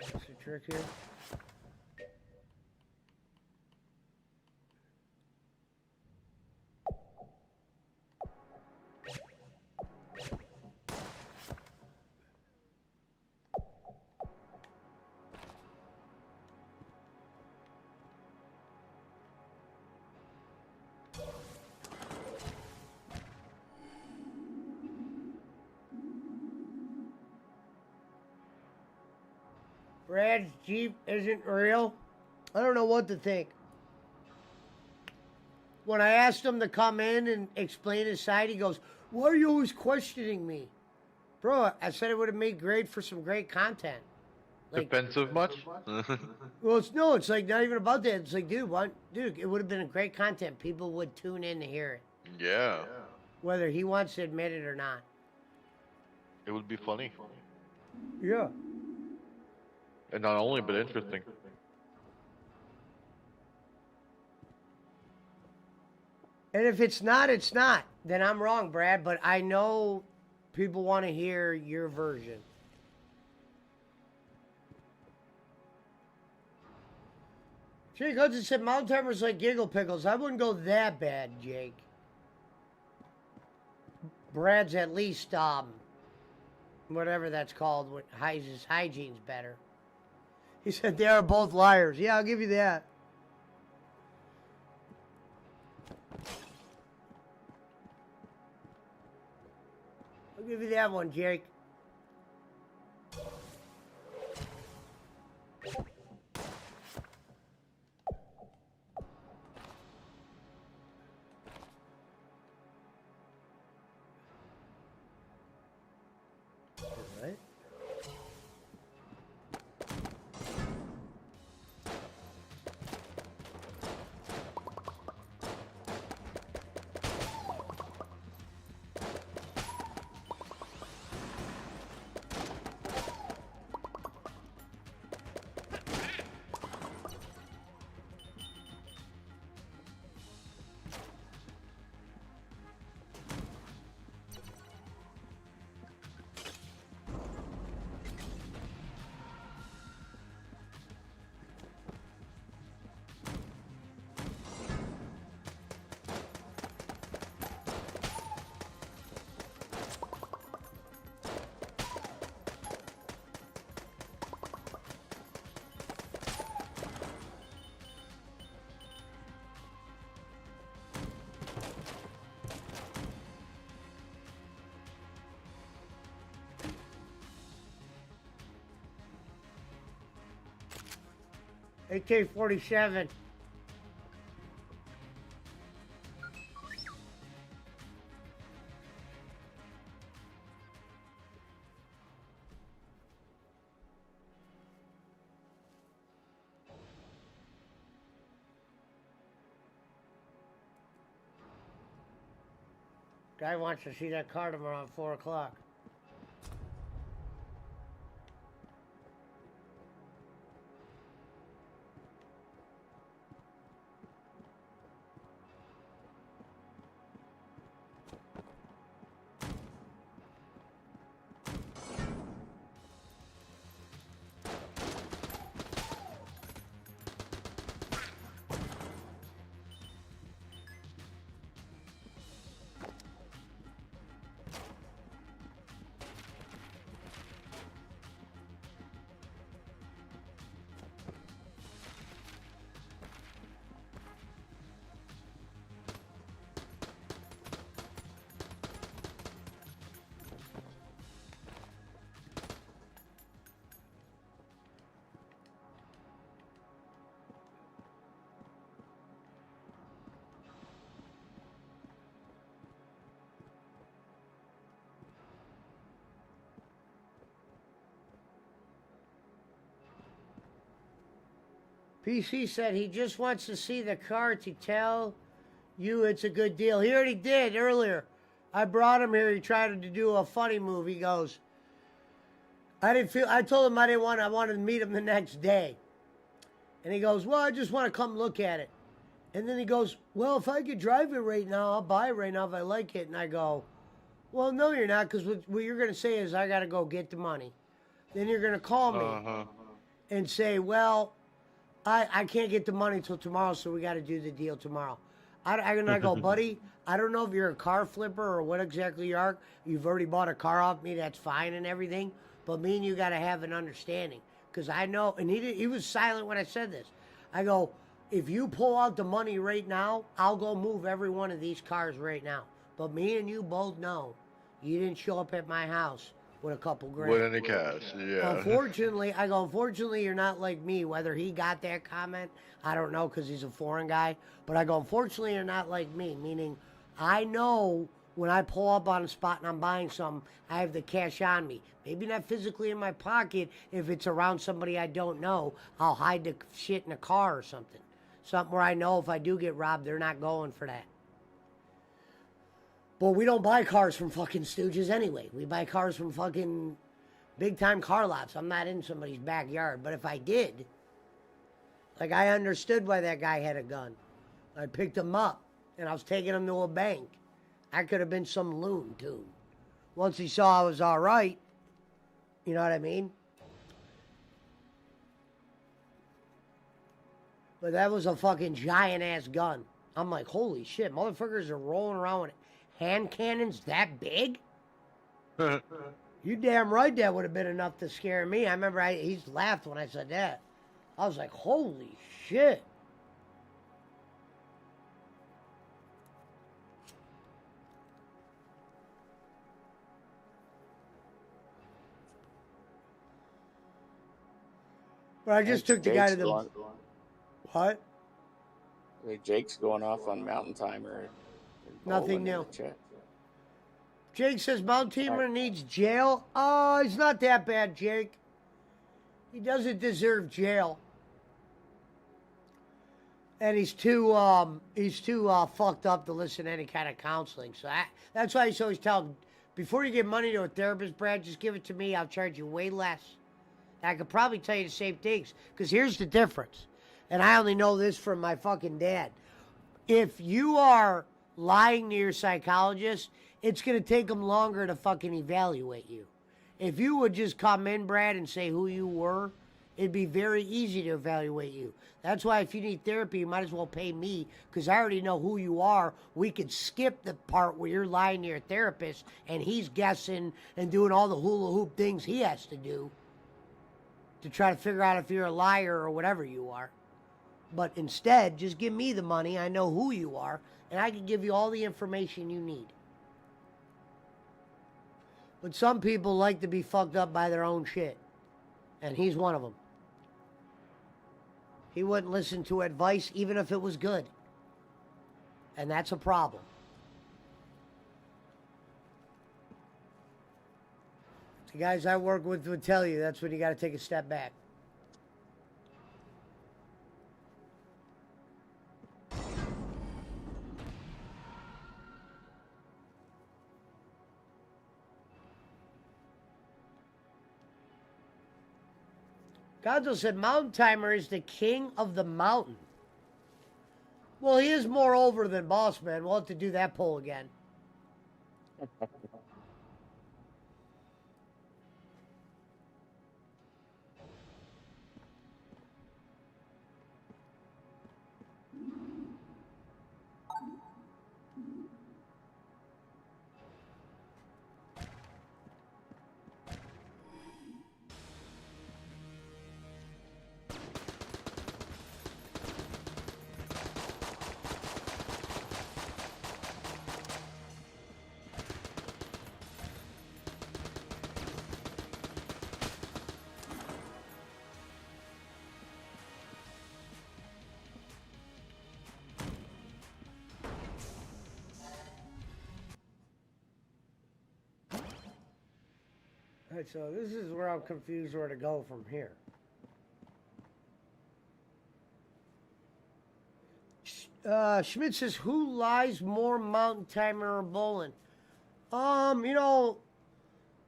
That's the trick here. Brad's Jeep isn't real. I don't know what to think. When I asked him to come in and explain his side, he goes, "Why are you always questioning me?" Bro, I said it would have made great for some great content. Like, Defensive much? well, it's like not even about that. It's like, dude, it would have been a great content. People would tune in to hear it, Yeah. whether he wants to admit it or not. It would be funny. Yeah. And not only, but interesting. And if it's not, it's not. Then I'm wrong, Brad. But I know people want to hear your version. Jake Hudson said Mountain Timers like Giggle Pickles. I wouldn't go that bad, Jake. Brad's at least, whatever that's called, his hygiene's better. He said they are both liars. Yeah, I'll give you that. I'll give you that one, Jake. Right. AK-47. Guy wants to see that car tomorrow at 4 o'clock. PC said he just wants to see the car to tell you it's a good deal. He already did earlier. I brought him here. He tried to do a funny move. He goes, I told him I wanted to meet him the next day. And he goes, well, I just want to come look at it. And then he goes, well, if I could drive it right now, I'll buy it right now if I like it. And I go, well, no, you're not, because what you're going to say is I got to go get the money. Then you're going to call me and say, well, I can't get the money till tomorrow, so we got to do the deal tomorrow. And I go, buddy, I don't know if you're a car flipper or what exactly you are. You've already bought a car off me, that's fine and everything. But me and you got to have an understanding. Because I know, and he was silent when I said this. I go, if you pull out the money right now, I'll go move every one of these cars right now. But me and you both know you didn't show up at my house with a couple grand. With any cash, yeah. Unfortunately, you're not like me. Whether he got that comment, I don't know, because he's a foreign guy. But I go, unfortunately, you're not like me. Meaning, I know when I pull up on a spot and I'm buying something, I have the cash on me. Maybe not physically in my pocket. If it's around somebody I don't know, I'll hide the shit in a car or something. Something where I know if I do get robbed, they're not going for that. Well, we don't buy cars from fucking stooges anyway. We buy cars from fucking big-time car lots. I'm not in somebody's backyard. But if I did, like, I understood why that guy had a gun. I picked him up. and I was taking him to a bank. I could have been some loon, too. Once he saw I was all right, you know what I mean? But that was a fucking giant-ass gun. I'm like, holy shit, motherfuckers are rolling around with hand cannons that big? You damn right that would have been enough to scare me. I remember he laughed when I said that. I was like, holy shit. But I just took the guy to the... What? Jake's going off on Mountain Timer. Nothing new. Chat. Jake says Mount Teamer needs jail. He's not that bad, Jake. He doesn't deserve jail. And he's too fucked up to listen to any kind of counseling. So that's why he's always telling, before you give money to a therapist, Brad, just give it to me. I'll charge you way less. And I could probably tell you the same things. Because here's the difference. And I only know this from my fucking dad. If you are lying to your psychologist, it's going to take them longer to fucking evaluate you. If you would just come in, Brad, and say who you were, it'd be very easy to evaluate you. That's why if you need therapy, you might as well pay me, because I already know who you are. We could skip the part where you're lying to your therapist, and he's guessing and doing all the hula hoop things he has to do to try to figure out if you're a liar or whatever you are. But instead, just give me the money. I know who you are, and I can give you all the information you need. But some people like to be fucked up by their own shit. And he's one of them. He wouldn't listen to advice even if it was good. And that's a problem. The guys I work with would tell you that's when you got to take a step back. Gonzo said Mountain Timer is the king of the mountain. Well, he is more over than Boss Man. We'll have to do that poll again. All right, so this is where I'm confused where to go from here. Schmidt says, who lies more, Mountain Timer or Bolin? You know,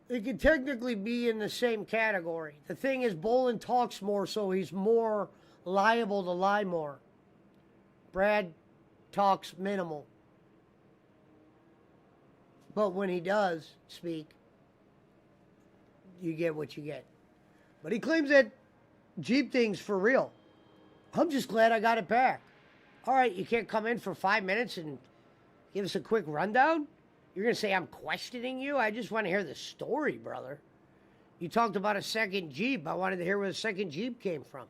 it could technically be in the same category. The thing is, Bolin talks more, so he's more liable to lie more. Brad talks minimal. But when he does speak, you get what you get. But he claims that Jeep thing's for real. I'm just glad I got it back. All right, you can't come in for 5 minutes and give us a quick rundown? You're going to say I'm questioning you? I just want to hear the story, brother. You talked about a second Jeep. I wanted to hear where the second Jeep came from.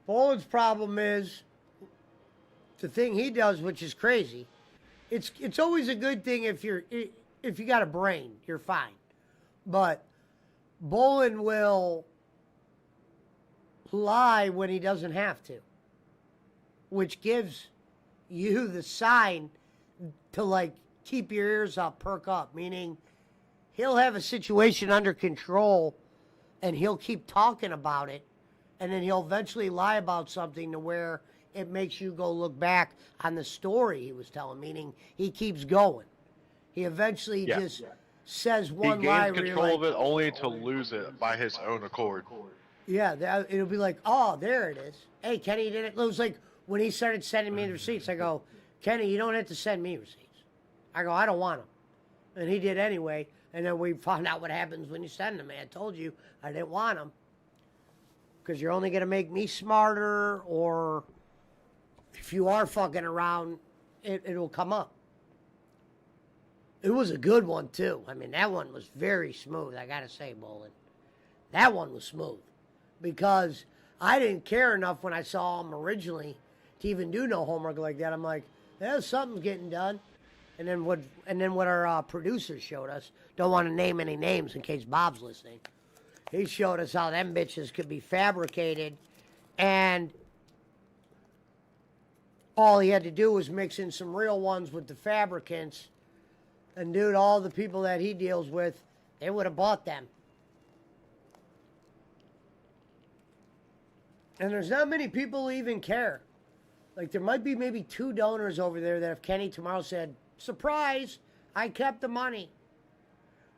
Bolin's problem is the thing he does, which is crazy. It's always a good thing if you got a brain, you're fine. But Bolin will lie when he doesn't have to, which gives you the sign to like keep your ears up, perk up. Meaning, he'll have a situation under control, and he'll keep talking about it. and then he'll eventually lie about something to where it makes you go look back on the story he was telling, meaning he keeps going. He eventually Yeah. just says He one lie gains where you're control like, of it only to lose it by his own accord. yeah, it'll be like, oh, there it is. Hey, Kenny, you did it. It was like when he started sending me the receipts, I go, Kenny, you don't have to send me receipts. I go, I don't want them. And he did anyway. And then we found out what happens when you send them. I told you I didn't want them. Because you're only going to make me smarter, or if you are fucking around, it'll come up. It was a good one, too. I mean, that one was very smooth, I got to say, Bolin. That one was smooth. Because I didn't care enough when I saw him originally to even do no homework like that. I'm like, yeah, something's getting done. And then what our producers showed us, don't want to name any names in case Bob's listening. He showed us how them bitches could be fabricated, and all he had to do was mix in some real ones with the fabricants. And dude, all the people that he deals with, they would have bought them. And there's not many people who even care. Like, there might be maybe 2 donors over there that if Kenny tomorrow said, surprise, I kept the money.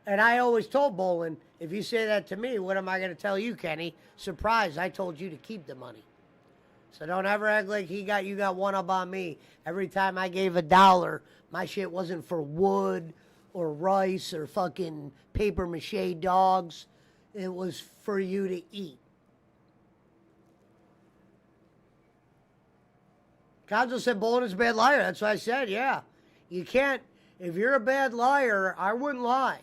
And I always told Bolin, if you say that to me, what am I going to tell you, Kenny? Surprise, I told you to keep the money. So don't ever act like you got one up on me. Every time I gave $1, my shit wasn't for wood or rice or fucking paper mache dogs. It was for you to eat. Gonzo said Bolin is a bad liar. That's what I said, yeah. You can't, if you're a bad liar, I wouldn't lie.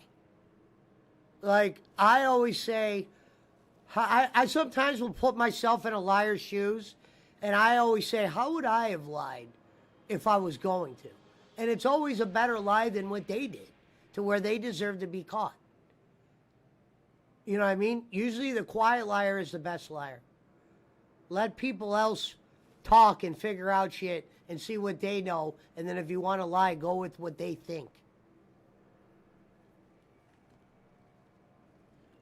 Like, I always say, I sometimes will put myself in a liar's shoes, and I always say, how would I have lied if I was going to? And it's always a better lie than what they did, to where they deserve to be caught. You know what I mean? Usually the quiet liar is the best liar. Let people else talk and figure out shit and see what they know, and then if you want to lie, go with what they think.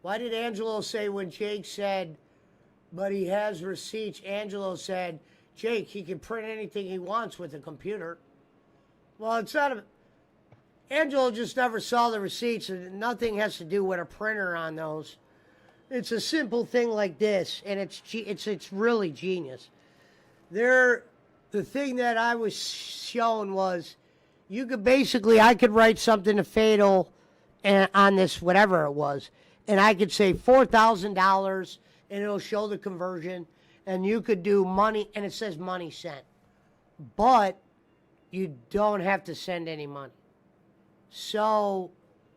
Why did Angelo say when Jake said, but he has receipts, Angelo said, Jake, he can print anything he wants with a computer? Well, it's not a... Angelo just never saw the receipts, and nothing has to do with a printer on those. It's a simple thing like this, and it's really genius. The thing that I was shown was, I could write something to Fatal on this, whatever it was, and I could say $4,000, and it'll show the conversion, and you could do money, and it says money sent. But you don't have to send any money. So,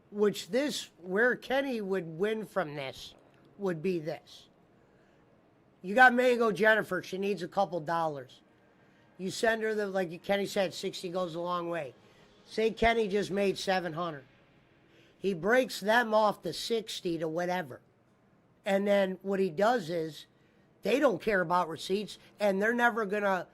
where Kenny would win from this would be this. You got Mango Jennifer, she needs a couple dollars. You send her like Kenny said, 60 goes a long way. Say Kenny just made 700. He breaks them off to 60 to whatever. And then what he does is, they don't care about receipts, and they're never going to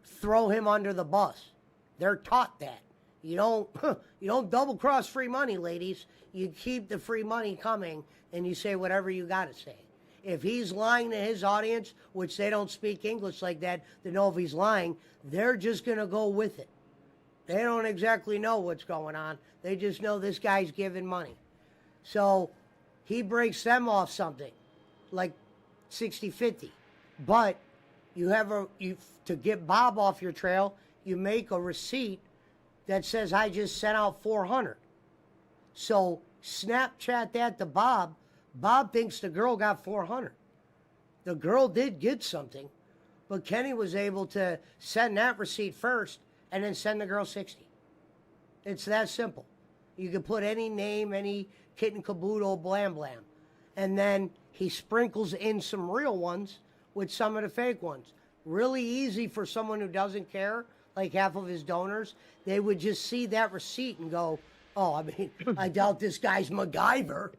throw him under the bus. They're taught that. You don't double cross free money, ladies. You keep the free money coming, and you say whatever you got to say. If he's lying to his audience, which they don't speak English like that to know if he's lying, they're just going to go with it. They don't exactly know what's going on. They just know this guy's giving money. So he breaks them off something like 60-50. But to get Bob off your trail, you make a receipt that says, I just sent out 400. So Snapchat that to Bob. Bob thinks the girl got 400. The girl did get something, but Kenny was able to send that receipt first and then send the girl 60. It's that simple. You can put any name, any kit and caboodle, blam blam. And then he sprinkles in some real ones with some of the fake ones. Really easy for someone who doesn't care, like half of his donors. They would just see that receipt and go, oh, I mean, I doubt this guy's MacGyver.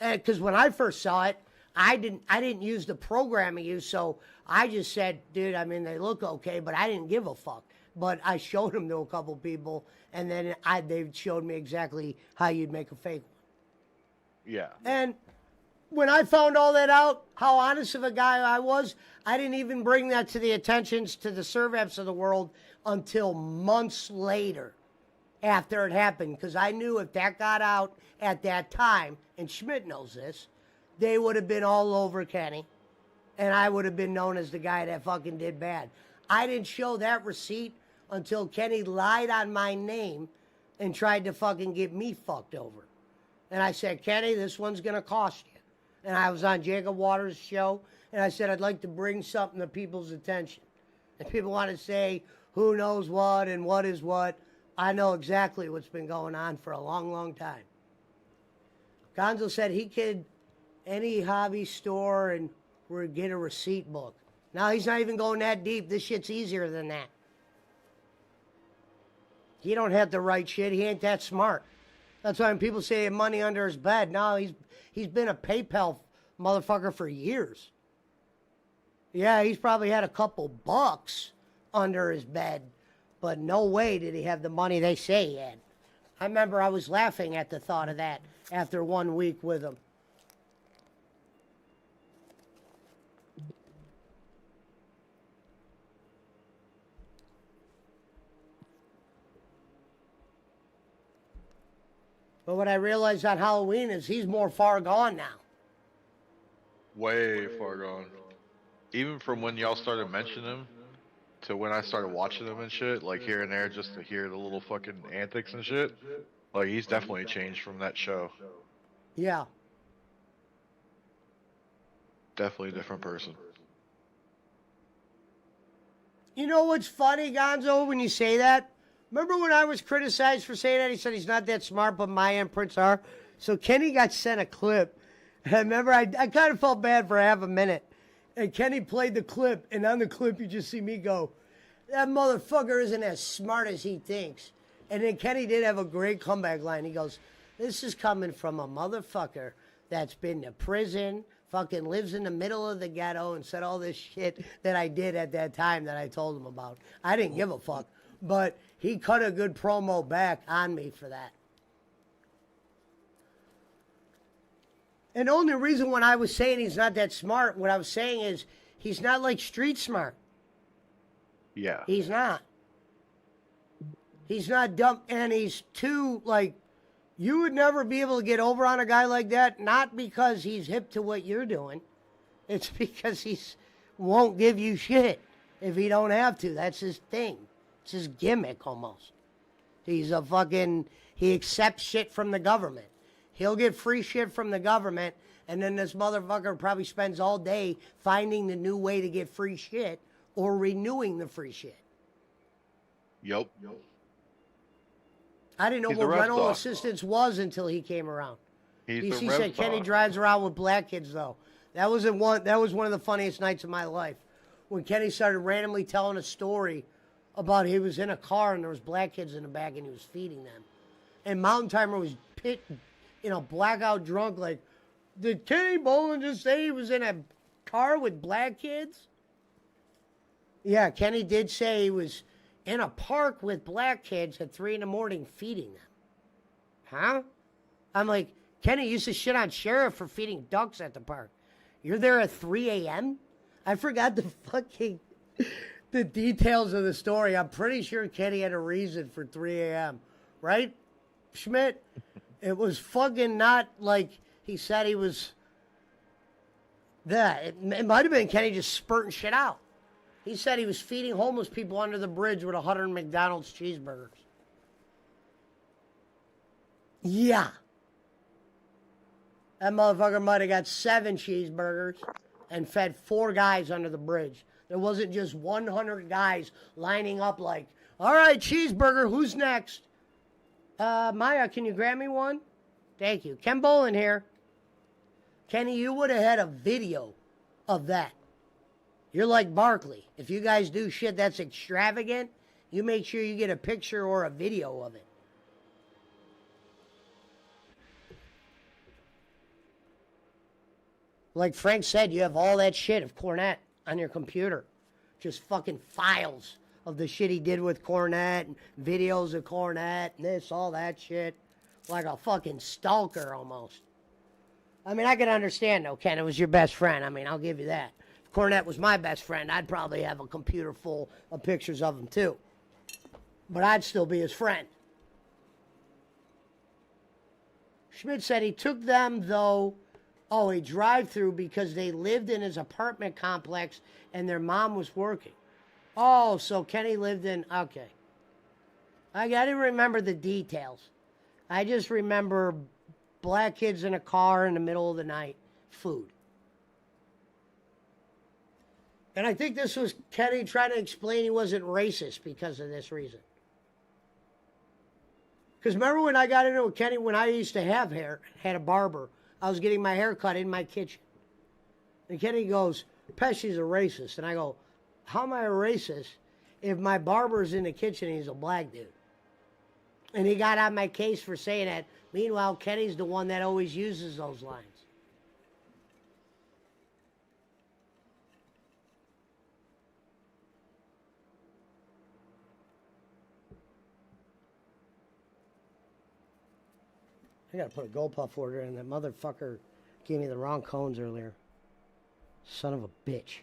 Because when I first saw it, I didn't use the program he used, so I just said, dude, I mean, they look okay, but I didn't give a fuck. But I showed them to a couple people, and then they showed me exactly how you'd make a fake one. Yeah. And when I found all that out, how honest of a guy I was, I didn't even bring that to the attentions to the Servaps of the world until months later after it happened. Because I knew if that got out at that time, and Schmidt knows this, they would have been all over Kenny. And I would have been known as the guy that fucking did bad. I didn't show that receipt until Kenny lied on my name and tried to fucking get me fucked over. And I said, Kenny, this one's going to cost you. And I was on Jacob Waters' show, and I said, I'd like to bring something to people's attention. And people want to say, who knows what and what is what. I know exactly what's been going on for a long, long time. Gonzo said he could, any hobby store and would get a receipt book. Now he's not even going that deep. This shit's easier than that. He don't have to write shit. He ain't that smart. That's why when people say he had money under his bed, no, he's been a PayPal motherfucker for years. Yeah, he's probably had a couple bucks under his bed, but no way did he have the money they say he had. I remember I was laughing at the thought of that after 1 week with him. But what I realized on Halloween is he's more far gone now. Way far gone. Even from when y'all started mentioning him to when I started watching him and shit, like here and there just to hear the little fucking antics and shit. Like he's definitely changed from that show. Yeah. Definitely a different person. You know what's funny, Gonzo, when you say that? Remember when I was criticized for saying that? He said he's not that smart, but my imprints are. So Kenny got sent a clip. And I remember I kind of felt bad for half a minute. And Kenny played the clip, and on the clip you just see me go, that motherfucker isn't as smart as he thinks. And then Kenny did have a great comeback line. He goes, this is coming from a motherfucker that's been to prison, fucking lives in the middle of the ghetto, and said all this shit that I did at that time that I told him about. I didn't give a fuck. But he cut a good promo back on me for that. And the only reason when I was saying he's not that smart, what I was saying is he's not like street smart. Yeah. He's not. He's not dumb, and he's too, like, you would never be able to get over on a guy like that, not because he's hip to what you're doing. It's because he's won't give you shit if he don't have to. That's his thing. It's his gimmick almost. He's a fucking, he accepts shit from the government. He'll get free shit from the government, and then this motherfucker probably spends all day finding the new way to get free shit or renewing the free shit. Yup. I didn't know He's what a rev rental doc. assistance was until he came around. He's He the rev said Kenny doc. drives around with black kids though. That was one of the funniest nights of my life. When Kenny started randomly telling a story about he was in a car and there was black kids in the back and he was feeding them. And Mountain Timer was blackout drunk, like, did Kenny Bolin just say he was in a car with black kids? Yeah, Kenny did say he was in a park with black kids at 3 a.m. feeding them. Huh? I'm like, Kenny used to shit on Sheriff for feeding ducks at the park. You're there at 3 a.m.? I forgot the details of the story. I'm pretty sure Kenny had a reason for 3 a.m. Right, Schmidt? It was fucking not like he said he was that. It might have been Kenny just spurting shit out. He said he was feeding homeless people under the bridge with 100 McDonald's cheeseburgers. Yeah. That motherfucker might have got 7 cheeseburgers and fed 4 guys under the bridge. There wasn't just 100 guys lining up like, all right, cheeseburger, who's next? Maya, can you grab me one? Thank you. Ken Bolin here. Kenny, you would have had a video of that. You're like Barkley. If you guys do shit that's extravagant, you make sure you get a picture or a video of it. Like Frank said, you have all that shit of Cornette on your computer. Just fucking files of the shit he did with Cornette, and videos of Cornette, and this, all that shit. Like a fucking stalker almost. I mean, I can understand, though, Ken. It was your best friend. I mean, I'll give you that. If Cornette was my best friend, I'd probably have a computer full of pictures of him, too. But I'd still be his friend. Schmidt said he took them, though, a drive-through because they lived in his apartment complex and their mom was working. Oh, so Kenny lived in... Okay. I didn't remember the details. I just remember black kids in a car in the middle of the night. Food. And I think this was Kenny trying to explain he wasn't racist because of this reason. Because remember when I got into it with Kenny, when I used to have hair, had a barber, I was getting my hair cut in my kitchen. And Kenny goes, Pesci's a racist. And I go, how am I a racist if my barber's in the kitchen and he's a black dude? And he got on my case for saying that. Meanwhile, Kenny's the one that always uses those lines. I gotta put a Gold Puff order in. That motherfucker gave me the wrong cones earlier. Son of a bitch.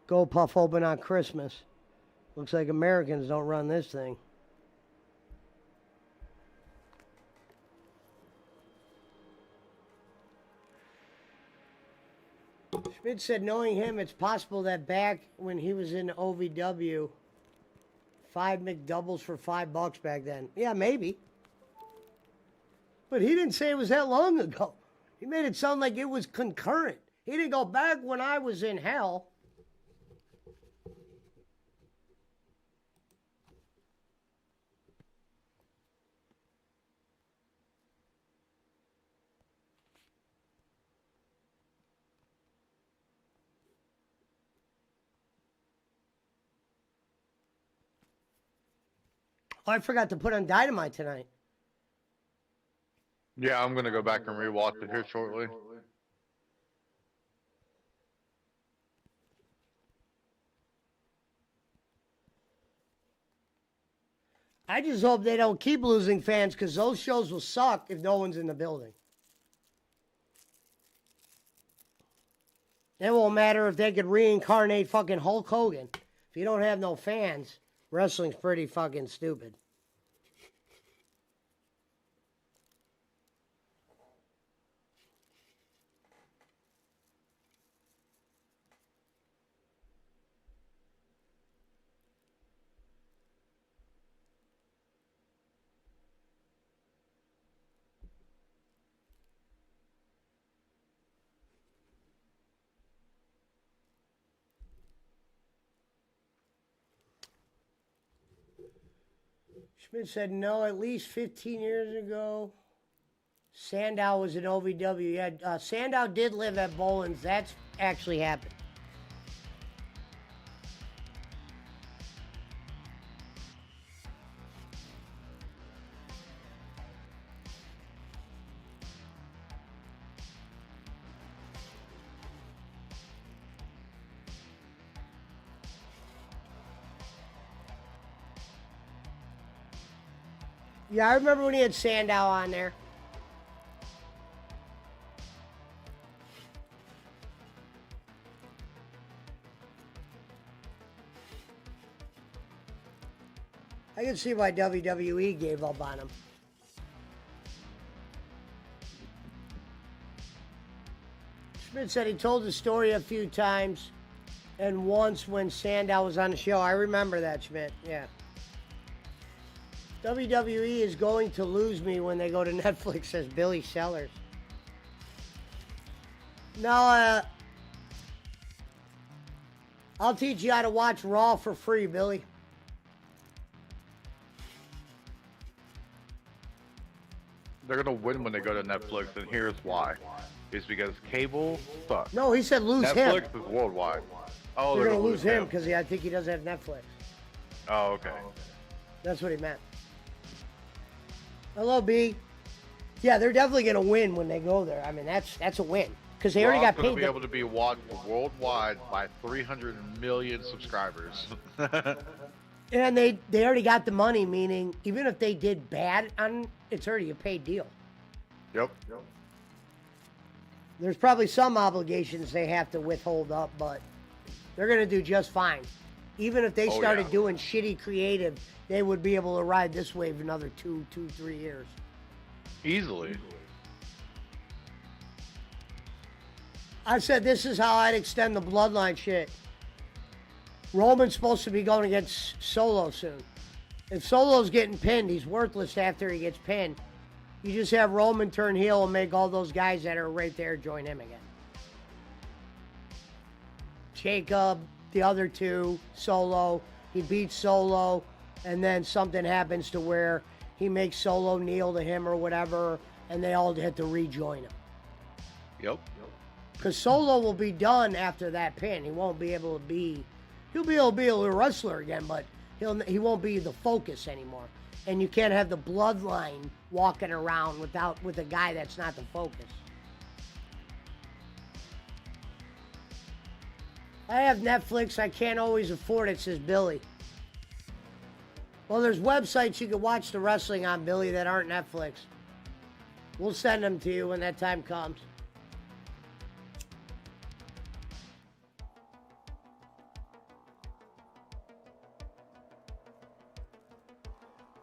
Gold Puff open on Christmas. Looks like Americans don't run this thing. Schmidt said, knowing him, it's possible that back when he was in OVW, 5 McDoubles for $5 back then. Yeah, maybe. But he didn't say it was that long ago. He made it sound like it was concurrent. He didn't go back when I was in hell. Oh, I forgot to put on Dynamite tonight. Yeah, I'm gonna go back and rewatch it here shortly. I just hope they don't keep losing fans because those shows will suck if no one's in the building. It won't matter if they could reincarnate fucking Hulk Hogan. If you don't have no fans, wrestling's pretty fucking stupid. Schmidt said, no, at least 15 years ago, Sandow was at OVW. Yeah, Sandow did live at Boland's. That's actually happened. Yeah, I remember when he had Sandow on there. I can see why WWE gave up on him. Schmidt said he told the story a few times, and once when Sandow was on the show. I remember that, Schmidt, yeah. WWE is going to lose me when they go to Netflix, says Billy Sellers. No, I'll teach you how to watch Raw for free, Billy. They're gonna win when they go to Netflix, and here's why. It's because cable sucks. No, he said lose him. Netflix is worldwide. Oh, they're going to lose him because I think he doesn't have Netflix. Oh, okay. That's what he meant. Hello, B. Yeah, they're definitely going to win when they go there. I mean, that's a win because they already got paid. Going to be able to be watched worldwide by 300 million subscribers. And they already got the money, meaning even if they did bad on, it's already a paid deal. Yep. There's probably some obligations they have to withhold up, but they're going to do just fine. Even if they Oh, started yeah. doing shitty creative, they would be able to ride this wave another 3 years. Easily. I said this is how I'd extend the bloodline shit. Roman's supposed to be going against Solo soon. If Solo's getting pinned, he's worthless after he gets pinned. You just have Roman turn heel and make all those guys that are right there join him again. Jacob, the other two, Solo. He beats Solo, and then something happens to where he makes Solo kneel to him or whatever, and they all have to rejoin him. Yep. Because Solo will be done after that pin. He won't be able to be... He'll be able to be a wrestler again, but he won't be the focus anymore. And you can't have the bloodline walking around with a guy that's not the focus. I have Netflix. I can't always afford it, says Billy. Well, there's websites you can watch the wrestling on, Billy, that aren't Netflix. We'll send them to you when that time comes.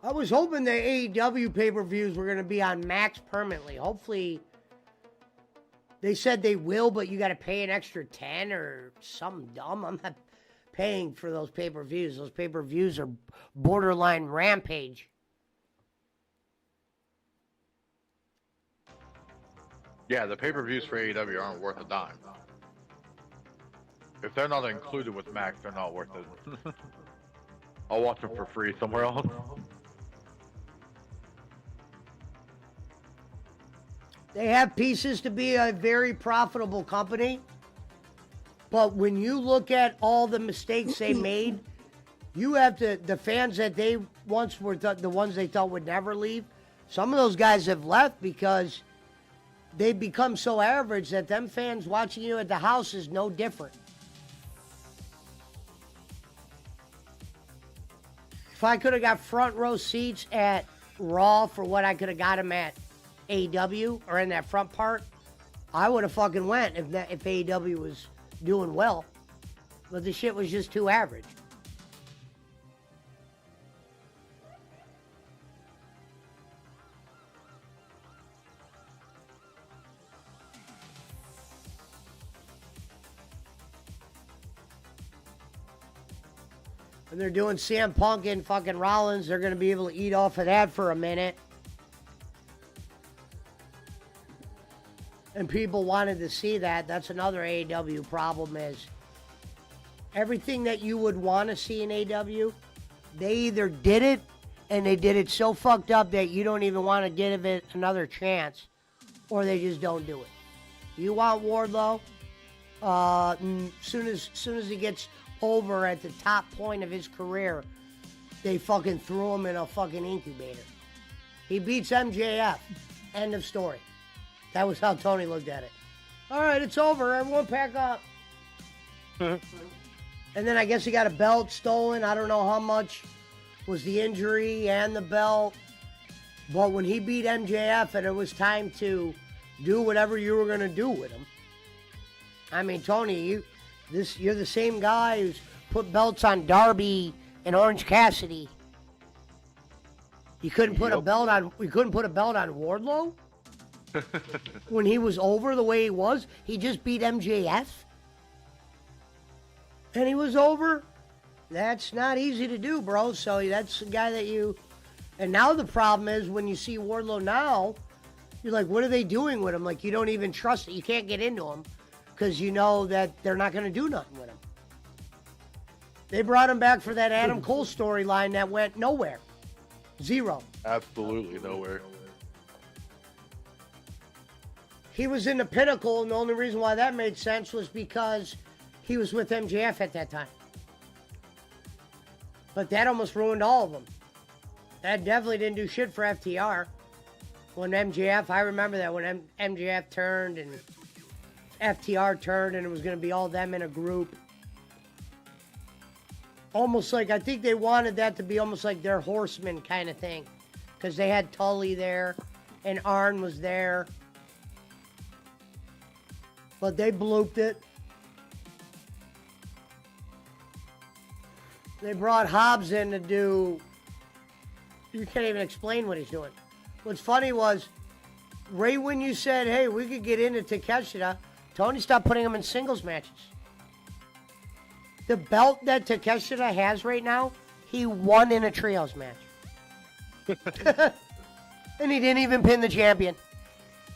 I was hoping the AEW pay-per-views were going to be on Max permanently. Hopefully, they said they will, but you got to pay an extra 10 or something dumb. I'm not paying for those pay-per-views. Those pay-per-views are borderline Rampage. Yeah, the pay-per-views for AEW aren't worth a dime. If they're not included with Max, they're not worth it. I'll watch them for free somewhere else. They have pieces to be a very profitable company. But when you look at all the mistakes they made, you have to, the fans that they once were the ones they thought would never leave, some of those guys have left because they've become so average that them fans watching you at the house is no different. If I could have got front row seats at Raw for what I could have got them at AEW or in that front part, I would have fucking went if AEW was doing well. But the shit was just too average. And they're doing CM Punk and fucking Rollins. They're going to be able to eat off of that for a minute. And people wanted to see that. That's another AEW problem is everything that you would want to see in AEW, they either did it and they did it so fucked up that you don't even want to give it another chance, or they just don't do it. You want Wardlow? Soon as he gets over at the top point of his career, they fucking threw him in a fucking incubator. He beats MJF. End of story. That was how Tony looked at it. All right, it's over. Everyone pack up. And then I guess he got a belt stolen. I don't know how much was the injury and the belt. But when he beat MJF and it was time to do whatever you were going to do with him. I mean, Tony, you're the same guy who's put belts on Darby and Orange Cassidy. You couldn't put a belt on Wardlow? When he was over the way he was, he just beat MJF. And he was over. That's not easy to do, bro. So that's the guy that you... And now the problem is when you see Wardlow now, you're like, what are they doing with him? Like, you don't even trust it. You can't get into him because you know that they're not going to do nothing with him. They brought him back for that Adam Cole storyline that went nowhere. Zero. Absolutely nowhere. He was in the Pinnacle, and the only reason why that made sense was because he was with MJF at that time. But that almost ruined all of them. That definitely didn't do shit for FTR. When MJF, I remember that when MJF turned and FTR turned and it was going to be all them in a group. almost like, I think they wanted that to be almost like their horseman kind of thing. Because they had Tully there, and Arn was there. But they blooped it. They brought Hobbs in to do... You can't even explain what he's doing. What's funny was, right when you said, hey, we could get into Takeshita, Tony stopped putting him in singles matches. The belt that Takeshita has right now, he won in a trios match. And he didn't even pin the champion.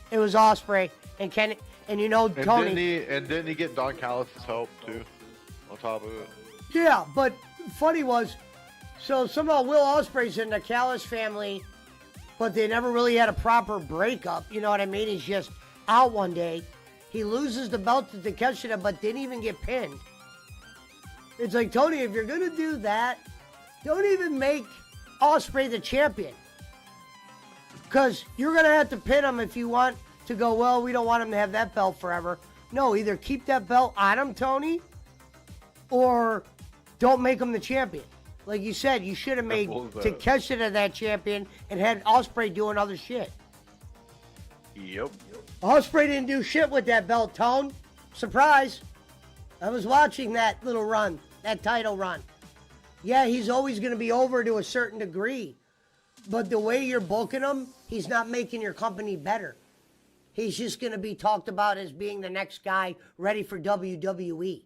It was Ospreay and Kenny, and you know Tony. Didn't he get Don Callis' help too? On top of it. Yeah, but funny was, so somehow Will Ospreay's in the Callis family, but they never really had a proper breakup. You know what I mean? He's just out one day. He loses the belt to Takeshita, but didn't even get pinned. It's like, Tony, if you're going to do that, don't even make Ospreay the champion. Because you're going to have to pin him if you want to go, well, we don't want him to have that belt forever. No, either keep that belt on him, Tony, or don't make him the champion. Like you said, you should have made Takeshita that champion and had Ospreay doing other shit. Yep. Ospreay didn't do shit with that belt, Tone. Surprise. I was watching that little run, that title run. Yeah, he's always going to be over to a certain degree. But the way you're booking him, he's not making your company better. He's just going to be talked about as being the next guy ready for WWE.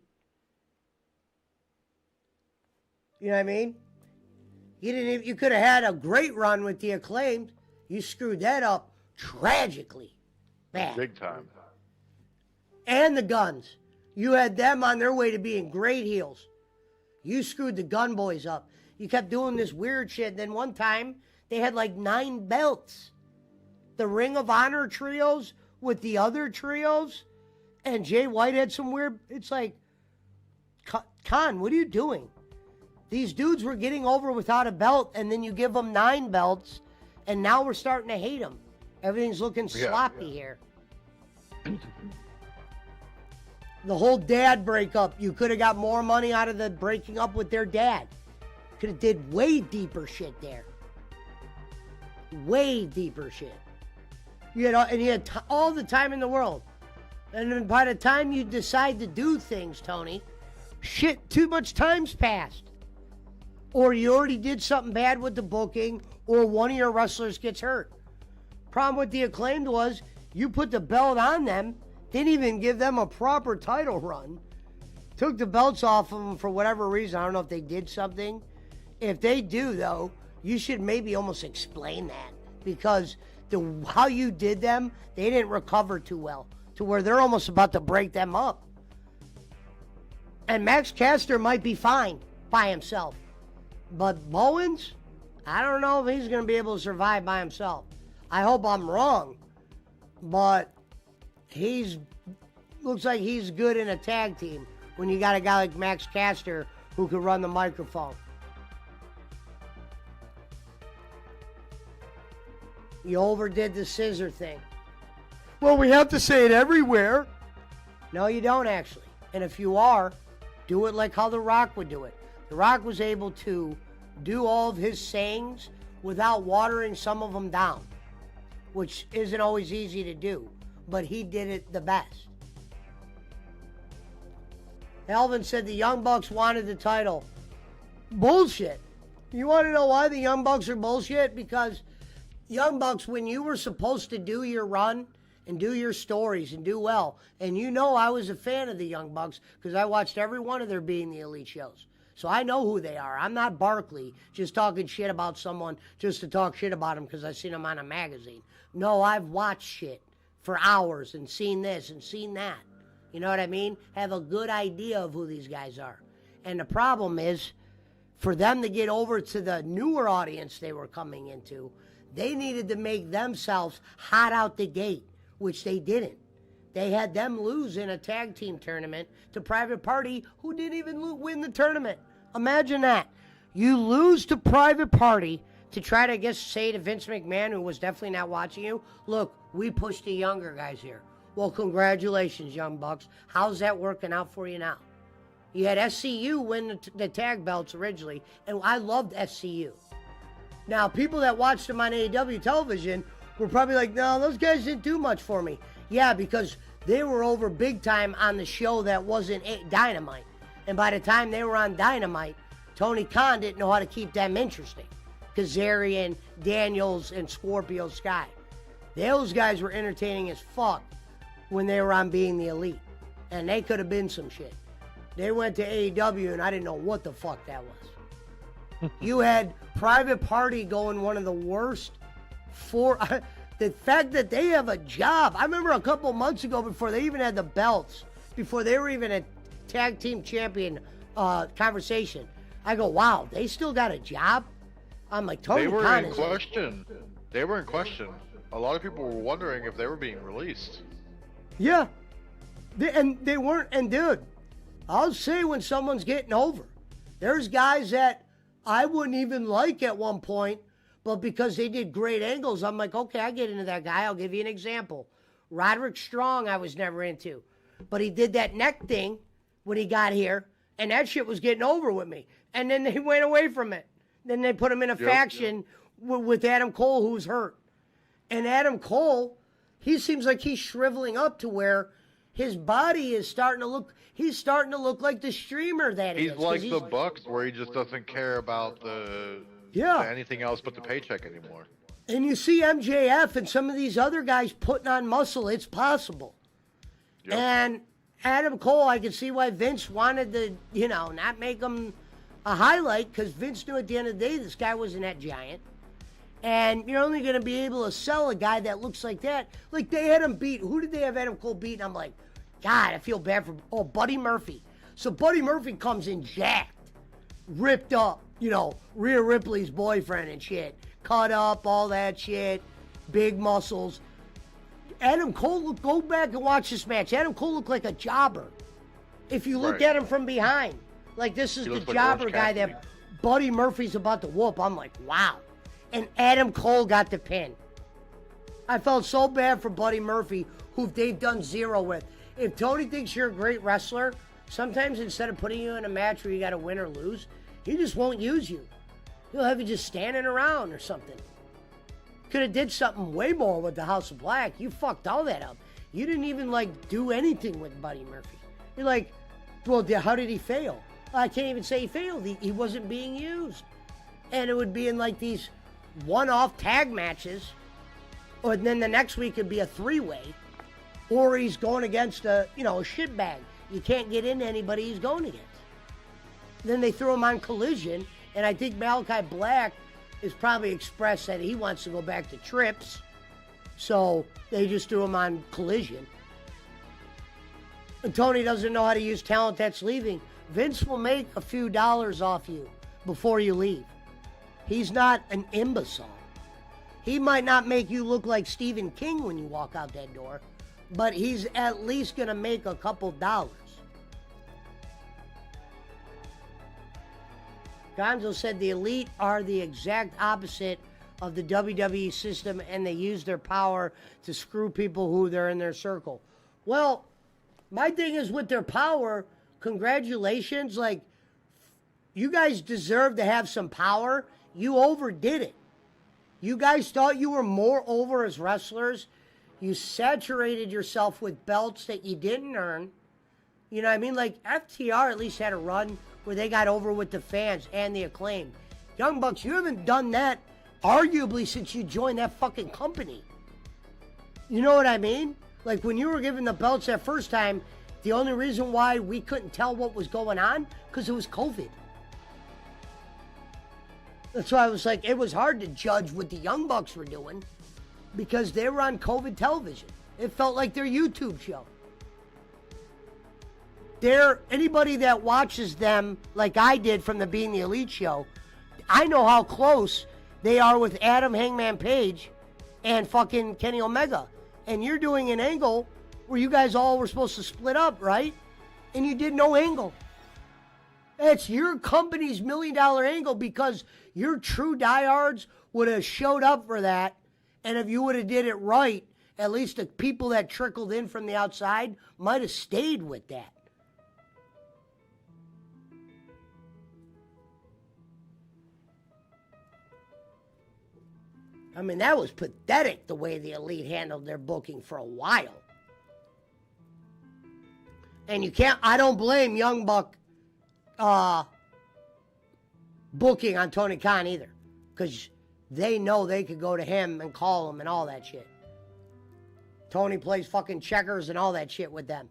You know what I mean? You could have had a great run with the Acclaimed. You screwed that up tragically bad. Big time. And the Guns. You had them on their way to being great heels. You screwed the Gun Boys up. You kept doing this weird shit. Then one time, they had like 9 belts. The Ring of Honor trios with the other trios. And Jay White had some weird... It's like, Khan, what are you doing? These dudes were getting over without a belt, and then you give them 9 belts, and now we're starting to hate them. Everything's looking sloppy here. The whole dad breakup, you could have got more money out of the breaking up with their dad. Could have did way deeper shit there. Way deeper shit. You know, and you had all the time in the world. And then by the time you decide to do things, Tony, shit, too much time's passed. Or you already did something bad with the booking, or one of your wrestlers gets hurt. Problem with the Acclaimed was, you put the belt on them, didn't even give them a proper title run, took the belts off of them for whatever reason. I don't know if they did something. If they do, though, you should maybe almost explain that, because how you did them, they didn't recover too well, to where they're almost about to break them up. And Max Caster might be fine by himself. But Bowens, I don't know if he's going to be able to survive by himself. I hope I'm wrong, but looks like he's good in a tag team when you got a guy like Max Caster who can run the microphone. You overdid the scissor thing. Well, we have to say it everywhere. No, you don't actually. And if you are, do it like how The Rock would do it. The Rock was able to do all of his sayings without watering some of them down, which isn't always easy to do, but he did it the best. Elvin said the Young Bucks wanted the title. Bullshit. You want to know why the Young Bucks are bullshit? Because Young Bucks, when you were supposed to do your run and do your stories and do well, and you know I was a fan of the Young Bucks because I watched every one of their Being the Elite shows. So I know who they are. I'm not Barkley just talking shit about someone just to talk shit about them because I seen them on a magazine. No, I've watched shit for hours and seen this and seen that. You know what I mean? Have a good idea of who these guys are. And the problem is, for them to get over to the newer audience they were coming into, they needed to make themselves hot out the gate, which they didn't. They had them lose in a tag team tournament to Private Party, who didn't even win the tournament. Imagine that. You lose to Private Party to try to, I guess, say to Vince McMahon, who was definitely not watching you, look, we pushed the younger guys here. Well, congratulations, Young Bucks. How's that working out for you now? You had SCU win the tag belts originally, and I loved SCU. Now, people that watched them on AEW television were probably like, no, those guys didn't do much for me. Yeah, because they were over big time on the show that wasn't Dynamite. And by the time they were on Dynamite, Tony Khan didn't know how to keep them interesting. Kazarian, Daniels, and Scorpio Sky. Those guys were entertaining as fuck when they were on Being the Elite. And they could have been some shit. They went to AEW, and I didn't know what the fuck that was. You had Private Party going one of the worst the fact that they have a job. I remember a couple months ago, before they even had the belts, before they were even a tag team champion conversation, I go, wow, they still got a job? I'm like, Tony They were Khan in is question. They were in question. A lot of people were wondering if they were being released. Yeah. They weren't. And dude, I'll say when someone's getting over. There's guys that I wouldn't even like at one point, but because they did great angles, I'm like, okay, I get into that guy. I'll give you an example. Roderick Strong, I was never into. But he did that neck thing when he got here, and that shit was getting over with me. And then they went away from it. Then they put him in a faction with Adam Cole, who's hurt. And Adam Cole, he seems like he's shriveling up to where his body is starting to look, he's starting to look like the streamer that he is. He's like the Bucks, where he just doesn't care about anything else but the paycheck anymore. And you see MJF and some of these other guys putting on muscle, it's possible. Yep. And Adam Cole, I can see why Vince wanted to, not make him a highlight, because Vince knew at the end of the day this guy wasn't that giant. And you're only going to be able to sell a guy that looks like that. Like, they had him beat. Who did they have Adam Cole beat? And I'm like, God, I feel bad for... Buddy Murphy. So Buddy Murphy comes in jacked, ripped up, Rhea Ripley's boyfriend and shit. Cut up, all that shit. Big muscles. Adam Cole, go back and watch this match. Adam Cole looked like a jobber. If you look at him from behind. Like, this is the jobber guy that Buddy Murphy's about to whoop. I'm like, wow. And Adam Cole got the pin. I felt so bad for Buddy Murphy, who they've done zero with. If Tony thinks you're a great wrestler, sometimes instead of putting you in a match where you got to win or lose, he just won't use you. He'll have you just standing around or something. Could have did something way more with the House of Black. You fucked all that up. You didn't even, do anything with Buddy Murphy. You're like, well, how did he fail? I can't even say he failed. He wasn't being used. And it would be in, these one-off tag matches, or then the next week it'd be a three-way, or he's going against a shitbag. You can't get into anybody he's going against. Then they throw him on Collision, and I think Malachi Black has probably expressed that he wants to go back to Trips, so they just threw him on Collision. And Tony doesn't know how to use talent that's leaving. Vince will make a few dollars off you before you leave. He's not an imbecile. He might not make you look like Stephen King when you walk out that door, but he's at least going to make a couple dollars. Gonzo said the Elite are the exact opposite of the WWE system, and they use their power to screw people who they're in their circle. Well, my thing is with their power, congratulations. You guys deserve to have some power. You overdid it. You guys thought you were more over as wrestlers. You saturated yourself with belts that you didn't earn. You know what I mean? FTR at least had a run where they got over with the fans and the Acclaim. Young Bucks, you haven't done that arguably since you joined that fucking company. You know what I mean? When you were given the belts that first time, the only reason why we couldn't tell what was going on, because it was COVID. That's why I was like, it was hard to judge what the Young Bucks were doing because they were on COVID television. It felt like their YouTube show. Anybody that watches them like I did from the Being the Elite show, I know how close they are with Adam Hangman Page and fucking Kenny Omega. And you're doing an angle where you guys all were supposed to split up, right? And you did no angle. It's your company's $1 million angle because your true diehards would have showed up for that. And if you would have did it right, at least the people that trickled in from the outside might have stayed with that. I mean, that was pathetic the way the Elite handled their booking for a while. And you can't, I don't blame Young Buck booking on Tony Khan either. Because they know they could go to him and call him and all that shit. Tony plays fucking checkers and all that shit with them.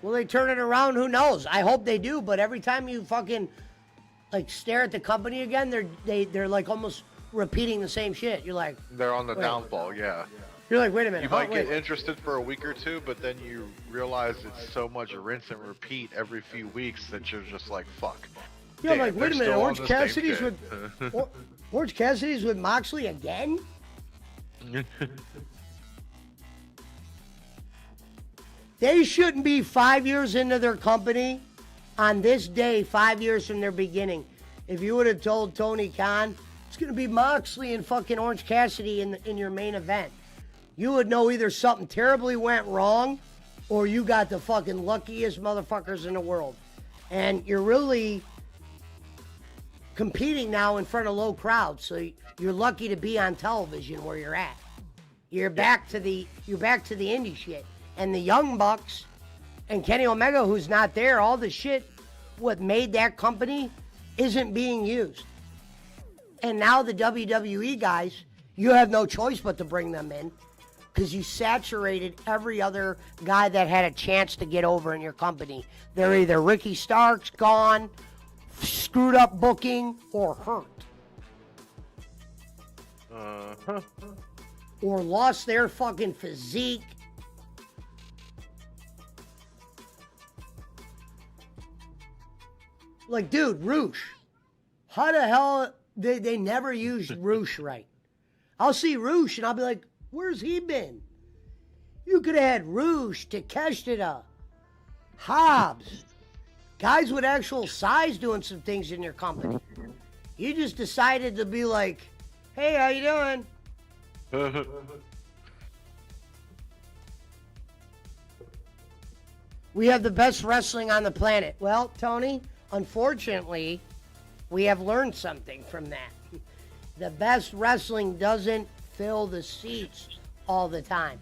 Will they turn it around? Who knows? I hope they do, but every time you fucking like stare at the company again, they're like almost repeating the same shit. You're like, They're on the wait. downfall, yeah. You're like, wait a minute. You huh? might get Wait. interested for a week or two, but then you realize it's so much rinse and repeat every few weeks that you're just like, fuck. Yeah, I'm Damn, like, wait a they're minute. still on Orange the same Cassidy's shit. with Orange Cassidy's with Moxley again? They shouldn't be 5 years into their company on this day, 5 years from their beginning. If you would have told Tony Khan, it's going to be Moxley and fucking Orange Cassidy in your main event, you would know either something terribly went wrong or you got the fucking luckiest motherfuckers in the world. And you're really competing now in front of low crowds, so you're lucky to be on television where you're at. You're back to the indie shit. And the Young Bucks and Kenny Omega, who's not there, all the shit what made that company isn't being used. And now the WWE guys, you have no choice but to bring them in because you saturated every other guy that had a chance to get over in your company. They're either Ricky Starks, gone, screwed up booking, or hurt. Or lost their fucking physique. Like, dude, Roosh. How the hell they never used Roosh right? I'll see Roosh and I'll be like, where's he been? You could have had Roosh, Takeshita, Hobbs, guys with actual size doing some things in your company. You just decided to be like, hey, how you doing? We have the best wrestling on the planet. Well, Tony, unfortunately, we have learned something from that. The best wrestling doesn't fill the seats all the time.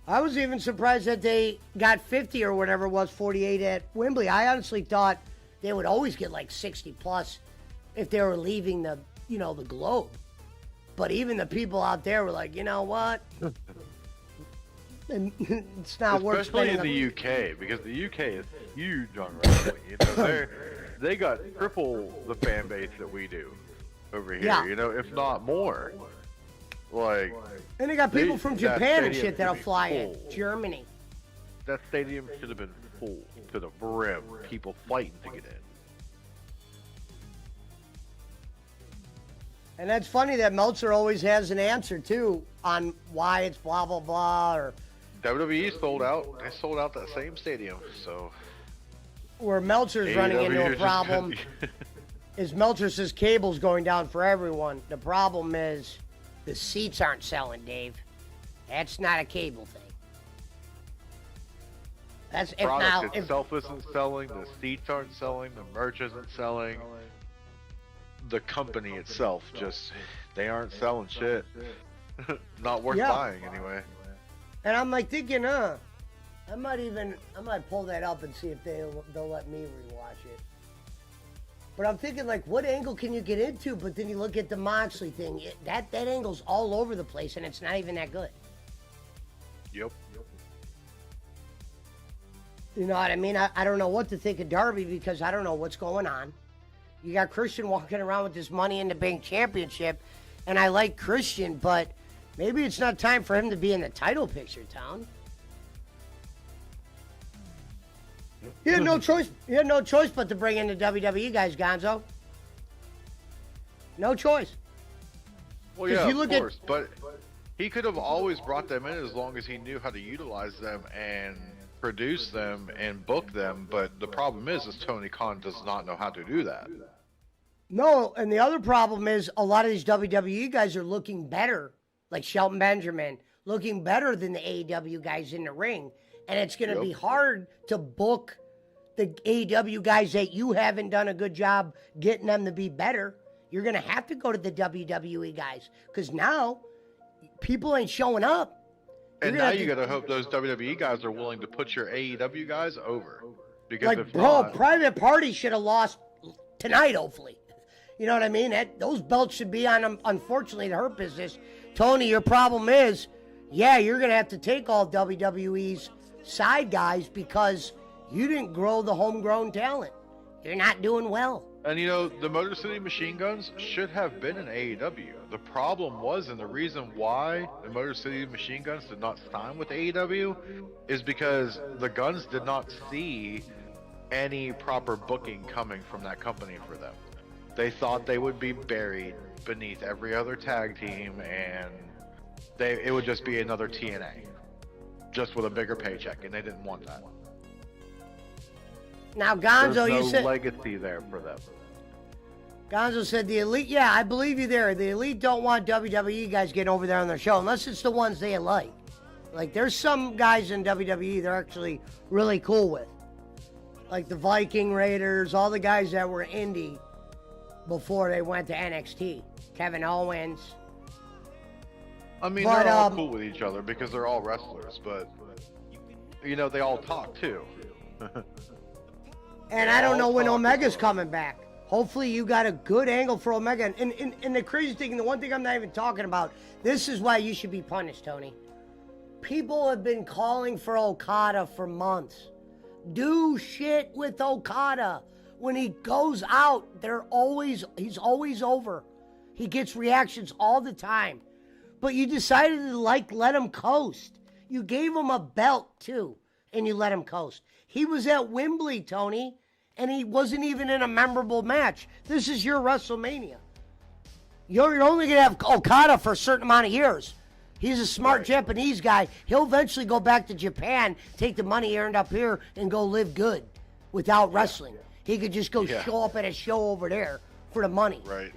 I was even surprised that they got 50 or whatever it was, 48 at Wembley. I honestly thought they would always get like 60 plus if they were leaving the, the globe. But even the people out there were like, you know what? It's not worth Especially in spending. the UK, because the UK is huge on wrestling. They got triple the fan base that we do over here. Yeah. If not more. Like, And they got people from that Japan and stadium shit that'll should be fly in. full. Germany. That stadium should have been full to the brim. People fighting to get in. And that's funny that Meltzer always has an answer, too, on why it's blah, blah, blah, or WWE sold out. They sold out that same stadium, so. where Meltzer's running AEW into a just- problem is Meltzer says cable's going down for everyone. The problem is the seats aren't selling, Dave. That's not a cable thing. That's if now Product if itself isn't selling, the seats aren't selling, the merch isn't selling. The company itself they aren't selling shit. Not worth Yeah. buying anyway. and I'm like thinking, I might pull that up and see if they'll let me rewatch it. But I'm thinking, like, what angle can you get into? But then you look at the Moxley thing. That angle's all over the place, and it's not even that good. Yep. You know what I mean? I don't know what to think of Darby because I don't know what's going on. You got Christian walking around with this Money in the Bank championship, and I like Christian, but maybe it's not time for him to be in the title picture, Town. He had no choice. He had no choice but to bring in the WWE guys, Gonzo. No choice. Well, 'Cause yeah, you of look at- course, but he could have always brought them in as long as he knew how to utilize them and produce them and book them, but the problem is Tony Khan does not know how to do that. No, and the other problem is a lot of these WWE guys are looking better, like Shelton Benjamin, looking better than the AEW guys in the ring. And it's going to be hard to book the AEW guys that you haven't done a good job getting them to be better. You're going to have to go to the WWE guys because now people ain't showing up. And now you got to hope those WWE guys are willing to put your AEW guys over. Because like, if bro, not, Private Party should have lost tonight, hopefully. You know what I mean? Those belts should be on them, unfortunately, to Hurt Business. Tony, your problem is, yeah, you're going to have to take all WWE's side guys because you didn't grow the homegrown talent. You're not doing well. and you know, the Motor City Machine Guns should have been in AEW. The problem was, and the reason why the Motor City Machine Guns did not sign with AEW is because the Guns did not see any proper booking coming from that company for them. They thought they would be buried beneath every other tag team, and it would just be another TNA, just with a bigger paycheck, and they didn't want that. Now, Gonzo, There's no you said legacy there for them. Gonzo said the Elite. Yeah, I believe you there. The Elite don't want WWE guys getting over there on their show unless it's the ones they like. Like, there's some guys in WWE they're actually really cool with, like the Viking Raiders, all the guys that were indie before they went to NXT. Kevin Owens. I mean, But, they're all cool with each other because they're all wrestlers, but you know, they all talk too. And I don't know when talk Omega's about it. coming back. Hopefully you got a good angle for Omega. And the crazy thing, the one thing I'm not even talking about, this is why you should be punished, Tony. People have been calling for Okada for months. Do shit with Okada. When he goes out, he's always over. He gets reactions all the time. But you decided to let him coast. You gave him a belt too, and you let him coast. He was at Wembley, Tony, and he wasn't even in a memorable match. This is your WrestleMania. You're only going to have Okada for a certain amount of years. He's a smart Japanese guy. He'll eventually go back to Japan, take the money he earned up here, and go live good without wrestling. He could just go show up at a show over there for the money. Right.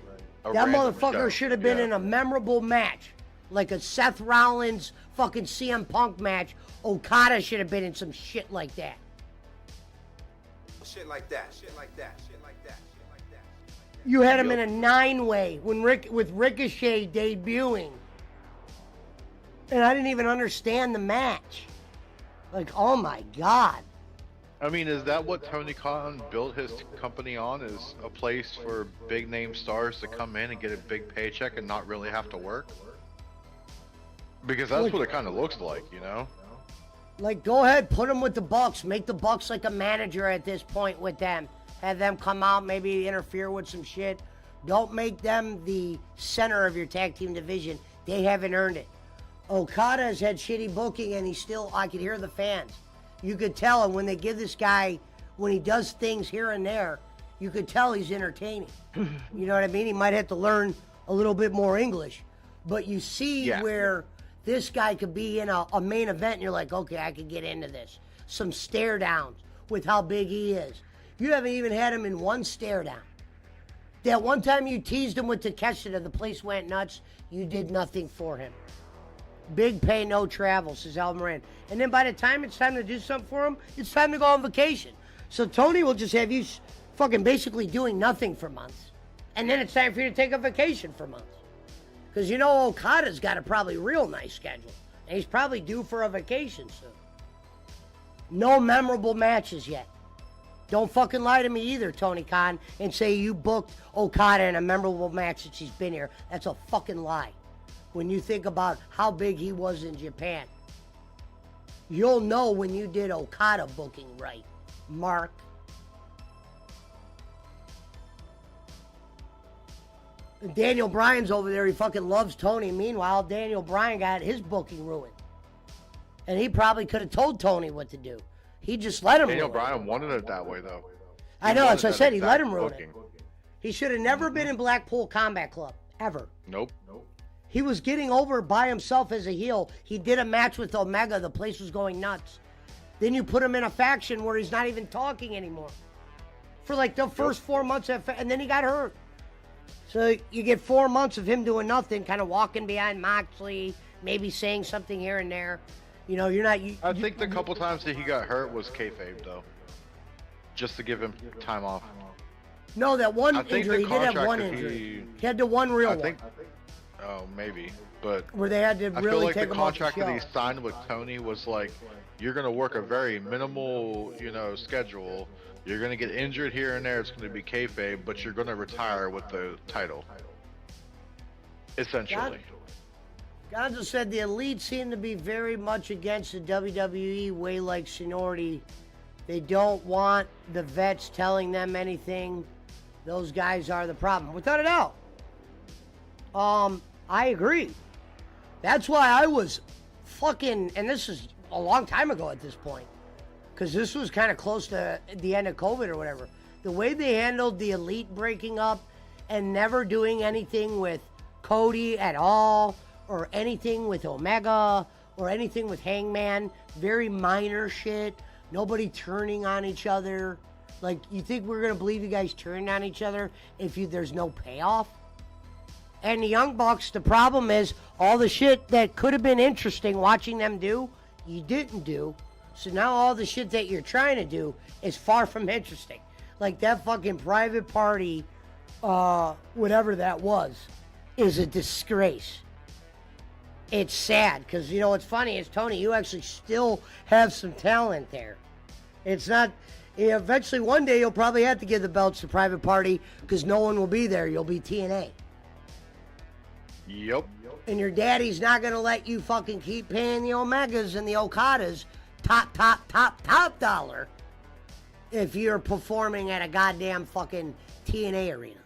That motherfucker should have been in a memorable match, like a Seth Rollins fucking CM Punk match. Okada should have been in some shit like that. Shit like that. Shit like that. Shit like that. Shit like that. You had him in a 9-way with Ricochet debuting. And I didn't even understand the match. Like, oh my God. I mean, is that what Tony Khan built his company on? Is a place for big name stars to come in and get a big paycheck and not really have to work? Because that's what it kind of looks like, you know? Like, go ahead, put him with the Bucks. Make the Bucks like a manager at this point with them. Have them come out, maybe interfere with some shit. Don't make them the center of your tag team division. They haven't earned it. Okada has had shitty booking, and I could hear the fans. You could tell, and when they give this guy, when he does things here and there, you could tell he's entertaining. You know what I mean? He might have to learn a little bit more English. But you see where this guy could be in a main event, and you're like, okay, I could get into this. Some stare downs with how big he is. You haven't even had him in one stare down. That one time you teased him with Takeshita, the place went nuts. You did nothing for him. Big pay, no travel, says Al Moran. And then by the time it's time to do something for him, it's time to go on vacation. So Tony will just have you fucking basically doing nothing for months. And then it's time for you to take a vacation for months. Because you know Okada's got a probably real nice schedule. And he's probably due for a vacation soon. No memorable matches yet. Don't fucking lie to me either, Tony Khan, and say you booked Okada in a memorable match since he's been here. That's a fucking lie. When you think about how big he was in Japan. You'll know when you did Okada booking right, Mark. Daniel Bryan's over there. He fucking loves Tony. Meanwhile, Daniel Bryan got his booking ruined. And he probably could have told Tony what to do. He just let him Daniel ruin it. Bryan wanted it that way, though. I know, as I said, he let him ruin booking. it. He should have never been in Blackpool Combat Club, ever. Nope. He was getting over by himself as a heel. He did a match with Omega. The place was going nuts. Then you put him in a faction where he's not even talking anymore for like the first 4 months, and then he got hurt. So you get 4 months of him doing nothing, kind of walking behind Moxley, maybe saying something here and there. You know, you're not. I think the couple times that he got hurt was kayfabe though, just to give him time off. No, that one I think injury. the He did have contract one that injury. He had the one real I think. one Oh, maybe, but where they had to I really feel like take the him off the contract that he show. signed with Tony was like, you're gonna work a very minimal, schedule. You're gonna get injured here and there. It's gonna be kayfabe, but you're gonna retire with the title. Essentially. Gonzo said the Elite seem to be very much against the WWE way like seniority. They don't want the vets telling them anything. Those guys are the problem. Without a doubt. I agree. That's why I was fucking, and this is a long time ago at this point, because this was kind of close to the end of COVID or whatever. The way they handled the Elite breaking up and never doing anything with Cody at all, or anything with Omega, or anything with Hangman, very minor shit, nobody turning on each other. Like, you think we're gonna believe you guys turning on each other if there's no payoff? And the Young Bucks, the problem is all the shit that could have been interesting watching them do, you didn't do. So now all the shit that you're trying to do is far from interesting. Like that fucking private party, whatever that was, is a disgrace. It's sad because, what's funny is, Tony, you actually still have some talent there. It's not, eventually one day you'll probably have to give the belts to private party because no one will be there. You'll be TNA. Yep. And your daddy's not going to let you fucking keep paying the Omegas and the Okadas top dollar if you're performing at a goddamn fucking TNA arena.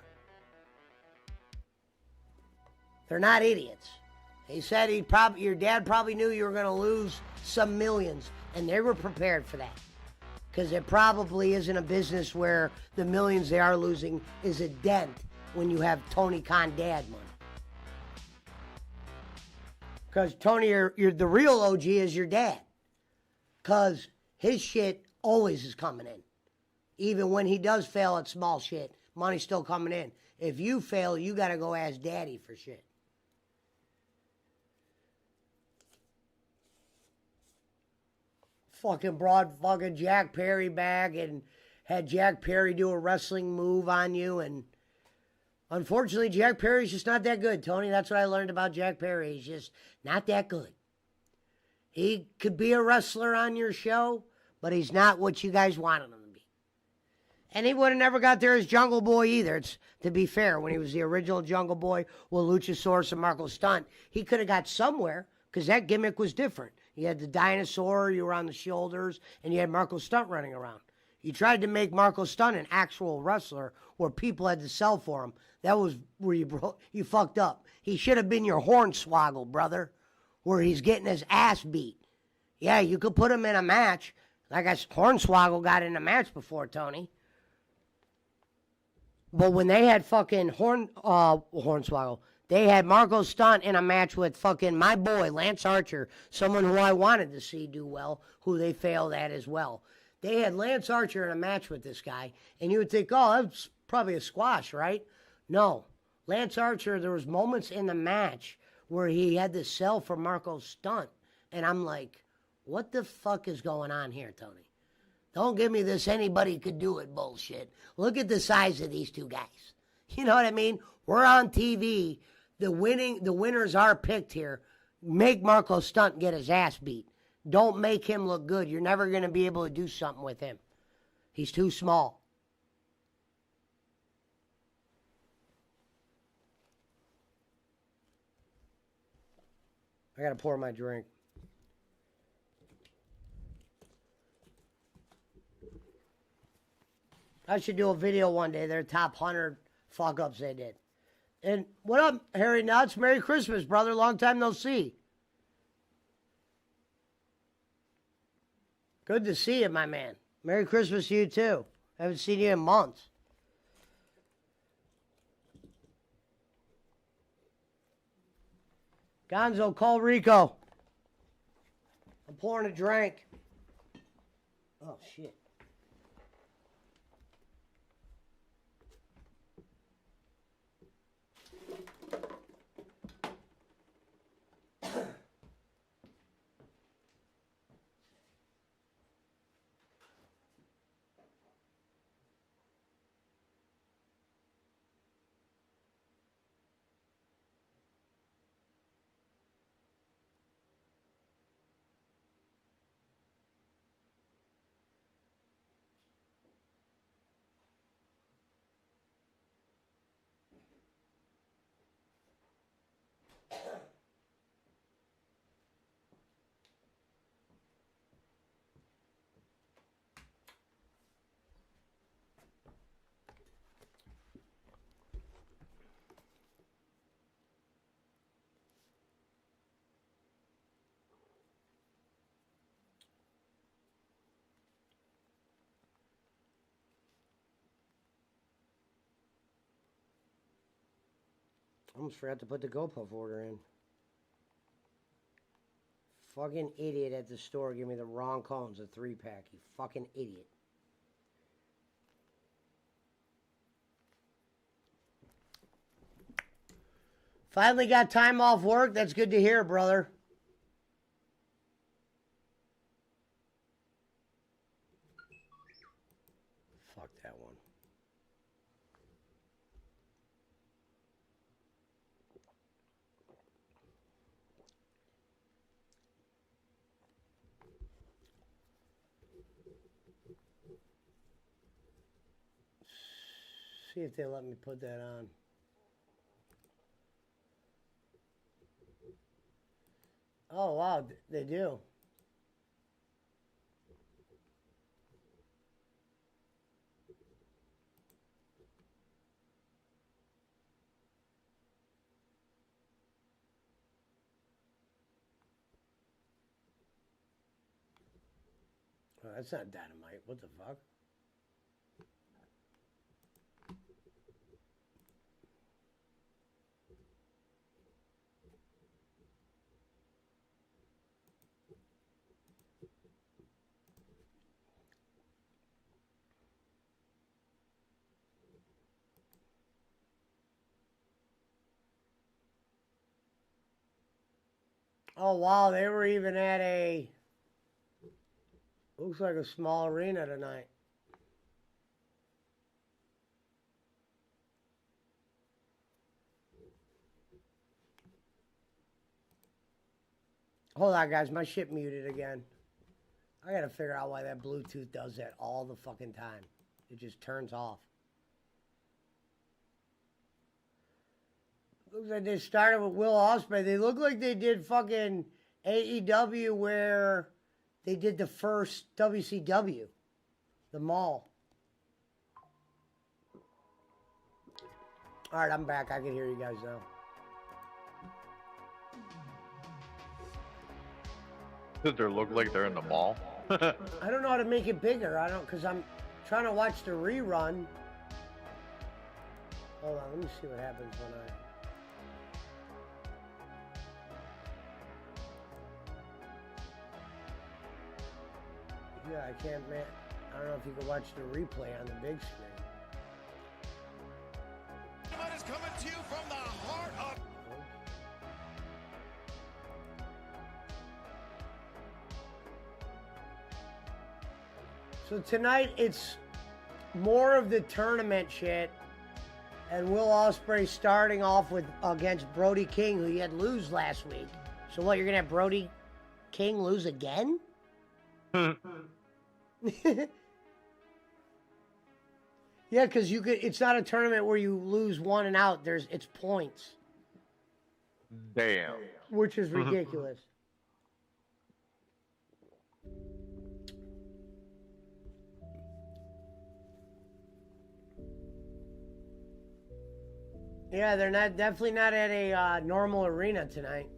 They're not idiots. He said your dad probably knew you were going to lose some millions, and they were prepared for that. Because it probably isn't a business where the millions they are losing is a dent when you have Tony Khan dad money. Because Tony, you're the real OG is your dad. Because his shit always is coming in. Even when he does fail at small shit, money's still coming in. If you fail, you got to go ask daddy for shit. Fucking brought fucking Jack Perry back and had Jack Perry do a wrestling move on you. And unfortunately, Jack Perry's just not that good, Tony. That's what I learned about Jack Perry. He's just not that good. He could be a wrestler on your show, but he's not what you guys wanted him to be. And he would have never got there as Jungle Boy either. It's, to be fair, when he was the original Jungle Boy with Luchasaurus and Marco Stunt, he could have got somewhere because that gimmick was different. You had the dinosaur, you were on the shoulders, and you had Marco Stunt running around. You tried to make Marco Stunt an actual wrestler where people had to sell for him. That was where you fucked up. He should have been your Hornswoggle, brother, where he's getting his ass beat. Yeah, you could put him in a match. Like Hornswoggle got in a match before, Tony. But when they had fucking Hornswoggle, they had Marco Stunt in a match with fucking my boy, Lance Archer, someone who I wanted to see do well, who they failed at as well. They had Lance Archer in a match with this guy, and you would think, oh, that's probably a squash, right? No. Lance Archer, there was moments in the match where he had to sell for Marco Stunt, and I'm like, what the fuck is going on here, Tony? Don't give me this anybody could do it bullshit. Look at the size of these two guys. You know what I mean? We're on TV. The winners are picked here. Make Marco Stunt get his ass beat. Don't make him look good. You're never going to be able to do something with him. He's too small. I got to pour my drink. I should do a video one day. Their top 100 fuck-ups they did. And what up, Harry Nuts? Merry Christmas, brother. Long time no see. Good to see you, my man. Merry Christmas to you, too. Haven't seen you in months. Gonzo, call Rico. I'm pouring a drink. shit. I almost forgot to put the GoPuff order in. Fucking idiot at the store gave me the wrong cones, a 3-pack. You fucking idiot. Finally got time off work. That's good to hear, brother. Fuck that one. See if they let me put that on. Oh, wow, they do. Oh, that's not dynamite. What the fuck? Oh, wow, they were even at a, looks like a small arena tonight. Hold on, guys, my shit muted again. I gotta figure out why that Bluetooth does that all the fucking time. It just turns off. Looks like they started with Will Ospreay. They look like they did fucking AEW where they did the first WCW, the mall. All right, I'm back. I can hear you guys now. Does there look like they're in the mall? I don't know how to make it bigger. I don't, because I'm trying to watch the rerun. Hold on, let me see what happens when I... Yeah, I can't, man. I don't know if you can watch the replay on the big screen. What is coming to you from the heart of... So tonight it's more of the tournament shit, and Will Ospreay starting off with against Brody King, who he had lose last week. So what? You're gonna have Brody King lose again? Yeah, because you could. It's not a tournament where you lose one and out. It's points, Damn. which is ridiculous. Yeah, they're definitely not at a normal arena tonight.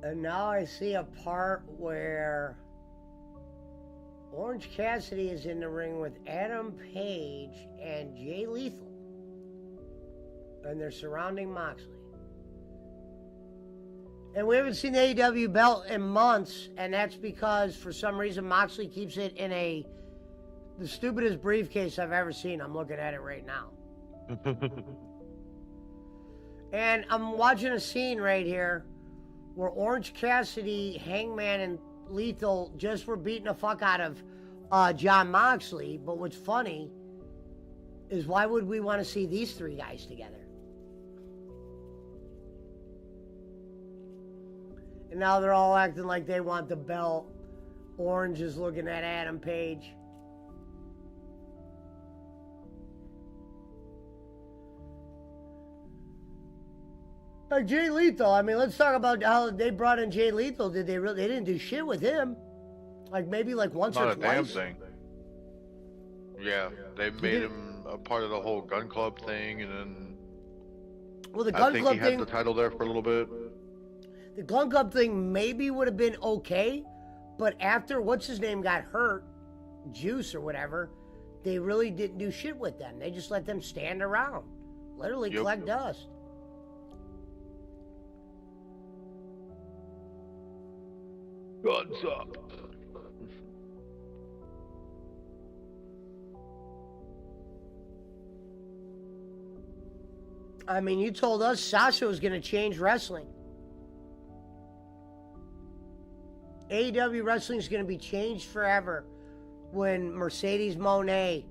And now I see a part where Orange Cassidy is in the ring with Adam Page and Jay Lethal. And they're surrounding Moxley. And we haven't seen the AEW belt in months, and that's because for some reason Moxley keeps it in the stupidest briefcase I've ever seen. I'm looking at it right now. And I'm watching a scene right here where Orange Cassidy, Hangman, and Lethal just were beating the fuck out of Jon Moxley. But what's funny is why would we want to see these three guys together? And now they're all acting like they want the belt. Orange is looking at Adam Page. Like Jay Lethal, I mean, let's talk about how they brought in Jay Lethal. Did they really? They didn't do shit with him. Like maybe like once or Not a twice. damn thing. Yeah, they made him a part of the whole Gun Club thing, and then Well, the I Gun think Club he had thing. the title there for a little bit. The Gun Club thing maybe would have been okay, but after what's his name got hurt, Juice or whatever, they really didn't do shit with them. They just let them stand around, literally Yep. collect dust. Guns up. I mean, you told us Sasha was going to change wrestling. AEW wrestling is going to be changed forever when Mercedes Moné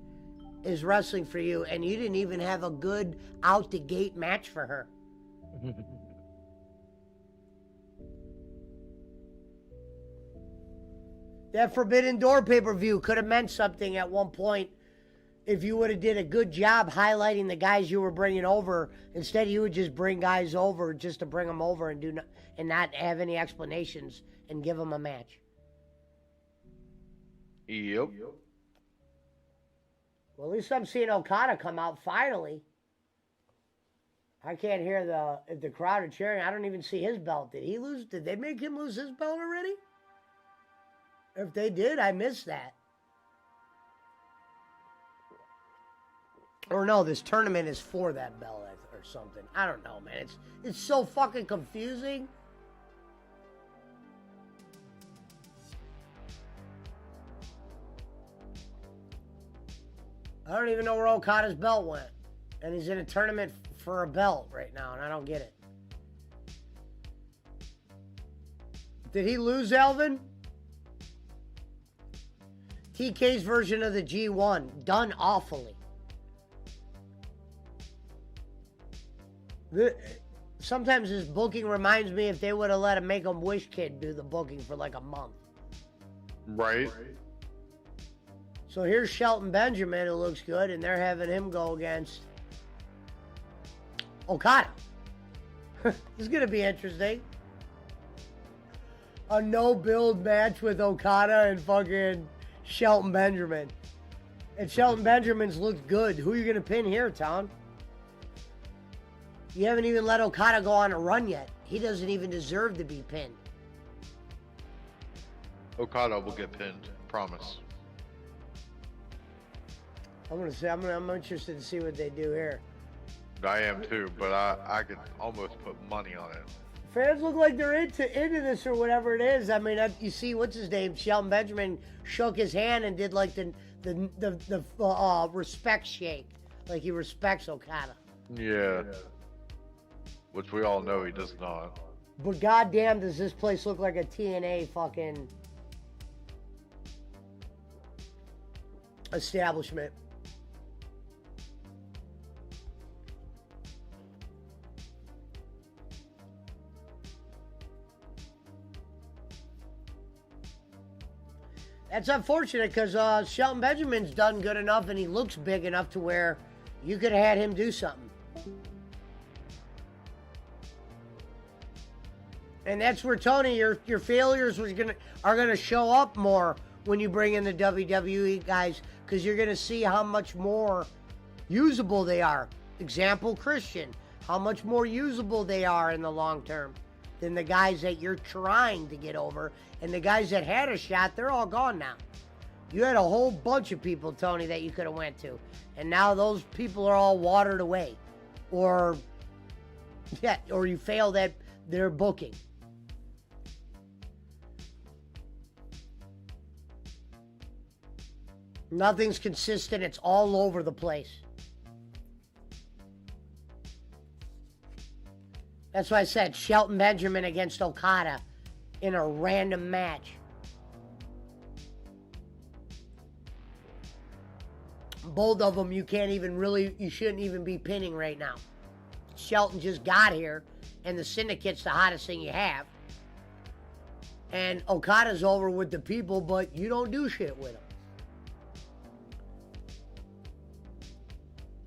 is wrestling for you, and you didn't even have a good out-the-gate match for her. That Forbidden Door pay-per-view could have meant something at one point if you would have did a good job highlighting the guys you were bringing over. Instead, you would just bring guys over just to bring them over and and not have any explanations and give them a match. Yep. Well, at least I'm seeing Okada come out finally. I can't hear the crowd are cheering. I don't even see his belt. Did he lose? Did they make him lose his belt already? If they did, I missed that. Or no, this tournament is for that belt or something. I don't know, man. It's so fucking confusing. I don't even know where Okada's belt went. And he's in a tournament for a belt right now, and I don't get it. Did he lose, Alvin? TK's version of the G1, done awfully. Sometimes his booking reminds me if they would have let a Make-A-Wish kid do the booking for like a month. Right. So here's Shelton Benjamin, who looks good, and they're having him go against Okada. This is going to be interesting. A no-build match with Okada and fucking Shelton Benjamin. And Shelton Benjamin's looked good. Who are you going to pin here, Tom? You haven't even let Okada go on a run yet. He doesn't even deserve to be pinned. Okada will get pinned. Promise. I'm interested to see what they do here. I am too, but I could almost put money on it. Fans look like they're into this or whatever it is. I mean, you see, what's his name? Shelton Benjamin shook his hand and did like the respect shake, like he respects Okada. Yeah. Which we all know he does not. But goddamn, does this place look like a TNA fucking establishment? That's unfortunate because Shelton Benjamin's done good enough and he looks big enough to where you could have had him do something. And that's where, Tony, your failures are gonna show up more when you bring in the WWE guys, because you're gonna see how much more usable they are. Example, Christian, how much more usable they are in the long term than the guys that you're trying to get over. And the guys that had a shot, they're all gone now. You had a whole bunch of people, Tony, that you could have went to. And now those people are all watered away. Or you failed at their booking. Nothing's consistent. It's all over the place. That's why I said Shelton Benjamin against Okada in a random match. Both of them you shouldn't even be pinning right now. Shelton just got here, and the Syndicate's the hottest thing you have. And Okada's over with the people, but you don't do shit with him.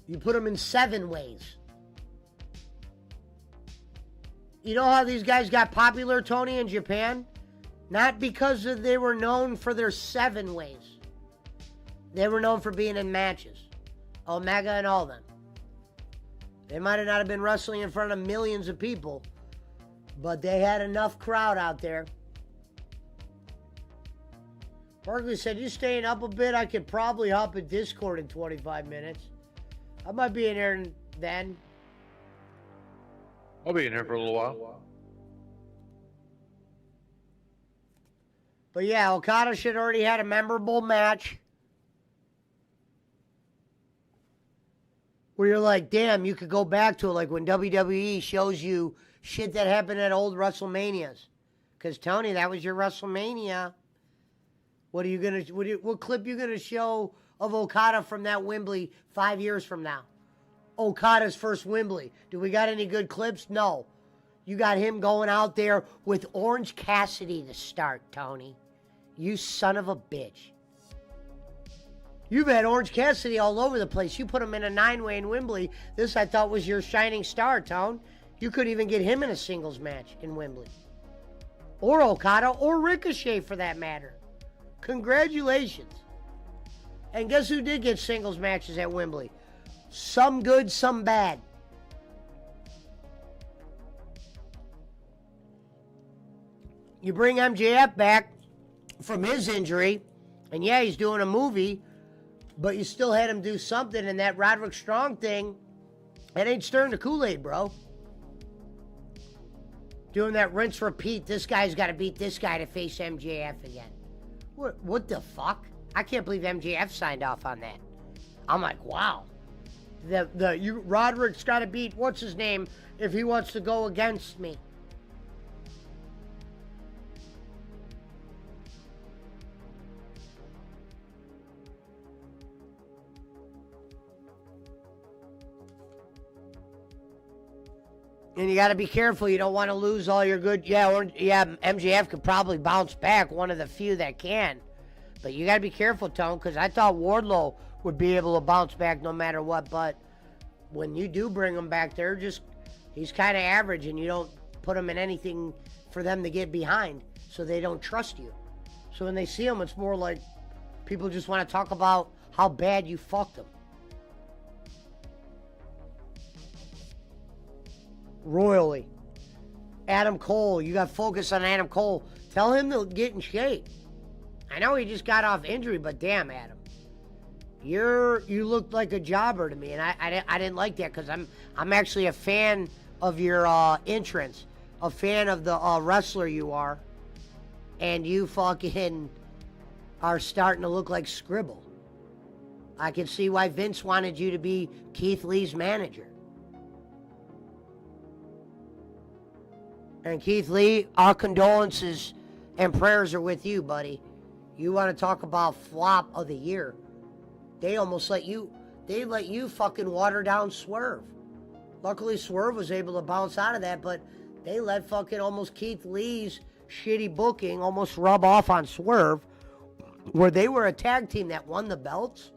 You put them in 7 ways. You know how these guys got popular, Tony, in Japan? Not because they were known for their 7 ways. They were known for being in matches. Omega and all them. They might have not have been wrestling in front of millions of people, but they had enough crowd out there. Barkley said, you staying up a bit? I could probably hop in Discord in 25 minutes. I might be in here then. I'll be in here for a little while. But yeah, Okada should already had a memorable match. Where you're like, damn, you could go back to it, like when WWE shows you shit that happened at old WrestleManias. Because Tony, that was your WrestleMania. What clip you gonna show of Okada from that Wembley 5 years from now? Okada's first Wembley. Do we got any good clips? No. You got him going out there with Orange Cassidy to start, Tony. You son of a bitch. You've had Orange Cassidy all over the place. You put him in a 9-way in Wembley. This, I thought, was your shining star, Tone. You could even get him in a singles match in Wembley. Or Okada, or Ricochet, for that matter. Congratulations. And guess who did get singles matches at Wembley? Some good, some bad. You bring MJF back from his injury, and yeah, he's doing a movie, but you still had him do something, and that Roderick Strong thing, that ain't stirring the Kool-Aid, bro. Doing that rinse repeat, this guy's got to beat this guy to face MJF again. What the fuck? I can't believe MJF signed off on that. I'm like, wow. Roderick's got to beat, what's his name, if he wants to go against me. And you got to be careful. You don't want to lose all your good. MJF could probably bounce back, one of the few that can. But you got to be careful, Tone, because I thought Wardlow would be able to bounce back no matter what. But when you do bring him back there, he's kind of average, and you don't put him in anything for them to get behind, so they don't trust you. So when they see him, it's more like people just want to talk about how bad you fucked them. Royally. Adam Cole, you got focus on Adam Cole. Tell him to get in shape. I know he just got off injury, but damn, Adam, you looked like a jobber to me, and I didn't like that, because I'm actually a fan of your entrance, a fan of the wrestler you are, and you fucking are starting to look like Scribble. I can see why Vince wanted you to be Keith Lee's manager. And Keith Lee, our condolences and prayers are with you, buddy. You want to talk about flop of the year? They almost let you fucking water down Swerve. Luckily, Swerve was able to bounce out of that, but they let fucking almost Keith Lee's shitty booking almost rub off on Swerve, where they were a tag team that won the belts.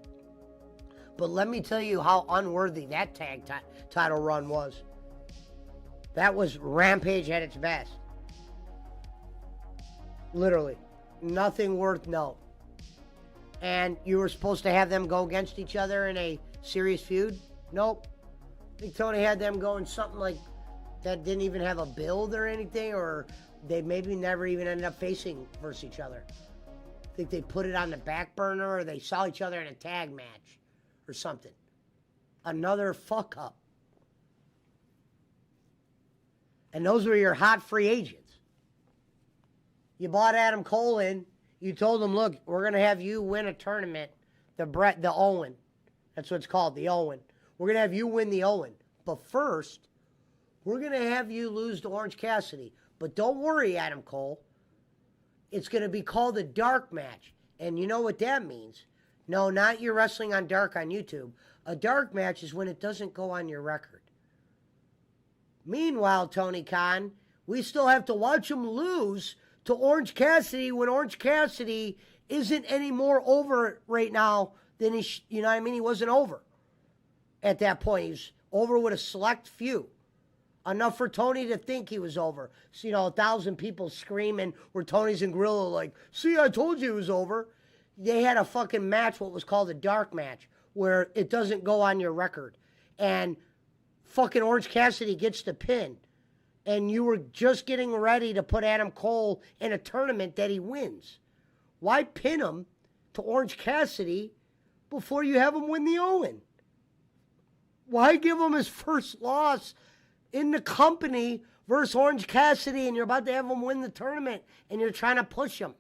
But let me tell you how unworthy that tag title run was. That was Rampage at its best. Literally. Nothing worth note. And you were supposed to have them go against each other in a serious feud? Nope. I think Tony had them going something like that didn't even have a build or anything, or they maybe never even ended up facing versus each other. I think they put it on the back burner, or they saw each other in a tag match or something. Another fuck up. And those were your hot free agents. You bought Adam Cole in. You told him, look, we're going to have you win a tournament, the Owen. That's what it's called, the Owen. We're going to have you win the Owen. But first, we're going to have you lose to Orange Cassidy. But don't worry, Adam Cole. It's going to be called a dark match. And you know what that means? No, not you're wrestling on dark on YouTube. A dark match is when it doesn't go on your record. Meanwhile, Tony Khan, we still have to watch him lose to Orange Cassidy when Orange Cassidy isn't any more over right now than you know what I mean? He wasn't over at that point. He was over with a select few. Enough for Tony to think he was over. So, 1,000 people screaming where Tony's and Gorilla like, see, I told you he was over. They had a fucking match, what was called a dark match, where it doesn't go on your record. And fucking Orange Cassidy gets the pin. And you were just getting ready to put Adam Cole in a tournament that he wins. Why pin him to Orange Cassidy before you have him win the Owen? Why give him his first loss in the company versus Orange Cassidy and you're about to have him win the tournament and you're trying to push him?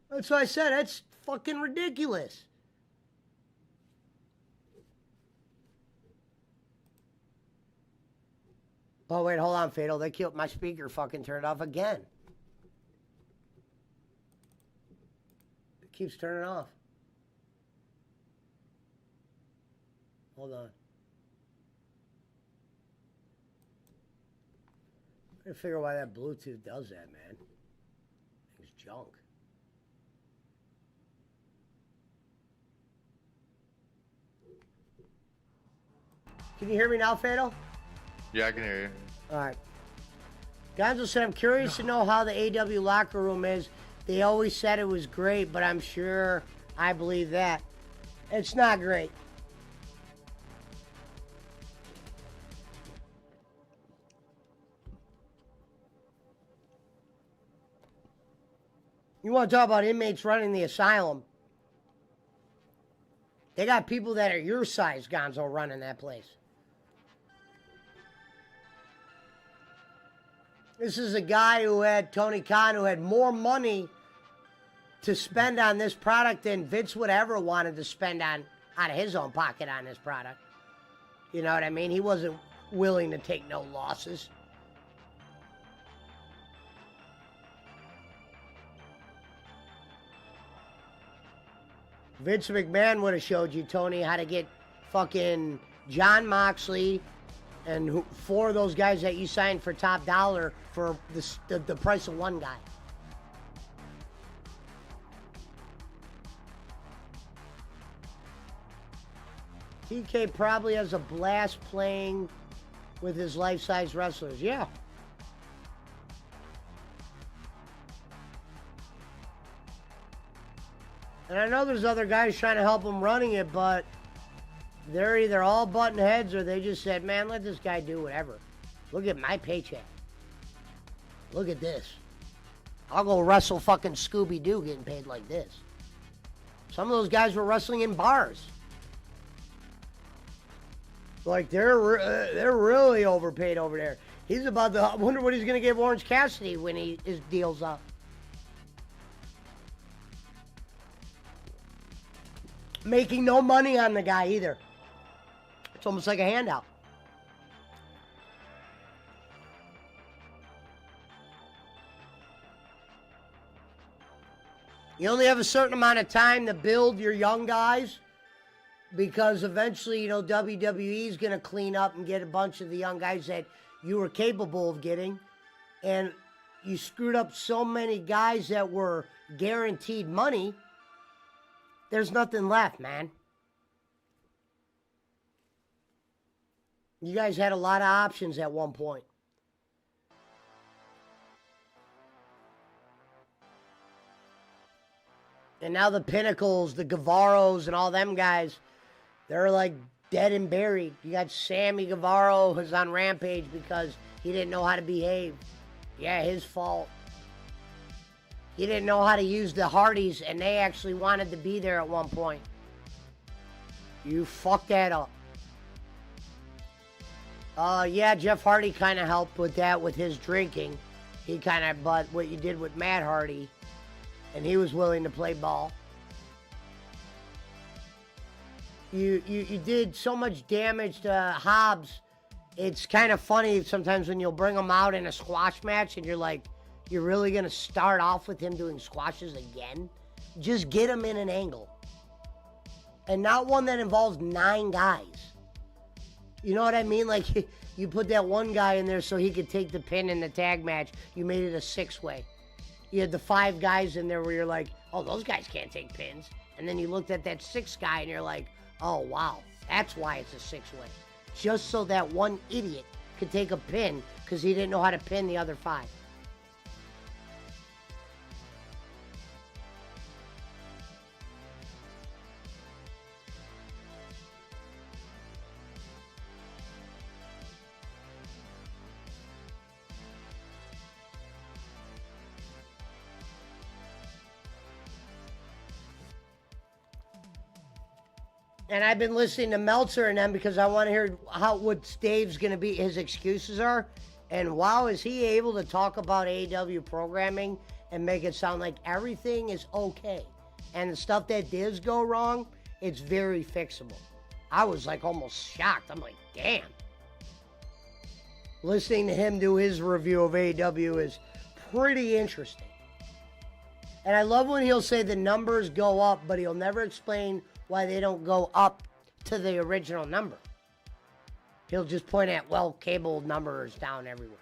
That's what I said. That's fucking ridiculous. Oh, wait, hold on, Fatal. They killed my speaker fucking turned off again. It keeps turning off. Hold on. I gotta figure out why that Bluetooth does that, man. It's junk. Can you hear me now, Fatal? Yeah, I can hear you. All right. Gonzo said, I'm curious to know how the AW locker room is. They always said it was great, but I'm sure I believe that. It's not great. You want to talk about inmates running the asylum? They got people that are your size, Gonzo, running that place. This is a guy who had, Tony Khan, who had more money to spend on this product than Vince would ever wanted to spend on out of his own pocket on this product. You know what I mean? He wasn't willing to take no losses. Vince McMahon would have showed you, Tony, how to get fucking John Moxley and 4 of those guys that you signed for top dollar for the price of one guy. TK probably has a blast playing with his life-size wrestlers. Yeah. And I know there's other guys trying to help him running it, but they're either all button heads or they just said, man, let this guy do whatever. Look at my paycheck. Look at this. I'll go wrestle fucking Scooby-Doo getting paid like this. Some of those guys were wrestling in bars. Like, they're really overpaid over there. He's about to, I wonder what he's going to give Orange Cassidy when his deal's up. Making no money on the guy either. It's almost like a handout. You only have a certain amount of time to build your young guys because eventually, WWE is going to clean up and get a bunch of the young guys that you were capable of getting. And you screwed up so many guys that were guaranteed money. There's nothing left, man. You guys had a lot of options at one point. And now the Pinnacles, the Guevaros, and all them guys, they're like dead and buried. You got Sammy Guevara who's on Rampage because he didn't know how to behave. Yeah, his fault. He didn't know how to use the Hardys, and they actually wanted to be there at one point. You fucked that up. Yeah, Jeff Hardy kind of helped with that with his drinking. He kind of, but what you did with Matt Hardy, and he was willing to play ball. You did so much damage to Hobbs. It's kind of funny sometimes when you'll bring him out in a squash match and you're like, you're really going to start off with him doing squashes again? Just get him in an angle. And not one that involves 9 guys. You know what I mean? Like, you put that one guy in there so he could take the pin in the tag match. You made it a 6-way. You had the 5 guys in there where you're like, oh, those guys can't take pins. And then you looked at that 6th guy and you're like, oh, wow, that's why it's a 6-way. Just so that one idiot could take a pin because he didn't know how to pin the other 5. And I've been listening to Meltzer and them because I want to hear what Dave's going to be, his excuses are. And wow, is he able to talk about AEW programming and make it sound like everything is okay. And the stuff that does go wrong, it's very fixable. I was like almost shocked. I'm like, damn. Listening to him do his review of AEW is pretty interesting. And I love when he'll say the numbers go up, but he'll never explain why they don't go up to the original number. He'll just point at, well, cable number is down everywhere.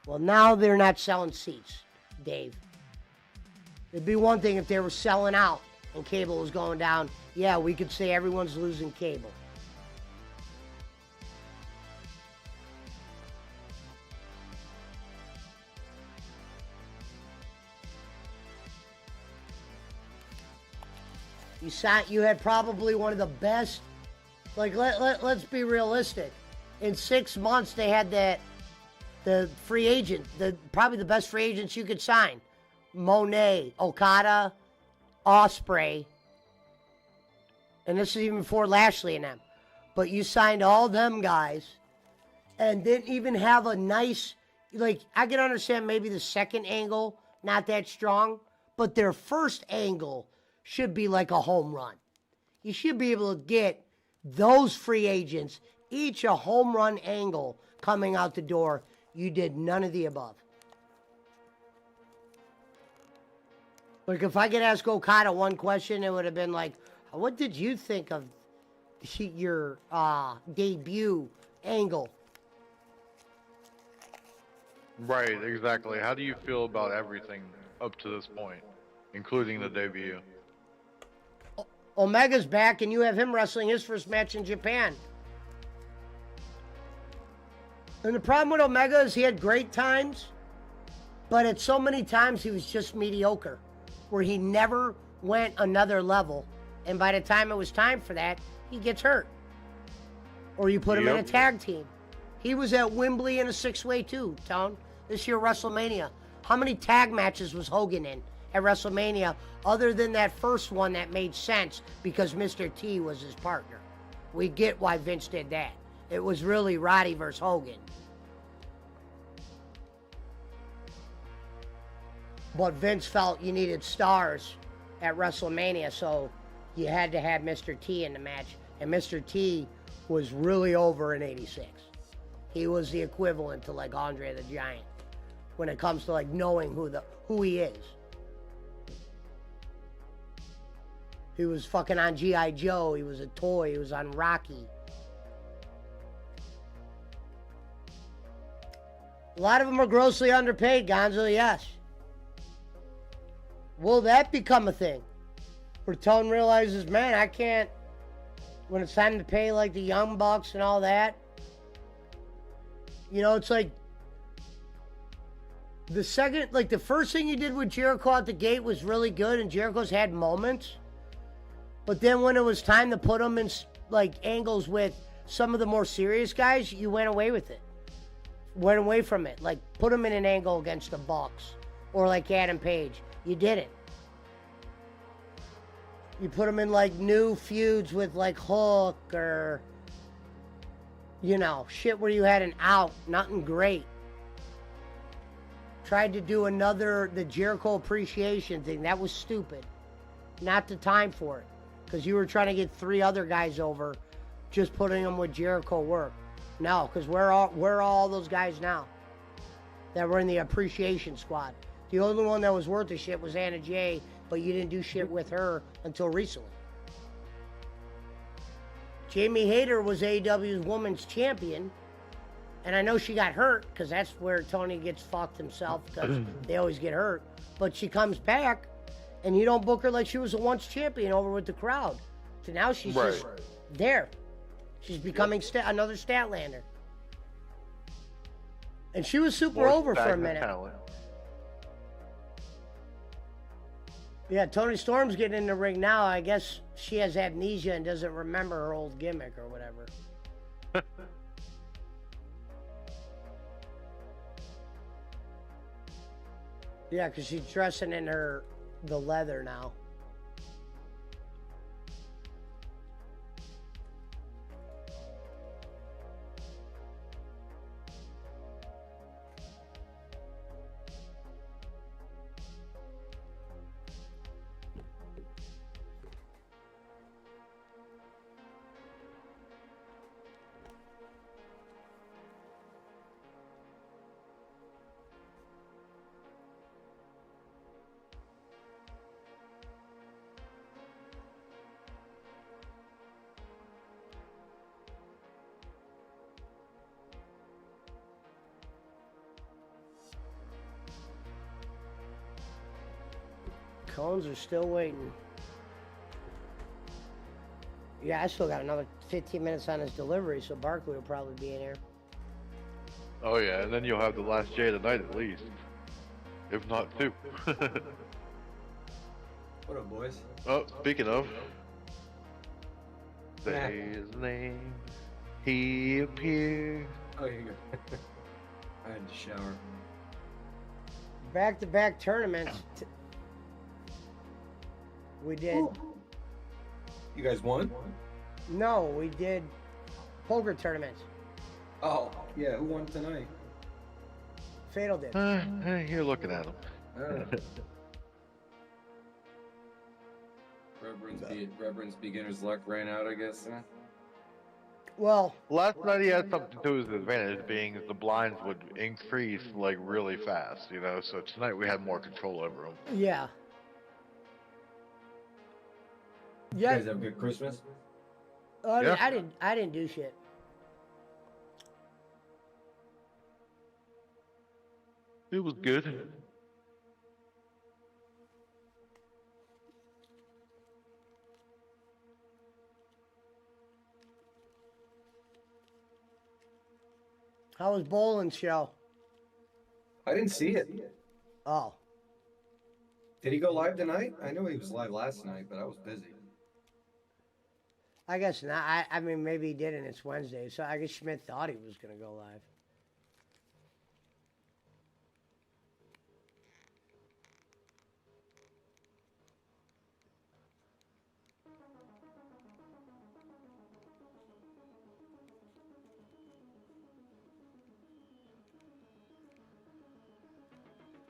Well, now they're not selling seats, Dave. It'd be one thing if they were selling out and cable was going down. Yeah, we could say everyone's losing cable. You had probably one of the best, like, let's be realistic. In 6 months, they had the free agent, probably the best free agents you could sign. Monet, Okada, Ospreay. And this is even before Lashley and them. But you signed all them guys and didn't even have a nice, like, I can understand maybe the second angle, not that strong, but their first angle should be like a home run. You should be able to get those free agents, each a home run angle coming out the door. You did none of the above. Like, if I could ask Okada one question, it would have been like, what did you think of your debut angle? Right, exactly. How do you feel about everything up to this point, including the debut? Omega's back, and you have him wrestling his first match in Japan. And the problem with Omega is he had great times, but at so many times he was just mediocre, where he never went another level. And by the time it was time for that, he gets hurt. Or you put him in a tag team. He was at Wembley in a 6-way too, Tone. This year, WrestleMania. How many tag matches was Hogan in at WrestleMania, other than that first one that made sense because Mr. T was his partner? We get why Vince did that. It was really Roddy versus Hogan. But Vince felt you needed stars at WrestleMania, so you had to have Mr. T in the match. And Mr. T was really over in '86. He was the equivalent to like Andre the Giant when it comes to like knowing who he is. He was fucking on G.I. Joe. He was a toy. He was on Rocky. A lot of them are grossly underpaid, Gonzo, yes. Will that become a thing? Where Tone realizes, man, I can't, when it's time to pay like the Young Bucks and all that. You know, it's like the first thing you did with Jericho out the gate was really good, and Jericho's had moments. But then when it was time to put him in like angles with some of the more serious guys, you went away with it. Went away from it. Like put them in an angle against the Bucks or like Adam Page. You did it. You put them in like new feuds with like Hook or, you know, shit where you had an out, nothing great. Tried to do the Jericho appreciation thing. That was stupid. Not the time for it. Because you were trying to get 3 other guys over, just putting them with Jericho work. No, because where are all those guys now that were in the appreciation squad? The only one that was worth a shit was Anna Jay, but you didn't do shit with her until recently. Jamie Hayter was AEW's Women's Champion, and I know she got hurt, because that's where Tony gets fucked himself, because they always get hurt. But she comes back, and you don't book her like she was a once champion over with the crowd. So now she's just there. She's becoming another Statlander. And she was super More over for a stagnant minute. talent. Yeah, Tony Storm's getting in the ring now. I guess she has amnesia and doesn't remember her old gimmick or whatever. Yeah, because she's dressing in the leather now. Cones are still waiting. Yeah, I still got another 15 minutes on his delivery, so Barkley will probably be in here. Oh yeah, and then you'll have the last J of the night at least. If not 2. What up, boys? Oh, speaking of. Yeah. Say his name. He appeared. Oh, here you go. I had to shower. Back-to-back tournaments. We did. Ooh. You guys won? No, we did poker tournaments. Oh, yeah. Who won tonight? Fatal did. You're looking at him. Reverend's beginner's luck ran out, I guess. Huh? Well, Last night he had something to his advantage, being the blinds would increase like really fast, you know. So tonight we had more control over them. yeah. You Yeah. guys have a good Christmas? Yeah. I didn't do shit. It was good. How was Boland's show? I didn't see it. Oh. Did he go live tonight? I know he was live last night, but I was busy. I guess not. I mean, maybe he did, and it's Wednesday, so I guess Schmidt thought he was going to go live.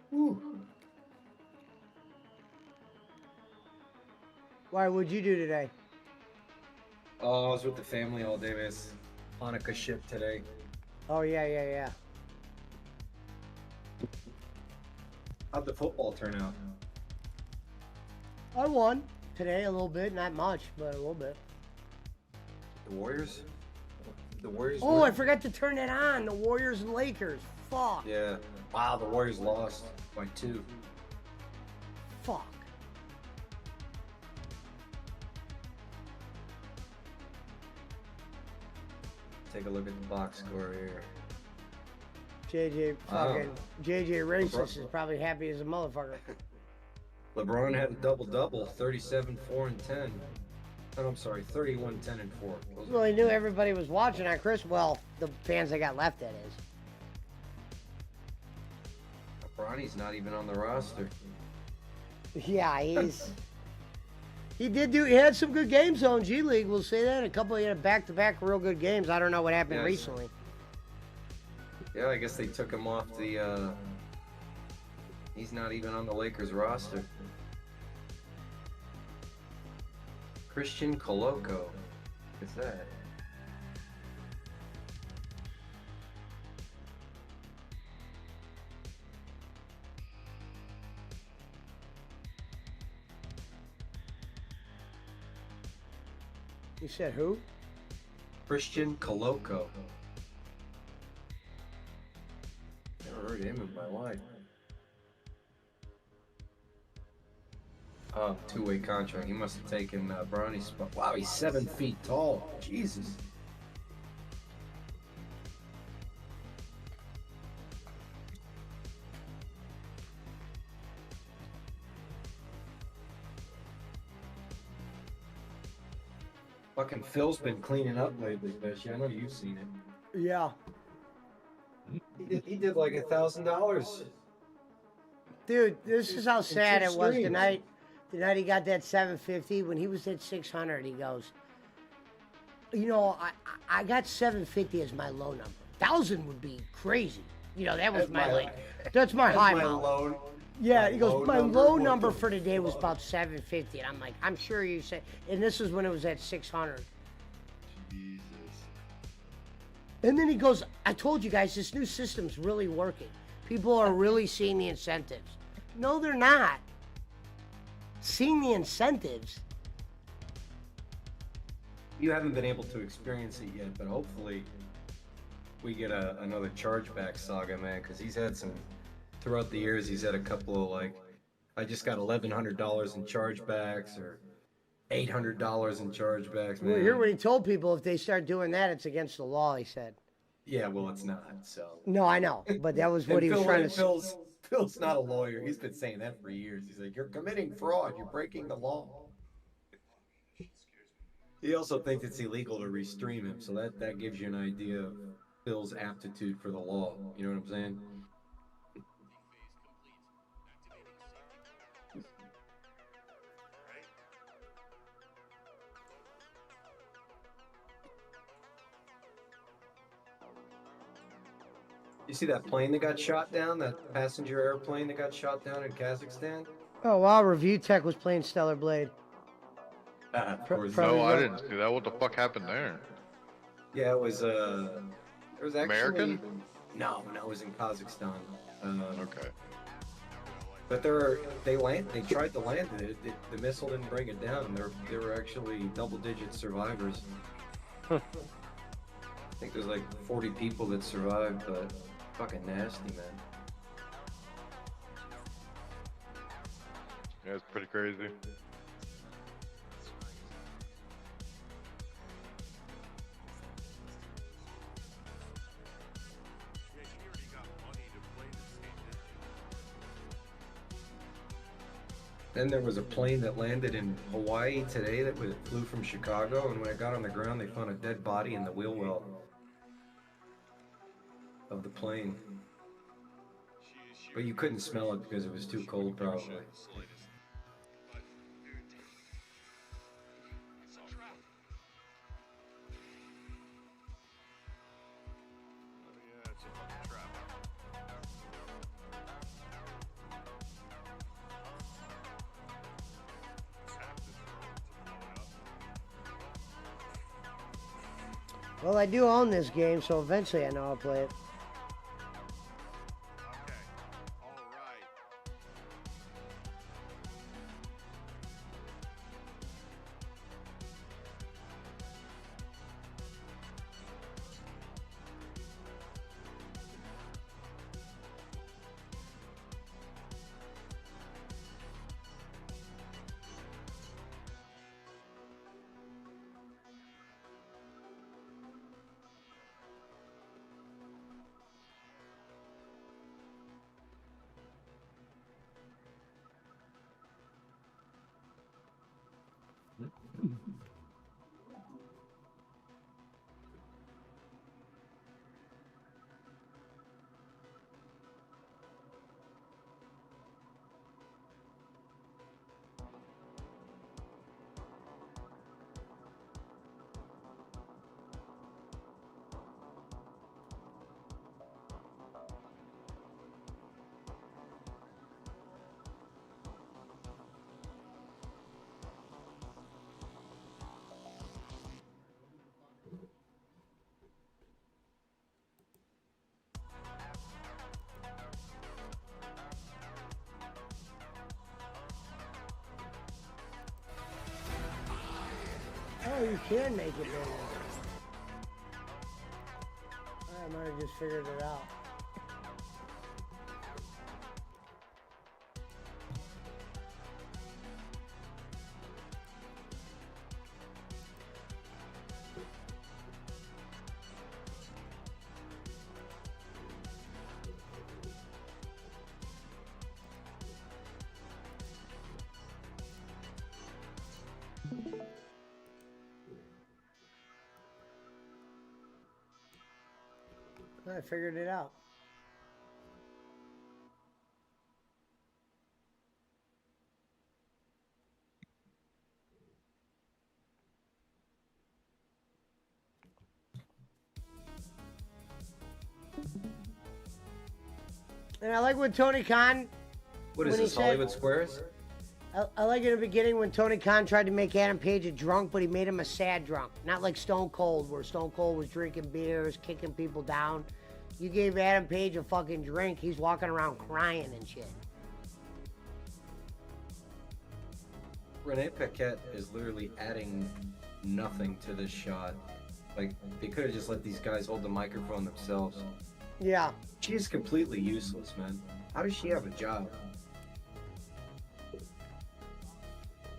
Whew. Why, what'd you do today? Oh, I was with the family all day, miss. Hanukkah ship today. Oh, yeah. How'd the football turn out? I won today a little bit, not much, but a little bit. The Warriors? The Warriors Oh, won? I forgot to turn it on. The Warriors and Lakers. Fuck. Yeah. Wow, the Warriors lost by 2. Fuck. Take a look at the box score here. JJ Racist is probably happy as a motherfucker. LeBron had a double-double, 37, 4, and 10. Oh, I'm sorry, 31, 10, and 4. Those Well, he knew everybody was watching on Chris. Well, the fans that got left, that is. Bronny's not even on the roster. Yeah, he's. He had some good games though in G League. We'll say that. He had back-to-back real good games. I don't know what happened Yes. recently. Yeah, I guess they took him off the. He's not even on the Lakers roster. Christian Coloco. What's that? You said who? Christian Coloco. Never heard of him in my life. Oh, two-way contract. He must have taken Bronny's spot. Wow, he's 7 feet tall. Jesus. Fucking Phil's been cleaning up lately, Bishy. I know you've seen it. Yeah. He did like $1,000. Dude, this is how sad it was streams. tonight. The night he got that 750, when he was at 600, he goes, you know, I got 750 as my low number. 1,000 would be crazy. You know, that was That's my my- like, that's my high my amount. low- Yeah, my he goes, low my number low would number be for the day was low. about 750. And I'm like, I'm sure you said, and this is when it was at 600. Jesus. And then he goes, I told you guys, this new system's really working. People are really seeing the incentives. No, they're not. Seeing the incentives. You haven't been able to experience it yet, but hopefully we get another chargeback saga, man, because he's had some, throughout the years, he's had a couple of like, I just got $1,100 in chargebacks or $800 in chargebacks, man. Well, hear what he told people. If they start doing that, it's against the law, he said. Yeah, well, it's not, so. No, I know, but that was what And he was trying to say. Phil's not a lawyer. He's been saying that for years. He's like, you're committing fraud. You're breaking the law. He also thinks it's illegal to restream him, so that gives you an idea of Phil's aptitude for the law. You know what I'm saying? You see that plane that got shot down? That passenger airplane that got shot down in Kazakhstan? Oh, wow, Review Tech was playing Stellar Blade. Of course. Probably No, I not. didn't see that. What the fuck happened there? Yeah, it was actually American? No, it was in Kazakhstan. Okay. But they tried to land it. The missile didn't bring it down. There were actually double-digit survivors. I think there's like 40 people that survived, but fucking nasty, man. Yeah, it's pretty crazy. Then there was a plane that landed in Hawaii today that flew from Chicago, and when it got on the ground, they found a dead body in the wheel well of the plane. But you couldn't smell it because it was too cold, probably. Well, I do own this game, so eventually I know I'll play it. Oh, you can make it bigger. I might have just figured it out. I figured it out. And I like when Tony Khan. What is when he this, said- Hollywood Squares? I like in the beginning when Tony Khan tried to make Adam Page a drunk, but he made him a sad drunk. Not like Stone Cold, where Stone Cold was drinking beers, kicking people down. You gave Adam Page a fucking drink, he's walking around crying and shit. Renee Paquette is literally adding nothing to this shot. Like, they could have just let these guys hold the microphone themselves. Yeah. She is completely useless, man. How does she have a job?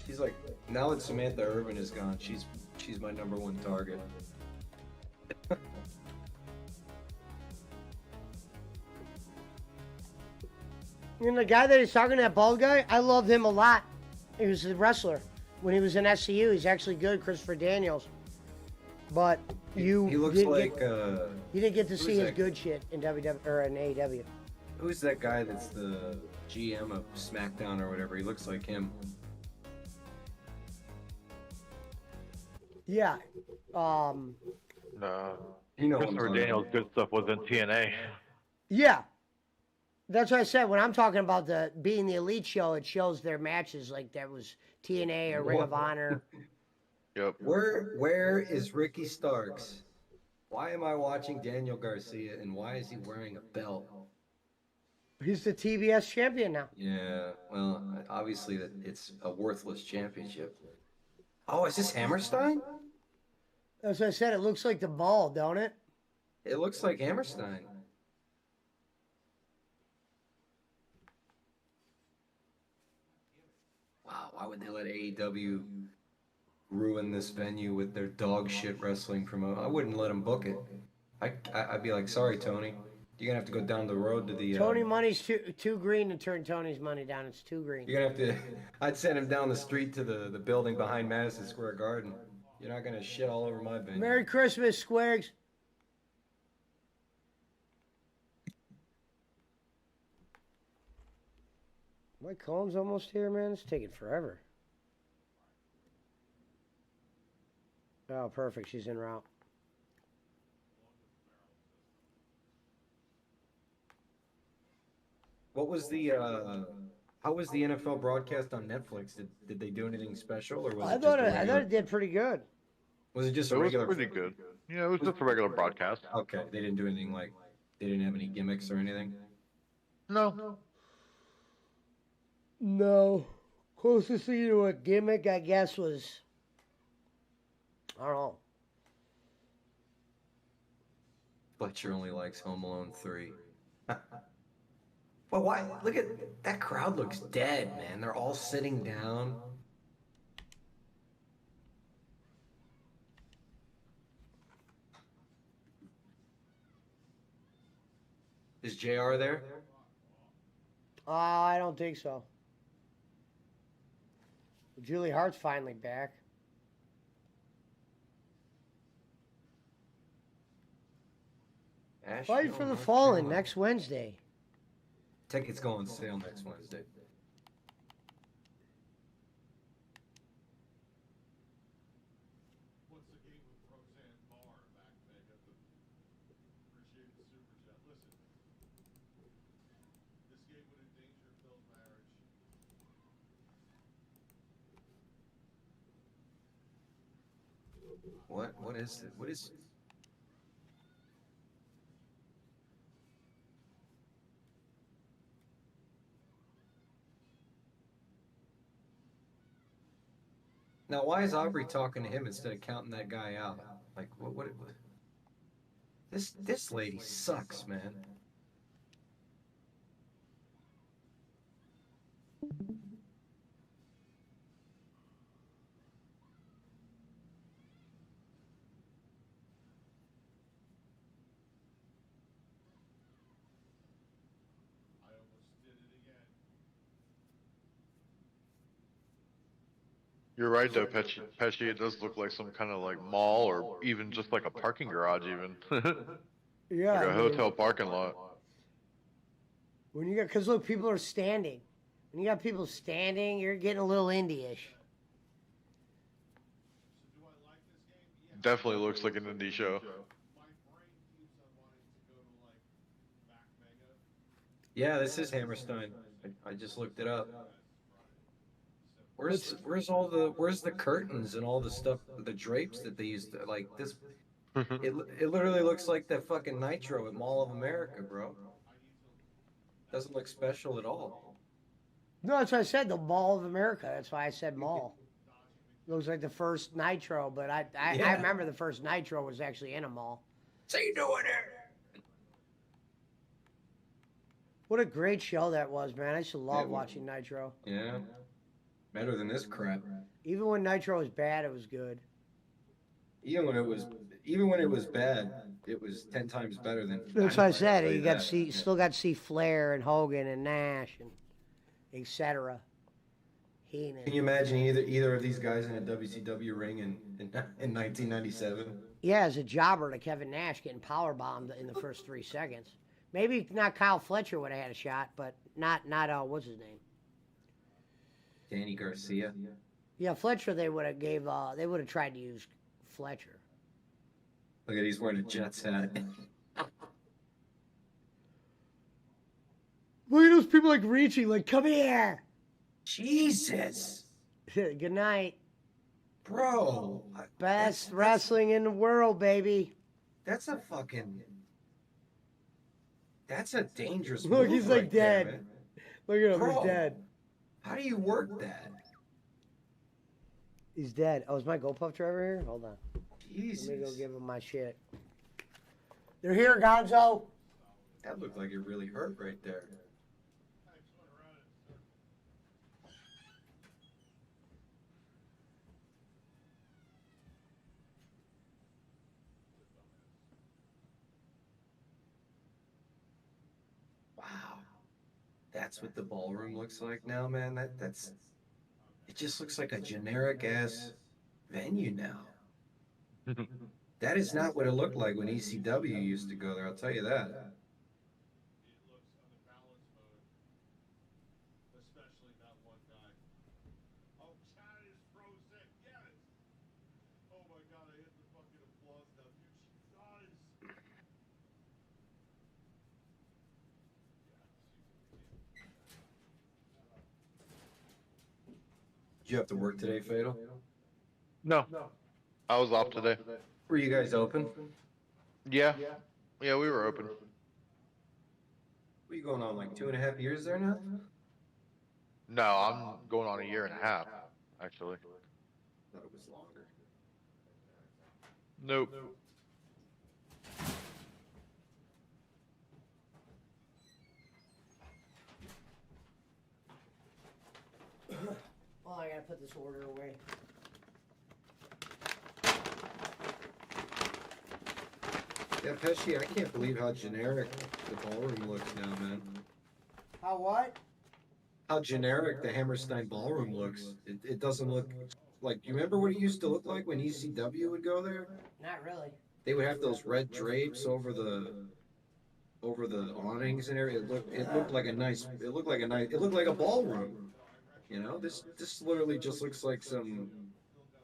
She's like, now that Samantha Irvin is gone, she's my number one target. And the guy that he's talking to, that bald guy, I loved him a lot. He was a wrestler. When he was in SCU, he's actually good, Christopher Daniels. But He looks didn't like you didn't get to who's see his that- good shit in WW or in AEW. who's that guy that's the GM of SmackDown or whatever? He looks like him. Yeah. No. You know what I'm Christopher talking Daniels' good stuff was in TNA. Yeah. That's what I said. When I'm talking about the being the elite show, it shows their matches like that was TNA or Ring of Honor. Yep. Where is Ricky Starks? Why am I watching Daniel Garcia and why is he wearing a belt? He's the TBS champion now. Yeah, well, obviously that it's a worthless championship. Oh, is this Hammerstein? As I said, it looks like the ball, don't it? It looks like Hammerstein. Wow, why would they let AEW ruin this venue with their dog shit wrestling promote? I wouldn't let them book it. I'd be like, sorry, Tony. You're gonna have to go down the road to the. Tony money's too green to turn Tony's money down. It's too green. You're gonna have to. I'd send him down the street to the building behind Madison Square Garden. You're not gonna shit all over my venue. Merry Christmas, Squares. Mike Combs almost here, man. It's taking forever. Oh, perfect. She's en route. What was the? How was the NFL broadcast on Netflix? Did they do anything special, or was I it thought just a I regular? thought it did pretty good. Was it just It a was regular? pretty good. Yeah, it was just a regular broadcast. Okay, they didn't do anything like. They didn't have any gimmicks or anything. No. No. Closest thing to a gimmick, I guess, was. I don't know. Fletcher only likes Home Alone 3. Well, why? Look at that crowd. Looks dead, man. They're all sitting down. Is JR there? I don't think so. Julie Hart's finally back. Ash, Fight no, for the North Fallen Carolina. next Wednesday. Tickets go on sale next Wednesday. What is it? What is? Now, why is Aubrey talking to him instead of counting that guy out? Like, what this lady sucks, man. You're right though, Pesci. It does look like some kind of like mall or even just like a parking garage, even Yeah. like I a mean, hotel parking lot. When you got, cause look, people are standing. When you got people standing, you're getting a little indie-ish. Definitely looks like an indie show. Yeah, this is Hammerstein. I just looked it up. Where's the curtains and all the stuff, the drapes that they used to, like this? It literally looks like that fucking Nitro at Mall of America, bro. Doesn't look special at all. No, that's what I said. The Mall of America. That's why I said mall. Looks like the first Nitro, but I Yeah. remember the first Nitro was actually in a mall. So you doing it? What a great show that was, man. I used to love Yeah. watching Nitro. Yeah. Better than this crap. Even when Nitro was bad, it was good. Even when it was bad, it was 10 times better than. That's what I I'll said. tell You got to that. see, Yeah. still got to see Flair and Hogan and Nash and etc. Heenan. Can you imagine either of these guys in a WCW ring in 1997? Yeah, as a jobber to Kevin Nash getting power bombed in the first 3 seconds. Maybe not Kyle Fletcher would have had a shot, but not what's his name? Danny Garcia. Yeah, Fletcher. They would have tried to use Fletcher. Look at he's wearing a Jets hat. Look at those people like reaching, like come here. Jesus, Good night. bro. Best wrestling in the world, baby. That's a fucking. That's a dangerous. Look, move he's like right there, dead. man. Look at him, Bro. he's dead. How do you work that? He's dead. Oh, is my GoPuff driver here? Hold on. Jesus. Let me go give him my shit. They're here, Gonzo. That looked like it really hurt right there. Wow. That's what the ballroom looks like now, man. That's it just looks like a generic ass venue now. That is not what it looked like when ECW used to go there, I'll tell you that. Did you have to work today, Fatal? No, I was off today. Were you guys open? Yeah, we were open. What are you going on, like 2.5 years there now? No, I'm going on a year and a half, actually. Thought it was longer. Nope. Oh, I gotta put this order away. Yeah, Pesci, I can't believe how generic the ballroom looks now, man. How what? How generic the Hammerstein ballroom looks. It doesn't look like, you remember what it used to look like when ECW would go there? Not really. They would have those red drapes over the awnings and everything. It looked like a ballroom. You know, this literally just looks like some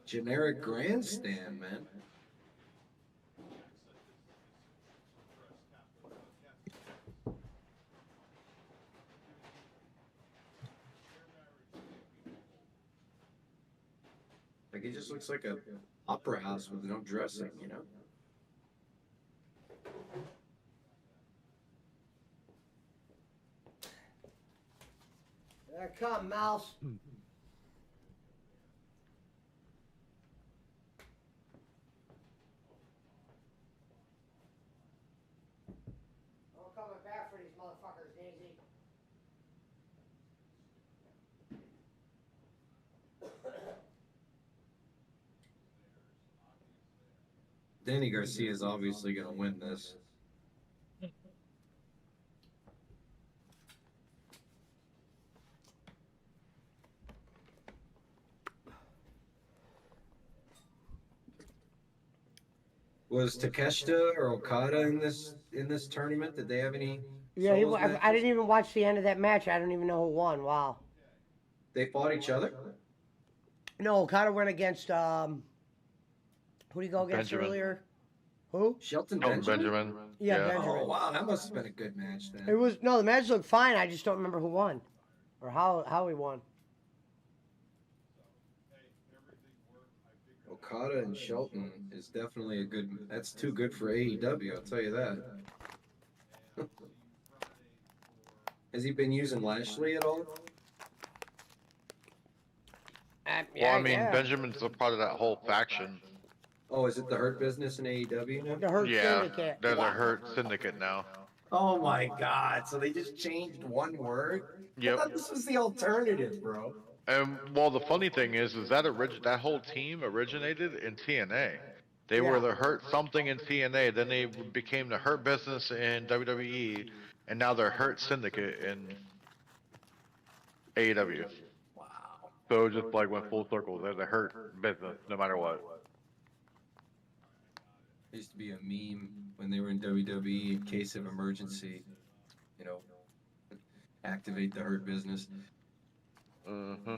generic grandstand, man. Like it just looks like a opera house with no dressing, you know? There I come, mouse. Danny Garcia is obviously gonna win this. Was Takeshita or Okada in this tournament? Did they have any? Yeah, solos I matches? didn't even watch the end of that match. I don't even know who won. Wow. They fought each other. No, Okada went against who did he go against Benjamin. earlier? Who? Shelton Oh, Benjamin. Benjamin. Yeah, Benjamin. Oh wow, that must have been a good match then. It was no, the match looked fine. I just don't remember who won, or how he won. Okada and Shelton is definitely a good. That's too good for AEW. I'll tell you that. Has he been using Lashley at all? Well, I mean, Benjamin's a part of that whole faction. Oh, is it the Hurt Business in AEW now? The Hurt Yeah, Syndicate. there's a Hurt Syndicate now. Oh my God! So they just changed one word? Yep. I thought this was the alternative, bro. And well, the funny thing is that whole team originated in TNA. They were the Hurt something in TNA, then they became the Hurt Business in WWE, and now they're Hurt Syndicate in AEW. Wow. So it just like went full circle. They're the Hurt Business, no matter what. It used to be a meme when they were in WWE in case of emergency, you know, activate the Hurt Business. Mm-hmm.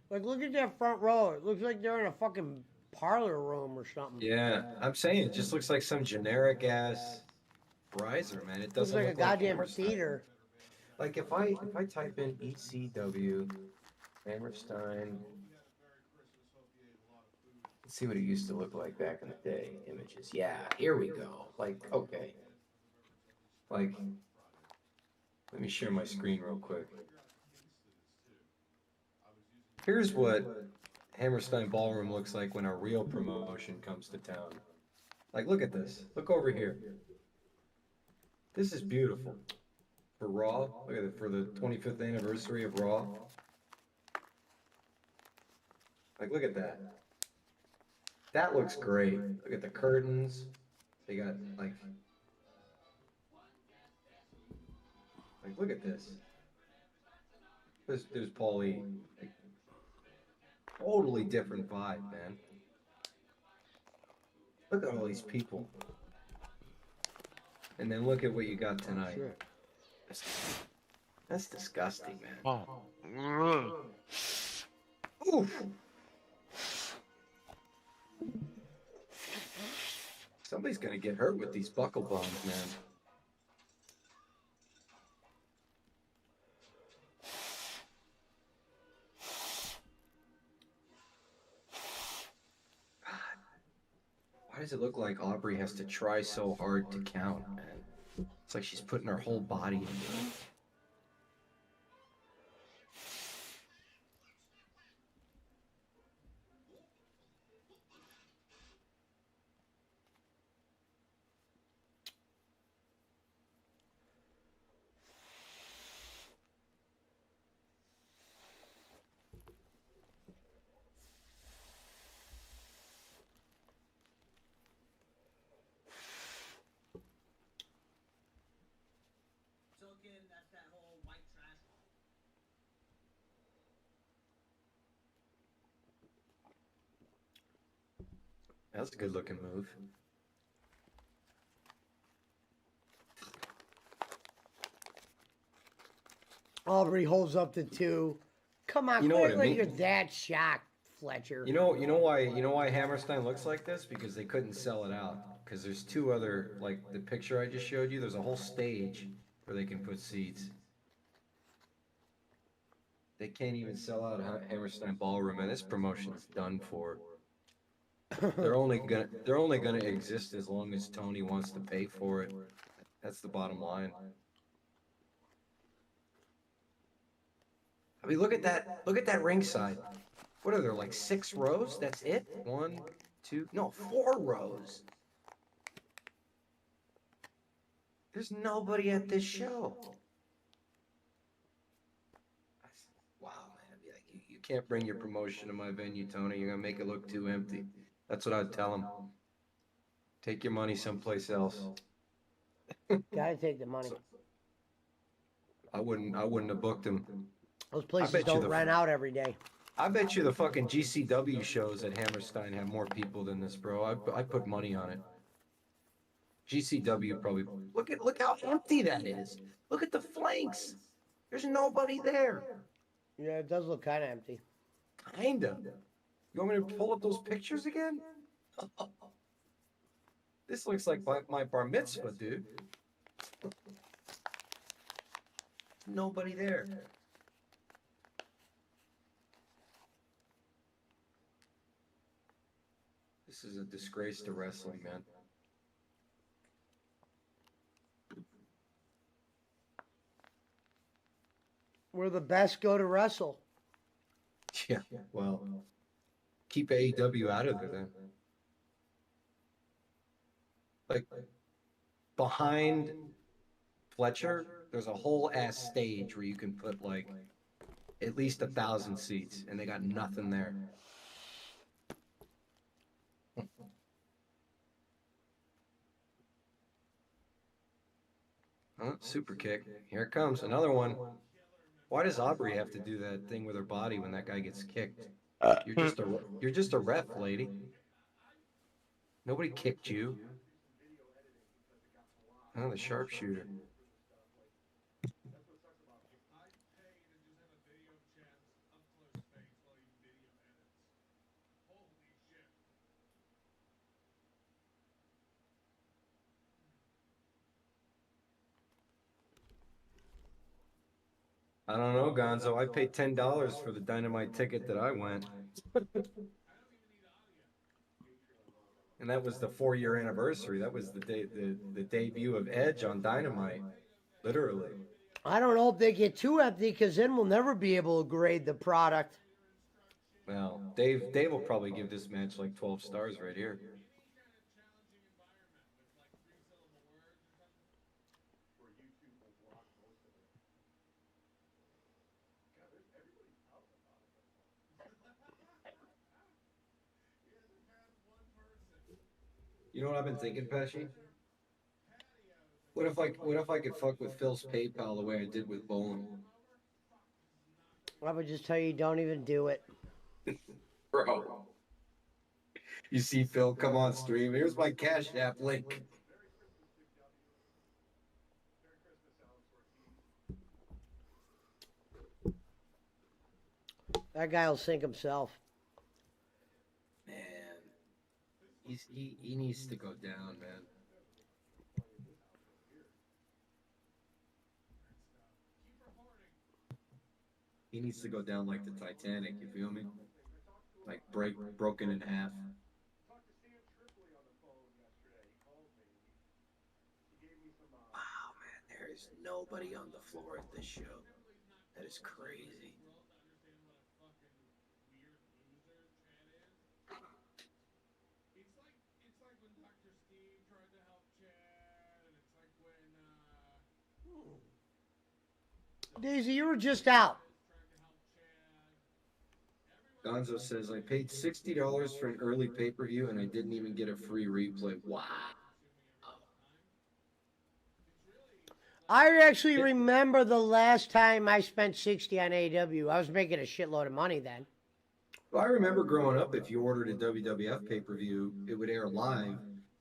Like, look at that front row. It looks like they're in a fucking parlor room or something. Yeah, I'm saying it just looks like some generic ass riser, man. It Looks doesn't like a look goddamn Hammerstein. theater. Like if I type in ECW, Hammerstein, let's see what it used to look like back in the day. Images. Yeah, here we go. Like, okay. Like, let me share my screen real quick. Here's what Hammerstein Ballroom looks like when a real promotion comes to town. Like, look at this. Look over here. This is beautiful. For Raw, look at it, for the 25th anniversary of Raw. Like, look at that. That looks great. Look at the curtains. They got, like, look at this. There's Paulie. Like, totally different vibe, man. Look at all these people. And then look at what you got tonight. That's disgusting, man. Oh. Oof. Somebody's gonna get hurt with these buckle bombs, man. God. Why does it look like Aubrey has to try so hard to count, man? It's like she's putting her whole body into it. That's a good looking move. Aubrey holds up the two. Come on, You know what I clearly mean? you're that shocked, Fletcher. You know why Hammerstein looks like this? Because they couldn't sell it out. Because there's two other, like the picture I just showed you, there's a whole stage where they can put seats. They can't even sell out Hammerstein Ballroom, and this promotion's done for. They're only gonna exist as long as Tony wants to pay for it. That's the bottom line. I mean, look at that ringside. What are there, like 6 rows? That's it? 1, 2, no, 4 rows. There's nobody at this show. can't bring your promotion to my venue, Tony. You're gonna make it look too empty. That's what I'd tell him. Take your money someplace else. Gotta take the money. I wouldn't have booked him. Those I places bet you don't the- rent out every day. I bet you the fucking GCW shows at Hammerstein have more people than this, bro. I put money on it. GCW probably. Look how empty that is. Look at the flanks. There's nobody there. Yeah, it does look kind of empty. Kinda. You want me to pull up those pictures again? This looks like my bar mitzvah, dude. Nobody there. This is a disgrace to wrestling, man. Where the best go to wrestle. Yeah, well, keep AEW out of there then. Like, behind Fletcher, there's a whole ass stage where you can put like at least 1,000 seats, and they got nothing there. Huh? Super kick. Here it comes. Another one. Why does Aubrey have to do that thing with her body when that guy gets kicked? You're just a ref, lady. Nobody kicked you. Oh, the sharpshooter. I don't know, Gonzo. I paid $10 for the Dynamite ticket that I went. And that was the 4-year anniversary. That was the debut of Edge on Dynamite. Literally. I don't hope they get too empty, because then we'll never be able to grade the product. Well, Dave will probably give this match like 12 stars right here. You know what I've been thinking, Pesci? What if I could fuck with Phil's PayPal the way I did with Bowling? I would just tell you, don't even do it. Bro. You see Phil come on stream. Here's my Cash App link. That guy will sink himself. Man. He needs to go down, man. He needs to go down like the Titanic, you feel me? Like broken in half. Wow, man, there is nobody on the floor at this show. That is crazy. Daisy, you were just out. Gonzo says, I paid $60 for an early pay-per-view and I didn't even get a free replay. Wow. I actually remember the last time I spent 60 on AW. I was making a shitload of money then. Well, I remember growing up, if you ordered a WWF pay-per-view, it would air live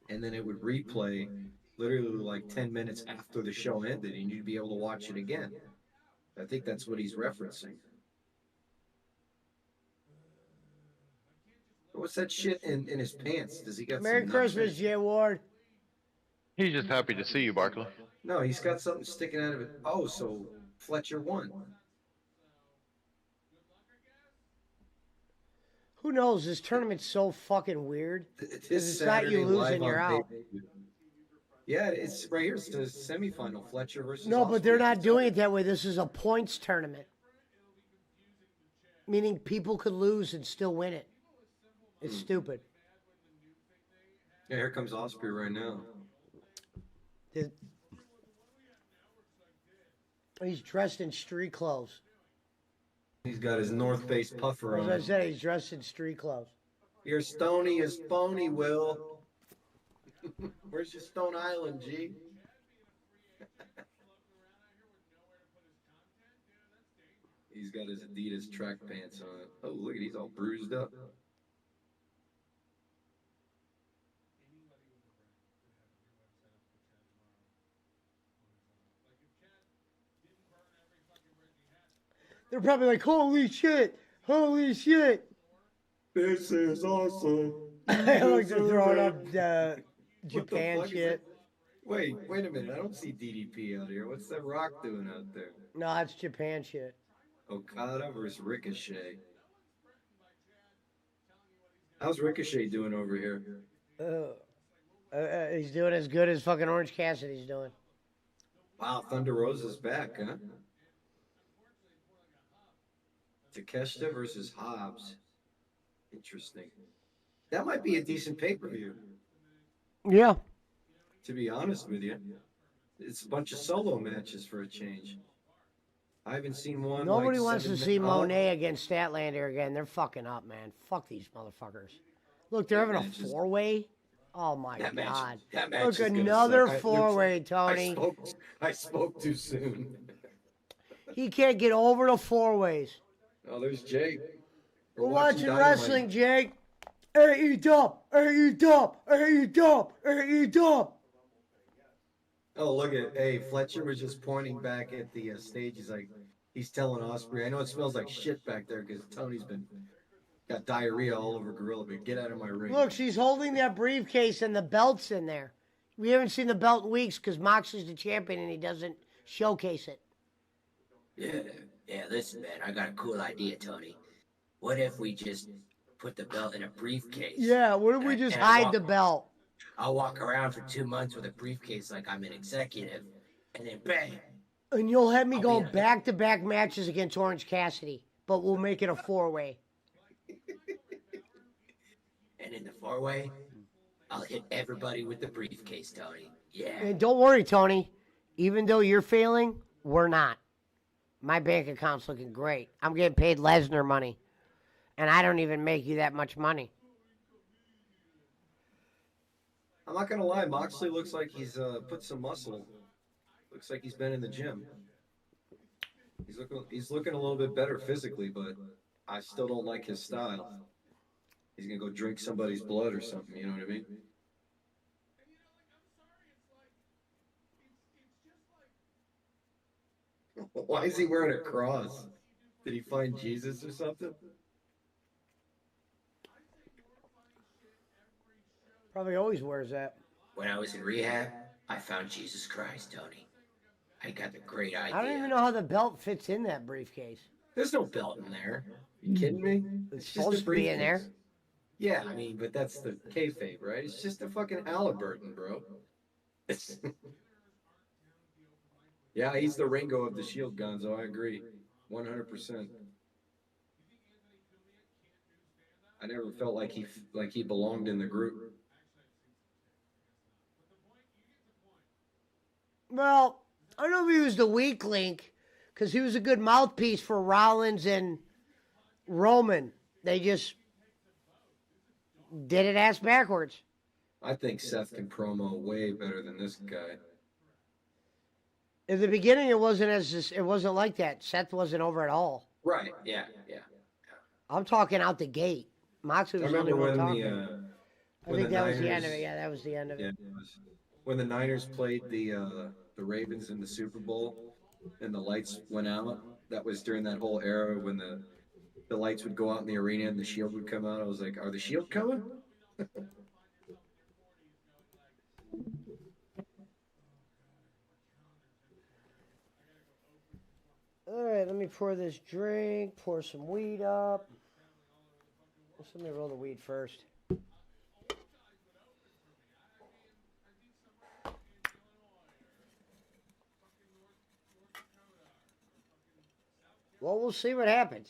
and then it would replay literally like 10 minutes after the show ended and you'd be able to watch it again. I think that's what he's referencing. What's that shit in his pants? Does he got Merry some Christmas, nuts? Jay Ward. He's just happy to see you, Barkley. No, he's got something sticking out of it. Oh, so Fletcher won. Who knows? This tournament's so fucking weird. This It's not you Saturday losing, live you're on out. pay-per-view. Yeah, it's right here. It's the semifinal. Fletcher versus. No, but they're Osprey. not doing it that way. This is a points tournament. Meaning people could lose and still win it. It's stupid. Yeah, here comes Osprey right now. He's dressed in street clothes. He's got his North Face puffer As on. I said, he's dressed in street clothes. Your Stony is phony, Will. Where's your Stone Island, G? He's got his Adidas track pants on. Oh, look at he's all bruised up. They're probably like, holy shit, holy shit. This is awesome. I like they're throwing up Japan fuck is shit. Wait a minute. I don't see DDP out here. What's that Rock doing out there? No, that's Japan shit. Okada versus Ricochet. How's Ricochet doing over here? He's doing as good as fucking Orange Cassidy's doing. Wow, Thunder Rosa's back, huh? Takeshita versus Hobbs. Interesting. That might be a decent pay-per-view, Yeah. to be honest with you. It's a bunch of solo matches for a change. I haven't seen one. Nobody like wants to 7 see minutes- Monet against Statlander again. They're fucking up, man. Fuck these motherfuckers. Look, they're having a match is- four-way. Oh my That match- god. that match Look, is gonna another suck. four-way, Tony. I spoke too soon. He can't get over the four-ways. Oh, there's Jake. We're watching Dynamite. wrestling, Jake. AEW, AEW, AEW, AEW. Oh, look at, hey, Fletcher was just pointing back at the stage. He's telling Osprey, I know it smells like shit back there because Tony's got diarrhea all over Gorilla, but get out of my ring. Look, she's holding that briefcase and the belt's in there. We haven't seen the belt in weeks because Moxley's the champion and he doesn't showcase it. Yeah, listen, man, I got a cool idea, Tony. What if we just put the belt in a briefcase? Yeah, what if we just And I hide walk- the belt? I'll walk around for 2 months with a briefcase like I'm an executive, and then bang! And you'll have me I'll go be in it. back-to-back matches against Orange Cassidy, but we'll make it a four-way. And in the four-way, I'll hit everybody with the briefcase, Tony. Yeah. And don't worry, Tony. Even though you're failing, we're not. My bank account's looking great. I'm getting paid Lesnar money. And I don't even make you that much money. I'm not gonna lie, Moxley looks like he's put some muscle. Looks like he's been in the gym. He's looking a little bit better physically, but I still don't like his style. He's gonna go drink somebody's blood or something, you know what I mean? Why is he wearing a cross? Did he find Jesus or something? Probably always wears that. When I was in rehab, I found Jesus Christ, Tony. I got the great idea. I don't even know how the belt fits in that briefcase. There's no belt in there. You kidding me? It's just a supposed to be in there. briefcase. Yeah, I mean, but that's the kayfabe, right? It's just a fucking Halliburton, bro. It's yeah, he's the Ringo of the Shield, Gonzo. I agree, 100%. I never felt like he belonged in the group. Well, I don't know if he was the weak link, because he was a good mouthpiece for Rollins and Roman. They just did it ass backwards. I think Seth can promo way better than this guy. In the beginning, it wasn't like that. Seth wasn't over at all. Right? Yeah. I'm talking out the gate. Moxley I was the only remember one when talking. I when think the that was the end Niners- of it. Yeah, that was the end of it. Yeah, it was. When the Niners played the Ravens in the Super Bowl and the lights went out, that was during that whole era when the lights would go out in the arena and the Shield would come out. I was like, are the Shield coming? All right, let me pour this drink, pour some weed up. Let me roll the weed first. Well, we'll see what happens.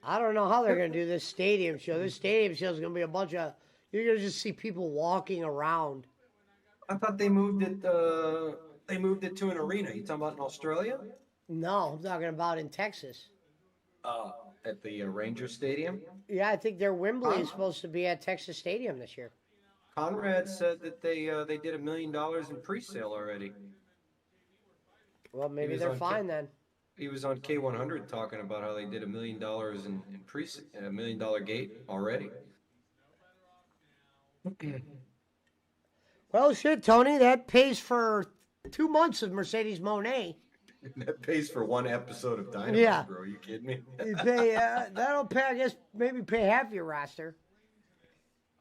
I don't know how they're going to do this stadium show. This stadium show is going to be a bunch of... You're going to just see people walking around. I thought they moved it. They moved it to an arena. You talking about in Australia? No, I'm talking about in Texas. At the Ranger Stadium. Yeah, I think their Wembley is supposed to be at Texas Stadium this year. Conrad said that they did $1 million in pre-sale already. Well, maybe was they're on fine then. He was on K100 talking about how they did $1 million in $1 million gate already. Well, shit, Tony, that pays for 2 months of Mercedes Monet. That pays for one episode of Dynamite, Yeah. bro. Are you kidding me? You pay, that'll pay, I guess, maybe pay half your roster.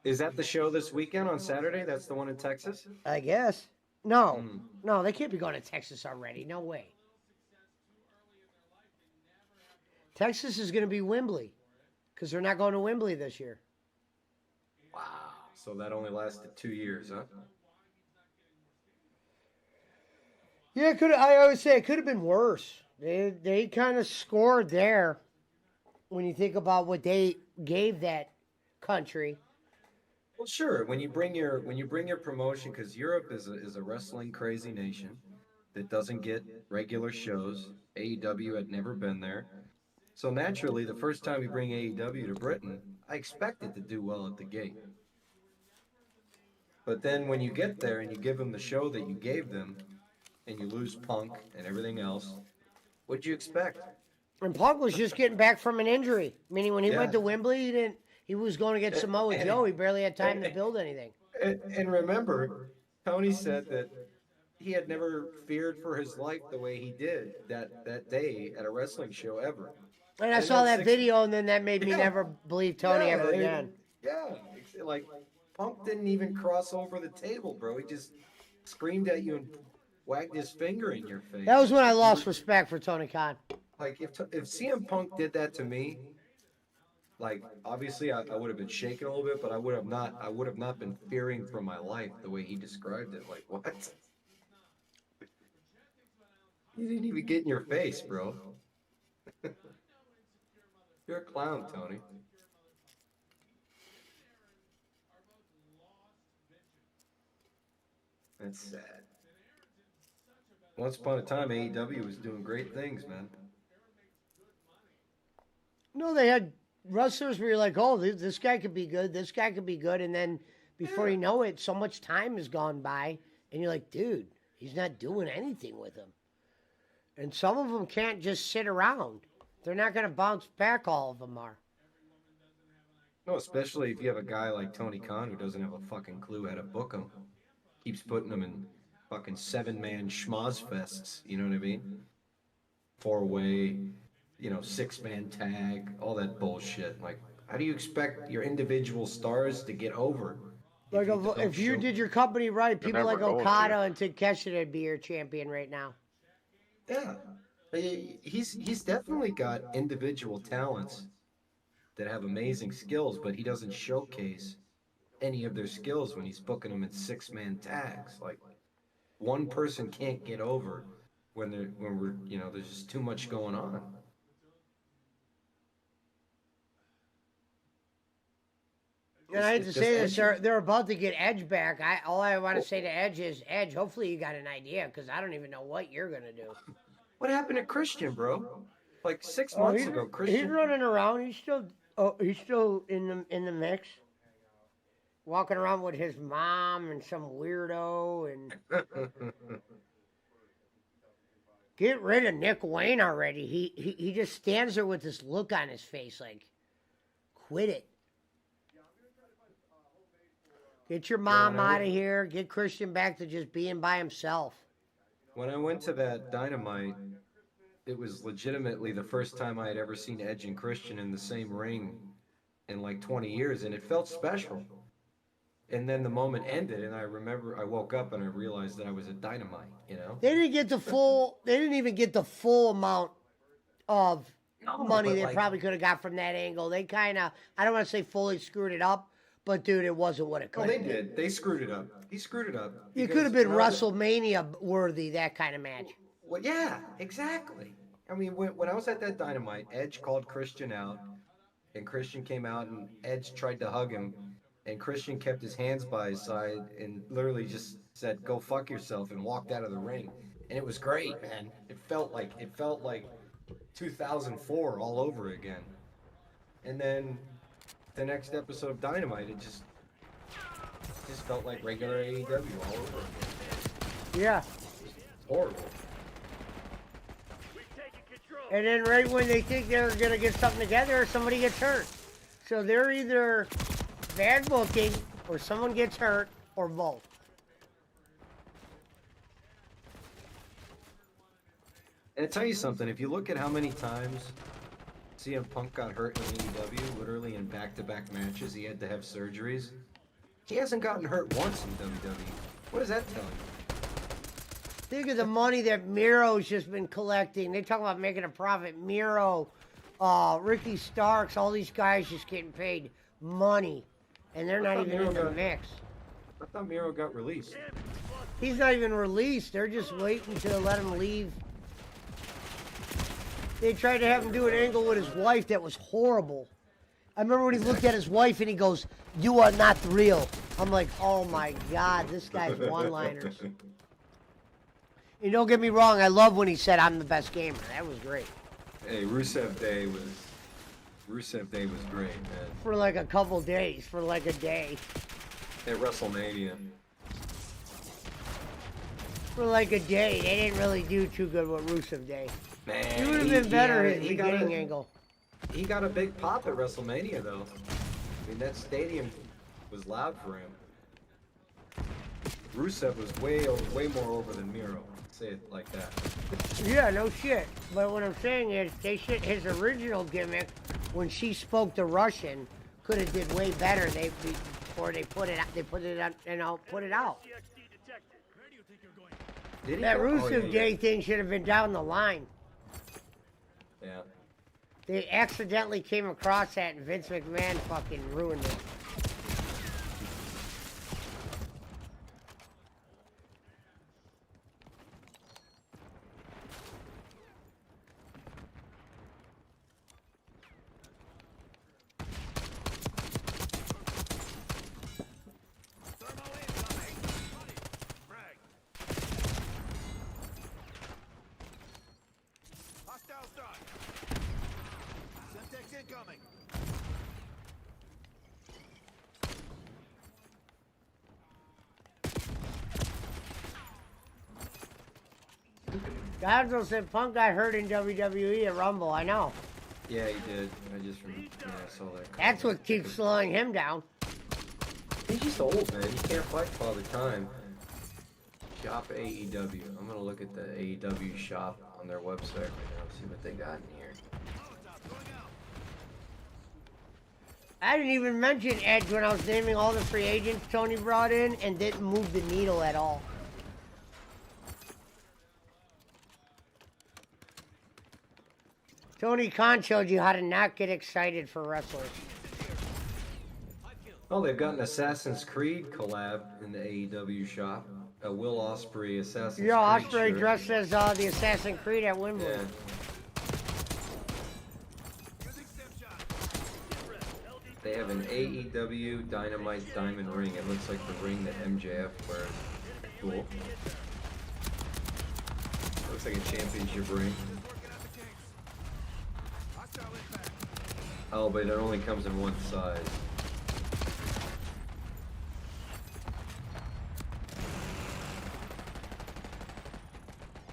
Is that the show this weekend on Saturday? That's the one in Texas? I guess. No, no, they can't be going to Texas already. No way. Texas is going to be Wembley because they're not going to Wembley this year. Wow. So that only lasted 2 years, huh? Yeah, I would say it could have been worse. They kind of scored there when you think about what they gave that country. Well, sure. When you bring your promotion, because Europe is a wrestling crazy nation that doesn't get regular shows. AEW had never been there, so naturally, the first time you bring AEW to Britain, I expect it to do well at the gate. But then when you get there and you give them the show that you gave them, and you lose Punk and everything else, what'd you expect? And Punk was just getting back from an injury. Meaning when he Yeah. went to Wembley, he was going to get Samoa Joe. He barely had time to build anything. And remember, Tony said that he had never feared for his life the way he did that day at a wrestling show ever. And I saw that video, and then that made me Yeah. never believe Tony ever and- again. Yeah, like Punk didn't even cross over the table, bro. He just screamed at you and wagged his finger in your face. That was when I lost respect for Tony Khan. Like if CM Punk did that to me, like obviously I would have been shaken a little bit, but I would have not been fearing for my life the way he described it. Like what? He didn't even get in your face, bro. You're a clown, Tony. That's sad. Once upon a time, AEW was doing great things, man. No, they had wrestlers where you're like, oh, this guy could be good, this guy could be good, and then before you know it, so much time has gone by, and you're like, dude, he's not doing anything with him. And some of them can't just sit around. They're not going to bounce back, all of them are. No, especially if you have a guy like Tony Khan who doesn't have a fucking clue how to book him. Keeps putting them in fucking 7-man schmoz fests, you know what I mean? 4-way, 6-man tag, all that bullshit. Like, how do you expect your individual stars to get over? Like, if you did your company right, They're people like never going Okada to. and Takeshita would be your champion right now. Yeah. He's definitely got individual talents that have amazing skills, but he doesn't showcase any of their skills when he's booking them in 6-man tags. Like, one person can't get over when there's just too much going on. And I hate to It's say just this, they're about to get Edge back. All I want to say to Edge is, Edge, hopefully you got an idea, because I don't even know what you're going to do. What happened to Christian, bro? Like 6 months he's, ago, he's Christian. running around. He's still in the mix. Walking around with his mom and some weirdo, and get rid of Nick Wayne already. He just stands there with this look on his face like, quit it. Get your mom out of here. Get Christian back to just being by himself. When I went to that Dynamite, it was legitimately the first time I had ever seen Edge and Christian in the same ring in like 20 years, and it felt special. And then the moment ended, and I remember I woke up and I realized that I was at Dynamite, They didn't get the full. They didn't even get the full amount of money but they like- probably could have got from that angle. They kind of, I don't want to say fully screwed it up, but dude, it wasn't what it No, could they have been. did. They screwed it up. He screwed it up. It because could have been now that- WrestleMania worthy, that kind of match. Well, yeah, exactly. I mean, when I was at that Dynamite, Edge called Christian out, and Christian came out, and Edge tried to hug him, and Christian kept his hands by his side and literally just said, "Go fuck yourself," and walked out of the ring. And it was great, man. It felt like 2004 all over again. And then the next episode of Dynamite, it just felt like regular AEW all over again. Yeah. It's horrible. And then right when they think they're gonna get something together, somebody gets hurt. So they're either bad booking, or someone gets hurt, or both. And I tell you something, if you look at how many times CM Punk got hurt in AEW, literally in back-to-back matches, he had to have surgeries. He hasn't gotten hurt once in WWE. What does that tell you? Think of the money that Miro's just been collecting. They talk about making a profit. Miro, Ricky Starks, all these guys just getting paid money. And they're not even in the mix. I thought Miro got released. He's not even released. They're just waiting to let him leave. They tried to have him do an angle with his wife that was horrible. I remember when he looked at his wife and he goes, "You are not real." I'm like, oh my God, this guy's one-liners. And don't get me wrong, I love when he said, "I'm the best gamer." That was great. Hey, Rusev Day was great, man. For like a couple days, for like a day. At WrestleMania. For like a day. They didn't really do too good with Rusev Day. Man, He would have been better he in got getting a- angle. He got a big pop at WrestleMania, though. I mean, that stadium was loud for him. Rusev was way more over than Miro. Say it like that. Yeah, no shit. But what I'm saying is, they should, his original gimmick, when she spoke to Russian, could have did way better. Before they put it out, put it out. Did he That go- Rusev yeah. Day thing should have been down the line. Yeah. They accidentally came across that, and Vince McMahon fucking ruined it. Hostile start. Semtex incoming. Gonzo said Punk got hurt in WWE at Rumble. I know. Yeah, he did. I saw that. That's what keeps slowing him down. He's just old, man. He can't fight Father Time. Shop AEW. I'm gonna look at the AEW shop on their website right now, see what they got in here. I didn't even mention Edge when I was naming all the free agents Tony brought in, and didn't move the needle at all. Tony Khan showed you how to not get excited for wrestlers. Oh, they've got an Assassin's Creed collab in the AEW shop. A Will Ospreay Assassin's Creed Ospreay shirt. dressed as the Assassin's Creed at Wimbledon. They have an AEW Dynamite Diamond ring. It looks like the ring that MJF wears. Cool. Looks like a championship ring. Oh, but it only comes in one size.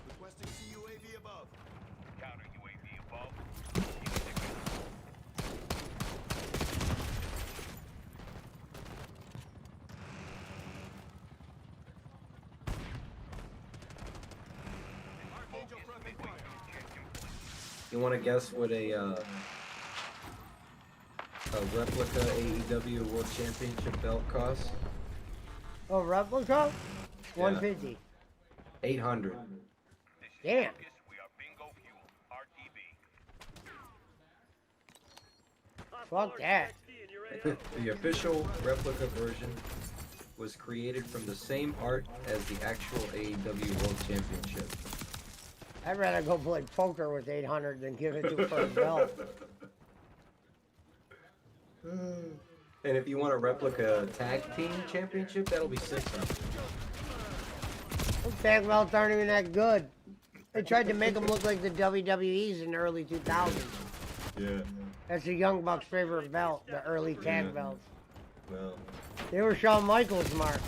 Requesting CUAV above. Counter UAV above. Archangel friendly fire. You want to guess what a replica AEW World Championship belt costs? Oh, replica? 150. 800. Damn. Fuck that. The official replica version was created from the same art as the actual AEW World Championship. I'd rather go play poker with 800 than give it to for a belt. And if you want a replica tag team championship, that'll be 600. Those tag belts aren't even that good. They tried to make them look like the WWE's in the early 2000s. Yeah. That's the Young Bucks' favorite belt, the early tag Yeah. belts. Well, They were Shawn Michaels' mark.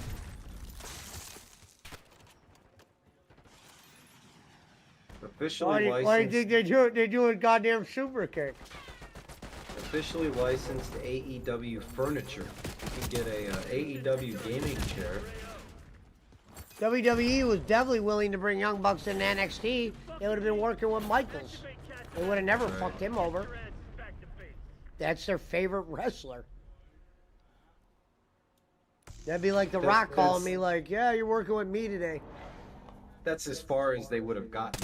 officially Why do you licensed. think they do it? They do a goddamn super kick. Officially licensed AEW furniture. You can get a AEW gaming chair. WWE was definitely willing to bring Young Bucks into NXT. They would have been working with Michaels. They would have never fucked him over. That's their favorite wrestler. That'd be like The Rock calling me like, yeah, you're working with me today. That's as far as they would have gotten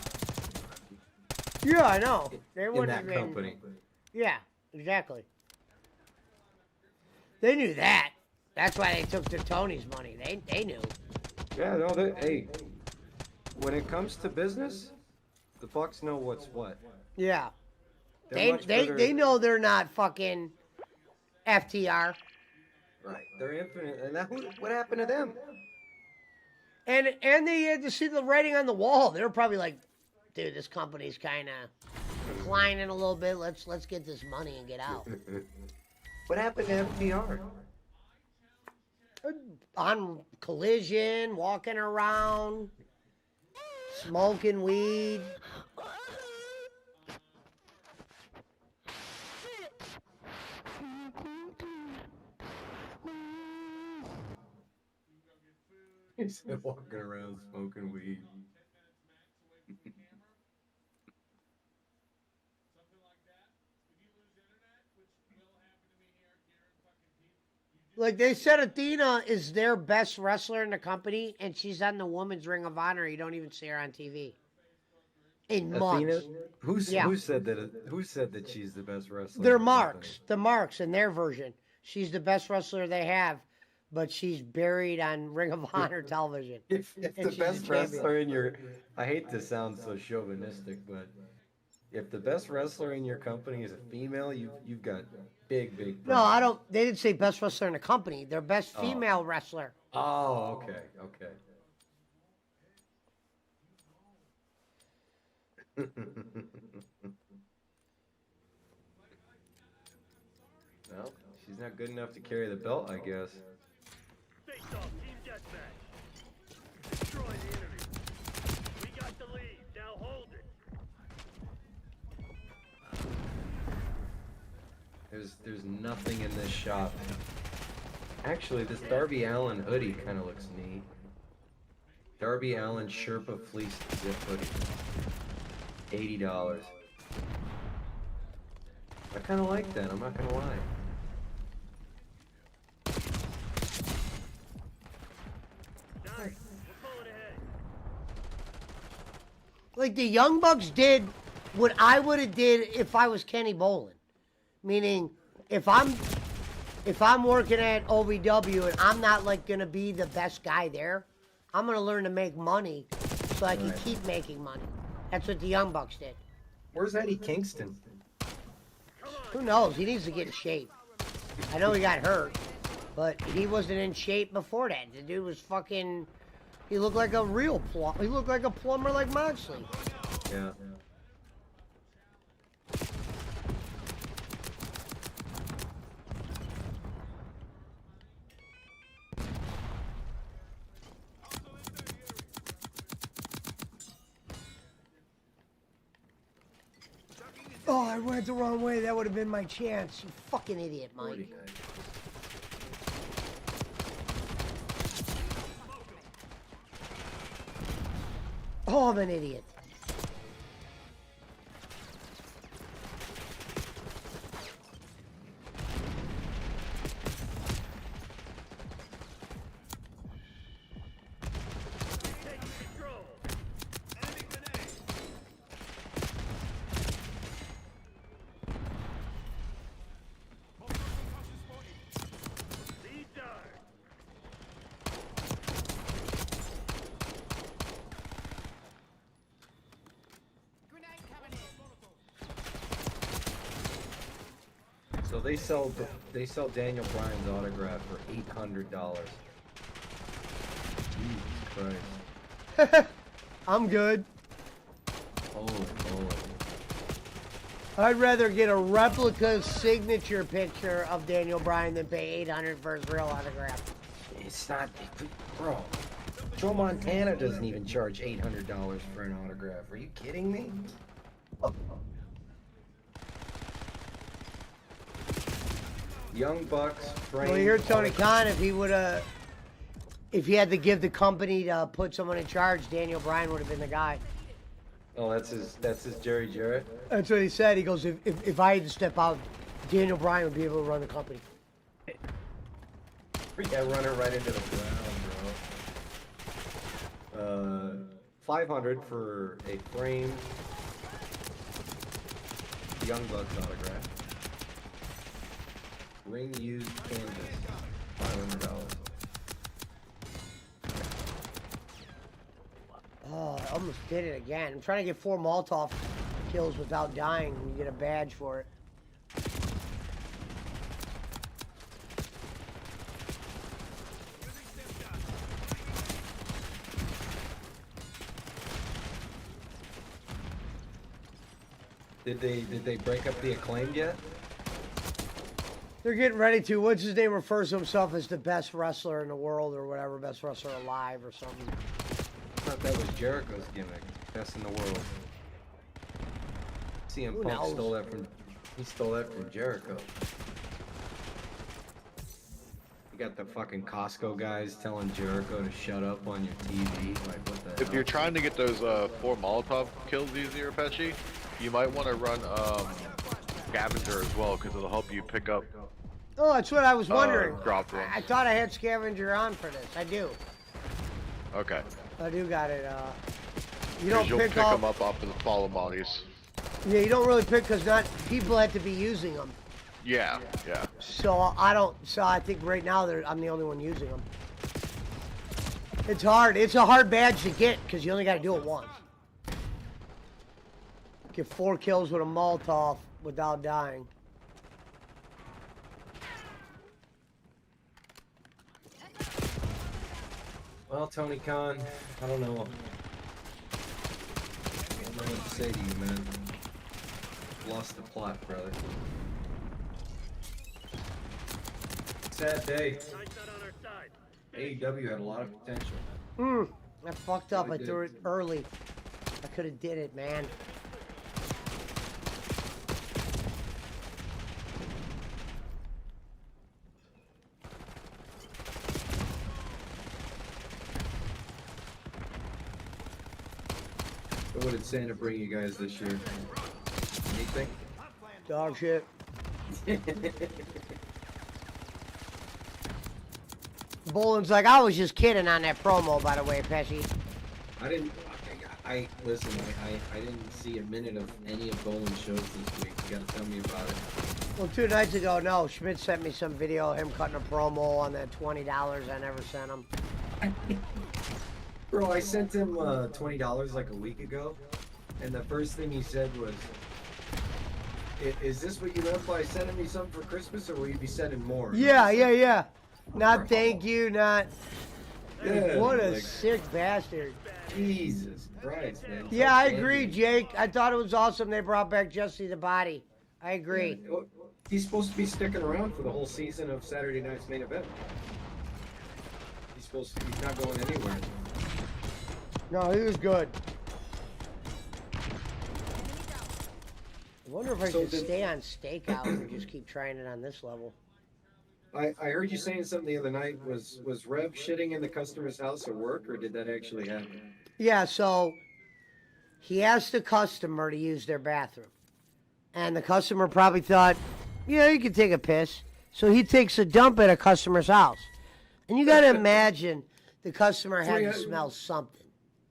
Yeah, I know. They in wouldn't that have been. company. Yeah, exactly. They knew that. That's why they took the Tony's money. They knew. Yeah, no, hey, when it comes to business, the Bucks know what's what. Yeah. They're much better- They know they're not fucking FTR. Right, they're infinite. And that, what happened to them? And they had to see the writing on the wall. They were probably like, dude, this company's kind of declining a little bit. Let's get this money and get out. What happened to FTR? On Collision, walking around, smoking weed. He said walking around smoking weed. Like they said, Athena is their best wrestler in the company, and she's on the Women's Ring of Honor. You don't even see her on TV. In months. Athena? Who said that? Who said that she's the best wrestler? They're in the company? marks. The marks in their version. She's the best wrestler they have, but she's buried on Ring of Honor television. If And the she's best the champion. wrestler in your, I hate to sound so chauvinistic, but if the best wrestler in your company is a female, you've got big. No, I don't. They didn't say best wrestler in the company. Their best Oh. female wrestler. Oh, okay. Well, she's not good enough to carry the belt, I guess. Face off, team deathmatch. Destroy the enemy. We got the lead. Now hold it. There's nothing in this shop. Actually, this Darby Allin hoodie kind of looks neat. Darby Allin Sherpa fleece zip hoodie. $80. I kind of like that. I'm not gonna lie. Nice. We're pulling ahead. Like the Young Bucks did what I would have did if I was Kenny Bolin. Meaning, if I'm working at OVW and I'm not like gonna be the best guy there, I'm gonna learn to make money so I can Right. keep making money. That's what the Young Bucks did. Where's Eddie Kingston? Who knows? He needs to get in shape. I know he got hurt, but he wasn't in shape before that. The dude was fucking. He looked like a real plumber. He looked like a plumber like Moxley. Yeah. Oh, I went the wrong way. That would have been my chance. You fucking idiot, Mike. 49. Oh, I'm an idiot. Take control. Enemy grenade. Lead dive. So they sell Daniel Bryan's autograph for $800. Jesus Christ. I'm good. Holy. I'd rather get a replica signature picture of Daniel Bryan than pay $800 for his real autograph. It's not, bro. Joe Montana doesn't even charge $800 for an autograph. Are you kidding me? Young Bucks, Well, you heard Tony Khan, if he had to give the company to put someone in charge, Daniel Bryan would have been the guy. Oh, that's his Jerry Jarrett. That's what he said. He goes, if I had to step out, Daniel Bryan would be able to run the company. Yeah, run it right into the ground, bro. 500 for a framed Young Bucks autograph. Ring used canvas, $500. Oh, I almost did it again. I'm trying to get 4 Molotov kills without dying. You get a badge for it. Did they break up the Acclaimed yet? They're getting ready to. What's his name refers to himself as the best wrestler in the world or whatever, best wrestler alive or something. I thought that was Jericho's gimmick. Best in the world. CM Who Punk knows? stole that from Jericho. You got the fucking Costco guys telling Jericho to shut up on your TV. Like, what the If hell? you're trying to get those 4 Molotov kills easier, Pesci, you might want to run Scavenger as well, because it'll help you pick up Oh, that's what I was wondering. dropped ones. I thought I had Scavenger on for this. I do. Okay. I do got it. You 'Cause don't you'll pick pick up. them up off of the fallen bodies. Yeah, you don't really pick because not people have to be using them. Yeah, yeah. So I don't. So I think right now I'm the only one using them. It's hard. It's a hard badge to get because you only got to do it once. Get 4 kills with a Molotov without dying. Well, Tony Khan, I don't know. I don't know what to say to you, man. Lost the plot, brother. Sad day. AEW had a lot of potential. I fucked up. I Really threw did. it early. I could have did it, man. So what did Santa bring you guys this year? Anything? Dog shit. Boland's like, I was just kidding on that promo, by the way, Pesci. I didn't. I listen. I didn't see a minute of any of Boland's shows this week. You gotta tell me about it. Well, 2 nights ago, no, Schmidt sent me some video of him cutting a promo on that $20 I never sent him. Bro, I sent him $20 like a week ago, and the first thing he said was, "Is this what you meant by sending me something for Christmas, or will you be sending more?" Yeah. Not thank you, not. Yeah, What a like- sick bastard. Jesus Christ, man. Yeah, I Fuck agree, Andy. Jake. I thought it was awesome they brought back Jesse the Body. I agree. Yeah, well, he's supposed to be sticking around for the whole season of Saturday Night's Main Event. He's not going anywhere. No, he was good. I wonder if I So should did- stay on Stakeout or just keep trying it on this level. I heard you saying something the other night. Was Rev shitting in the customer's house at work, or did that actually happen? Yeah, so he asked the customer to use their bathroom. And the customer probably thought, yeah, you can take a piss. So he takes a dump at a customer's house. And you got to imagine the customer had to smell something.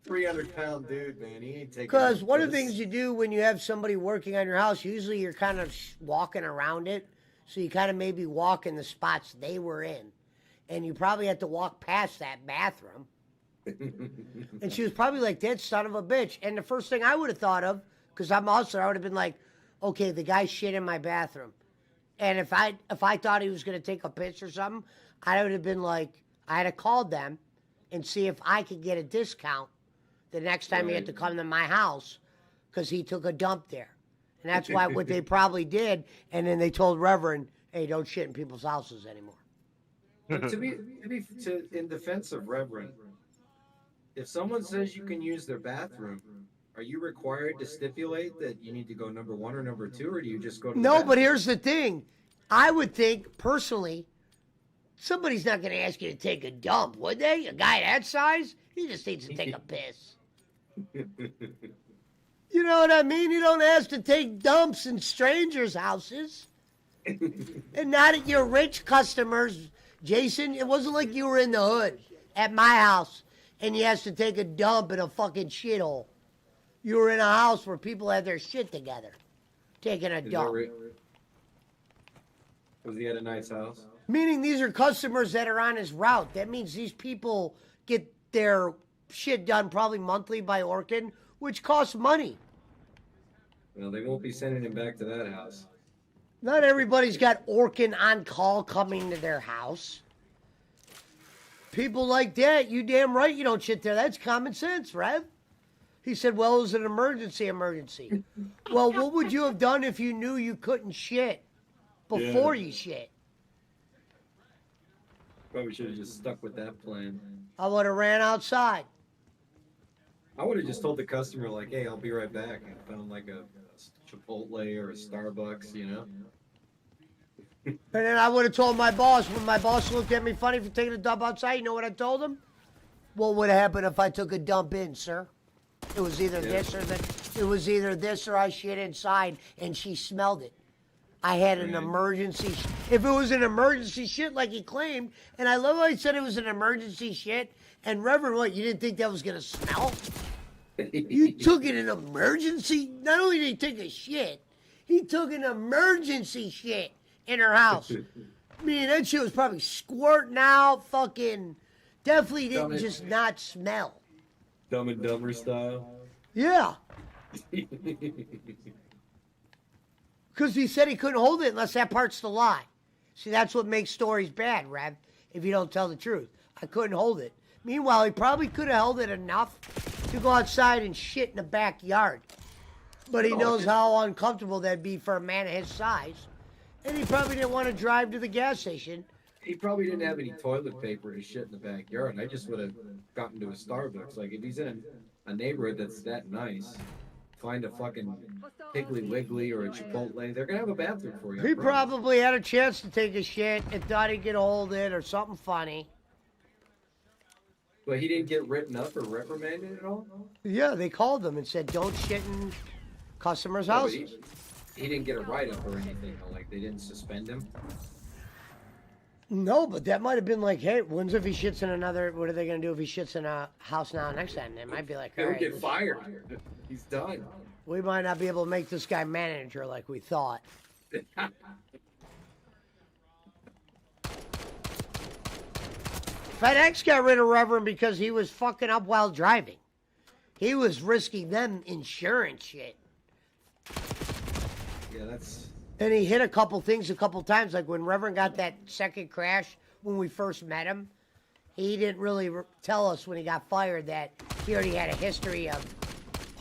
300-pound dude, man. He ain't taking. Because one of the piss. things you do when you have somebody working on your house, usually you're kind of walking around it. So you kind of maybe walk in the spots they were in. And you probably had to walk past that bathroom. And she was probably like, that son of a bitch. And the first thing I would have thought of, because I'm a hustler, I would have been like, okay, the guy shit in my bathroom. And if I thought he was going to take a piss or something, I would have been like, I'd have called them and see if I could get a discount the next time he had to come to my house because he took a dump there. And that's why what they probably did. And then they told Reverend, hey, don't shit in people's houses anymore. But in defense of Reverend, if someone says you can use their bathroom, are you required to stipulate that you need to go number 1 or number 2, or do you just go to the No, but bathroom? here's the thing. I would think, personally, somebody's not going to ask you to take a dump, would they? A guy that size? He just needs to take a piss. You know what I mean? You don't ask to take dumps in strangers' houses. And not at your rich customers, Jason. It wasn't like you were in the hood at my house and you asked to take a dump in a fucking shithole. You were in a house where people had their shit together, taking a Is that dump. Was he at a nice house? Meaning these are customers that are on his route. That means these people get their shit done probably monthly by Orkin, which costs money. Well, they won't be sending him back to that house. Not everybody's got Orkin on call coming to their house. People like that, you damn right you don't shit there. That's common sense, Rev. He said, well, it was an emergency. Well, what would you have done if you knew you couldn't shit before you shit? Probably should have just stuck with that plan. I would have ran outside. I would have just told the customer, like, hey, I'll be right back. And found like a Chipotle or a Starbucks, you know? And then I would have told my boss, when my boss looked at me funny for taking a dump outside, you know what I told him? What would have happened if I took a dump in, sir? It was either this or that. It was either this or I shit inside, and she smelled it. I had an emergency. If it was an emergency shit like he claimed, and I love how he said it was an emergency shit, and Reverend, what, you didn't think that was going to smell? You took it an emergency? Not only did he take a shit, he took an emergency shit in her house. I mean, that shit was probably squirting out, fucking, definitely didn't just not smell. Dumb and Dumber style. Yeah. Because he said he couldn't hold it unless that part's the lie. See, that's what makes stories bad, Rev, if you don't tell the truth. I couldn't hold it. Meanwhile, he probably could have held it enough to go outside and shit in the backyard. But he knows how uncomfortable that'd be for a man of his size. And he probably didn't want to drive to the gas station. He probably didn't have any toilet paper to shit in the backyard. I just would have gotten to a Starbucks. Like, if he's in a neighborhood that's that nice, find a fucking Piggly Wiggly or a Chipotle. They're gonna have a bathroom for you. I He promise. probably had a chance to take a shit and thought he could hold it or something funny. But he didn't get written up or reprimanded at all? Yeah, they called him and said, don't shit in customers' No, but houses. he didn't get a write-up or anything. Like, they didn't suspend him? No, but that might have been like, hey, when's if he shits in another, what are they going to do if he shits in a house now next time? They might be like, all He'll right, get fired. He's done. we might not be able to make this guy manager like we thought. FedEx got rid of Reverend because he was fucking up while driving. He was risking them insurance shit. Yeah, that's... And he hit a couple things a couple times, like when Reverend got that second crash when we first met him. He didn't really tell us when he got fired that he already had a history of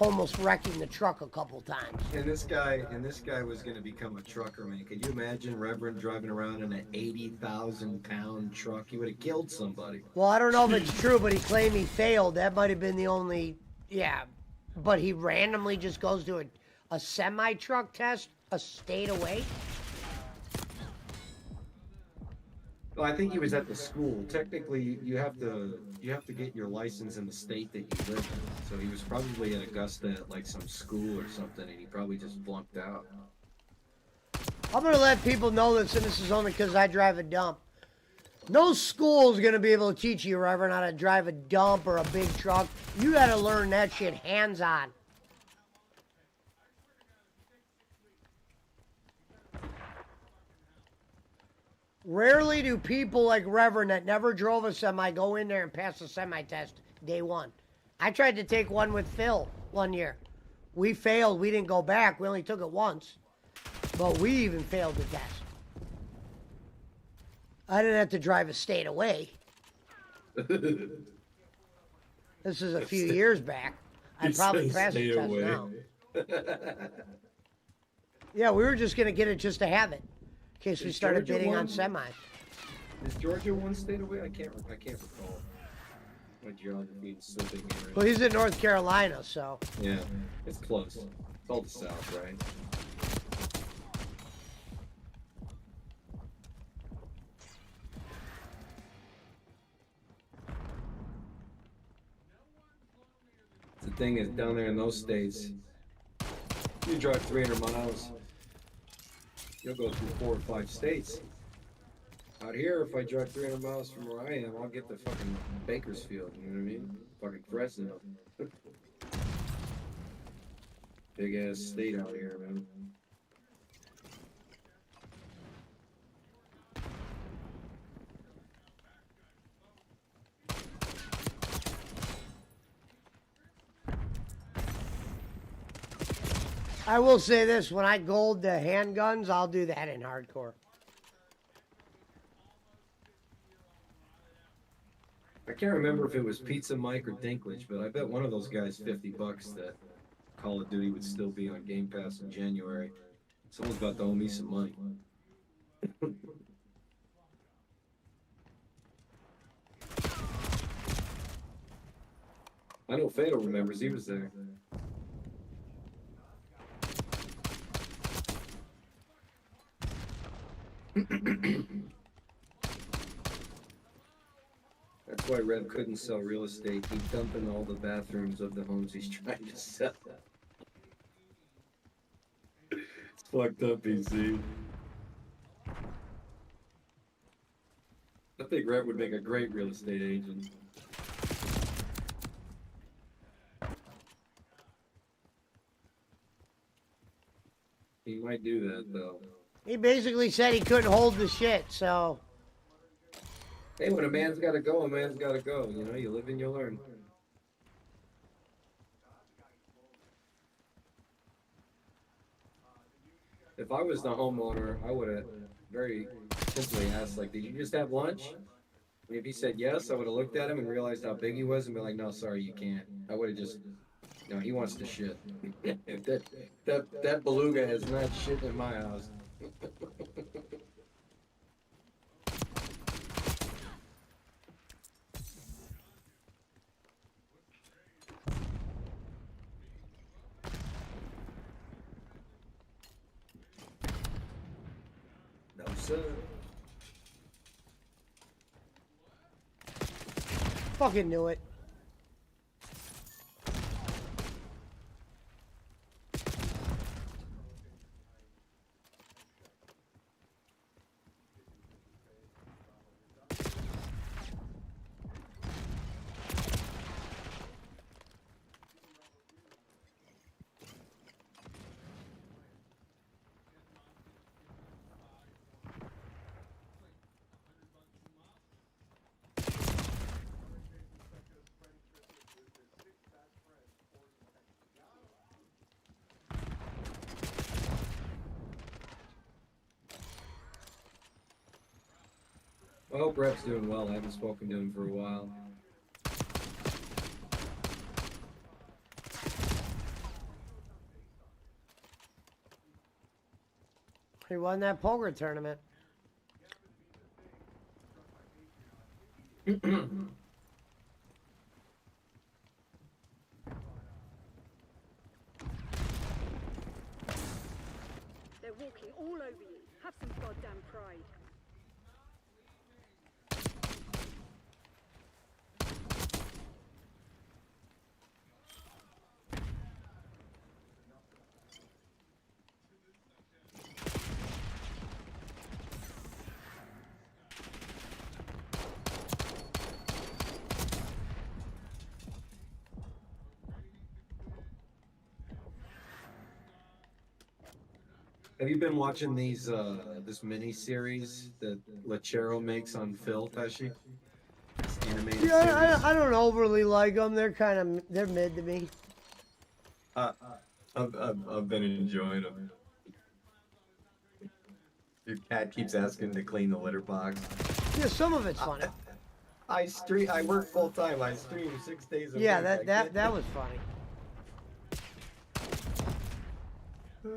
almost wrecking the truck a couple times. And this guy was going to become a trucker, man. Could you imagine Reverend driving around in an 80,000-pound truck? He would have killed somebody. Well, I don't know if it's true, but he claimed he failed. That might have been the only, yeah. But he randomly just goes to a semi-truck test a state away. Well, I think he was at the school. Technically, you have to get your license in the state that you live in. So he was probably at Augusta at like some school or something, and he probably just flunked out. I'm going to let people know this, and this is only because I drive a dump. No school is going to be able to teach you, Reverend, how to drive a dump or a big truck. You got to learn that shit hands-on. Rarely do people like Reverend that never drove a semi go in there and pass the semi test day one. I tried to take one with Phil one year. We failed. We didn't go back. We only took it once. But we even failed the test. I didn't have to drive a state away. This is a few years back. I probably passed the test now. Yeah, we were just gonna get it just to have it, in case we Is started Georgia bidding on one? semis. Is Georgia one state away? I can't recall. My geography is so big here. Well, he's in North Carolina, so. Yeah, it's close. It's all the south, right? The thing is, down there in those states, you drive 300 miles, you'll go through 4 or 5 states. Out here, if I drive 300 miles from where I am, I'll get to fucking Bakersfield, you know what I mean? Fucking Fresno. Big ass state out here, man. I will say this, when I gold the handguns, I'll do that in hardcore. I can't remember if it was Pizza Mike or Dinklage, but I bet one of those guys $50 that Call of Duty would still be on Game Pass in January. Someone's about to owe me some money. I know Fatal remembers, he was there. That's why Rev couldn't sell real estate. He dumped in all the bathrooms of the homes he's trying to sell. It's fucked up, PC. I think Rev would make a great real estate agent. He might do that, though. He basically said he couldn't hold the shit, so. Hey, when a man's gotta go, a man's gotta go. You know, you live and you learn. If I was the homeowner, I would have very simply asked, like, did you just have lunch? And if he said yes, I would have looked at him and realized how big he was and be like, no, sorry, you can't. I would have just, no, he wants to shit. that beluga has not shit in my house. No, sir. Fucking knew it. I hope Rep's doing well. I haven't spoken to him for a while. He won that poker tournament. They're walking all over you. Have some goddamn pride. Have you been watching these this mini series that Lechero makes on Phil, Tashi? This animated series. Yeah, I don't overly like them. They're mid to me. I've been enjoying them. Your cat keeps asking to clean the litter box. Yeah, some of it's funny. I work full time. I stream 6 days a week. Yeah, that was funny. Net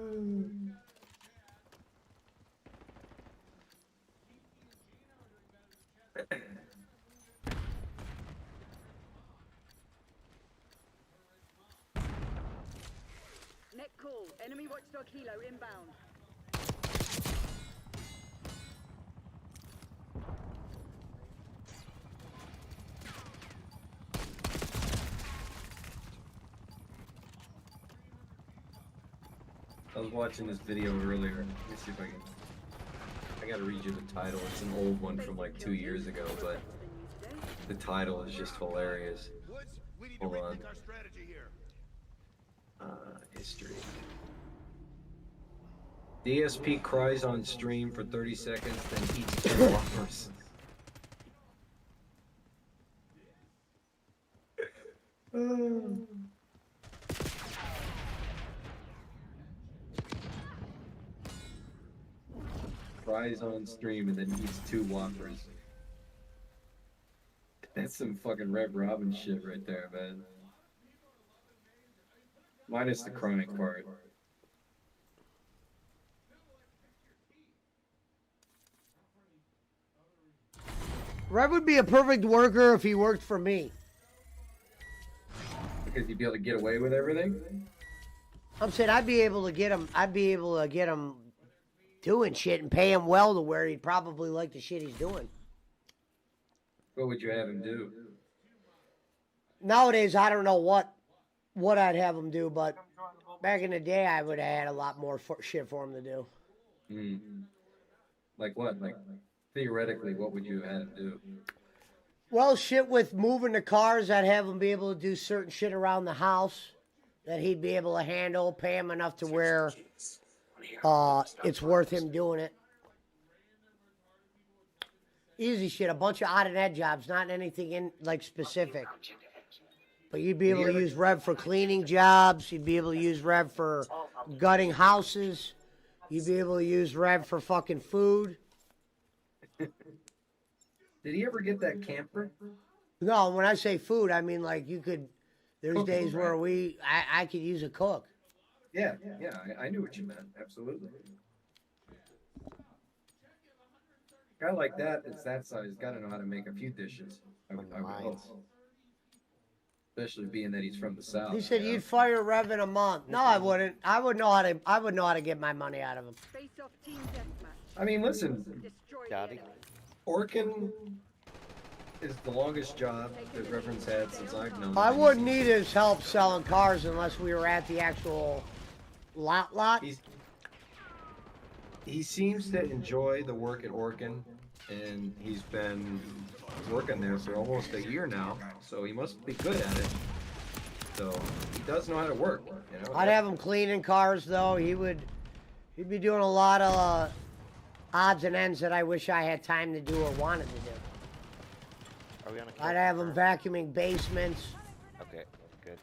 call. Enemy watchdog helo inbound. I was watching this video earlier. Let me see if I can. I gotta read you the title. It's an old one from like 2 years ago, but the title is just hilarious. Hold on. History. DSP cries on stream for 30 seconds, then eats 2 whoppers. Cries on stream and then eats 2 whoppers. That's some fucking Rev Robin shit right there, man. Minus the chronic part. Rev would be a perfect worker if he worked for me. Because you'd be able to get away with everything? I'm saying I'd be able to get him doing shit and pay him well to where he'd probably like the shit he's doing. What would you have him do? Nowadays, I don't know what I'd have him do, but back in the day, I would have had a lot more shit for him to do. Like what? Like, theoretically, what would you have him do? Well, shit with moving the cars, I'd have him be able to do certain shit around the house that he'd be able to handle, pay him enough to where it's worth him doing it. Easy shit, a bunch of odd and end jobs, not anything in like specific. But you'd be able to use Rev for cleaning jobs. You'd be able to use Rev for gutting houses. You'd be able to use Rev for fucking food. Did he ever get that camper? No, when I say food, I mean like you could. There's Cooking, days where right? I could use a cook. Yeah, I knew what you meant. Absolutely. A guy like that, it's that size, got to know how to make a few dishes. I would hope. Especially being that he's from the south. He said you'd fire Rev in a month. No, I wouldn't. I would know how to get my money out of him. Face off team deathmatch. I mean, listen, Destroy the enemy. Orkin is the longest job that Reverend's had since I've known him. I wouldn't need his help selling cars unless we were at the actual lot. He seems to enjoy the work at Orkin, and he's been working there for almost a year now, so he must be good at it. So he does know how to work, you know. I'd have him cleaning cars though. He'd be doing a lot of odds and ends that I wish I had time to do or wanted to do. Are we on a I'd have him vacuuming basements. Okay, good.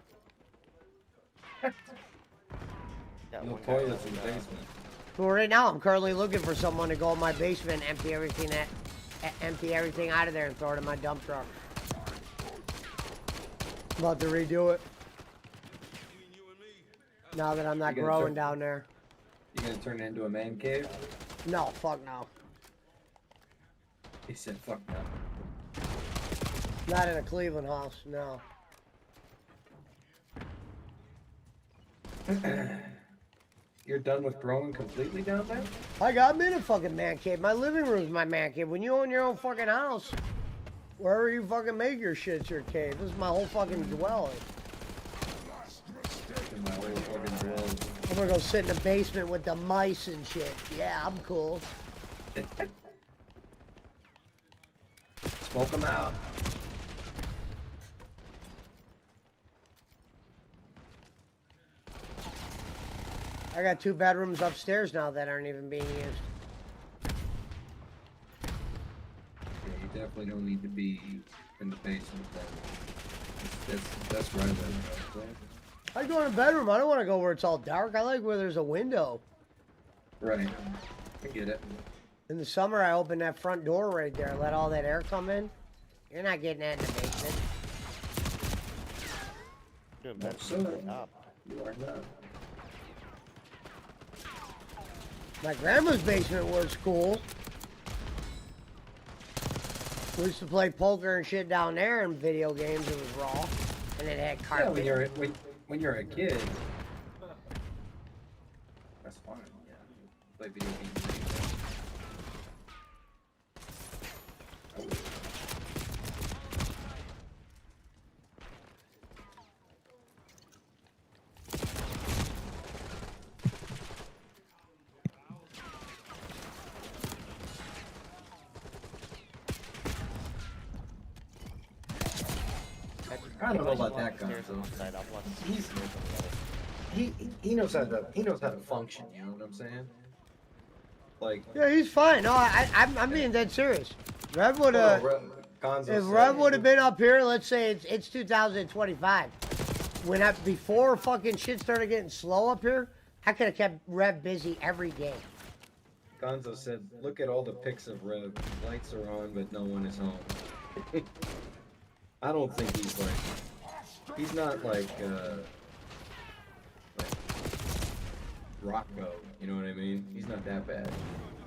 No toilets in the basement. Well, right now I'm currently looking for someone to go in my basement, empty everything out of there and throw it in my dump truck. About to redo it. Now that I'm not growing down there. You gonna turn it into a man cave? No, fuck no. He said fuck no. Not in a Cleveland house, no. You're done with growing completely down there? I'm in a fucking man cave. My living room's my man cave. When you own your own fucking house, wherever you fucking make your shit's your cave. This is my whole fucking dwelling. My whole fucking dwelling. I'm gonna go sit in the basement with the mice and shit. Yeah, I'm cool. Smoke them out. I got 2 bedrooms upstairs now that aren't even being used. Yeah, you definitely don't need to be in the basement then. That's right then. I go in a bedroom. I don't want to go where it's all dark. I like where there's a window. Right. I get it. In the summer, I open that front door right there. Let all that air come in. You're not getting that in the basement. Doing better. You are not. My grandma's basement was cool. We used to play poker and shit down there and video games. It was raw. And it had Yeah, carpet. when you're a kid, that's fine. Yeah, play video games. I don't know about that guy. He knows how to function. You know what I'm saying? Like Yeah, he's fine. No, I'm being dead serious. Rev would have. Gonzo If said, Rev would have been up here, let's say it's 2025. Before fucking shit started getting slow up here, I could have kept Rev busy every day. Gonzo said, "Look at all the pics of Rev. Lights are on, but no one is home." I don't think he's not like Rocco. You know what I mean? He's not that bad.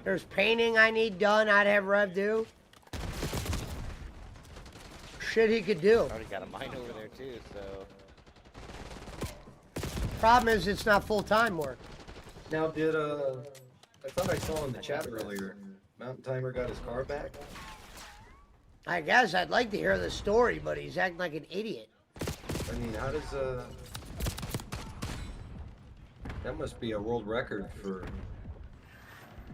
There's painting I need done. I'd have Rev do. Shit he could do. Already got a mine over there too, so. Problem is, it's not full-time work. Now, did I thought I saw in the chat earlier, Mountain Timer got his car back? I guess I'd like to hear the story, but he's acting like an idiot. I mean, how does that must be a world record for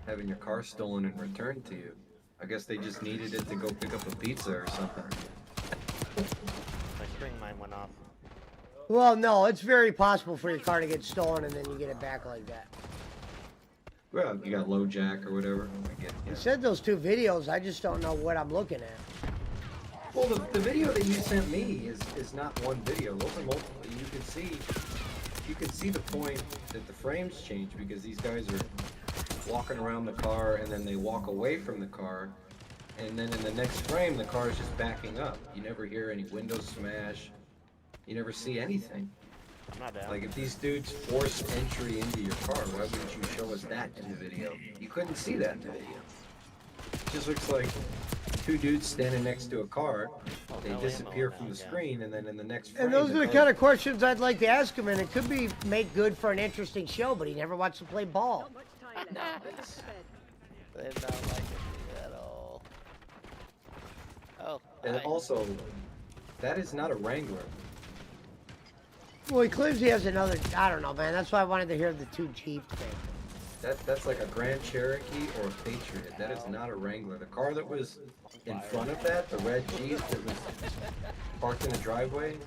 having your car stolen and returned to you. I guess they just needed it to go pick up a pizza or something. My spring mine went off. Well, no, it's very possible for your car to get stolen and then you get it back like that. Well, you got low jack or whatever. I get, He said those 2 videos. I just don't know what I'm looking at. Well, the video that you sent me is not one video. Those are multiple. You can see the point that the frames change because these guys are walking around the car and then they walk away from the car, and then in the next frame the car is just backing up. You never hear any windows smash. You never see anything. I'm not down. Like if these dudes forced entry into your car, why wouldn't you show us that in the video? You couldn't see that in the video. It just looks like 2 dudes standing next to a car. They disappear from the screen, and then in the next frame. And those are the car- kind of questions I'd like to ask him, and it could be make good for an interesting show, but he never wants to play ball. They don't like it at all. Oh. And hi. also, that is not a Wrangler. Well, he claims he has another. I don't know, man. That's why I wanted to hear the 2 Jeep thing. That's like a Grand Cherokee or a Patriot. That is not a Wrangler. The car that was in front of that, the red Jeep that was parked in the driveway,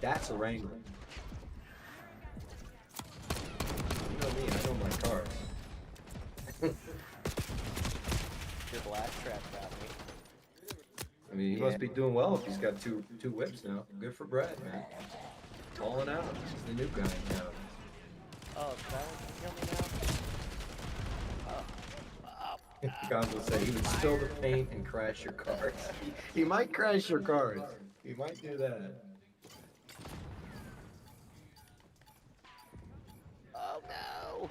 that's a Wrangler. You know me, I know my cars. Good last trap got me. I mean, he must be doing well if he's got two whips now. Good for Brad, man. Balling out. He's the new guy in town. Oh, that one can kill me now? God will say he would spill the paint and crash your cars. He might crash your cars. He might do that. Oh no.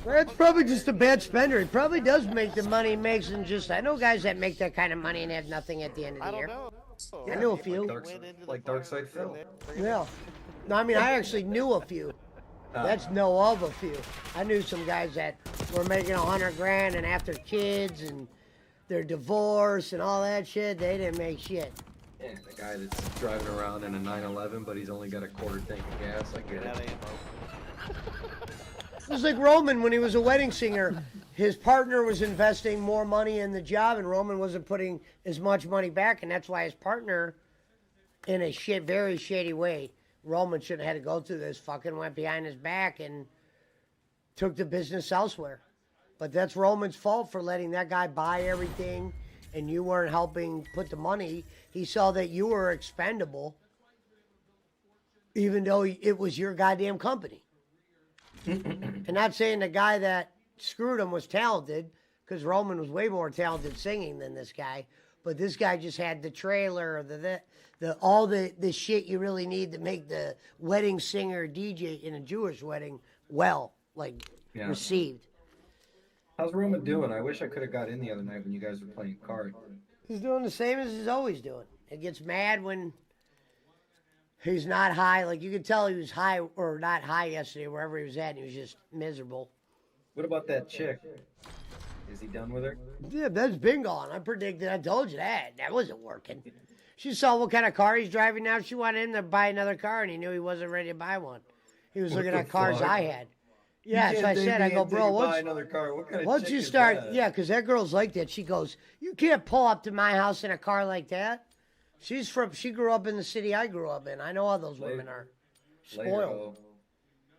Well, it's probably just a bad spender. He probably does make the money he makes, and just I know guys that make that kind of money and have nothing at the end of the year. I knew a few. Like Darkside Phil. Yeah. No, I mean I actually knew a few. That's know of a few. I knew some guys that were making $100,000, and after kids and their divorce and all that shit, they didn't make shit. Yeah, the guy that's driving around in a 911, but he's only got a quarter tank of gas. I get it. It was like Roman when he was a wedding singer. His partner was investing more money in the job, and Roman wasn't putting as much money back, and that's why his partner, in a very shady way, Roman shouldn't have had to go through this, fucking went behind his back and took the business elsewhere. But that's Roman's fault for letting that guy buy everything, and you weren't helping put the money. He saw that you were expendable, even though it was your goddamn company. And not saying the guy that screwed him was talented, because Roman was way more talented singing than this guy. But this guy just had the trailer, all the shit you really need to make the wedding singer DJ in a Jewish wedding well like Yeah. received. How's Roman doing? I wish I could have got in the other night when you guys were playing cards. He's doing the same as he's always doing. He gets mad when he's not high. Like you could tell he was high or not high yesterday, wherever he was at, and he was just miserable. What about that chick? Is he done with her? Yeah, that's been gone. I predicted. I told you that. That wasn't working. She saw what kind of car he's driving now. She wanted him to buy another car, and he knew he wasn't ready to buy one. He was What looking the at cars fuck? I had. Yeah, so I said, I go, bro, buy once, another car. What kind of once chick you is start, that? yeah, because that girl's like that. She goes, you can't pull up to my house in a car like that. She grew up in the city I grew up in. I know how those women are. Later, Spoiled.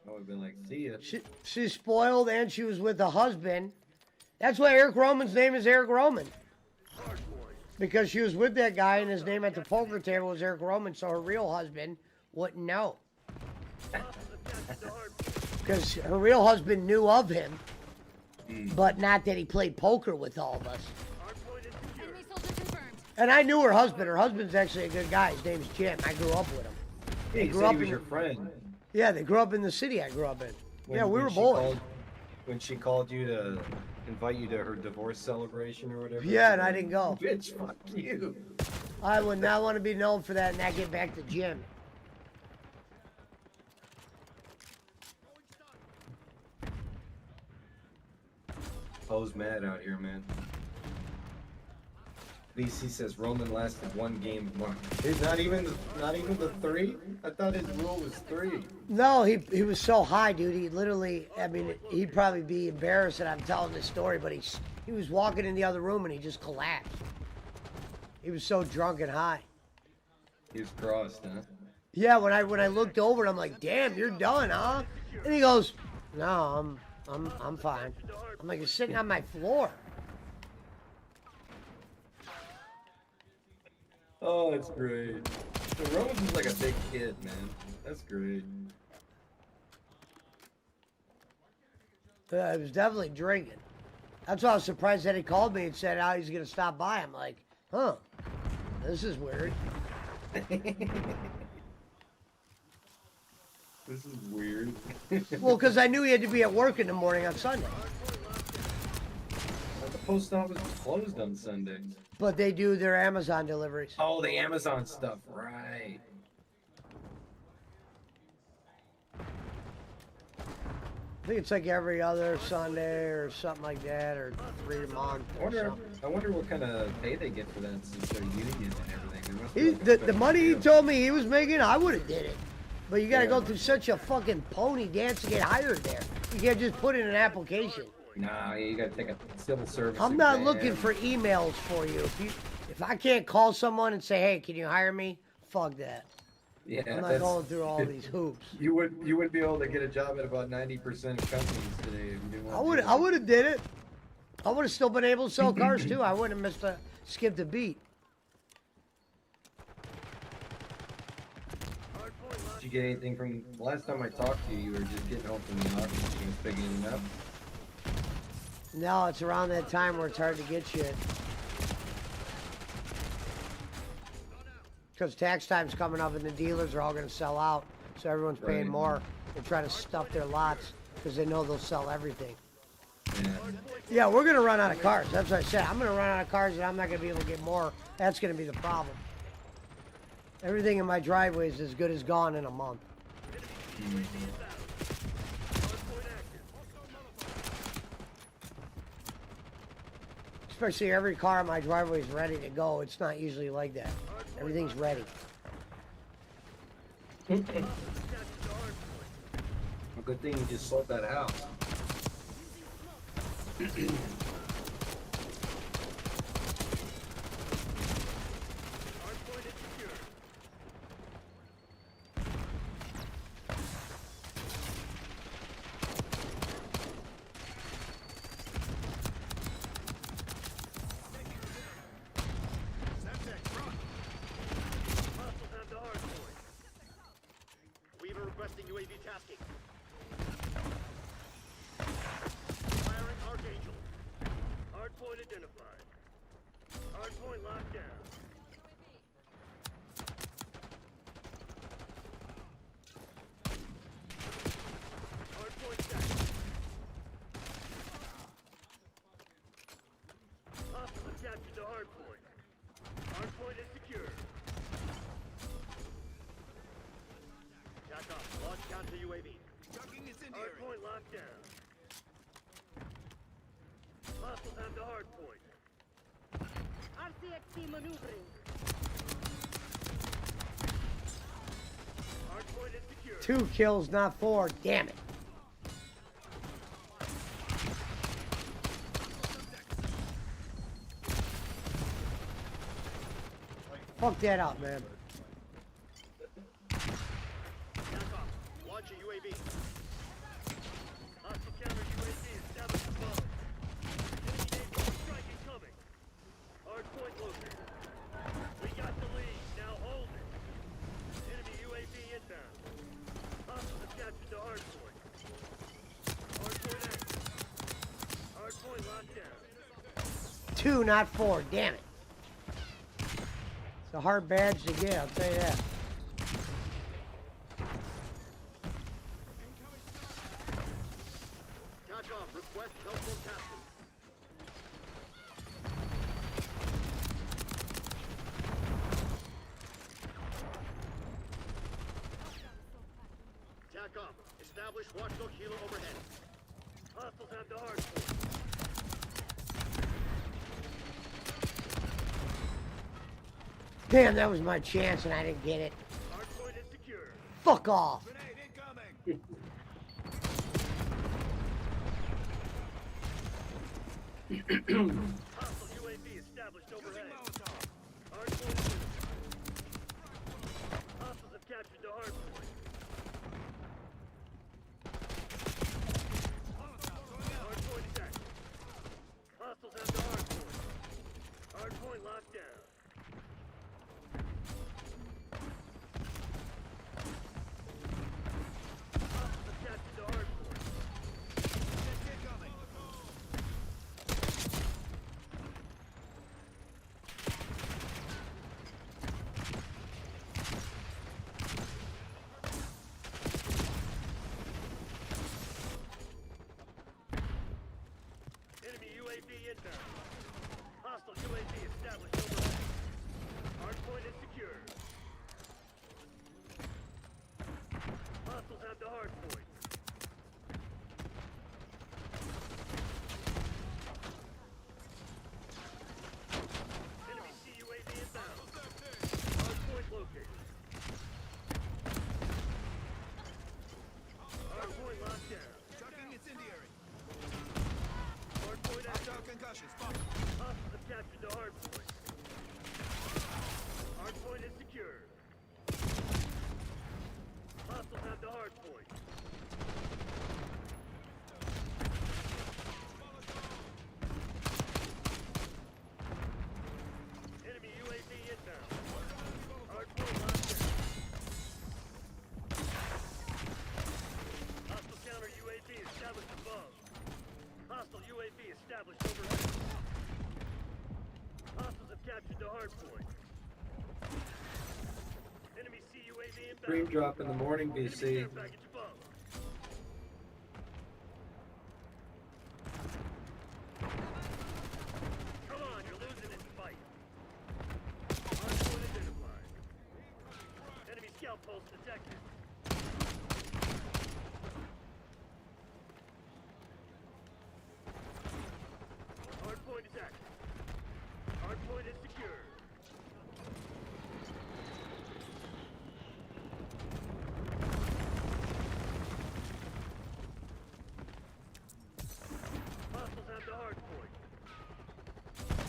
I would have been like, see ya. She's spoiled, and she was with a husband. That's why Eric Roman's name is Eric Roman. Because she was with that guy, and his name at the poker table was Eric Roman, so her real husband wouldn't know. Because her real husband knew of him, but not that he played poker with all of us. And I knew her husband. Her husband's actually a good guy. His name's Jim. I grew up with him. Yeah, They you grew said up he was in- your friend. Yeah, they grew up in the city I grew up in. Yeah, we When were she boys. when she called you to invite you to her divorce celebration or whatever. Yeah, and I didn't go. Bitch, fuck you. I would not want to be known for that and not get back to Jim. Poe's mad out here, man. BC says Roman lasted one game of Mark. It's not even the 3? I thought his rule was 3. No, he was so high, dude. He literally, I mean, he'd probably be embarrassed that I'm telling this story, but he was walking in the other room and he just collapsed. He was so drunk and high. He was crossed, huh? Yeah, when I looked over, I'm like, "Damn, you're done, huh?" And he goes, "No, I'm fine." I'm like, "You're sitting on my floor." Oh, that's great. So Roman's just like a big kid, man. That's great. Yeah, he was definitely drinking. That's why I was surprised that he called me and said how he's gonna stop by. I'm like, "Huh, this is weird." This is weird. Well, because I knew he had to be at work in the morning on Sunday. The post office was closed on Sundays. But they do their Amazon deliveries. Oh, the Amazon stuff, right. I think it's like every other Sunday or something like that, or 3 a month. Or something. I wonder what kind of pay they get for that since they're union and everything. There must be He, like a the special money he deal. told me he was making, I would have did it. But you got to Yeah. go through such a fucking pony dance to get hired there. You can't just put in an application. Nah, you gotta take a civil service. I'm not exam. looking for emails for you. If I can't call someone and say, "Hey, can you hire me?" Fuck that. Yeah, I'm not that's- going through all these hoops. You wouldn't be able to get a job at about 90% of companies today if you didn't want to. I would have did it. I would have still been able to sell cars too. I wouldn't have skipped a beat. Did you get anything from the last time I talked to you? You were just getting home from the office. You was picking it up. No, it's around that time where it's hard to get shit. Because tax time's coming up and the dealers are all going to sell out. So everyone's paying Right. more. They're trying to stuff their lots because they know they'll sell everything. Yeah. Yeah, we're going to run out of cars. That's what I said. I'm going to run out of cars and I'm not going to be able to get more. That's going to be the problem. Everything in my driveway is as good as gone in a month. Especially every car in my driveway is ready to go. It's not usually like that. Everything's ready. A good thing you just sold that house. Weaver requesting UAV tasking. Firing Archangel. Hardpoint is secure. TACOM, launch counter UAV. Hardpoint locked down. Hostiles have the hardpoint. RCXD maneuvering. Hardpoint is secure. 2 kills, not 4. Damn it. Fuck that up, man. TACOM, launch a UAV. Hostile counter UAV established above. Enemy naval strike incoming. Hardpoint located. We got the lead. Now hold it. Enemy UAV inbound. Hostiles have captured the hardpoint. Hardpoint active. Hardpoint locked down. 2, not 4. Damn it. It's a hard badge to get, I'll tell you that. TACOM, request helpful captain. TACOM, establish watchdog helo overhead. Hostiles have the hardpoint. Damn, that was my chance and I didn't get it. Hardpoint is secure. Fuck off. Hostile UAV established overhead. Hardpoint is in. Hostiles have captured the hardpoint. Hardpoint is active. Hostiles have the hardpoint. Hardpoint locked down. Hostiles have captured the hardpoint. Enemy UAV inbound. Hostile UAV established overhead. Hardpoint is secure. Hostiles have the hardpoint. Enemy CUAV inbound. Hardpoint located. Hardpoint locked down. Hardpoint active. Hostiles have captured the hardpoint. Hardpoint is secure. Hostiles have the hardpoint. Enemy UAV inbound. Hardpoint locked down. Hostile counter UAV established above. Hostile UAV established overhead. Hostiles have captured the hardpoint. Enemy CUAV inbound. Stream drop in the morning, BC. Enemy care package above. Come on, you're losing this fight. Hardpoint identified. Enemy scout pulse detected. Hardpoint is active. Hardpoint is secure. Hostiles have the hardpoint.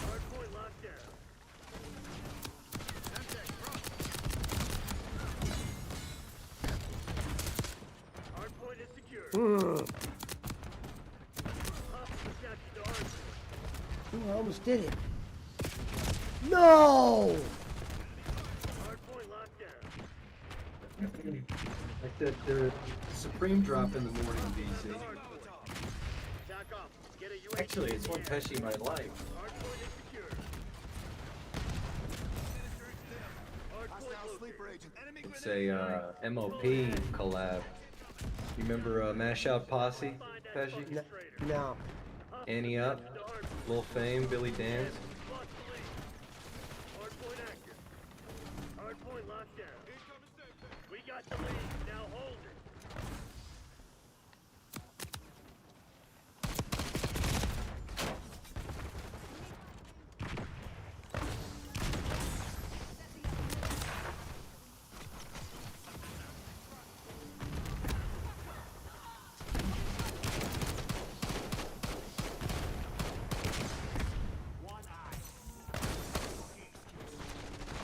Hardpoint locked down. Hardpoint is secure. Ugh. Hostiles have captured the hardpoint. Ooh, I almost did it. No! Hardpoint locked down. I said there's Supreme drop in the morning, BC. TACOM, get a UAV. Actually, it's one Pesci might like. Hardpoint is secure. Hardpoint located. It's a MOP collab. You remember Mash Out Posse, Pesci? No. Annie Up, Lil Fame, Billy Danz. Lost the lead. Hardpoint active. lockdown. We got the lead. Now hold it.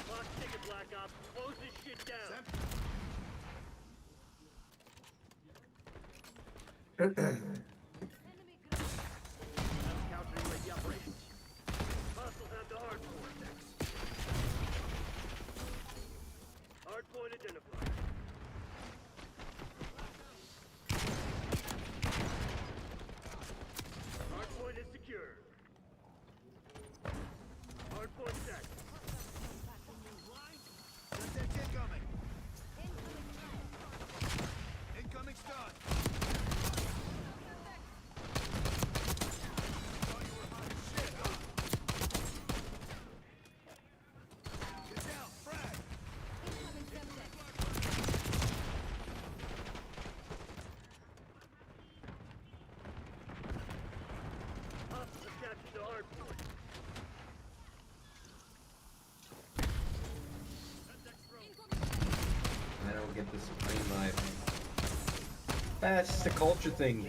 Clock ticking, Black Ops. Close this shit down. Counter UAV operations. Hostiles have the hard point. Hard point identified. Hard point is secure. Hard point set. Incoming. Incoming stun. Thought you were hot as shit, huh? Get down, frag. Hostiles have captured the hard point. I don't get the Supreme life. That's just a culture thing.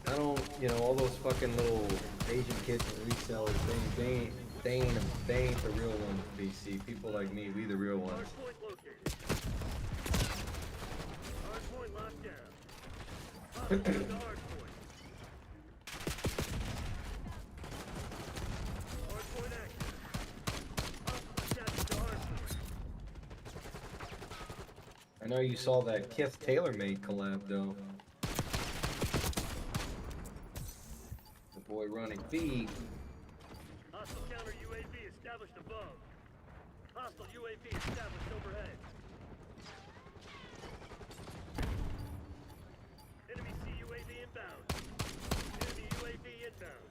I don't, you know, all those fucking little Asian kids and resellers, they ain't the real ones, BC. People like me, we the real ones. Hard point located. Hard point locked down. Hostiles have the hard point. Hard point active. Hostiles have captured the hard point. I know you saw that Kith TaylorMade collab though. The boy running B. Hostile counter UAV established above. Hostile UAV established overhead. Enemy CUAV inbound. Enemy UAV inbound.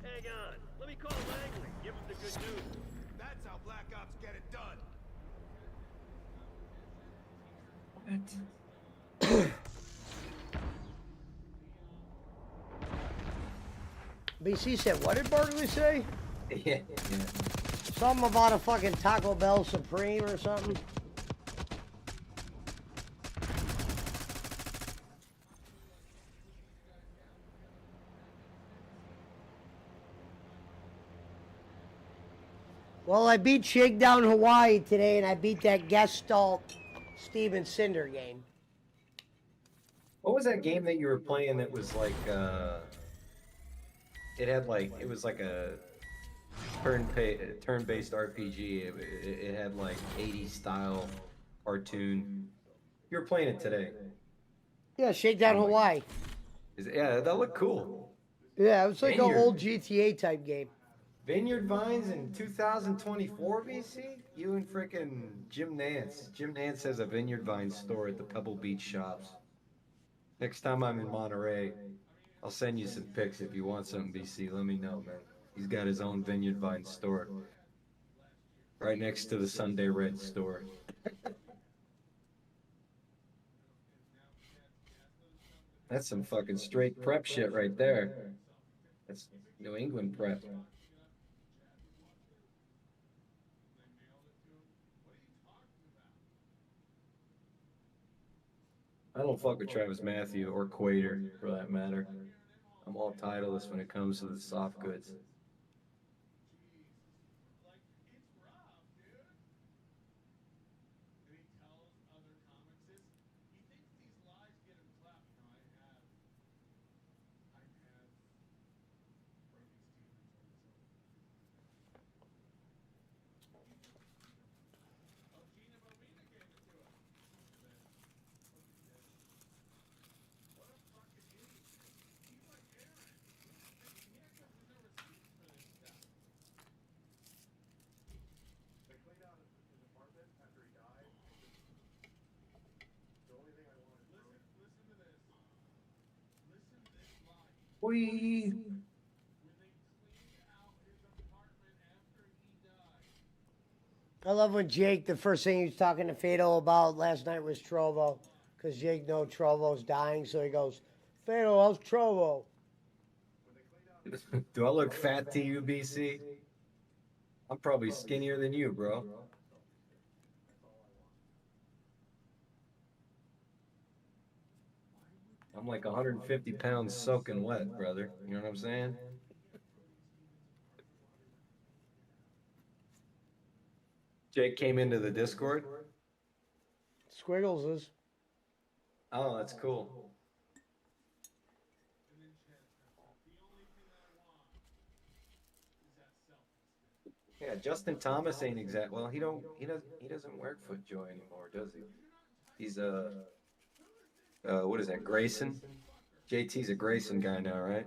Hang on. Let me call Langley. Give him the good news. That's how Black Ops get it done. BC said, what did Barkley say? Yeah. Something about a fucking Taco Bell Supreme or something. Well, I beat Shakedown Hawaii today, and I beat that Gestalt Steven Cinder game. What was that game that you were playing that was like, it was like a turn-based RPG. It had like 80s style cartoon. You were playing it today. Yeah, Shakedown Hawaii. Yeah, that looked cool. Yeah, it was like an Vineyard. old GTA type game. Vineyard Vines in 2024 BC? You and frickin' Jim Nance. Jim Nance has a Vineyard Vines store at the Pebble Beach shops. Next time I'm in Monterey, I'll send you some pics if you want something, BC. Let me know, man. He's got his own Vineyard Vines store. Right next to the Sunday Red store. That's some fucking straight prep shit right there. That's New England prep. I don't fuck with Travis Matthew or Quater, for that matter. I'm all Titleist when it comes to the soft goods. Whee! I love when Jake, the first thing he was talking to Fado about last night was Trovo. Because Jake knows Trovo's dying, so he goes, Fado, how's Trovo? Do I look fat to you, BC? I'm probably skinnier than you, bro. I'm like 150 pounds soaking wet, brother. You know what I'm saying? Jake came into the Discord. Squiggles is. Oh, that's cool. Yeah, Justin Thomas ain't exact. Well, he doesn't work FootJoy anymore, does he? He's what is that? Grayson. JT's a Grayson guy now, right?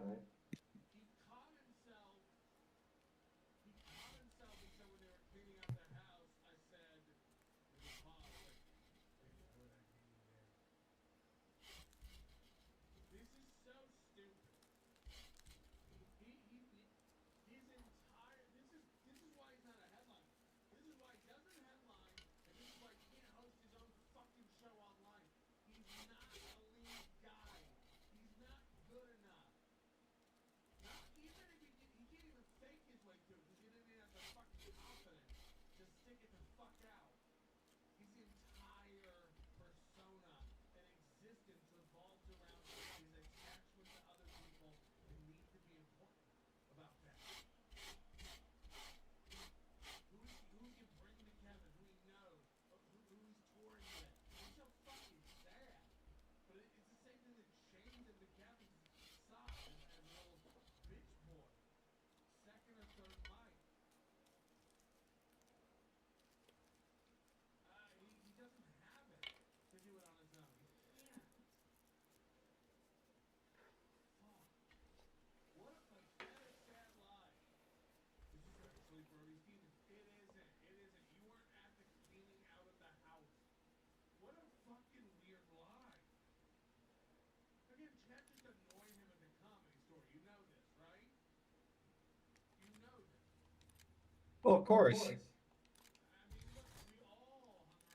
Well, of course.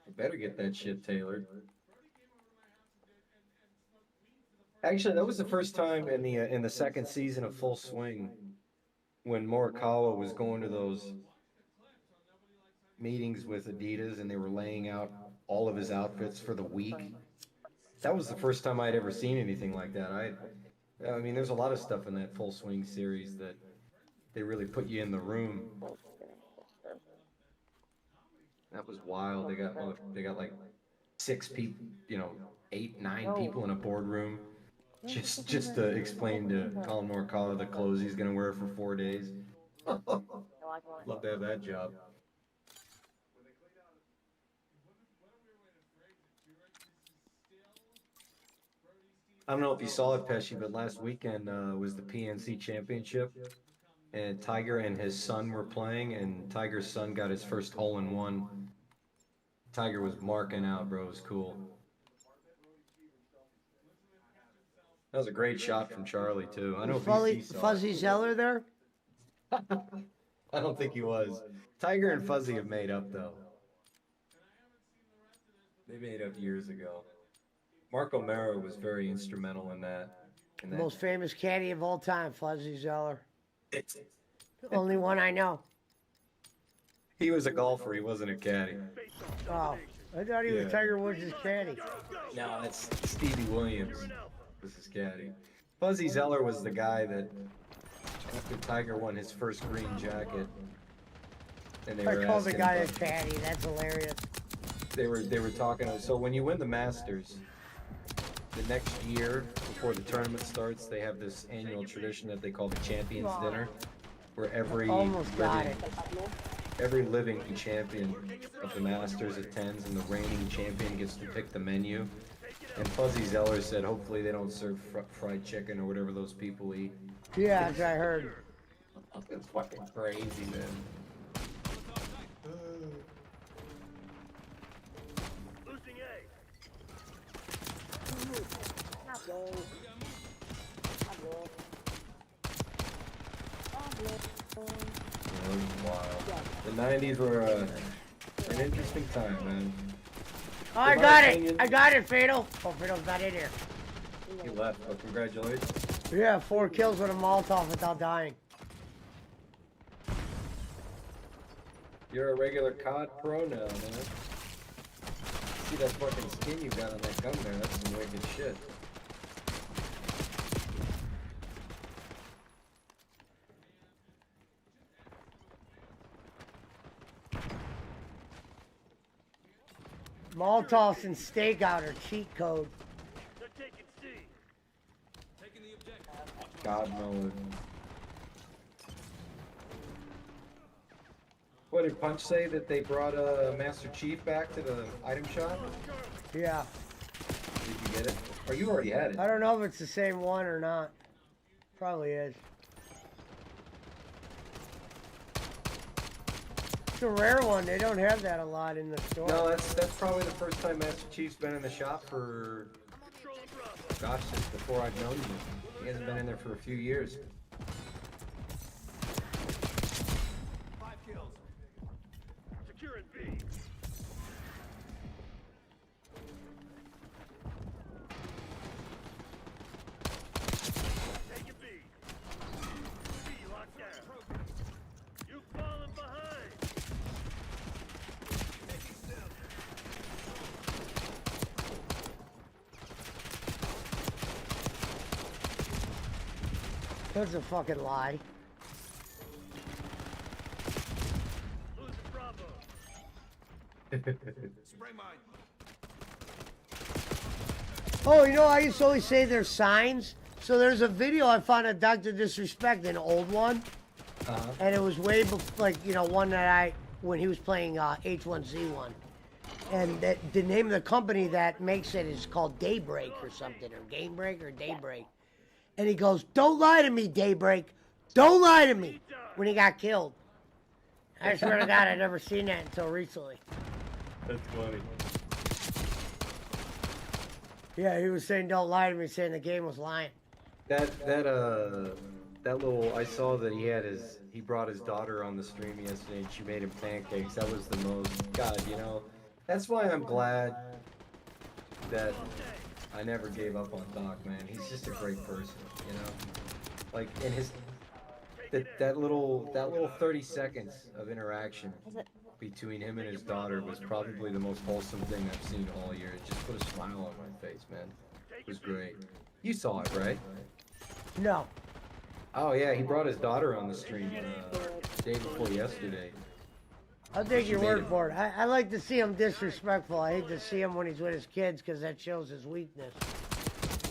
I better get that shit tailored. Actually, that was the first time in the second season of Full Swing when Morikawa was going to those meetings with Adidas and they were laying out all of his outfits for the week. That was the first time I'd ever seen anything like that. I mean, there's a lot of stuff in that Full Swing series that they really put you in the room. That was wild. They got like 6 people, 8, 9 people in a boardroom, just to explain to Colin Morikawa the clothes he's gonna wear for 4 days. Love to have that job. I don't know if you saw it, Pesci, but last weekend was the PNC Championship, and Tiger and his son were playing, and Tiger's son got his first hole-in-one. Tiger was marking out, bro. It was cool. That was a great shot from Charlie, too. I know BC saw Fuzzy Zeller there? I don't think he was. Tiger and Fuzzy have made up, though. They made up years ago. Mark O'Mara was very instrumental in that. Most famous caddy of all time, Fuzzy Zeller. Only one I know. He was a golfer, he wasn't a caddy. Oh, I thought he was Tiger Woods' caddy. No, that's Stevie Williams was his caddy. Fuzzy Zeller was the guy that, after Tiger won his first green jacket, and they were I called the asking guy a about- caddy. That's hilarious. They were talking. So when you win the Masters, the next year before the tournament starts, they have this annual tradition that they call the Champions Dinner, where Almost got it. every living champion of the Masters attends, and the reigning champion gets to pick the menu. And Fuzzy Zeller said, hopefully they don't serve fried chicken or whatever those people eat. Yeah, that's what I heard. It's fucking crazy, man. Losing A. The 90s were an interesting time, man. Oh, I In my got it. opinion- I got it, Fatal. Oh, Fatal's not in here. He left, but congratulations. Yeah, 4 kills with a Molotov without dying. You're a regular COD pro now, man. See that fucking skin you got on that gun there? That's some wicked shit. Molotovs and stakeout are cheat code. They're taking C. God mode. What did Punch say that they brought Master Chief back to the item shop? Yeah. Did you get it? Or you already had it? I don't know if it's the same one or not. Probably is. It's a rare one. They don't have that a lot in the store. No, that's probably the first time Master Chief's been in the shop for, gosh, since before I've known you. He hasn't been in there for a few years. 5 kills. Securing B. Taking B. B locked down. You've fallen behind. Taking still. That's a fucking lie. Losing Bravo. Spray mine. Oh, you know, I used to always say there's signs. So there's a video I found of Dr. Disrespect, an old one. And it was way before, like, you know, one that when he was playing H1Z1. And the name of the company that makes it is called Daybreak or something, or Game Break or Daybreak. And he goes, "Don't lie to me, Daybreak. Don't lie to me," when he got killed. I swear to God, I'd never seen that until recently. That's funny. Yeah, he was saying, "Don't lie to me," saying the game was lying. That little, I saw that he brought his daughter on the stream yesterday and she made him pancakes. That was the most, God, you know, that's why I'm glad that I never gave up on Doc, man. He's just a great person, you know? Like, in his, that little 30 seconds of interaction between him and his daughter was probably the most wholesome thing I've seen all year. It just put a smile on my face, man. It was great. You saw it, right? No. Oh yeah, he brought his daughter on the stream day before yesterday. I'll take your She made word him- for it. I like to see him disrespectful. I hate to see him when he's with his kids because that shows his weakness.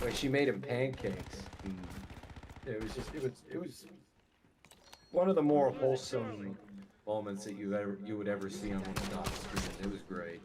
Like, she made him pancakes. It was just, it was one of the more wholesome moments that you would ever see on one of Doc's streams. It was great.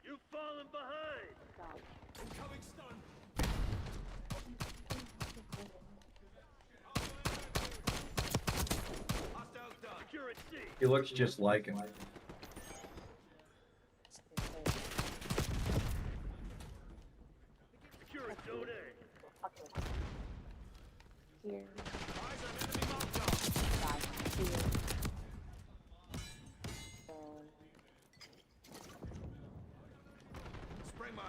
You've fallen behind. Incoming stun. Hostiles done. Securing C. He looks just like him. Securing zone A. Spray mine.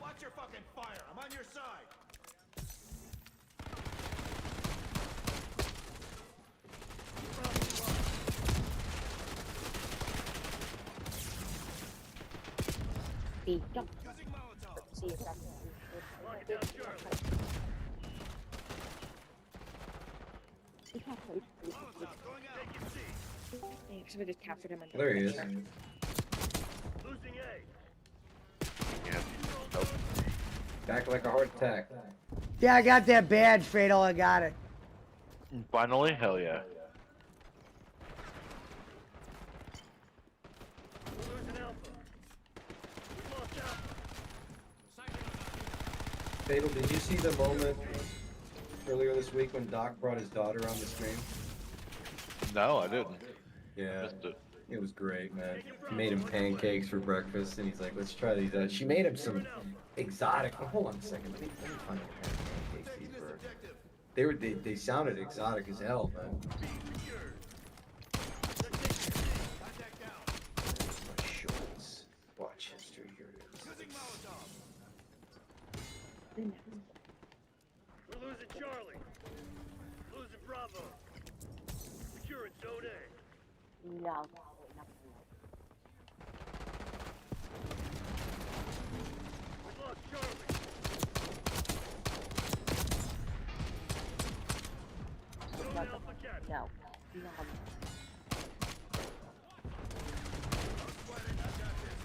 Watch your fucking fire. I'm on your side. Lock down Charlie. Taking C. Because we just captured him. There he is. Losing A. Yeah. Back like a heart attack. Yeah, I got that badge, Fredo. I got it. Finally, hell yeah. Fatal, did you see the moment earlier this week when Doc brought his daughter on the stream? No, I didn't. Yeah. Missed it. It was great, man. He made him pancakes for breakfast, and he's like, "Let's try these out." She made him some exotic. Oh, hold on a second. Let me find the pancakes these were. They sounded exotic as hell, man. My shorts. Watch history. Here it is. We're losing Charlie. Losing Bravo. Securing Zone A. No. We lost Charlie. Zone Alpha captured. No. No.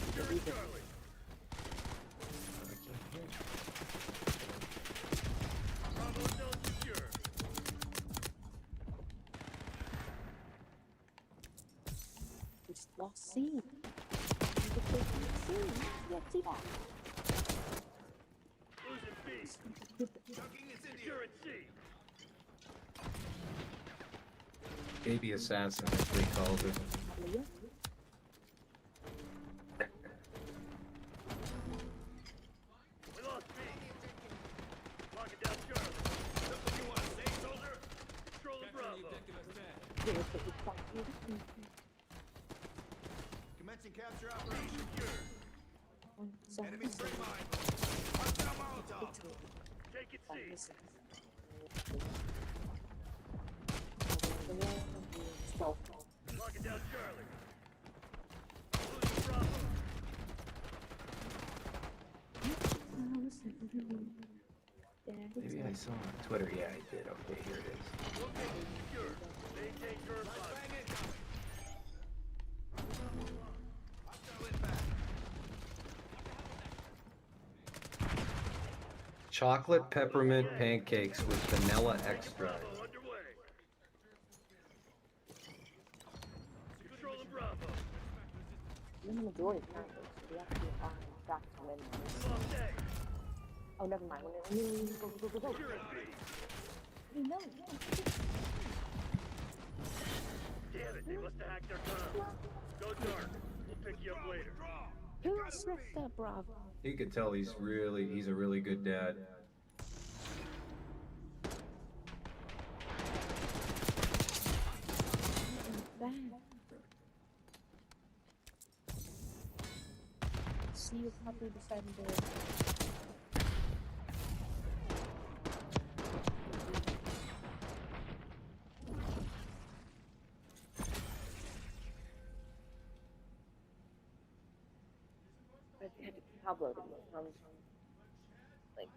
Securing Charlie. Bravo zone secure. It's lost scene. Yeah, see that? Losing B. Securing C. Baby assassin, as they called it. We lost B. Locking down Charlie. You want to stay, soldier? Controlling Bravo. Commencing capture operation. Enemy spray mine. Hostile Molotov. Take it C. Locking down Charlie. Losing Bravo. Maybe I saw on Twitter. Yeah, I did. Okay, here it is. Location secure. Maintain current posture. Chocolate peppermint pancakes with vanilla extract. Bravo underway. Controlling Bravo. The majority of time, we have to be on track to win this. Lost A. Oh, never mind. Go. Securing B. No. Damn it, they must have hacked their comms. Go dark. We'll pick you up later. Who's with the Bravo? You could tell he's a really good dad. Bad. See you probably defender. I had to Pablo to become like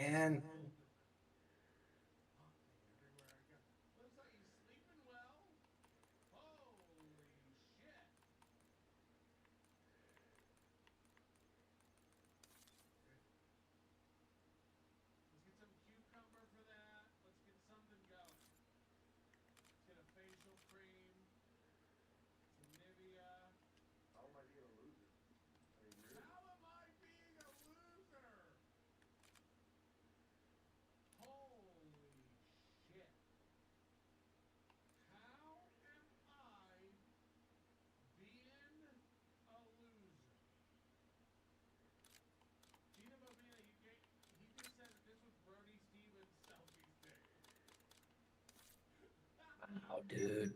Man. dude.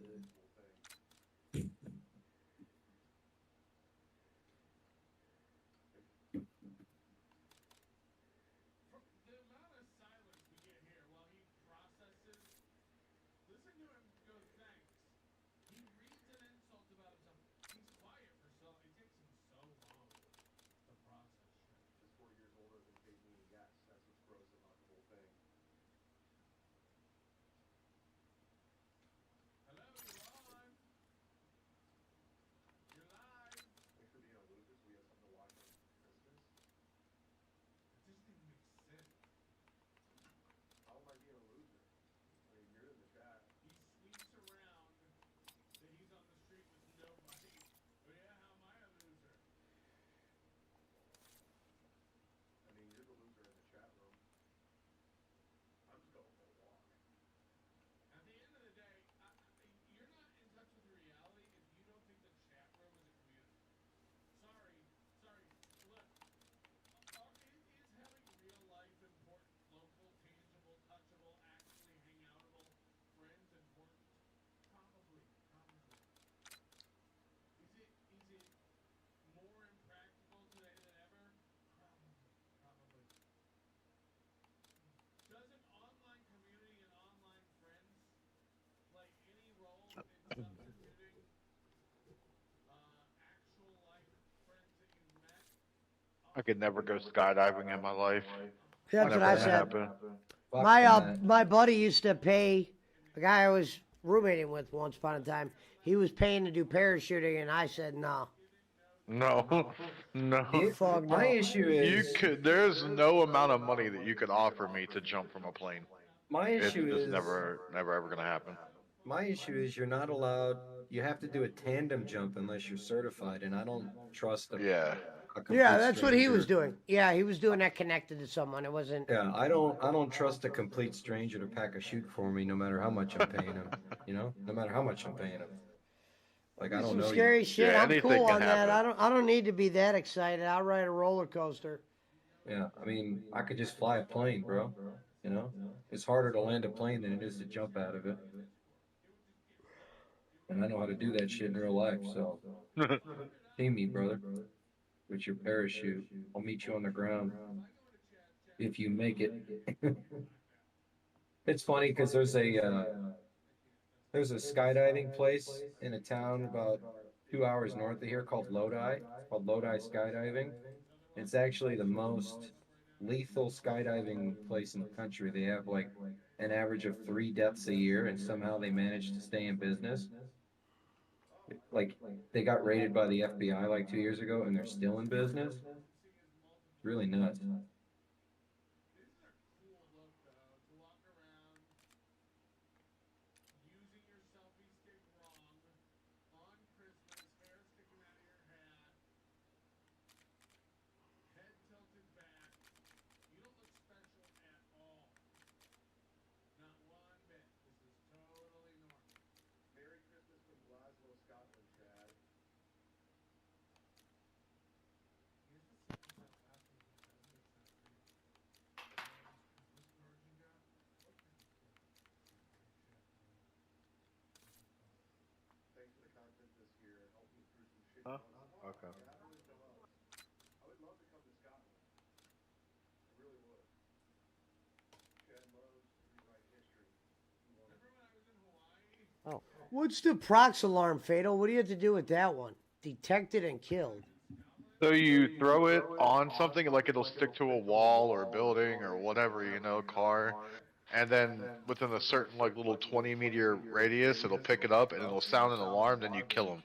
I could never go skydiving in my life. That's what Never I gonna said. happen. My buddy used to pay a guy I was roommating with once upon a time. He was paying to do parachuting, and I said no. No, no. Fuck no. My issue You is could. There's no amount of money that you could offer me to jump from a plane. my It's issue just is never ever gonna happen. my issue is you're not allowed. You have to do a tandem jump unless you're certified, and I don't trust a Yeah. complete Yeah, that's what he stranger. was doing. Yeah, he was doing that connected to someone. It wasn't. Yeah, I don't trust a complete stranger to pack a chute for me, no matter how much I'm paying him. You know, no matter how much I'm paying him. Like I don't Some know scary you. shit. Yeah, I'm anything cool can on that. happen. I don't need to be that excited. I'll ride a roller coaster. Yeah, I mean, I could just fly a plane, bro. You know, it's harder to land a plane than it is to jump out of it. And I know how to do that shit in real life, so see me, brother, with your parachute. I'll meet you on the ground if you make it. It's funny because there's a skydiving place in a town about 2 hours north of here called Lodi. It's called Lodi Skydiving. It's actually the most lethal skydiving place in the country. They have like an average of 3 deaths a year, and somehow they managed to stay in business. Like they got raided by the FBI like 2 years ago, and they're still in business. It's really nuts. Huh? Okay. What's the prox alarm, Fatal? What do you have to do with that one? Detected and killed. So you throw it on something, like it'll stick to a wall or a building or whatever, you know, car. And then within a certain like little 20-meter radius, it'll pick it up and it'll sound an alarm, then you kill them.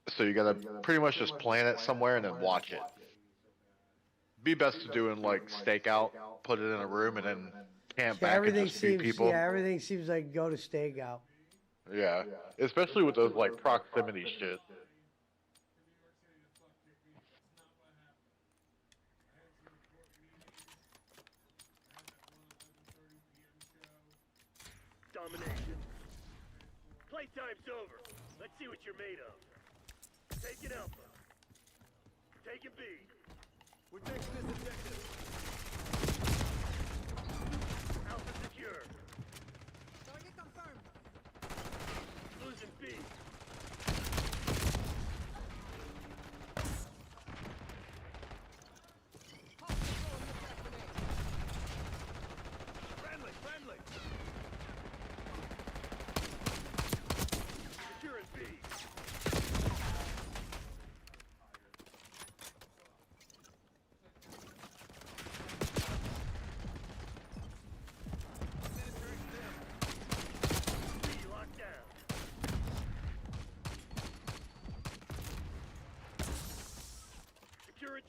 So you gotta pretty much just plant it somewhere and then watch it. Be best to do in like stakeout, put it in a room and then camp Yeah, back and everything just feed seems. people. Yeah, everything seems like go to stakeout. Yeah, especially with those like proximity shit. Domination. Playtime's over. Let's see what you're made of. Taking Alpha. Taking B. We're taking this objective. Alpha secure.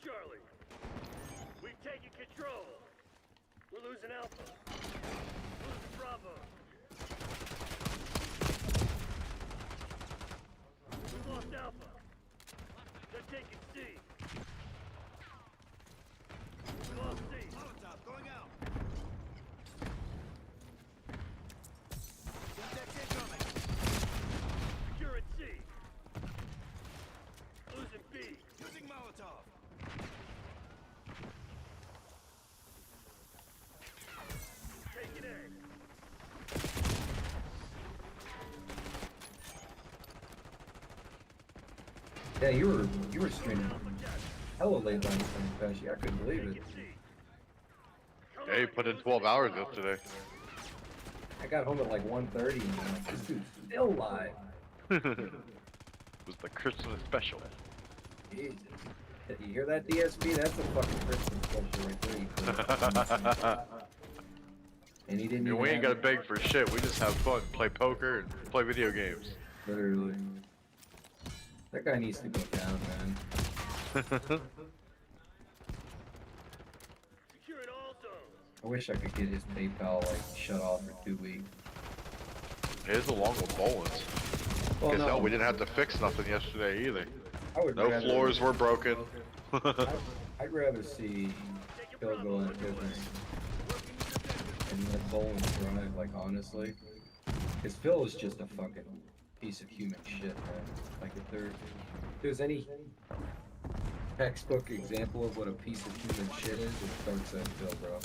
securing Charlie. We've taken control. We're losing Alpha. Losing Bravo. We've lost Alpha. They're taking C. We lost C. Molotov going out. Securing C. Losing B. Using Molotov. Taking A. Yeah, you were streaming hella late last night, Pesci. I couldn't believe it. Yeah, he put in 12 hours yesterday. I got home at like 1:30 and I'm like, this dude's still live. It was the Christmas special. Jesus. You hear that, DSP? That's a fucking Christmas special right there. You could. And he didn't I mean, even we ain't have gotta beg for shit. We just have fun, play poker, and play video games. Literally. That guy needs to go down, man. Securing all zones. I wish I could get his PayPal like shut off for 2 weeks. Here's along with Boland's. Well, Guess no. hell, we didn't have to fix nothing yesterday either. I would No rather- floors were broken. I'd rather see Phil go out of business and let Boland thrive, like, honestly. Because Phil is just a fucking piece of human shit, man. Like, if there's any textbook example of what a piece of human shit is, it's Darkside Phil, bro.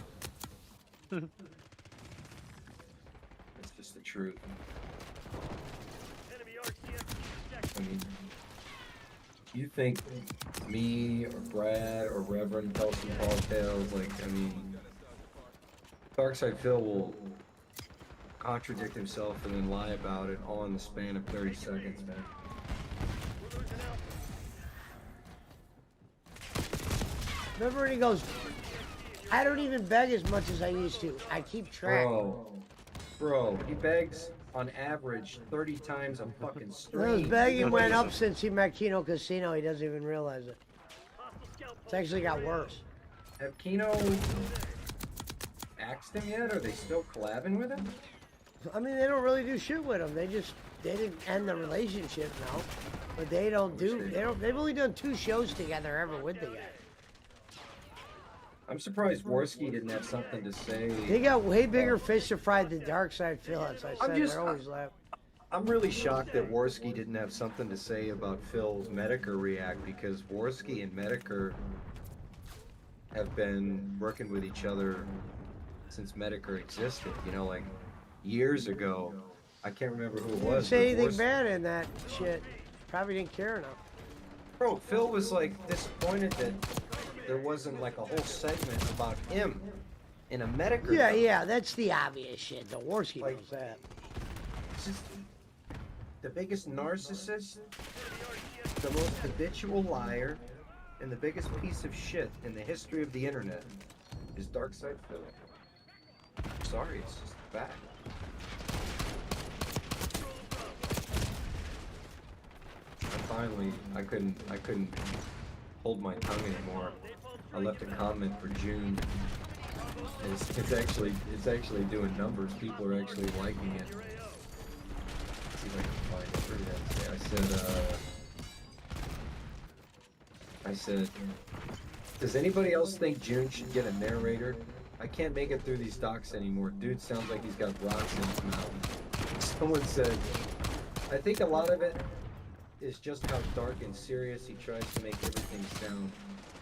It's just the truth. Enemy RCXD detected. I mean, you think me or Brad or Reverend tell some tall tales? Like, I mean, Darkside Phil will contradict himself and then lie about it all in the span of 30 seconds, man. We're losing Alpha. Remember when he goes, I don't even beg as much as I used to. I keep track. Bro, he begs on average 30 times a fucking stream. Well, his begging went up since he met Kino Casino. He doesn't even realize it. It's actually got worse. Have Kino axed him yet? Are they still collabing with him? I mean, they don't really do shit with him. They didn't end the relationship, no. But they've only done 2 shows together ever with the guy. I'm surprised Worski didn't have something to say. They got way bigger fish to fry than Darkside Phil, as I said. They're always laughing. I'm really shocked that Worski didn't have something to say about Phil's Medicare react, because Worski and Medicare have been working with each other since Medicare existed. You know, like years ago. I can't remember who it Didn't was. say but anything bad in that shit. Probably didn't care enough. Bro, Phil was like disappointed that there wasn't like a whole segment about him in a Medicare. Yeah, that's the obvious shit. The Worski knows that. It's just the biggest narcissist, the most habitual liar, and the biggest piece of shit in the history of the internet is Darkside Phil. Sorry, it's just a fact. I couldn't hold my tongue anymore. I left a comment for June. And it's actually doing numbers. People are actually liking it. Let's see if I can find it. Where did I said, does anybody else think June should get a narrator? I can't make it through these docs anymore. Dude sounds like he's got rocks in his mouth. Someone said, I think a lot of it is just how dark and serious he tries to make everything sound.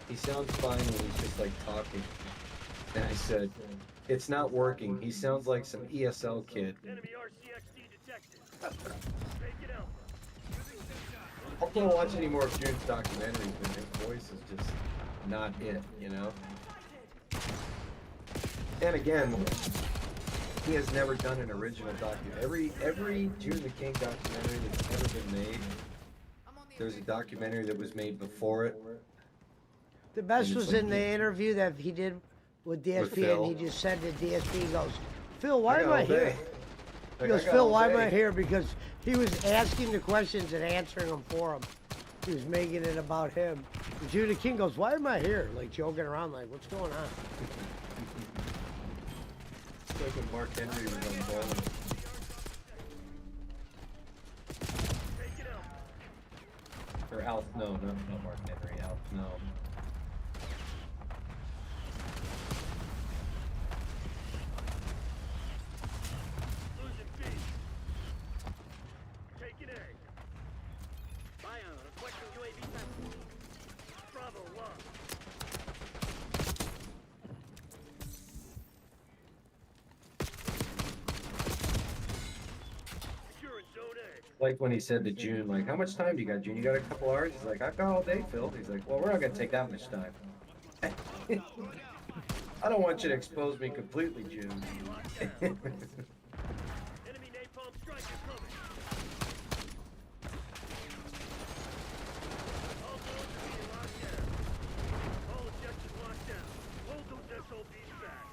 He sounds fine when he's just like talking. And I said, it's not working. He sounds like some ESL kid. Enemy RCXD detected. Take it out. I can't watch any more of June's documentaries, but his voice is just not it, you know? And again, he has never done an original documentary. Every June the King documentary that's ever been made, there's a documentary that was made before it. The best And it's was like in the interview that he did with DSP, Phil. and he just said to DSP, he goes, Phil, why am got I all here? day. He Like, goes, I got Phil, all why am I day. here? Because he was asking the questions and answering them for him. He was making it about him. And Judah King goes, "Why am I here?" Like joking around, like, "What's going on?" It's like when Mark Henry was on bowling. Or Alf, no, not Mark Henry, Alf, no. Losing B. Taking A. Bion, requesting UAV sample. Bravo, lost. Securing zone A. Like when he said to June, like, how much time do you got, June? You got a couple hours? He's like, I've got all day, Phil. He's like, well, we're not gonna take that much time. I don't want you to expose me completely, June. Enemy napalm strike is coming. All zones are being locked down. All objectives locked down. Hold those SOBs back.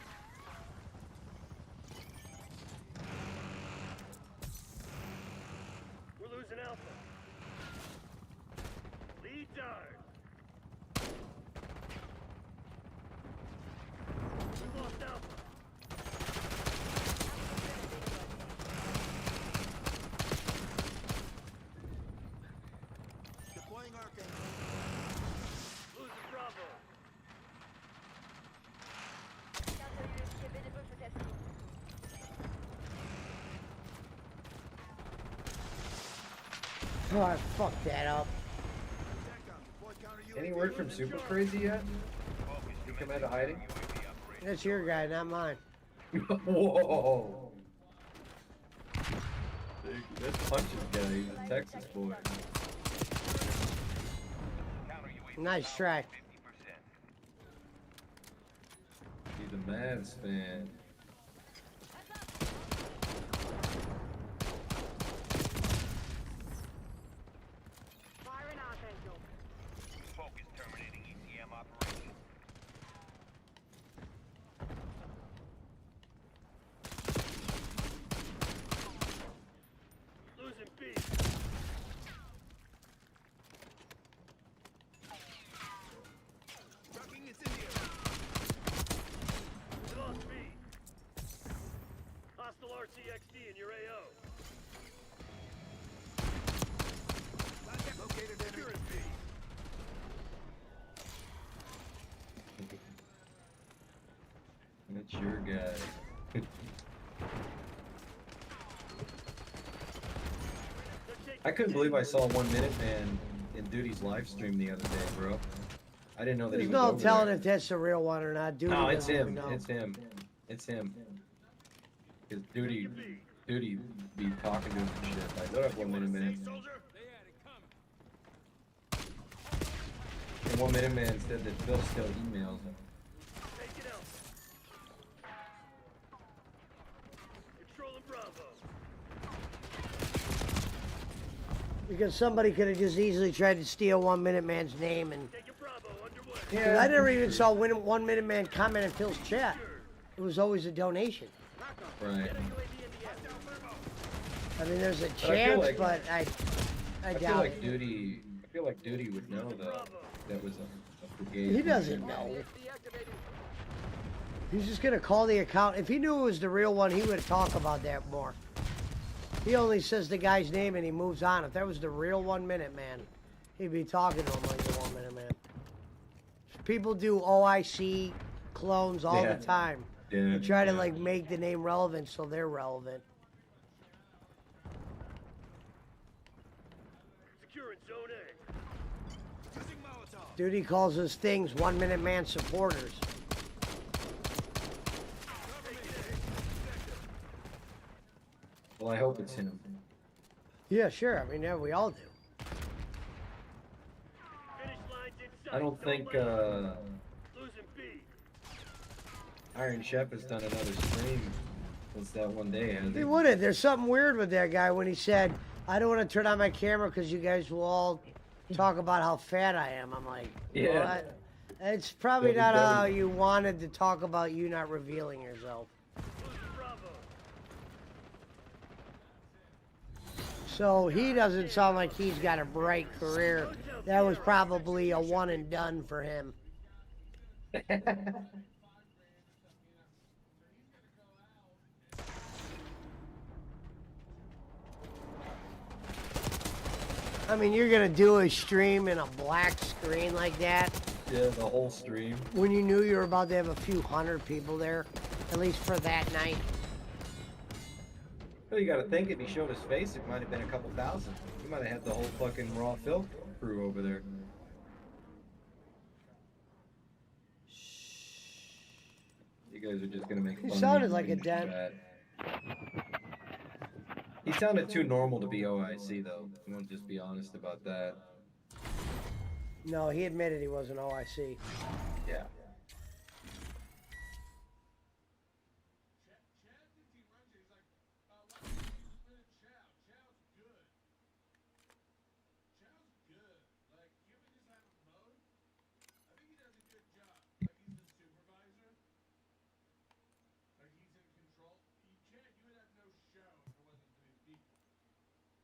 We're losing Alpha. Lead died. We lost Alpha. Deploying Arcane. Losing Bravo. Oh, I fucked that up. Any word from Super Crazy yet? He come out of hiding? That's your guy, not mine. Whoa! This punches guy, he's a Texas boy. Nice try. He's a Mavs fan. Firing Archangel. Focus terminating ECM operation. Losing B. Trucking incendiary. We lost B. Hostile RCXD in your AO. Located enemy. Securing B. That's your guy. I couldn't believe I saw 1 Minute Man in Duty's live stream the other day, bro. I didn't know that There's he was no over telling there. if that's the real one or not. Dude, No, it's doesn't even him. know. It's him. It's him. His Duty be talking to him and shit. Like, load up 1 Minute Man. And 1 Minute Man said that Phil still emails him. Take it out. Controlling Bravo. Because somebody could have just easily tried to steal 1 Minute Man's name and. Taking Bravo underway. 'Cause I never even saw 1 Minute Man comment in Phil's chat. It was always a donation. Right. I mean, there's a But I feel chance, like- but I I feel doubt like it. Duty. I feel like Duty would know though. That was a brigade. He doesn't know. He's just gonna call the account. If he knew it was the real one, he would talk about that more. He only says the guy's name and he moves on. If that was the real 1 Minute Man, he'd be talking to him like the 1 Minute Man. People do OIC clones all Yeah. the time. Yeah, They try to yeah. like make the name relevant so they're relevant. Securing zone A. Using Molotov. Duty calls his things 1 Minute Man supporters. Well, I hope it's him. Yeah, sure. I mean, yeah, we all do. Finish lines inside. I don't think Losing B. Iron Chef has done another stream since that one day, has He he? wouldn't. There's something weird with that guy when he said, "I don't want to turn on my camera because you guys will all talk about how fat I am." I'm like, Yeah. what? It's probably That not was how dumb. you wanted to talk about you not revealing yourself. Losing Bravo. So he doesn't sound like he's got a bright career. That was probably a one and done for him. I mean, you're gonna do a stream in a black screen like that Yeah, the whole stream. when you knew you were about to have a few hundred people there, at least for that night. Well, you gotta think if he showed his face, it might have been a couple thousand. He might have had the whole fucking Raw Phil crew over there. You guys are just gonna make fun He of me sounded for like a being dent. fat. He sounded too normal to be OIC though. I'm gonna just be honest about that. No, he admitted he wasn't OIC. Yeah.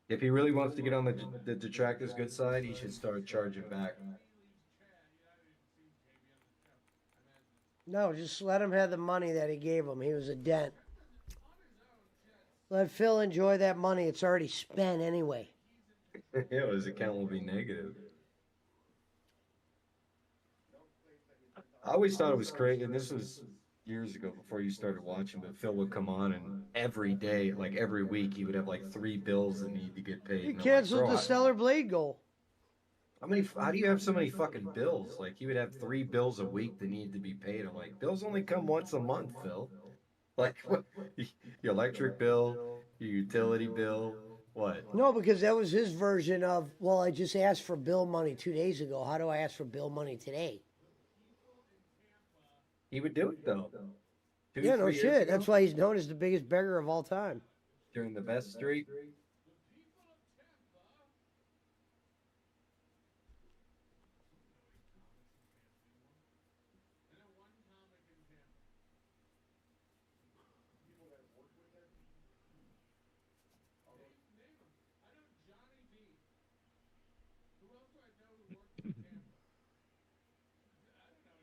If he really wants to get on the detractor's good side, he should start charging back. No, just let him have the money that he gave him. He was a dent. Let Phil enjoy that money. It's already spent anyway. Yeah, his account will be negative. I always thought it was crazy, and this was years ago before you started watching, but Phil would come on and every day, like every week, he would have like 3 bills that need to get paid. He And I'm like, canceled "Bro, the Stellar Blade goal. how do you have so many fucking bills? Like, he would have 3 bills a week that need to be paid. I'm like, bills only come once a month, Phil. Like, what? Your electric bill, your utility bill, what? No, because that was his version of, well, I just asked for bill money 2 days ago. How do I ask for bill money today? He would do it, though. Yeah, no 3 years shit. ago, That's why he's known as the biggest beggar of all time. during the best streak.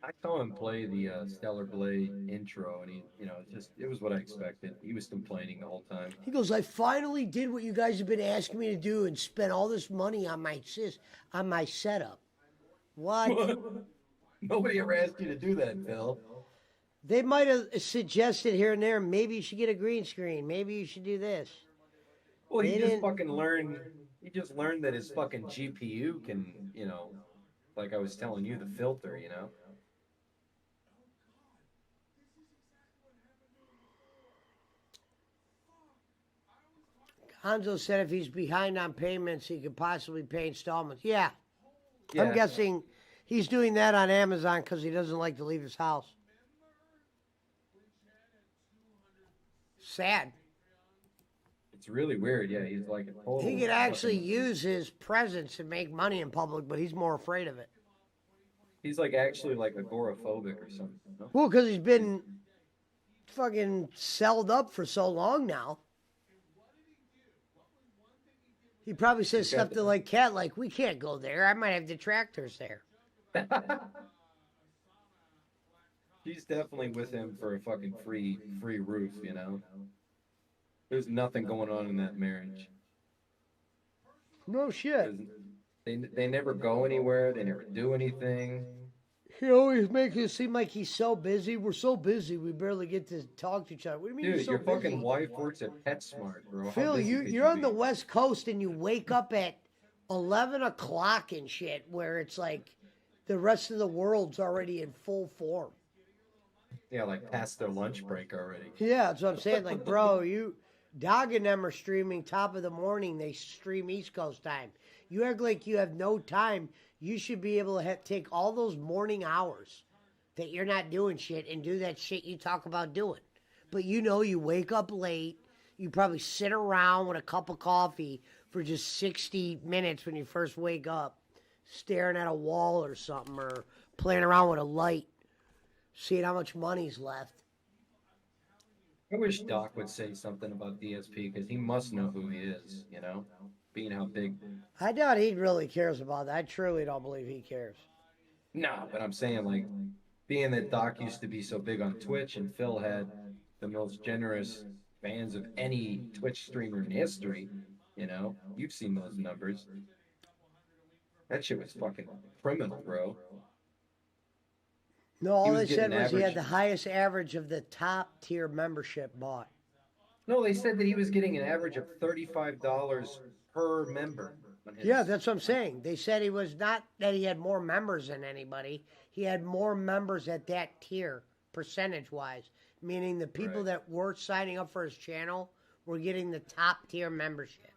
I saw him play the Stellar Blade intro, and he, it was what I expected. He was complaining the whole time. He goes, I finally did what you guys have been asking me to do and spent all this money on my setup. What? Nobody ever asked you to do that, Phil. They might have suggested here and there, maybe you should get a green screen. Maybe you should do this. Well, he They just didn't- fucking learned. He just learned that his fucking GPU can, like I was telling you, the filter, Hanzo said if he's behind on payments, he could possibly pay installments. Yeah. Yeah. I'm guessing he's doing that on Amazon because he doesn't like to leave his house. Sad. It's really weird. Yeah, he's like a total. He could actually fucking- use his presence and make money in public, but he's more afraid of it. He's like actually like agoraphobic or something. No? Well, because he's been fucking selled up for so long now. He probably says He's got something like Cat, like, we can't go there. I might have detractors there. She's definitely with him for a fucking free roof, There's nothing going on in that marriage. No shit. They never go anywhere. They never do anything. He always makes it seem like he's so busy. We're so busy, we barely get to talk to each other. What do you mean Dude, you're so your busy? fucking wife works at PetSmart, bro. How Phil, busy could you're you on the be? West Coast and you wake up at 11 o'clock and shit, where it's like the rest of the world's already in full form. Yeah, like past their lunch break already. Yeah, that's what I'm saying. Like, bro, Dog and them are streaming top of the morning. They stream East Coast time. You act like you have no time. You should be able to take all those morning hours that you're not doing shit and do that shit you talk about doing. But you wake up late. You probably sit around with a cup of coffee for just 60 minutes when you first wake up, staring at a wall or something, or playing around with a light, seeing how much money's left. I wish Doc would say something about DSP because he must know who he is, you know, being how big. I doubt he really cares about that. I truly don't believe he cares. No, but I'm saying like, being that Doc used to be so big on Twitch and Phil had the most generous fans of any Twitch streamer in history, you know, you've seen those numbers. That shit was fucking criminal, bro. No, all was they said getting was he had average- the highest average of the top tier membership bought. No, they said that he was getting an average of $35 per member. on his- Yeah, that's what I'm saying. They said he was not that he had more members than anybody. He had more members at that tier, percentage wise. Meaning the people Right. that were signing up for his channel were getting the top tier membership.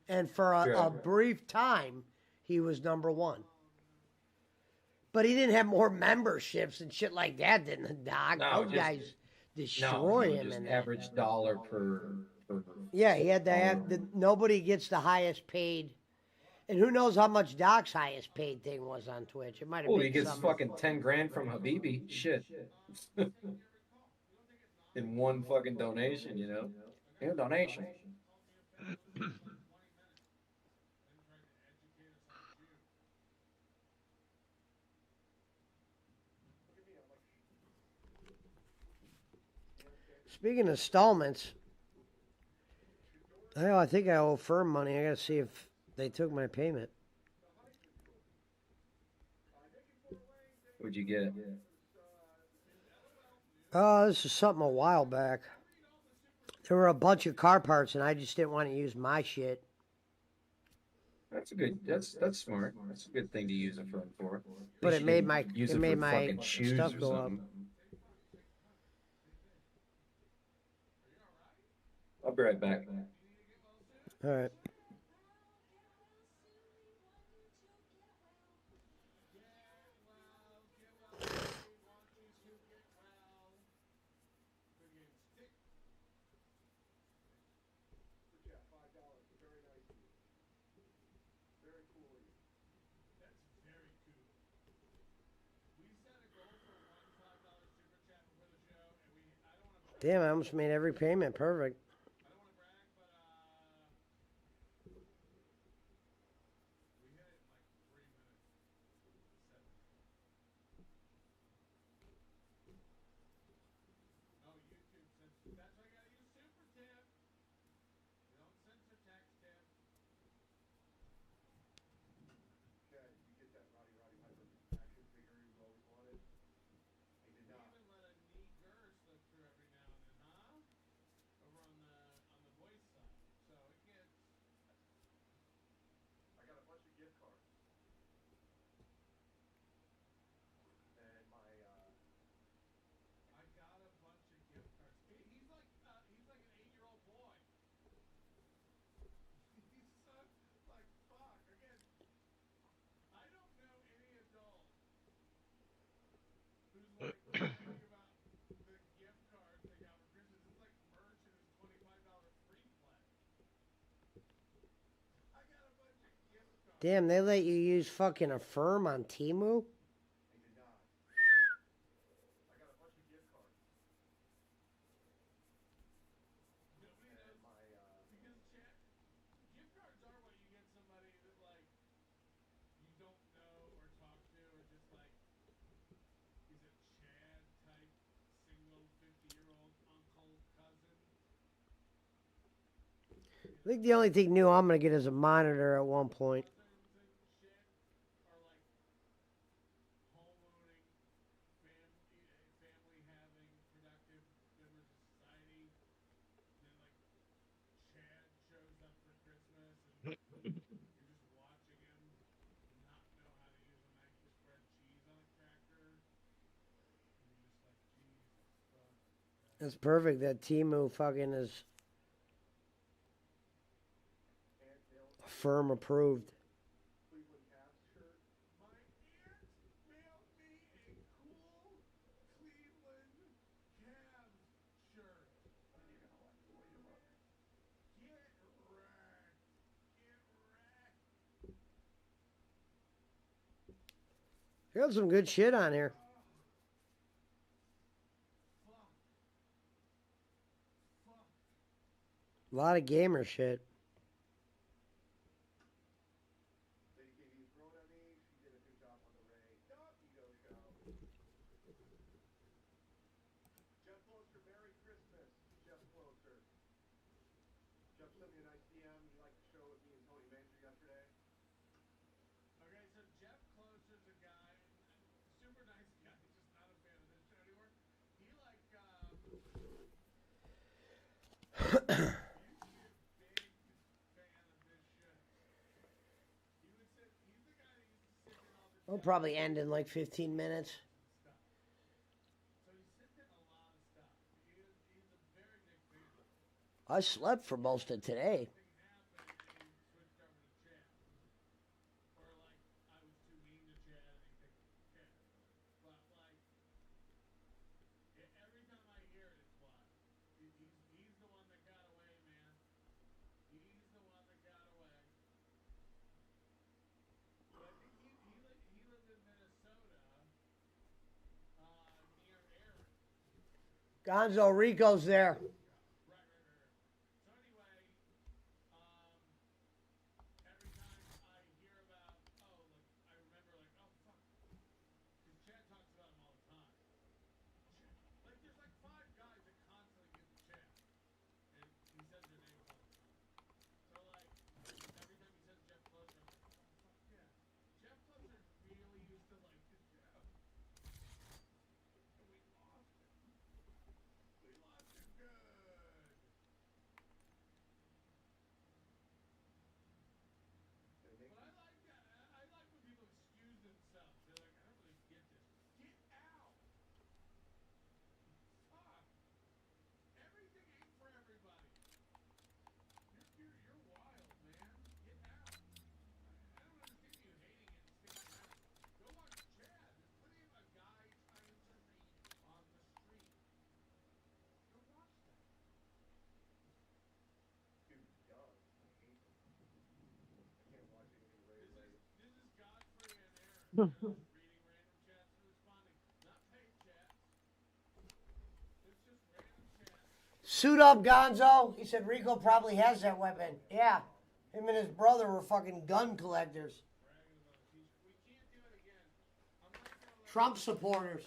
And for a Sure. brief time, he was number one. But he didn't have more memberships and shit like that, didn't the Doc? No, Those just- guys destroy him just in that. average dollar per Yeah, he had to have nobody gets the highest paid, and who knows how much Doc's highest paid thing was on Twitch? It might have Oh, been he gets something. fucking 10 grand from Habibi. Shit. In one fucking donation, you know? Yeah, donation. Speaking of installments, I think I owe Firm money. I gotta see if they took my payment. What'd you get? Oh, this is something a while back. There were a bunch of car parts, and I just didn't want to use my shit. That's a good. That's smart. That's a good thing to use a firm for. But At it least made you my didn't use it it made for my fucking shoes stuff or go up. something. I'll be right back. All right. Damn, I almost made every payment perfect. Damn, they let you use fucking Affirm on Temu? I think the only thing new I'm gonna get is a monitor at one point. It's perfect that Temu fucking is Affirm approved. Got some good shit on here. A lot of gamer shit. Jeff Closer, Merry Christmas. Jeff Closer. Jeff sent me a nice DM. He liked the show with me and Tony Mancher yesterday. Okay, so Jeff Closer's a guy, super nice guy, just not a fan of this show anymore. He like, We'll probably end in like 15 minutes. I slept for most of today. Gonzo Rico's there. Suit up, Gonzo. He said Rico probably has that weapon. Yeah. Him and his brother were fucking gun collectors. Trump supporters.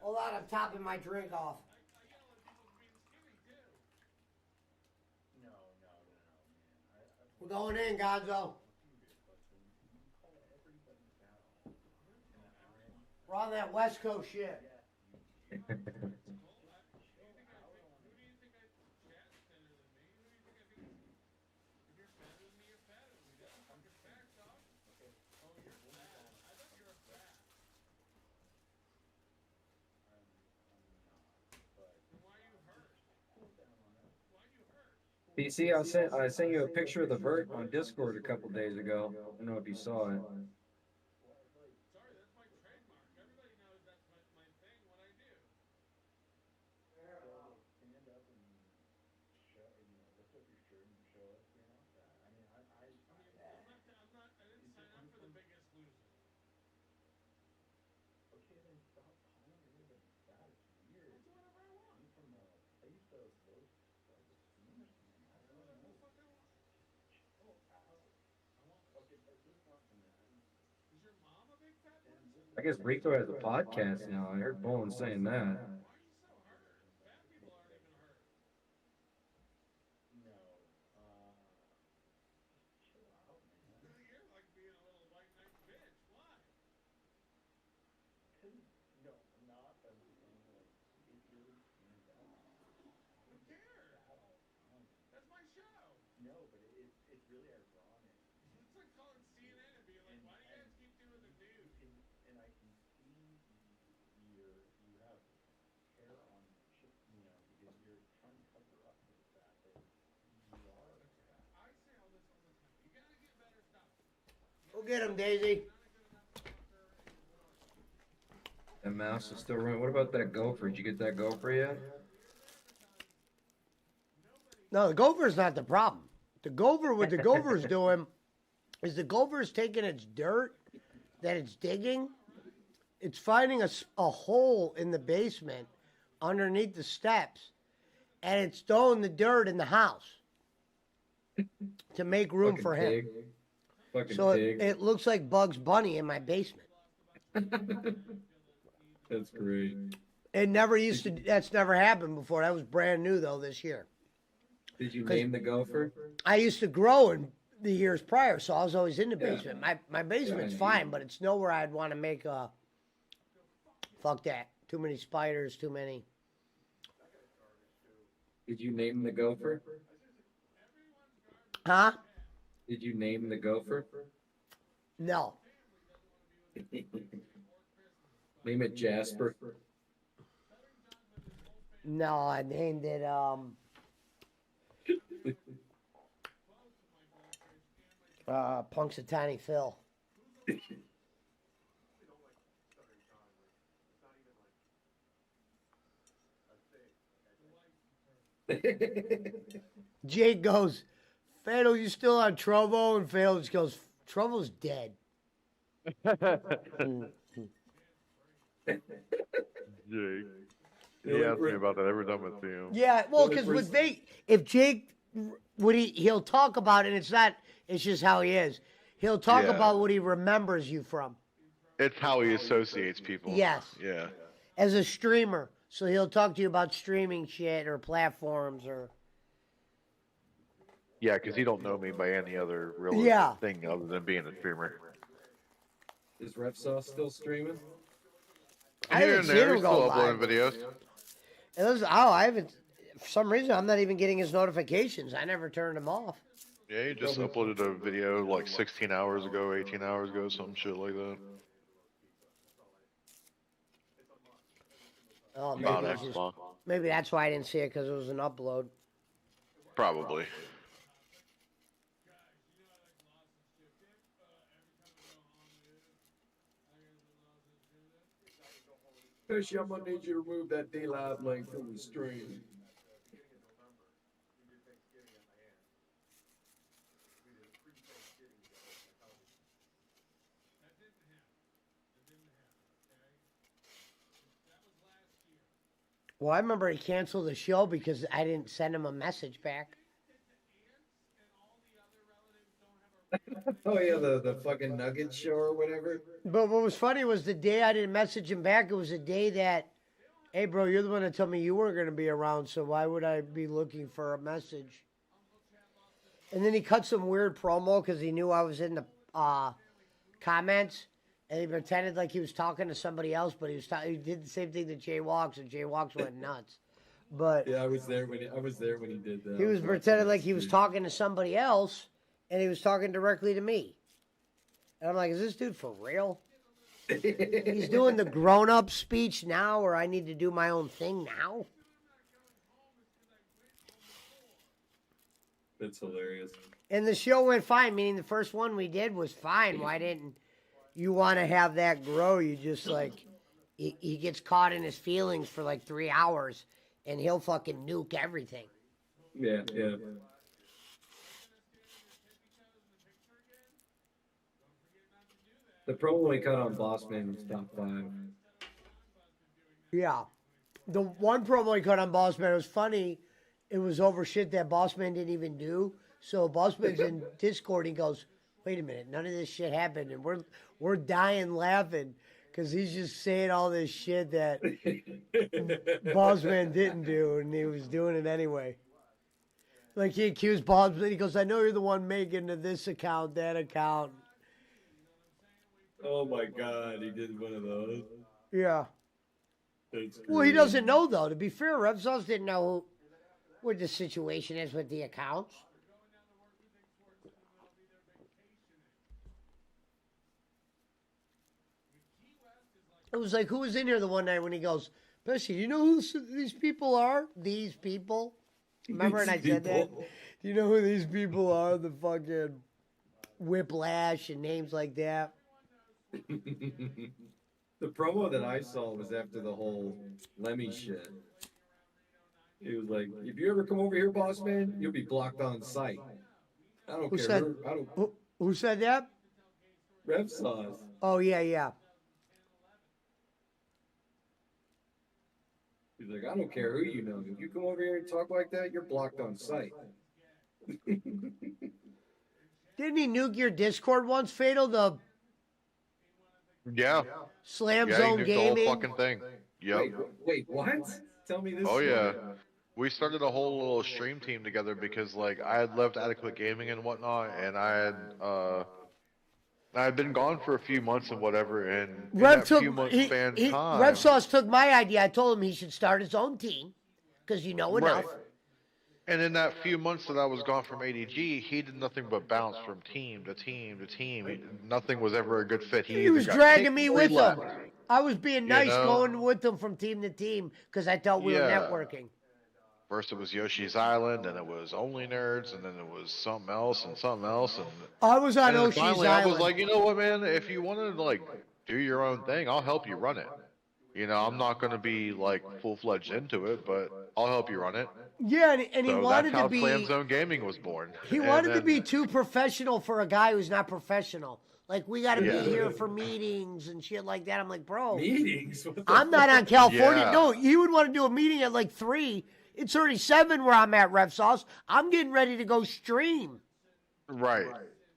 Hold on, I'm topping my drink off. We're going in, Gonzo. We're on that West Coast shit. PC, I sent you a picture of the vert on Discord a couple days ago. I don't know if you saw it. I guess Rico has a podcast now. I heard Bowen saying that. No, but it's really ironic. It's like calling CNN and being like, why do you guys keep doing the news? And I can see you have hair on, because you're trying to cover up for the fact that you are. I say all this all the time. You gotta get better stuff. Go get him, Daisy. That mouse is still running. What about that gopher? Did you get that gopher yet? No, the gopher's not the problem. The gopher, what the gopher's doing is the gopher's taking its dirt that it's digging. It's finding a hole in the basement underneath the steps, and it's throwing the dirt in the house to make room Fucking for him. pig. Fucking So pig. it looks like Bugs Bunny in my basement. That's great. It never used to. That's never happened before. That was brand new though this year. Did you 'Cause name the gopher? I used to grow in the years prior, so I was always in the Yeah. basement. My basement's Yeah, fine, but it's nowhere I'd want to make a. Fuck that. Too many spiders. Too many. Did you name the gopher? Huh? Did you name the gopher? No. Name it Jasper. No, I named it Punxsutawney Phil. Jake goes, Fatal, you still on Trovo? And Fatal just goes, Trovo's dead. Jake. He asks me about that every time I see him. Yeah, well, because if Jake, he'll talk about it, and it's just how he is. He'll talk Yeah. about what he remembers you from. It's how he associates people. Yes. Yeah. As a streamer. So he'll talk to you about streaming shit or platforms or. Yeah, because he don't know me by any other real thing other than being a streamer. Is RefSauce still streaming? I Here haven't and seen there, him he's go still by. uploading videos. I haven't. For some reason, I'm not even getting his notifications. I never turned them off. Yeah, he just uploaded a video like 16 hours ago, 18 hours ago, some shit like that. Oh, About maybe, X long. maybe that's why I didn't see it because it was an upload. Probably. Fishy, I'm gonna need you to remove that D-Live link from the stream. Well, I remember he canceled the show because I didn't send him a message back. Oh yeah, the fucking Nugget show or whatever. But what was funny was the day I didn't message him back, it was the day that, hey, bro, you're the one that told me you weren't going to be around, so why would I be looking for a message? And then he cut some weird promo because he knew I was in the comments, and he pretended like he was talking to somebody else, but he did the same thing to Jay Walks, and Jay Walks went nuts. But Yeah, I was there when he did that. he was pretending like he was talking to somebody else, and he was talking directly to me. And I'm like, is this dude for real? He's doing the grown-up speech now, or I need to do my own thing now? That's hilarious. And the show went fine, meaning the first one we did was fine. Why didn't you want to have that grow? You just like, he gets caught in his feelings for like 3 hours, and he'll fucking nuke everything. Yeah, yeah. The promo we cut on Bossman was top 5. Yeah. The one promo he cut on Bossman, it was funny. It was over shit that Bossman didn't even do. So Bossman's in Discord. He goes, wait a minute. None of this shit happened. And we're dying laughing because he's just saying all this shit that Bossman didn't do. And he was doing it anyway. Like he accused Bossman. He goes, I know you're the one making this account, that account. Oh my god, he did one of those. Yeah. That's Well, he great. doesn't know, though. To be fair, RevSauce didn't know what the situation is with the accounts. It was like, who was in here the one night when he goes, Bessie, do you know who these people are? These people? Remember, and I said that? Do you know who these people are? The fucking Whiplash and names like that. The promo that I saw was after the whole Lemmy shit. He was like, if you ever come over here, boss man, you'll be blocked on sight. I don't Who care. said, I don't. who said that? Rev Sauce. Oh, yeah, yeah. He's like, I don't care who you know. If you come over here and talk like that, you're blocked on sight. Didn't he nuke your Discord once, Fatal? The Yeah. Slam Yeah, Zone he nuked Gaming? the whole fucking thing. Yep. Wait, what? Tell me this. Oh story. yeah. We started a whole little stream team together because like I had left Adequate Gaming and whatnot, and I had been gone for a few months and whatever, and in Rev that took few months span time, Rev Sauce took my idea. I told him he should start his own team because you know enough. Right. And in that few months that I was gone from ADG, he did nothing but bounce from team to team to team. Nothing was ever a good fit. He either was got dragging kicked me or with he him. left. I was being nice know? going with him from team to team because I thought we were Yeah. networking. First it was Yoshi's Island, then it was Only Nerds, and then it was something else and something else. And I was on and then Oshi's finally Island. I was like, you know what, man? If you want to like do your own thing, I'll help you run it. You know, I'm not going to be like full-fledged into it, but I'll help you run it. Yeah, and he So wanted that's how to be. Slam Zone Gaming was born. He And wanted to then- be too professional for a guy who's not professional. Like, we got to Yeah. be here for meetings and shit like that. I'm like, bro. Meetings? What the I'm not on California. Yeah. No, you would want to do a meeting at like 3. It's already 7 where I'm at, Rev Sauce. I'm getting ready to go stream. Right,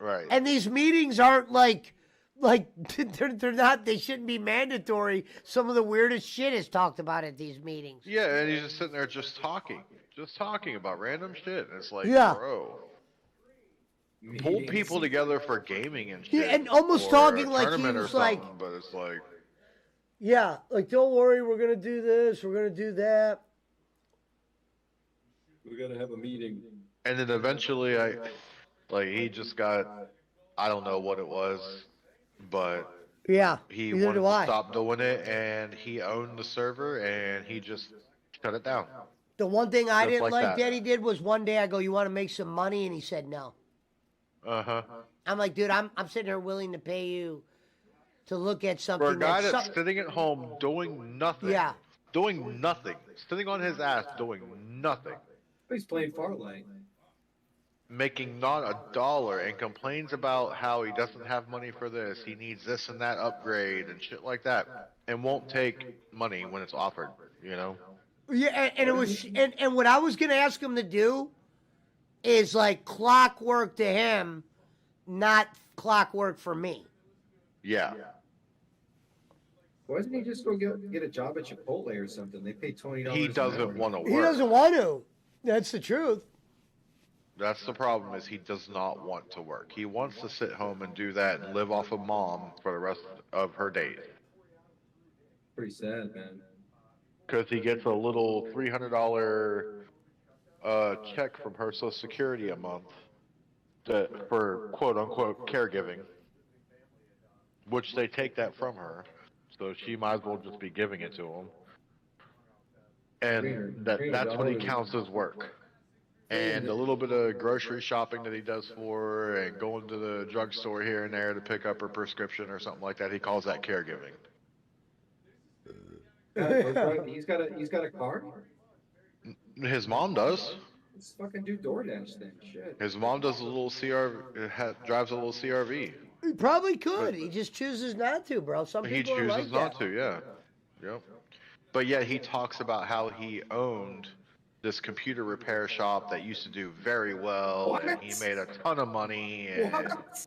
right. And these meetings aren't like they're not, they shouldn't be mandatory. Some of the weirdest shit is talked about at these meetings. Yeah, and he's just sitting there just talking about random shit. And it's like, Yeah. bro, pull people together for gaming and shit. Yeah, and almost or talking a like he tournament or was like, something, but it's like, yeah, like, don't worry, we're going to do this, we're going to do that. We gotta have a meeting. and then eventually he just got, I don't know what it was, but Yeah, he neither wanted do to I. stop doing it, and he owned the server, and he just shut it down. The one thing I Just didn't like like that. that he did was one day I go, you want to make some money? And he said no. Uh-huh. I'm like, dude, I'm sitting here willing to pay you to look at something. For a guy that's that's some- sitting at home doing nothing. Yeah. Doing nothing. Sitting on his ass doing nothing. He's playing Farlight. Making not a dollar and complains about how he doesn't have money for this. He needs this and that upgrade and shit like that. And won't take money when it's offered, you know? Yeah, and it was, and what I was gonna ask him to do is like clockwork to him, not clockwork for me. Yeah. Why doesn't he just go get a job at Chipotle or something? They pay $20. He doesn't want to He work. doesn't want to. That's the truth. That's the problem, is he does not want to work. He wants to sit home and do that and live off of mom for the rest of her days. Pretty sad, man. Because he gets a little $300 check from her Social Security a month for quote-unquote caregiving, which they take that from her, so she might as well just be giving it to him. And that's what he counts as work. And a little bit of grocery shopping that he does for her, and going to the drugstore here and there to pick up her prescription or something like that, he calls that caregiving. He's got a car? His mom does. Let's fucking do DoorDash then. Shit. His mom does a little drives a little CRV. He probably could. He just chooses not to, bro. Some He people are chooses like not that. to, yeah. Yep. But yet he talks about how he owned this computer repair shop that used to do very well, and What? he made a ton of money, and, What?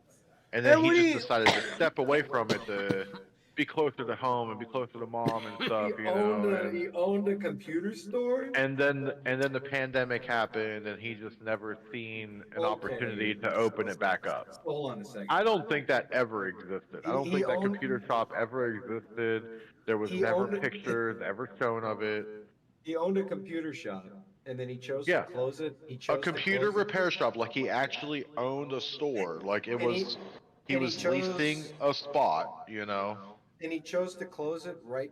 and then And what he do just you- decided to step away from it to be closer to home and be closer to mom and stuff, you know. He owned a computer store? And then the pandemic happened, and he just never seen an opportunity to open it back up. Hold on a second. I don't think that ever existed. I don't He think that owned- computer shop ever existed. There was He never owned- pictures ever shown of it. He owned a computer shop, and then he chose Yeah. to close it. He A chose to computer close it. repair shop, like he actually owned a store. Like it And he- was, he and he was chose- leasing a spot, you know. And he chose to close it right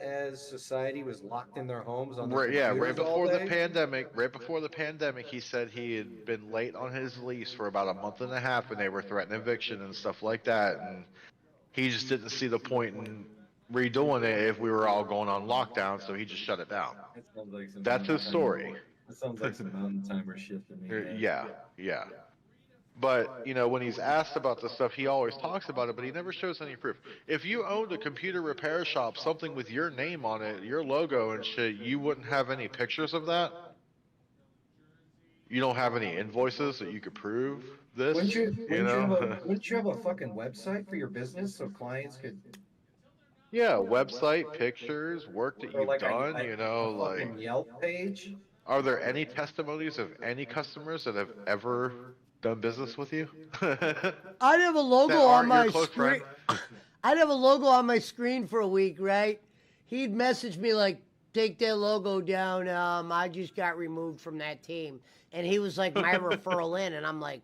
as society was locked in their homes on their Right, yeah, right computers all before the day? pandemic. Right before the pandemic, he said he had been late on his lease for about a month and a half, and they were threatening eviction and stuff like that. And he just didn't see the point in redoing it if we were all going on lockdown, so he just shut it down. That sounds like some That's his mountain story. timer- That sounds like some mountain timer shit to me. man. Yeah, yeah. But, you know, when he's asked about this stuff, he always talks about it, but he never shows any proof. If you owned a computer repair shop, something with your name on it, your logo and shit, you wouldn't have any pictures of that? You don't have any invoices that you could prove this? Wouldn't you, know? wouldn't you have a fucking website for your business so clients could Yeah, website, pictures, work that or you've like done, you know, a like... fucking Yelp page? Are there any testimonies of any customers that have ever done business with you? I'd have a logo That on aren't your my close screen. friend? I'd have a logo on my screen for a week, right? He'd message me like, "Take that logo down. I just got removed from that team," and he was like my referral in, and I'm like,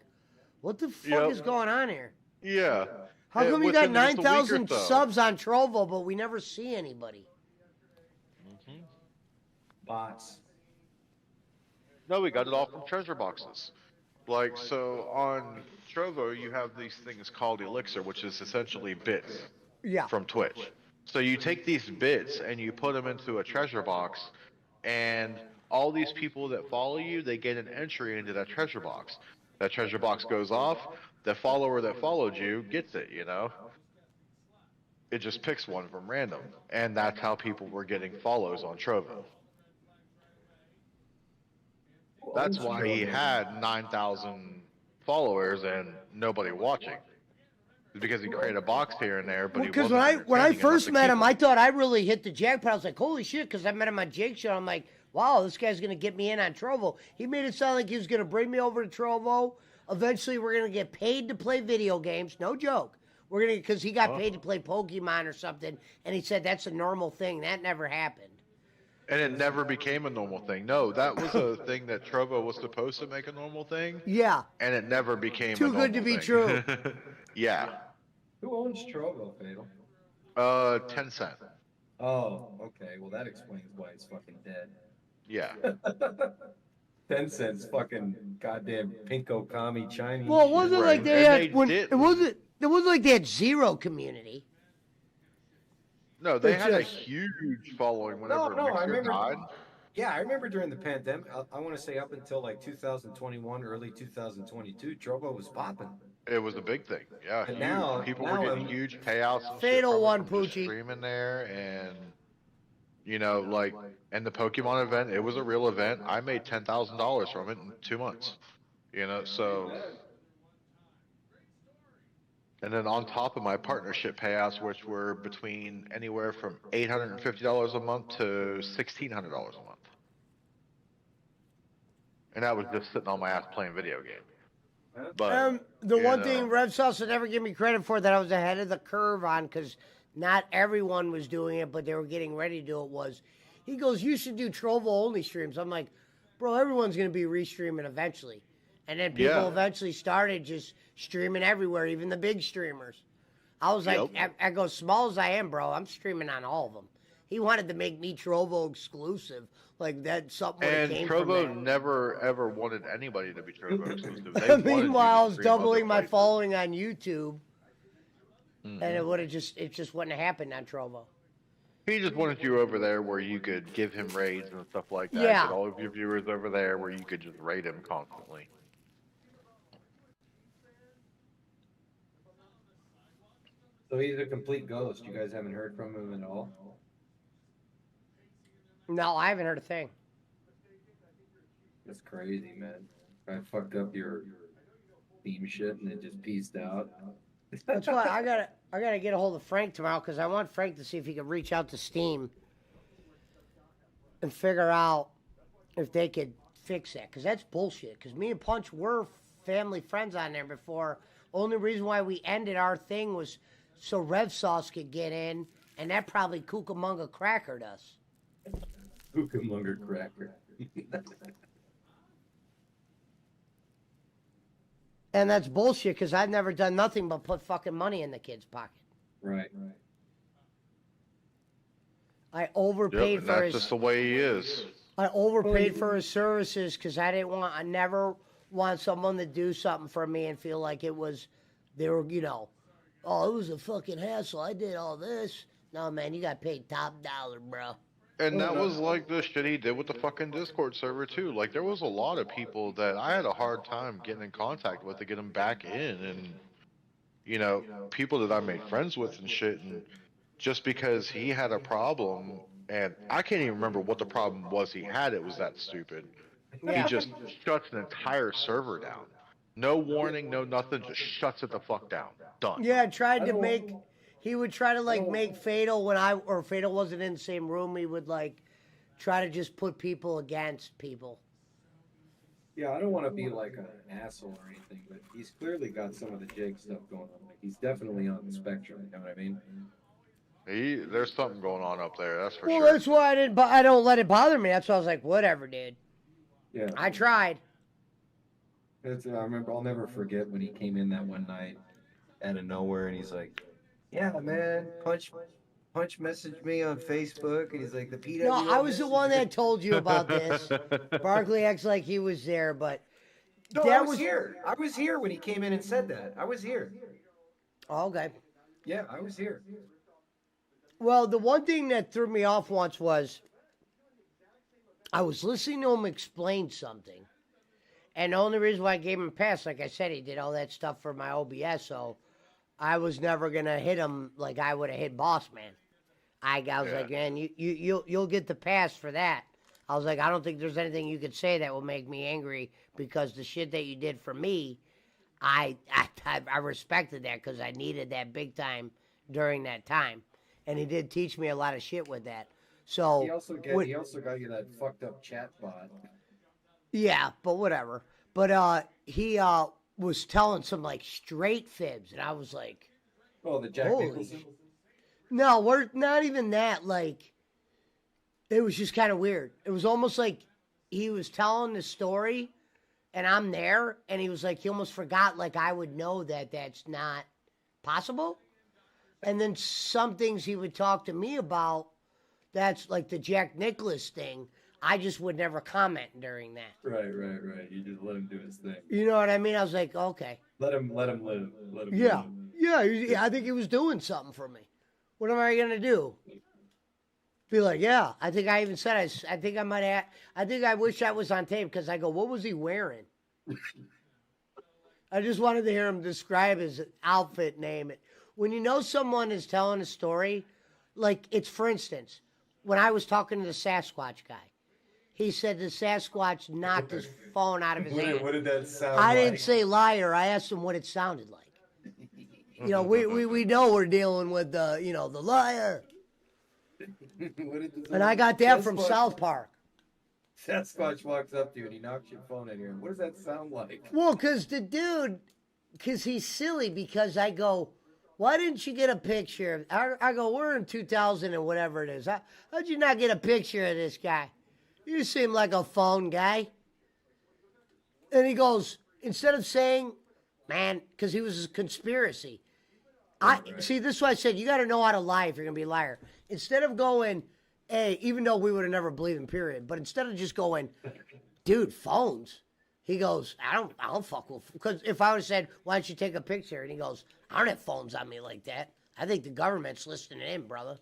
"What the fuck Yep. is going on here? Yeah. How come you got within just a week or 9,000 so. subs on Trovo, but we never see anybody?" Bots. No, we got it all from treasure boxes. Like, so on Trovo, you have these things called Elixir, which is essentially bits Yeah. from Twitch. So you take these bits and you put them into a treasure box, and all these people that follow you, they get an entry into that treasure box. That treasure box goes off, the follower that followed you gets it, you know? It just picks one from random. And that's how people were getting follows on Trovo. That's why he had 9,000 followers and nobody watching. It's because he created a box here and there, but he Because wasn't when I entertaining enough first to met keep him, I thought I really hit the jackpot. I was like, "Holy shit!" Because I met him on Jake's show. I'm like, "Wow, this guy's gonna get me in on Trovo." He made it sound like he was gonna bring me over to Trovo. Eventually, we're gonna get paid to play video games. No joke. We're gonna because he got Oh. paid to play Pokemon or something, and he said that's a normal thing. That never happened. And it never became a normal thing. No, that was a thing that Trovo was supposed to make a normal thing, Yeah. and it never became Too a good to normal be thing. true. Yeah. Who owns Trovo, Fatal? Tencent. Oh, okay. Well, that explains why it's fucking dead. Yeah. Tencent's fucking goddamn pinko kami Chinese. Well, it shit. wasn't like they had when it wasn't like they had zero community. No, they It's had a just- huge following No, whenever no, I Mixer remember. died. Yeah, I remember during the pandemic. I want to say up until like 2021, early 2022, Trovo was popping. It was a big thing. Yeah, And huge. now- People now were getting I'm- huge payouts. And shit Fatal from it, one, from just Poochie. streaming there, and you know, like, and the Pokemon event, it was a real event. I made $10,000 from it in 2 months. You know, so. And then on top of my partnership payouts, which were between anywhere from $850 a month to $1,600 a month. And that was just sitting on my ass playing video games. But The you one know. thing Rev Sauce would never give me credit for that I was ahead of the curve on, because not everyone was doing it, but they were getting ready to do it, was he goes, "You should do Trovo only streams." I'm like, "Bro, everyone's going to be restreaming eventually." And then people Yeah. eventually started just streaming everywhere, even the big streamers. I was like, Yep. I go, small as I am, bro, I'm streaming on all of them. He wanted to make me Trovo exclusive. Like, that something would have And came from Trovo that. never ever wanted anybody to be Trovo exclusive. They wanted you to Meanwhile, I was stream other doubling my places. following on YouTube, Mhm. and it just wouldn't have happened on Trovo. He just wanted you over there where you could give him raids and stuff like that. Yeah. Get all of your viewers over there where you could just raid him constantly. So he's a complete ghost. You guys haven't heard from him at all? No, I haven't heard a thing. That's crazy, man. I fucked up your theme shit and it just pieced out. That's why I gotta get a hold of Frank tomorrow, because I want Frank to see if he can reach out to Steam and figure out if they could fix that, because that's bullshit. Because me and Punch were family friends on there before. Only reason why we ended our thing was so Rev Sauce could get in, and that probably Cucamonga crackered us. Cucamonga cracker. And that's bullshit, because I've never done nothing but put fucking money in the kid's pocket. Right. I Yep, overpaid and for that's his. just the way he is. I overpaid for his services because I never want someone to do something for me and feel like it was, they were, oh, it was a fucking hassle. I did all this. No, man, you got paid top dollar, bro. And that was like the shit he did with the fucking Discord server too. Like there was a lot of people that I had a hard time getting in contact with to get them back in, and people that I made friends with and shit. And just because he had a problem, and I can't even remember what the problem was he had. It was that stupid. Yeah. He just shuts an entire server down. No warning, no nothing. Just shuts it the fuck down. Done. Yeah, he would try to make Fatal or Fatal wasn't in the same room. He would try to just put people against people. Yeah, I don't want to be like an asshole or anything, but he's clearly got some of the Jake stuff going on. Like he's definitely on the spectrum. You know what I mean? There's something going on up there. That's for Well, sure. that's why I don't let it bother me. That's why I was like, whatever, dude. Yeah. I tried. I remember. I'll never forget when he came in that one night out of nowhere, and he's like, "Yeah, man, Punch messaged me on Facebook," and he's like, "The PW." No, I was the one that told you about this. Barkley acts like he was there, but No, that I was here. I was here when he came in and said that. I was here. Oh, okay. Yeah, I was here. Well, the one thing that threw me off once was I was listening to him explain something. And the only reason why I gave him a pass, like I said, he did all that stuff for my OBS, so I was never going to hit him like I would have hit Boss Man. I was like, man, you'll get the pass for that. I was like, I don't think there's anything you could say that will make me angry because the shit that you did for me, I respected that because I needed that big time during that time. And he did teach me a lot of shit with that. So He also got you that fucked up chat bot. yeah, but whatever. But he was telling some straight fibs, and I was like, Oh, the Jack holy Nicholson? no, we're not even that. It was just kind of weird. It was almost like he was telling the story, and I'm there, and he was like, he almost forgot I would know that that's not possible. And then some things he would talk to me about, that's like the Jack Nicklaus thing. I just would never comment during that. Right. You just let him do his thing. You know what I mean? I was like, okay. Let him live. Let him Yeah. live. Yeah, I think he was doing something for me. What am I going to do? Be like, yeah. I think I even said, I think I might have, I think I wish that was on tape because I go, what was he wearing? I just wanted to hear him describe his outfit, name it. When you know someone is telling a story, it's for instance, when I was talking to the Sasquatch guy, he said the Sasquatch knocked his phone out of his hand. What did that sound I like? didn't say liar. I asked him what it sounded like. We know we're dealing with the liar. And I got that from South Park. Sasquatch walks up to you and he knocks your phone in here. What does that sound like? Well, because he's silly because I go, why didn't you get a picture? I go, we're in 2000 and whatever it is. How'd you not get a picture of this guy? You seem like a phone guy. And he goes, instead of saying, man, because he was a conspiracy. See, this is why I said, you got to know how to lie if you're going to be a liar. Instead of going, hey, even though we would have never believed him, period. But instead of just going, dude, phones. He goes, I don't fuck with, because if I would have said, why don't you take a picture? And he goes, I don't have phones on me like that. I think the government's listening in, brother.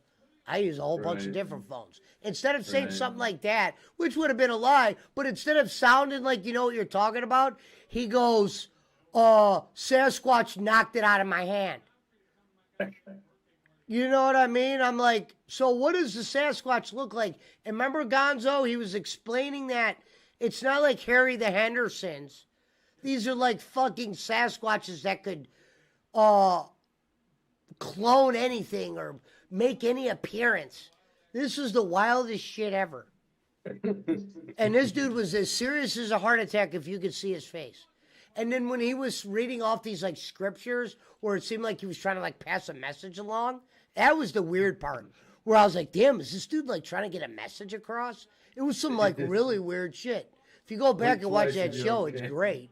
I use a whole bunch of different phones. Instead of saying something like that, which would have been a lie, but instead of sounding like you know what you're talking about, he goes, Sasquatch knocked it out of my hand. You know what I mean? I'm like, so what does the Sasquatch look like? And remember Gonzo? He was explaining that it's not like Harry the Hendersons. These are like fucking Sasquatches that could clone anything or make any appearance. This is the wildest shit ever. And this dude was as serious as a heart attack if you could see his face. And then when he was reading off these scriptures where it seemed like he was trying to pass a message along, that was the weird part. Where I was like, damn, is this dude trying to get a message across? It was some really weird shit. If you go back and watch that show, it's great.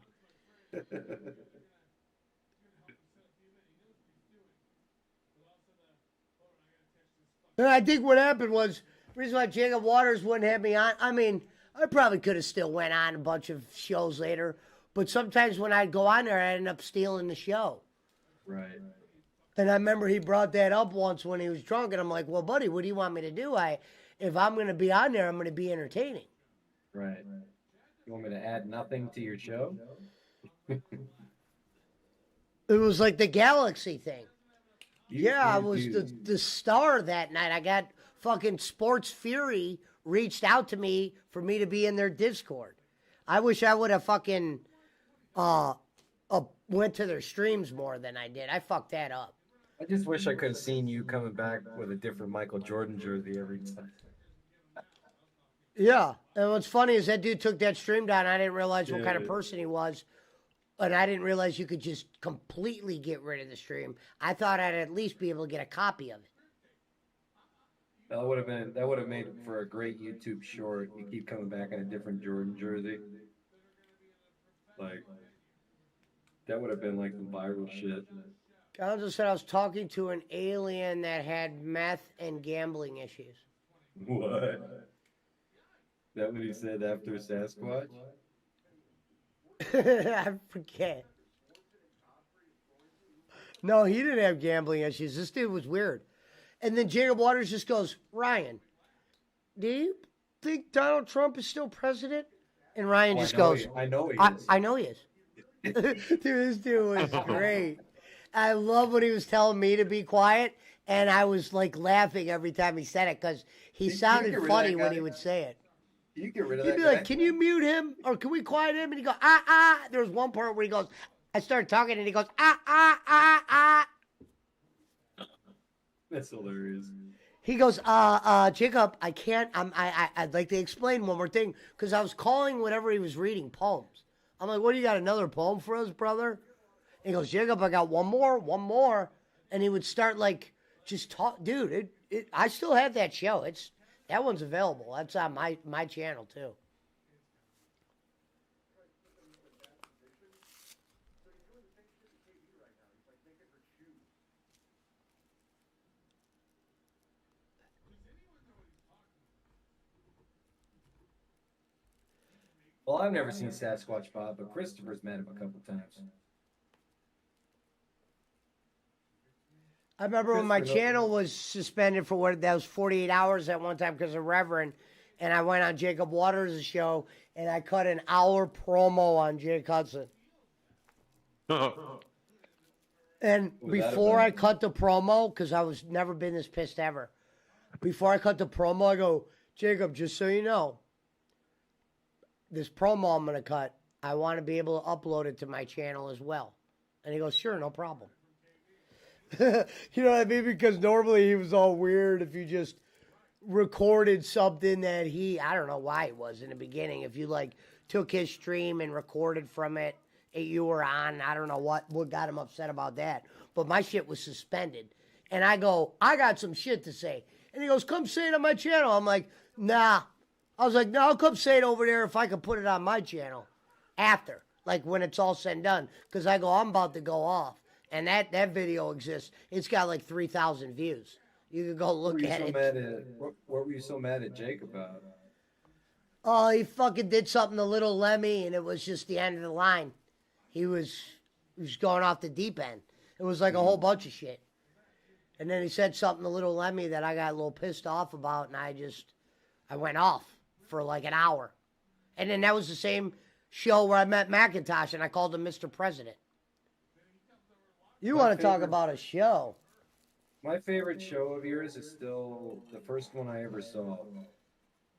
And I think what happened was the reason why Jacob Waters wouldn't have me on. I mean, I probably could have still went on a bunch of shows later, but sometimes when I'd go on there, I'd end up stealing the show. Right. And I remember he brought that up once when he was drunk, and I'm like, "Well, buddy, what do you want me to do? If I'm going to be on there, I'm going to be entertaining." Right. You want me to add nothing to your show? It was like the Galaxy thing. Yeah, I was the star that night. I got fucking Sports Fury reached out to me for me to be in their Discord. I wish I would have fucking went to their streams more than I did. I fucked that up. I just wish I could have seen you coming back with a different Michael Jordan jersey every time. Yeah, and what's funny is that dude took that stream down. I didn't realize what kind of Yeah. person he was, and I didn't realize you could just completely get rid of the stream. I thought I'd at least be able to get a copy of it. That would have made for a great YouTube short. You keep coming back in a different Jordan jersey. Like that would have been like some viral shit. Gonzo said I was talking to an alien that had meth and gambling issues. What? That what he said after Sasquatch? I forget. No, he didn't have gambling issues. This dude was weird. And then Jacob Waters just goes, "Ryan, do you think Donald Trump is still president?" And Ryan Oh, just goes, I know he is. I know he is. Dude, this dude was great. I love when he was telling me to be quiet, and I was like laughing every time he said it because he You sounded get rid of funny that when guy. he would say it. You get rid of He'd that be guy. like, "Can you mute him? Or can we quiet him?" And he go, There was one part where he goes, I started talking, and he goes, That's hilarious. He goes, Jacob, I can't, I'd like to explain one more thing, because I was calling whatever he was reading poems. I'm like, "What, do you got another poem for us, brother?" And he goes, "Jacob, I got one more. And he would start like, just talk, dude, I still have that show. That one's available. That's on my channel too. Well, I've never seen Sasquatch Bob, but Christopher's met him a couple times. I remember when my Christopher channel was suspended for that was 48 hours at one time because of Reverend, and I went on Jacob Waters' show and I cut an hour promo on Jake Hudson. And What was that before I about? cut the promo, because I was never been this pissed ever. Before I cut the promo, I go, "Jacob, just so you know, this promo I'm gonna cut, I want to be able to upload it to my channel as well." And he goes, "Sure, no problem." You know what I mean? Because normally he was all weird if you just recorded something that I don't know why it was in the beginning. If you like took his stream and recorded from it, you were on, I don't know what got him upset about that. But my shit was suspended. And I go, "I got some shit to say." And he goes, "Come say it on my channel." I'm like, "Nah." I was like, "No, I'll come say it over there if I can put it on my channel after, like when it's all said and done." Because I go, "I'm about to go off." And that video exists. It's got like 3,000 views. You can go look at it. What were you so mad at Jake about? Oh, he fucking did something to Little Lemmy, and it was just the end of the line. He was going off the deep end. It was like a whole bunch of shit. And then he said something to Little Lemmy that I got a little pissed off about, and I went off for like an hour. And then that was the same show where I met Macintosh, and I called him Mr. President. You My want to talk favorite- about a show? My favorite show of yours is still the first one I ever saw,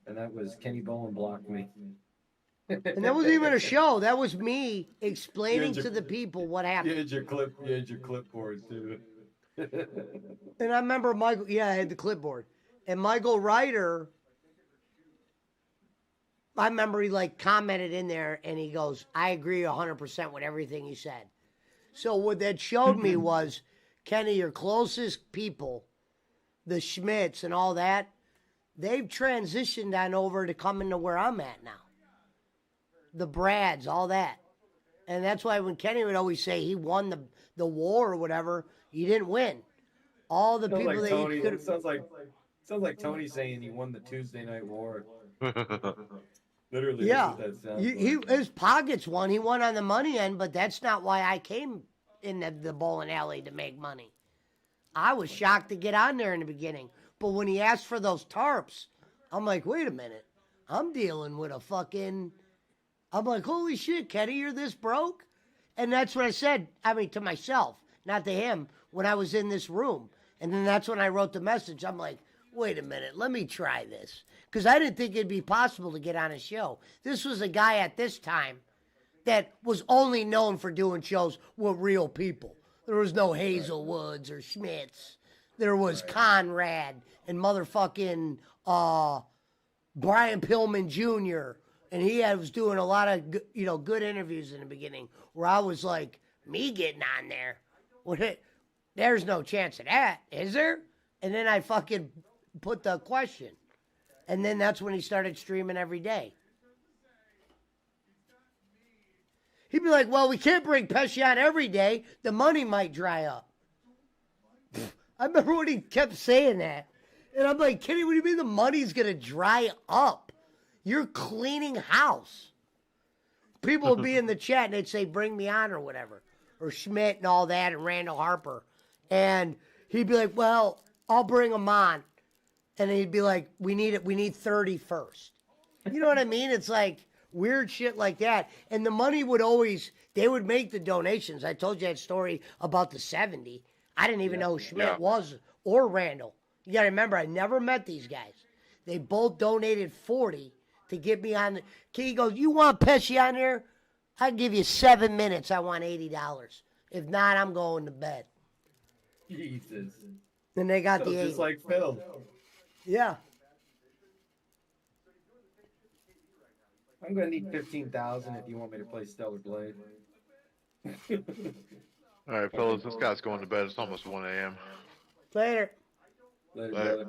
and that was Kenny Bowen Blocked Me. And that wasn't even a show. That was me explaining You had to the people what happened. You had your clipboard too. And I remember Michael, I had the clipboard. And Michael Ryder, I remember he like commented in there and he goes, "I agree 100% with everything you said." So what that showed me was, Kenny, your closest people, the Schmitz and all that, they've transitioned on over to coming to where I'm at now. The Brads, all that. And that's why when Kenny would always say he won the war or whatever, you didn't win. All the Sounds people like that Tony, you could it sounds like Sounds like Tony saying he won the Tuesday Night War. Literally, Yeah, that's what that sounds he like. his pockets won. He won on the money end, but that's not why I came in the bowling alley to make money. I was shocked to get on there in the beginning, but when he asked for those tarps, I'm like, wait a minute, I'm dealing with a fucking. I'm like, holy shit, Kenny, you're this broke, and that's what I said. I mean, to myself, not to him, when I was in this room, and then that's when I wrote the message. I'm like, wait a minute, let me try this. Because I didn't think it'd be possible to get on a show. This was a guy at this time that was only known for doing shows with real people. There was no Hazelwoods or Schmitz. There was Conrad and motherfucking Brian Pillman Jr. And he was doing a lot of good interviews in the beginning where I was like, me getting on there? There's no chance of that, is there? And then I fucking put the question. And then that's when he started streaming every day. He'd be like, well, we can't bring Pesci on every day. The money might dry up. I remember when he kept saying that. And I'm like, Kenny, what do you mean the money's going to dry up? You're cleaning house. People would be in the chat and they'd say, bring me on or whatever. Or Schmidt and all that and Randall Harper. And he'd be like, well, I'll bring them on. And he'd be like, we need 30 first. You know what I mean? It's like weird shit like that. And the money would they would make the donations. I told you that story about the 70. I didn't even know who Schmidt was or Randall. You got to remember, I never met these guys. They both donated 40 to get me on. He goes, you want Pesci on here? I'll give you 7 minutes. I want $80. If not, I'm going to bed. Jesus. Then they got So the 80. just like Phil. Yeah. I'm gonna need 15,000 if you want me to play Stellar Blade. All right, fellas, this guy's going to bed. It's almost 1 a.m. Later. Later, Later. brother.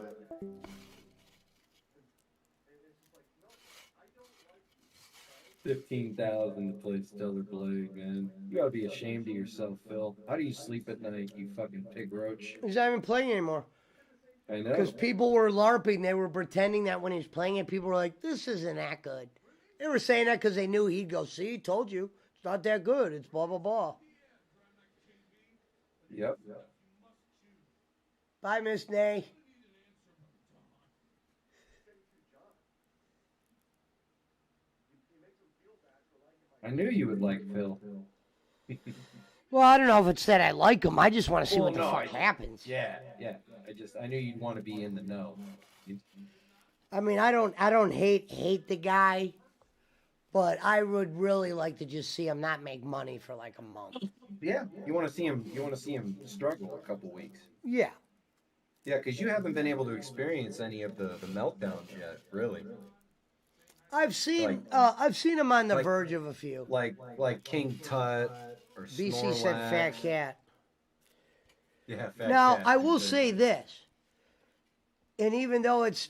15,000 to play Stellar Blade, man. You gotta be ashamed of yourself, Phil. How do you sleep at night, you fucking pig roach? He's not even playing anymore. I know. Because people were LARPing. They were pretending that when he was playing it, people were like, this isn't that good. They were saying that because they knew he'd go, see, told you. It's not that good. It's blah, blah, blah. Yep. Bye, Miss Nay. I knew you would like Phil. Well, I don't know if it's that I like him. I just want to see Well, what the no, fuck happens. Yeah. I knew you'd want to be in the know. I mean, I don't hate the guy, but I would really like to just see him not make money for like a month. Yeah, you want to see him. You want to see him struggle a couple weeks. Yeah. Yeah, because you haven't been able to experience any of the meltdowns yet, really. I've seen him on the like- verge of a few. Like King Tut or BC said Snorlax. fat cat. Yeah, fat Now, cat. I will say this, and even though it's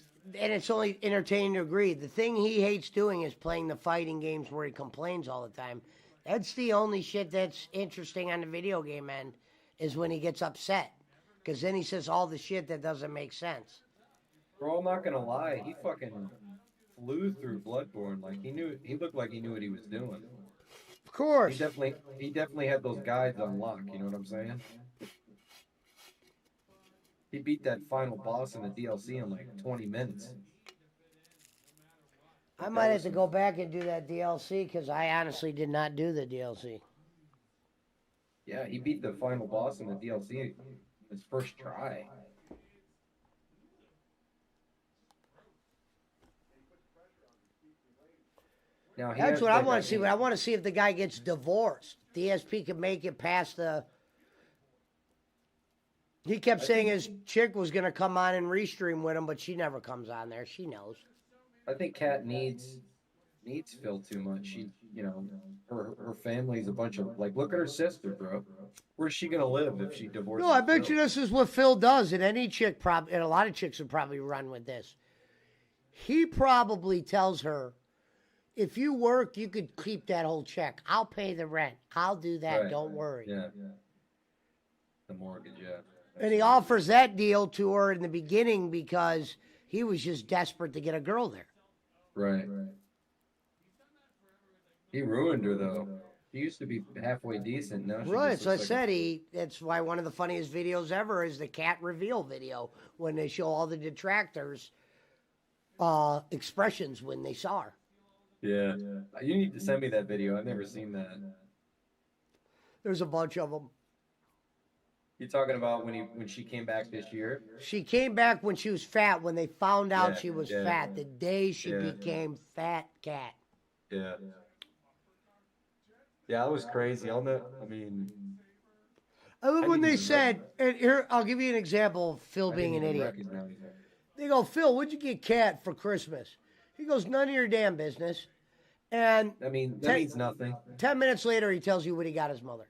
only entertaining to agree, the thing he hates doing is playing the fighting games where he complains all the time. That's the only shit that's interesting on the video game end, is when he gets upset. Because then he says all the shit that doesn't make sense. Bro, I'm not gonna lie. He fucking flew through Bloodborne. Like he looked like he knew what he was doing. Of course. He definitely had those guides unlocked. You know what I'm saying? He beat that final boss in the DLC in like 20 minutes. I might have to go back and do that DLC because I honestly did not do the DLC. Yeah, he beat the final boss in the DLC his first try. Now, he That's has what I like want that- to see. I want to see if the guy gets divorced. DSP can make it past the. He kept saying his chick was going to come on and restream with him, but she never comes on there. She knows. I think Kat needs Phil too much. She, her family's a bunch of look at her sister, bro. Where's she gonna live if she divorces? No, I bet Phil? you this is what Phil does, and any chick probably, and a lot of chicks would probably run with this. He probably tells her, if you work, you could keep that whole check. I'll pay the rent. I'll do that. Right. Don't worry. Yeah. The mortgage, yeah. And he offers that deal to her in the beginning because he was just desperate to get a girl there. Right. He ruined her though. She used to be halfway decent. Now she Right, just so I looks like said that's why one of the funniest videos ever is the cat reveal video when they show all the detractors expressions when they saw her. Yeah. You need to send me that video. I've never seen that. There's a bunch of them. You talking about when she came back this year? She came back when she was fat, when they found out Yeah, she was yeah. fat, the day she Yeah. became fat cat. Yeah. Yeah, that was crazy. I mean, I love I when didn't they even said, and here, I'll give you an example of Phil I being an didn't even idiot. recognize her. They go, Phil, what'd you get Cat for Christmas? He goes, none of your damn business. And I mean, that Ten- means nothing. 10 minutes later, he tells you what he got his mother.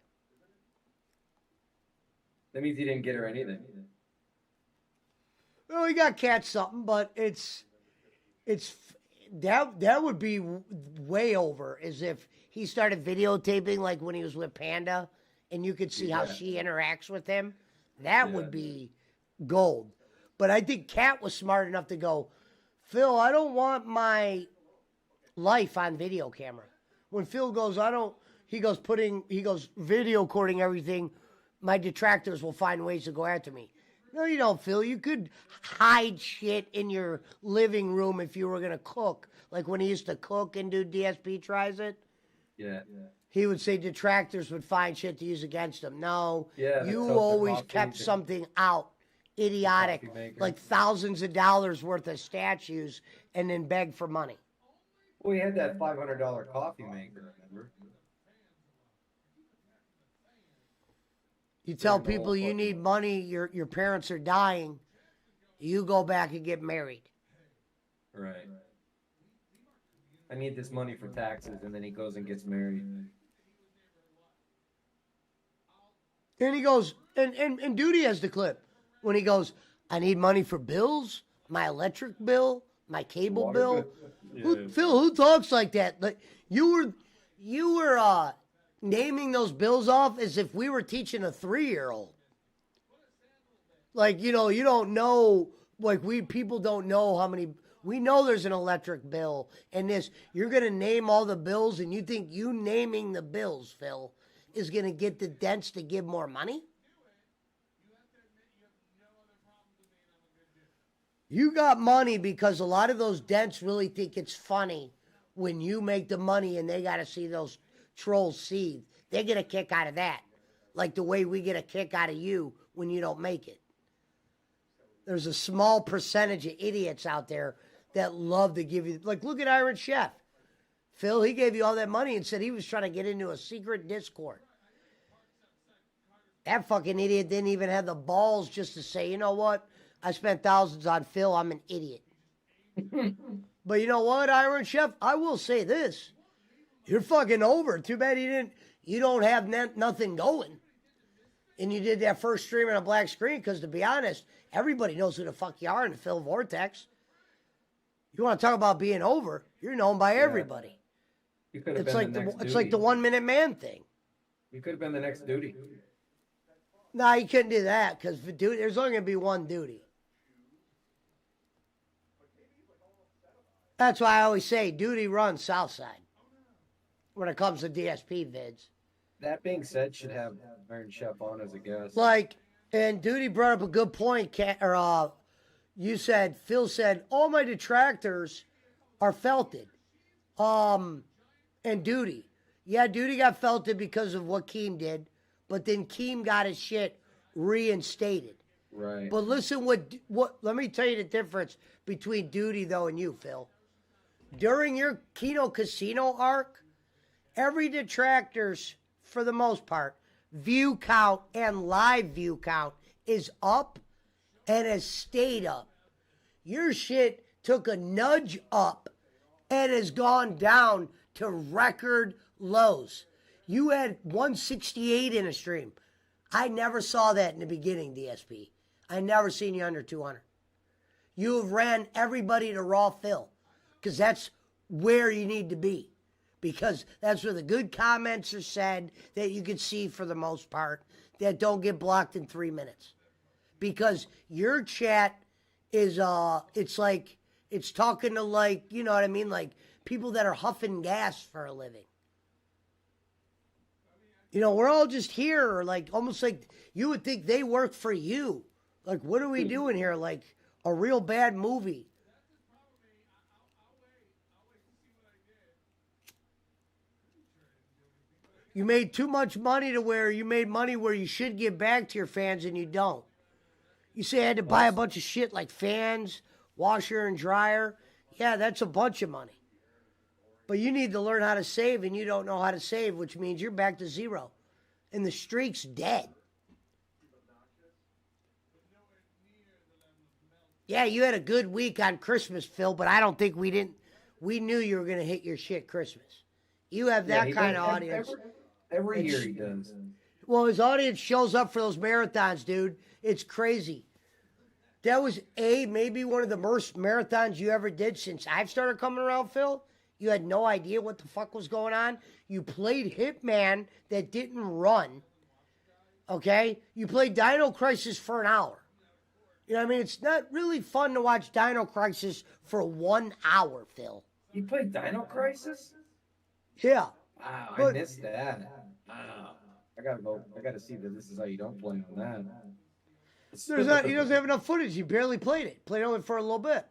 That means he didn't get her anything. Well, he got Cat something, but it's that would be way over as if he started videotaping like when he was with Panda and you could see how Yeah. she interacts with him. That Yeah. would be gold. But I think Cat was smart enough to go, Phil, I don't want my life on video camera. When Phil goes, he goes video recording everything, my detractors will find ways to go after me. No, you don't, Phil. You could hide shit in your living room if you were going to cook. Like when he used to cook and do DSP tries it, Yeah. he would say detractors would find shit to use against him. No, Yeah, you the toaster always coffee kept maker. something out. Idiotic. coffee maker. Like thousands of dollars worth of statues and then beg for money. Well, he had that $500 coffee maker, remember? You tell During the whole people you fucking- need money, your parents are dying, you go back and get married. Right. I need this money for taxes, and then he goes and gets married. And he goes, and Duty has the clip when he goes, I need money for bills, my electric bill, my cable Water bill. bill. Yeah. Phil, who talks like that? Like you were naming those bills off as if we were teaching a 3-year-old. Like, you don't know, like people don't know how many, we know there's an electric bill and this, you're going to name all the bills and you think you naming the bills, Phil, is going to get the dents to give more money? You got money because a lot of those dents really think it's funny when you make the money and they got to see those trolls seethe. They get a kick out of that. Like the way we get a kick out of you when you don't make it. There's a small percentage of idiots out there that love to give you, like, look at Iron Chef. Phil, he gave you all that money and said he was trying to get into a secret Discord. That fucking idiot didn't even have the balls just to say, you know what? I spent thousands on Phil. I'm an idiot. But you know what, Iron Chef? I will say this. You're fucking over. Too bad you don't have nothing going. And you did that first stream on a black screen because, to be honest, everybody knows who the fuck you are in the Phil Vortex. You want to talk about being over? You're known by everybody. You could have It's been like the next it's like the Duty. 1 Minute Man thing. You could have been the next Duty. No, you couldn't do that because there's only going to be one Duty. That's why I always say Duty runs Southside when it comes to DSP vids. That being said, should have Iron Chef on as a guest. Like, and Duty brought up a good point. You said, Phil said, all my detractors are felted. And Duty. Yeah, Duty got felted because of what Keem did, but then Keem got his shit reinstated. Right. But listen, what? Let me tell you the difference between Duty, though, and you, Phil. During your Kino Casino arc, every detractor's, for the most part, view count and live view count is up and has stayed up. Your shit took a nudge up and has gone down to record lows. You had 168 in a stream. I never saw that in the beginning, DSP. I never seen you under 200. You have ran everybody to Raw Phil because that's where you need to be. Because that's where the good comments are said that you can see for the most part that don't get blocked in 3 minutes. because your chat is it's like it's talking to, like, you know what I mean, like people that are huffing gas for a living. You know, we're all just here, like almost like you would think they work for you. Like, what are we doing here? Like a real bad movie. You made too much money to where you made money where you should give back to your fans and you don't. You say I had to buy a bunch of shit like fans, washer and dryer. Yeah, that's a bunch of money. But you need to learn how to save, and you don't know how to save, which means you're back to zero. And the streak's dead. Yeah, you had a good week on Christmas, Phil, but I don't think we knew you were going to hit your shit Christmas. You have that kind of audience. Every year he does. Well, his audience shows up for those marathons, dude. It's crazy. That was maybe one of the worst marathons you ever did since I've started coming around, Phil. You had no idea what the fuck was going on. You played Hitman that didn't run. Okay? You played Dino Crisis for an hour. You know what I mean? It's not really fun to watch Dino Crisis for 1 hour, Phil. You played Dino Crisis? Yeah. Wow, But- I missed that. Wow. I gotta see that this is how you don't play on that. He doesn't have enough footage. He barely played it. Played only for a little bit.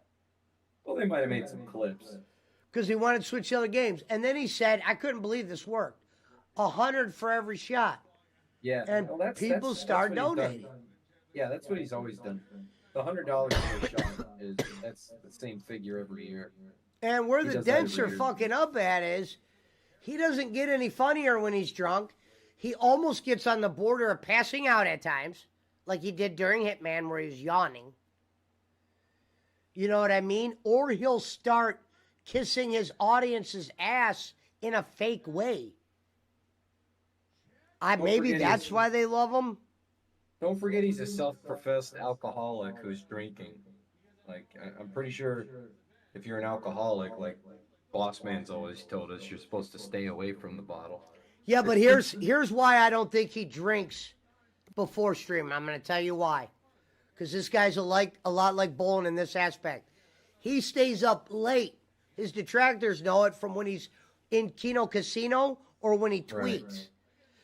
Well, they might have made some clips. Because he wanted to switch to other games. And then he said, I couldn't believe this worked. 100 for every shot. Yeah. And well, people start what he's done. donating. Yeah, that's what he's always done. The $100 for a shot that's the same figure every year. And where He the does that dents every are year. fucking up at is, he doesn't get any funnier when he's drunk. He almost gets on the border of passing out at times, like he did during Hitman where he was yawning. You know what I mean? Or he'll start kissing his audience's ass in a fake way. Don't Maybe forget that's he's- why they love him. Don't forget he's a self-professed alcoholic who's drinking. Like, I'm pretty sure if you're an alcoholic, like Boss Man's always told us, you're supposed to stay away from the bottle. Yeah, but here's why I don't think he drinks before streaming. I'm going to tell you why. Because this guy's a lot like Bolin in this aspect. He stays up late. His detractors know it from when he's in Kino Casino or when he tweets. Right.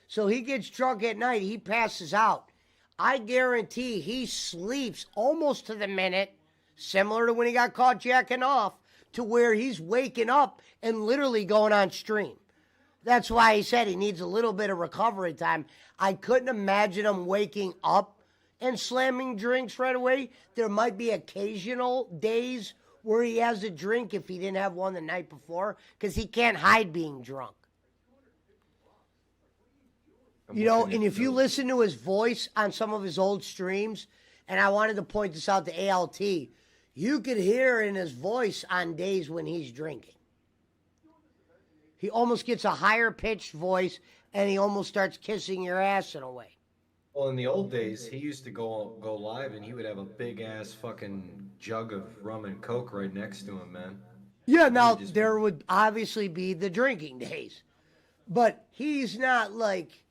So he gets drunk at night. He passes out. I guarantee he sleeps almost to the minute, similar to when he got caught jacking off, to where he's waking up and literally going on stream. That's why he said he needs a little bit of recovery time. I couldn't imagine him waking up and slamming drinks right away. There might be occasional days where he has a drink if he didn't have one the night before, because he can't hide being drunk. You know, and if you listen to his voice on some of his old streams, and I wanted to point this out to ALT, you could hear in his voice on days when he's drinking. He almost gets a higher pitched voice, and he almost starts kissing your ass in a way. Well, in the old days, he used to go live and he would have a big ass fucking jug of rum and coke right next to him, man. Yeah, now there would obviously be the drinking days, but he's not like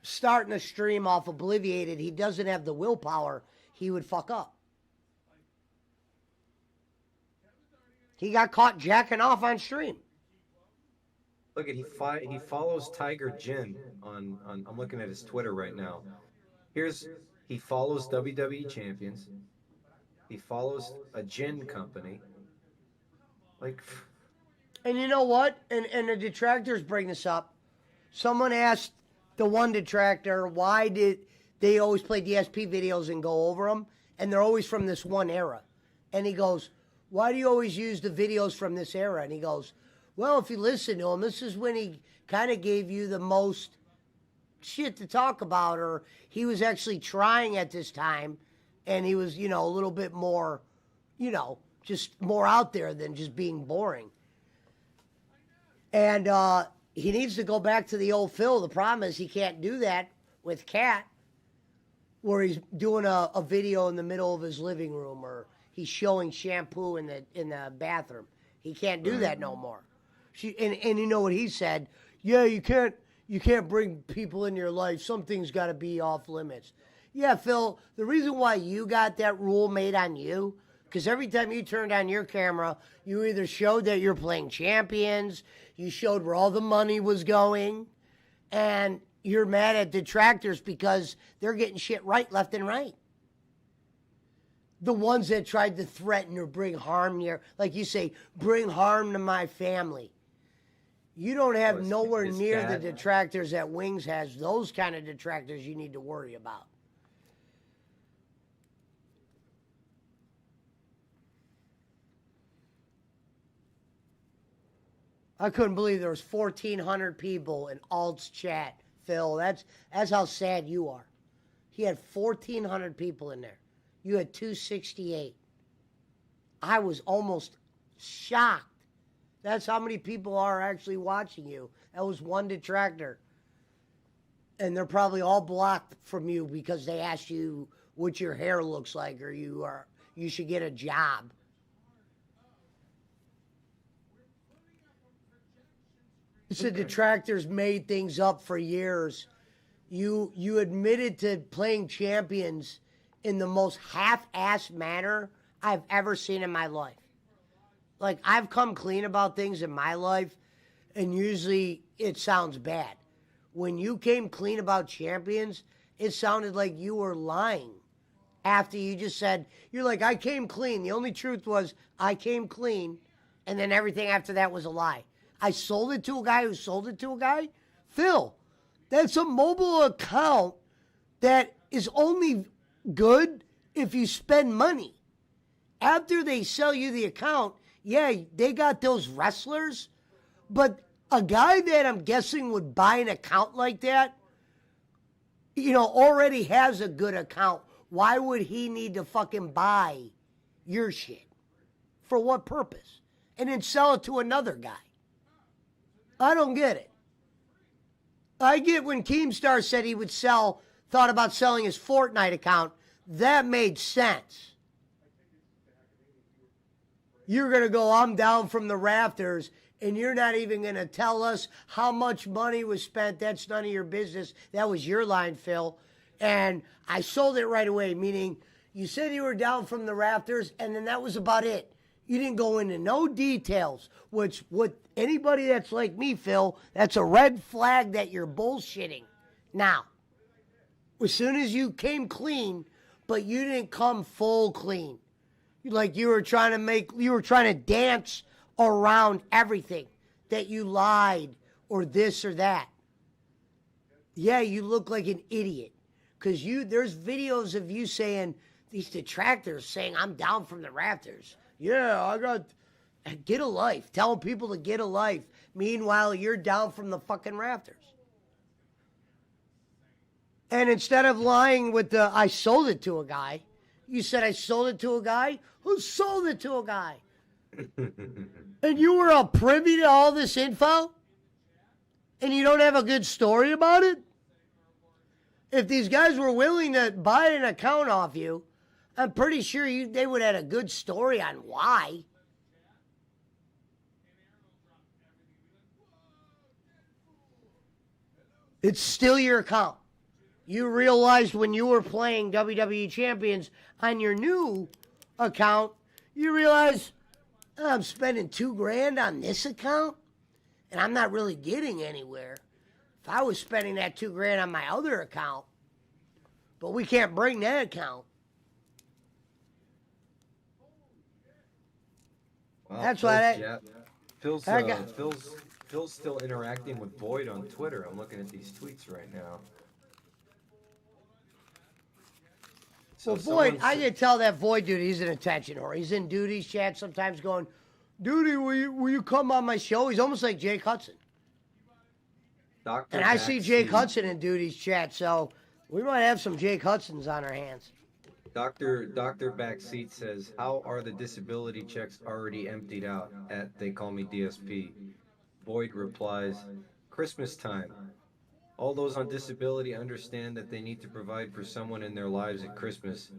starting a stream off Obliviated. He doesn't have the willpower. He would fuck up. He got caught jacking off on stream. Look at he follows Tiger Jin on I'm looking at his Twitter right now. He follows WWE champions. He follows a gin company. Like, And you know what? And the detractors bring this up. Someone asked the one detractor, why did they always play DSP videos and go over them? And they're always from this one era. And he goes, why do you always use the videos from this era? And he goes, well, if you listen to him, this is when he kind of gave you the most shit to talk about, or he was actually trying at this time, and he was, you know, a little bit more, you know, just more out there than just being boring. And he needs to go back to the old Phil. The problem is he can't do that with Kat, where he's doing a video in the middle of his living room, or he's showing shampoo in the bathroom. He can't do that no more. And you know what he said? Yeah, you can't bring people in your life. Something's got to be off limits. Yeah, Phil, the reason why you got that rule made on you, because every time you turned on your camera, you either showed that you're playing champions, you showed where all the money was going, and you're mad at detractors because they're getting shit right, left and right. The ones that tried to threaten or bring harm near, like you say, bring harm to my family. You don't have nowhere near the detractors that Wings has. Those kind of detractors you need to worry about. I couldn't believe there was 1,400 people in Alt's chat, Phil. That's how sad you are. He had 1,400 people in there. You had 268. I was almost shocked. That's how many people are actually watching you. That was one detractor. And they're probably all blocked from you because they asked you what your hair looks like or you should get a job. It's the detractors made things up for years. You admitted to playing champions in the most half-assed manner I've ever seen in my life. Like, I've come clean about things in my life, and usually it sounds bad. When you came clean about champions, it sounded like you were lying. After you just said, you're like, I came clean. The only truth was I came clean, and then everything after that was a lie. I sold it to a guy who sold it to a guy? Phil, that's a mobile account that is only good if you spend money. After they sell you the account, yeah, they got those wrestlers, but a guy that I'm guessing would buy an account like that, already has a good account. Why would he need to fucking buy your shit? For what purpose? And then sell it to another guy. I don't get it. I get when Keemstar said he would thought about selling his Fortnite account. That made sense. You're going to go, I'm down from the rafters, and you're not even going to tell us how much money was spent. That's none of your business. That was your line, Phil. And I sold it right away, meaning you said you were down from the rafters, and then that was about it. You didn't go into no details, which with anybody that's like me, Phil, that's a red flag that you're bullshitting. Now, as soon as you came clean, but you didn't come full clean. Like you were trying to dance around everything, that you lied or this or that. Yeah, you look like an idiot. Because there's videos of you saying, these detractors saying, I'm down from the rafters. Yeah, get a life. Tell people to get a life. Meanwhile, you're down from the fucking rafters. And instead of lying with I sold it to a guy, you said I sold it to a guy? Who sold it to a guy? And you were all privy to all this info? And you don't have a good story about it? If these guys were willing to buy an account off you, I'm pretty sure they would have had a good story on why. It's still your account. You realized when you were playing WWE Champions on your new account, you realized, I'm spending $2,000 on this account, and I'm not really getting anywhere. If I was spending that $2,000 on my other account, but we can't bring that account. Well, That's why Phil's still interacting with Void on Twitter. I'm looking at these tweets right now. So Void, I can tell that Void dude, he's an attention whore. He's in Duty's chat sometimes going, Duty, will you come on my show? He's almost like Jake Hudson. And I see Jake Hudson in Duty's chat, so we might have some Jake Hudsons on our hands. Dr. Backseat says, how are the disability checks already emptied out at They Call Me DSP? Void replies, Christmas time. All those on disability understand that they need to provide for someone in their lives at Christmas.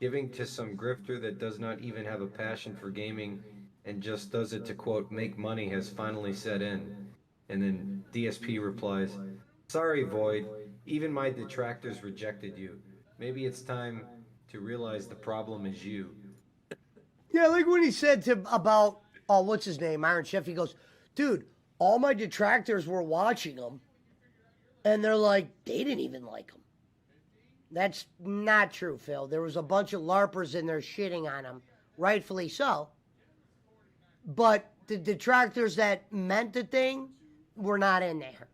Giving to some grifter that does not even have a passion for gaming and just does it to, quote, make money has finally set in. And then DSP replies, sorry, Void, even my detractors rejected you. Maybe it's time to realize the problem is you. Yeah, like when he said to about what's his name, Iron Chef. He goes, dude, all my detractors were watching him, and they're like, they didn't even like him. That's not true, Phil. There was a bunch of LARPers in there shitting on him, rightfully so. But the detractors that meant the thing were not in there.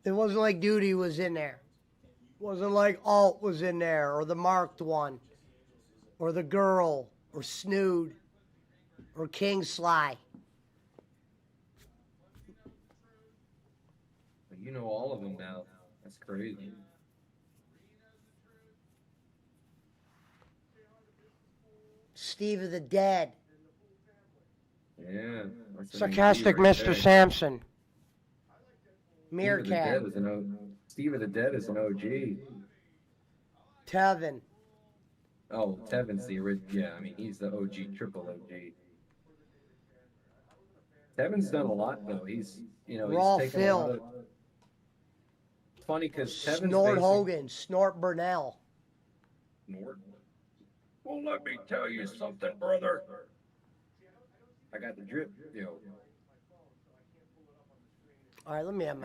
It wasn't like Duty was in there. It wasn't like Alt was in there, or the Marked One, or the Girl, or Snood, or King Sly. You know all of them now. That's crazy. Steve of the Dead. Yeah. that's an Sarcastic OG right Mr. there. Samson. Steve of the Meerkat. Dead is Steve of the Dead is an OG. Tevin. Oh, Tevin's the original. Yeah, I mean, he's the OG, triple OG. Tevin's done a lot, though. He's Raw taken a Phil. lot of... It's funny because Tevin's Snort basic- Hogan. Snort Burnell. Snort. Well, let me tell you something, brother. I got the drip, yo. All right, let me have my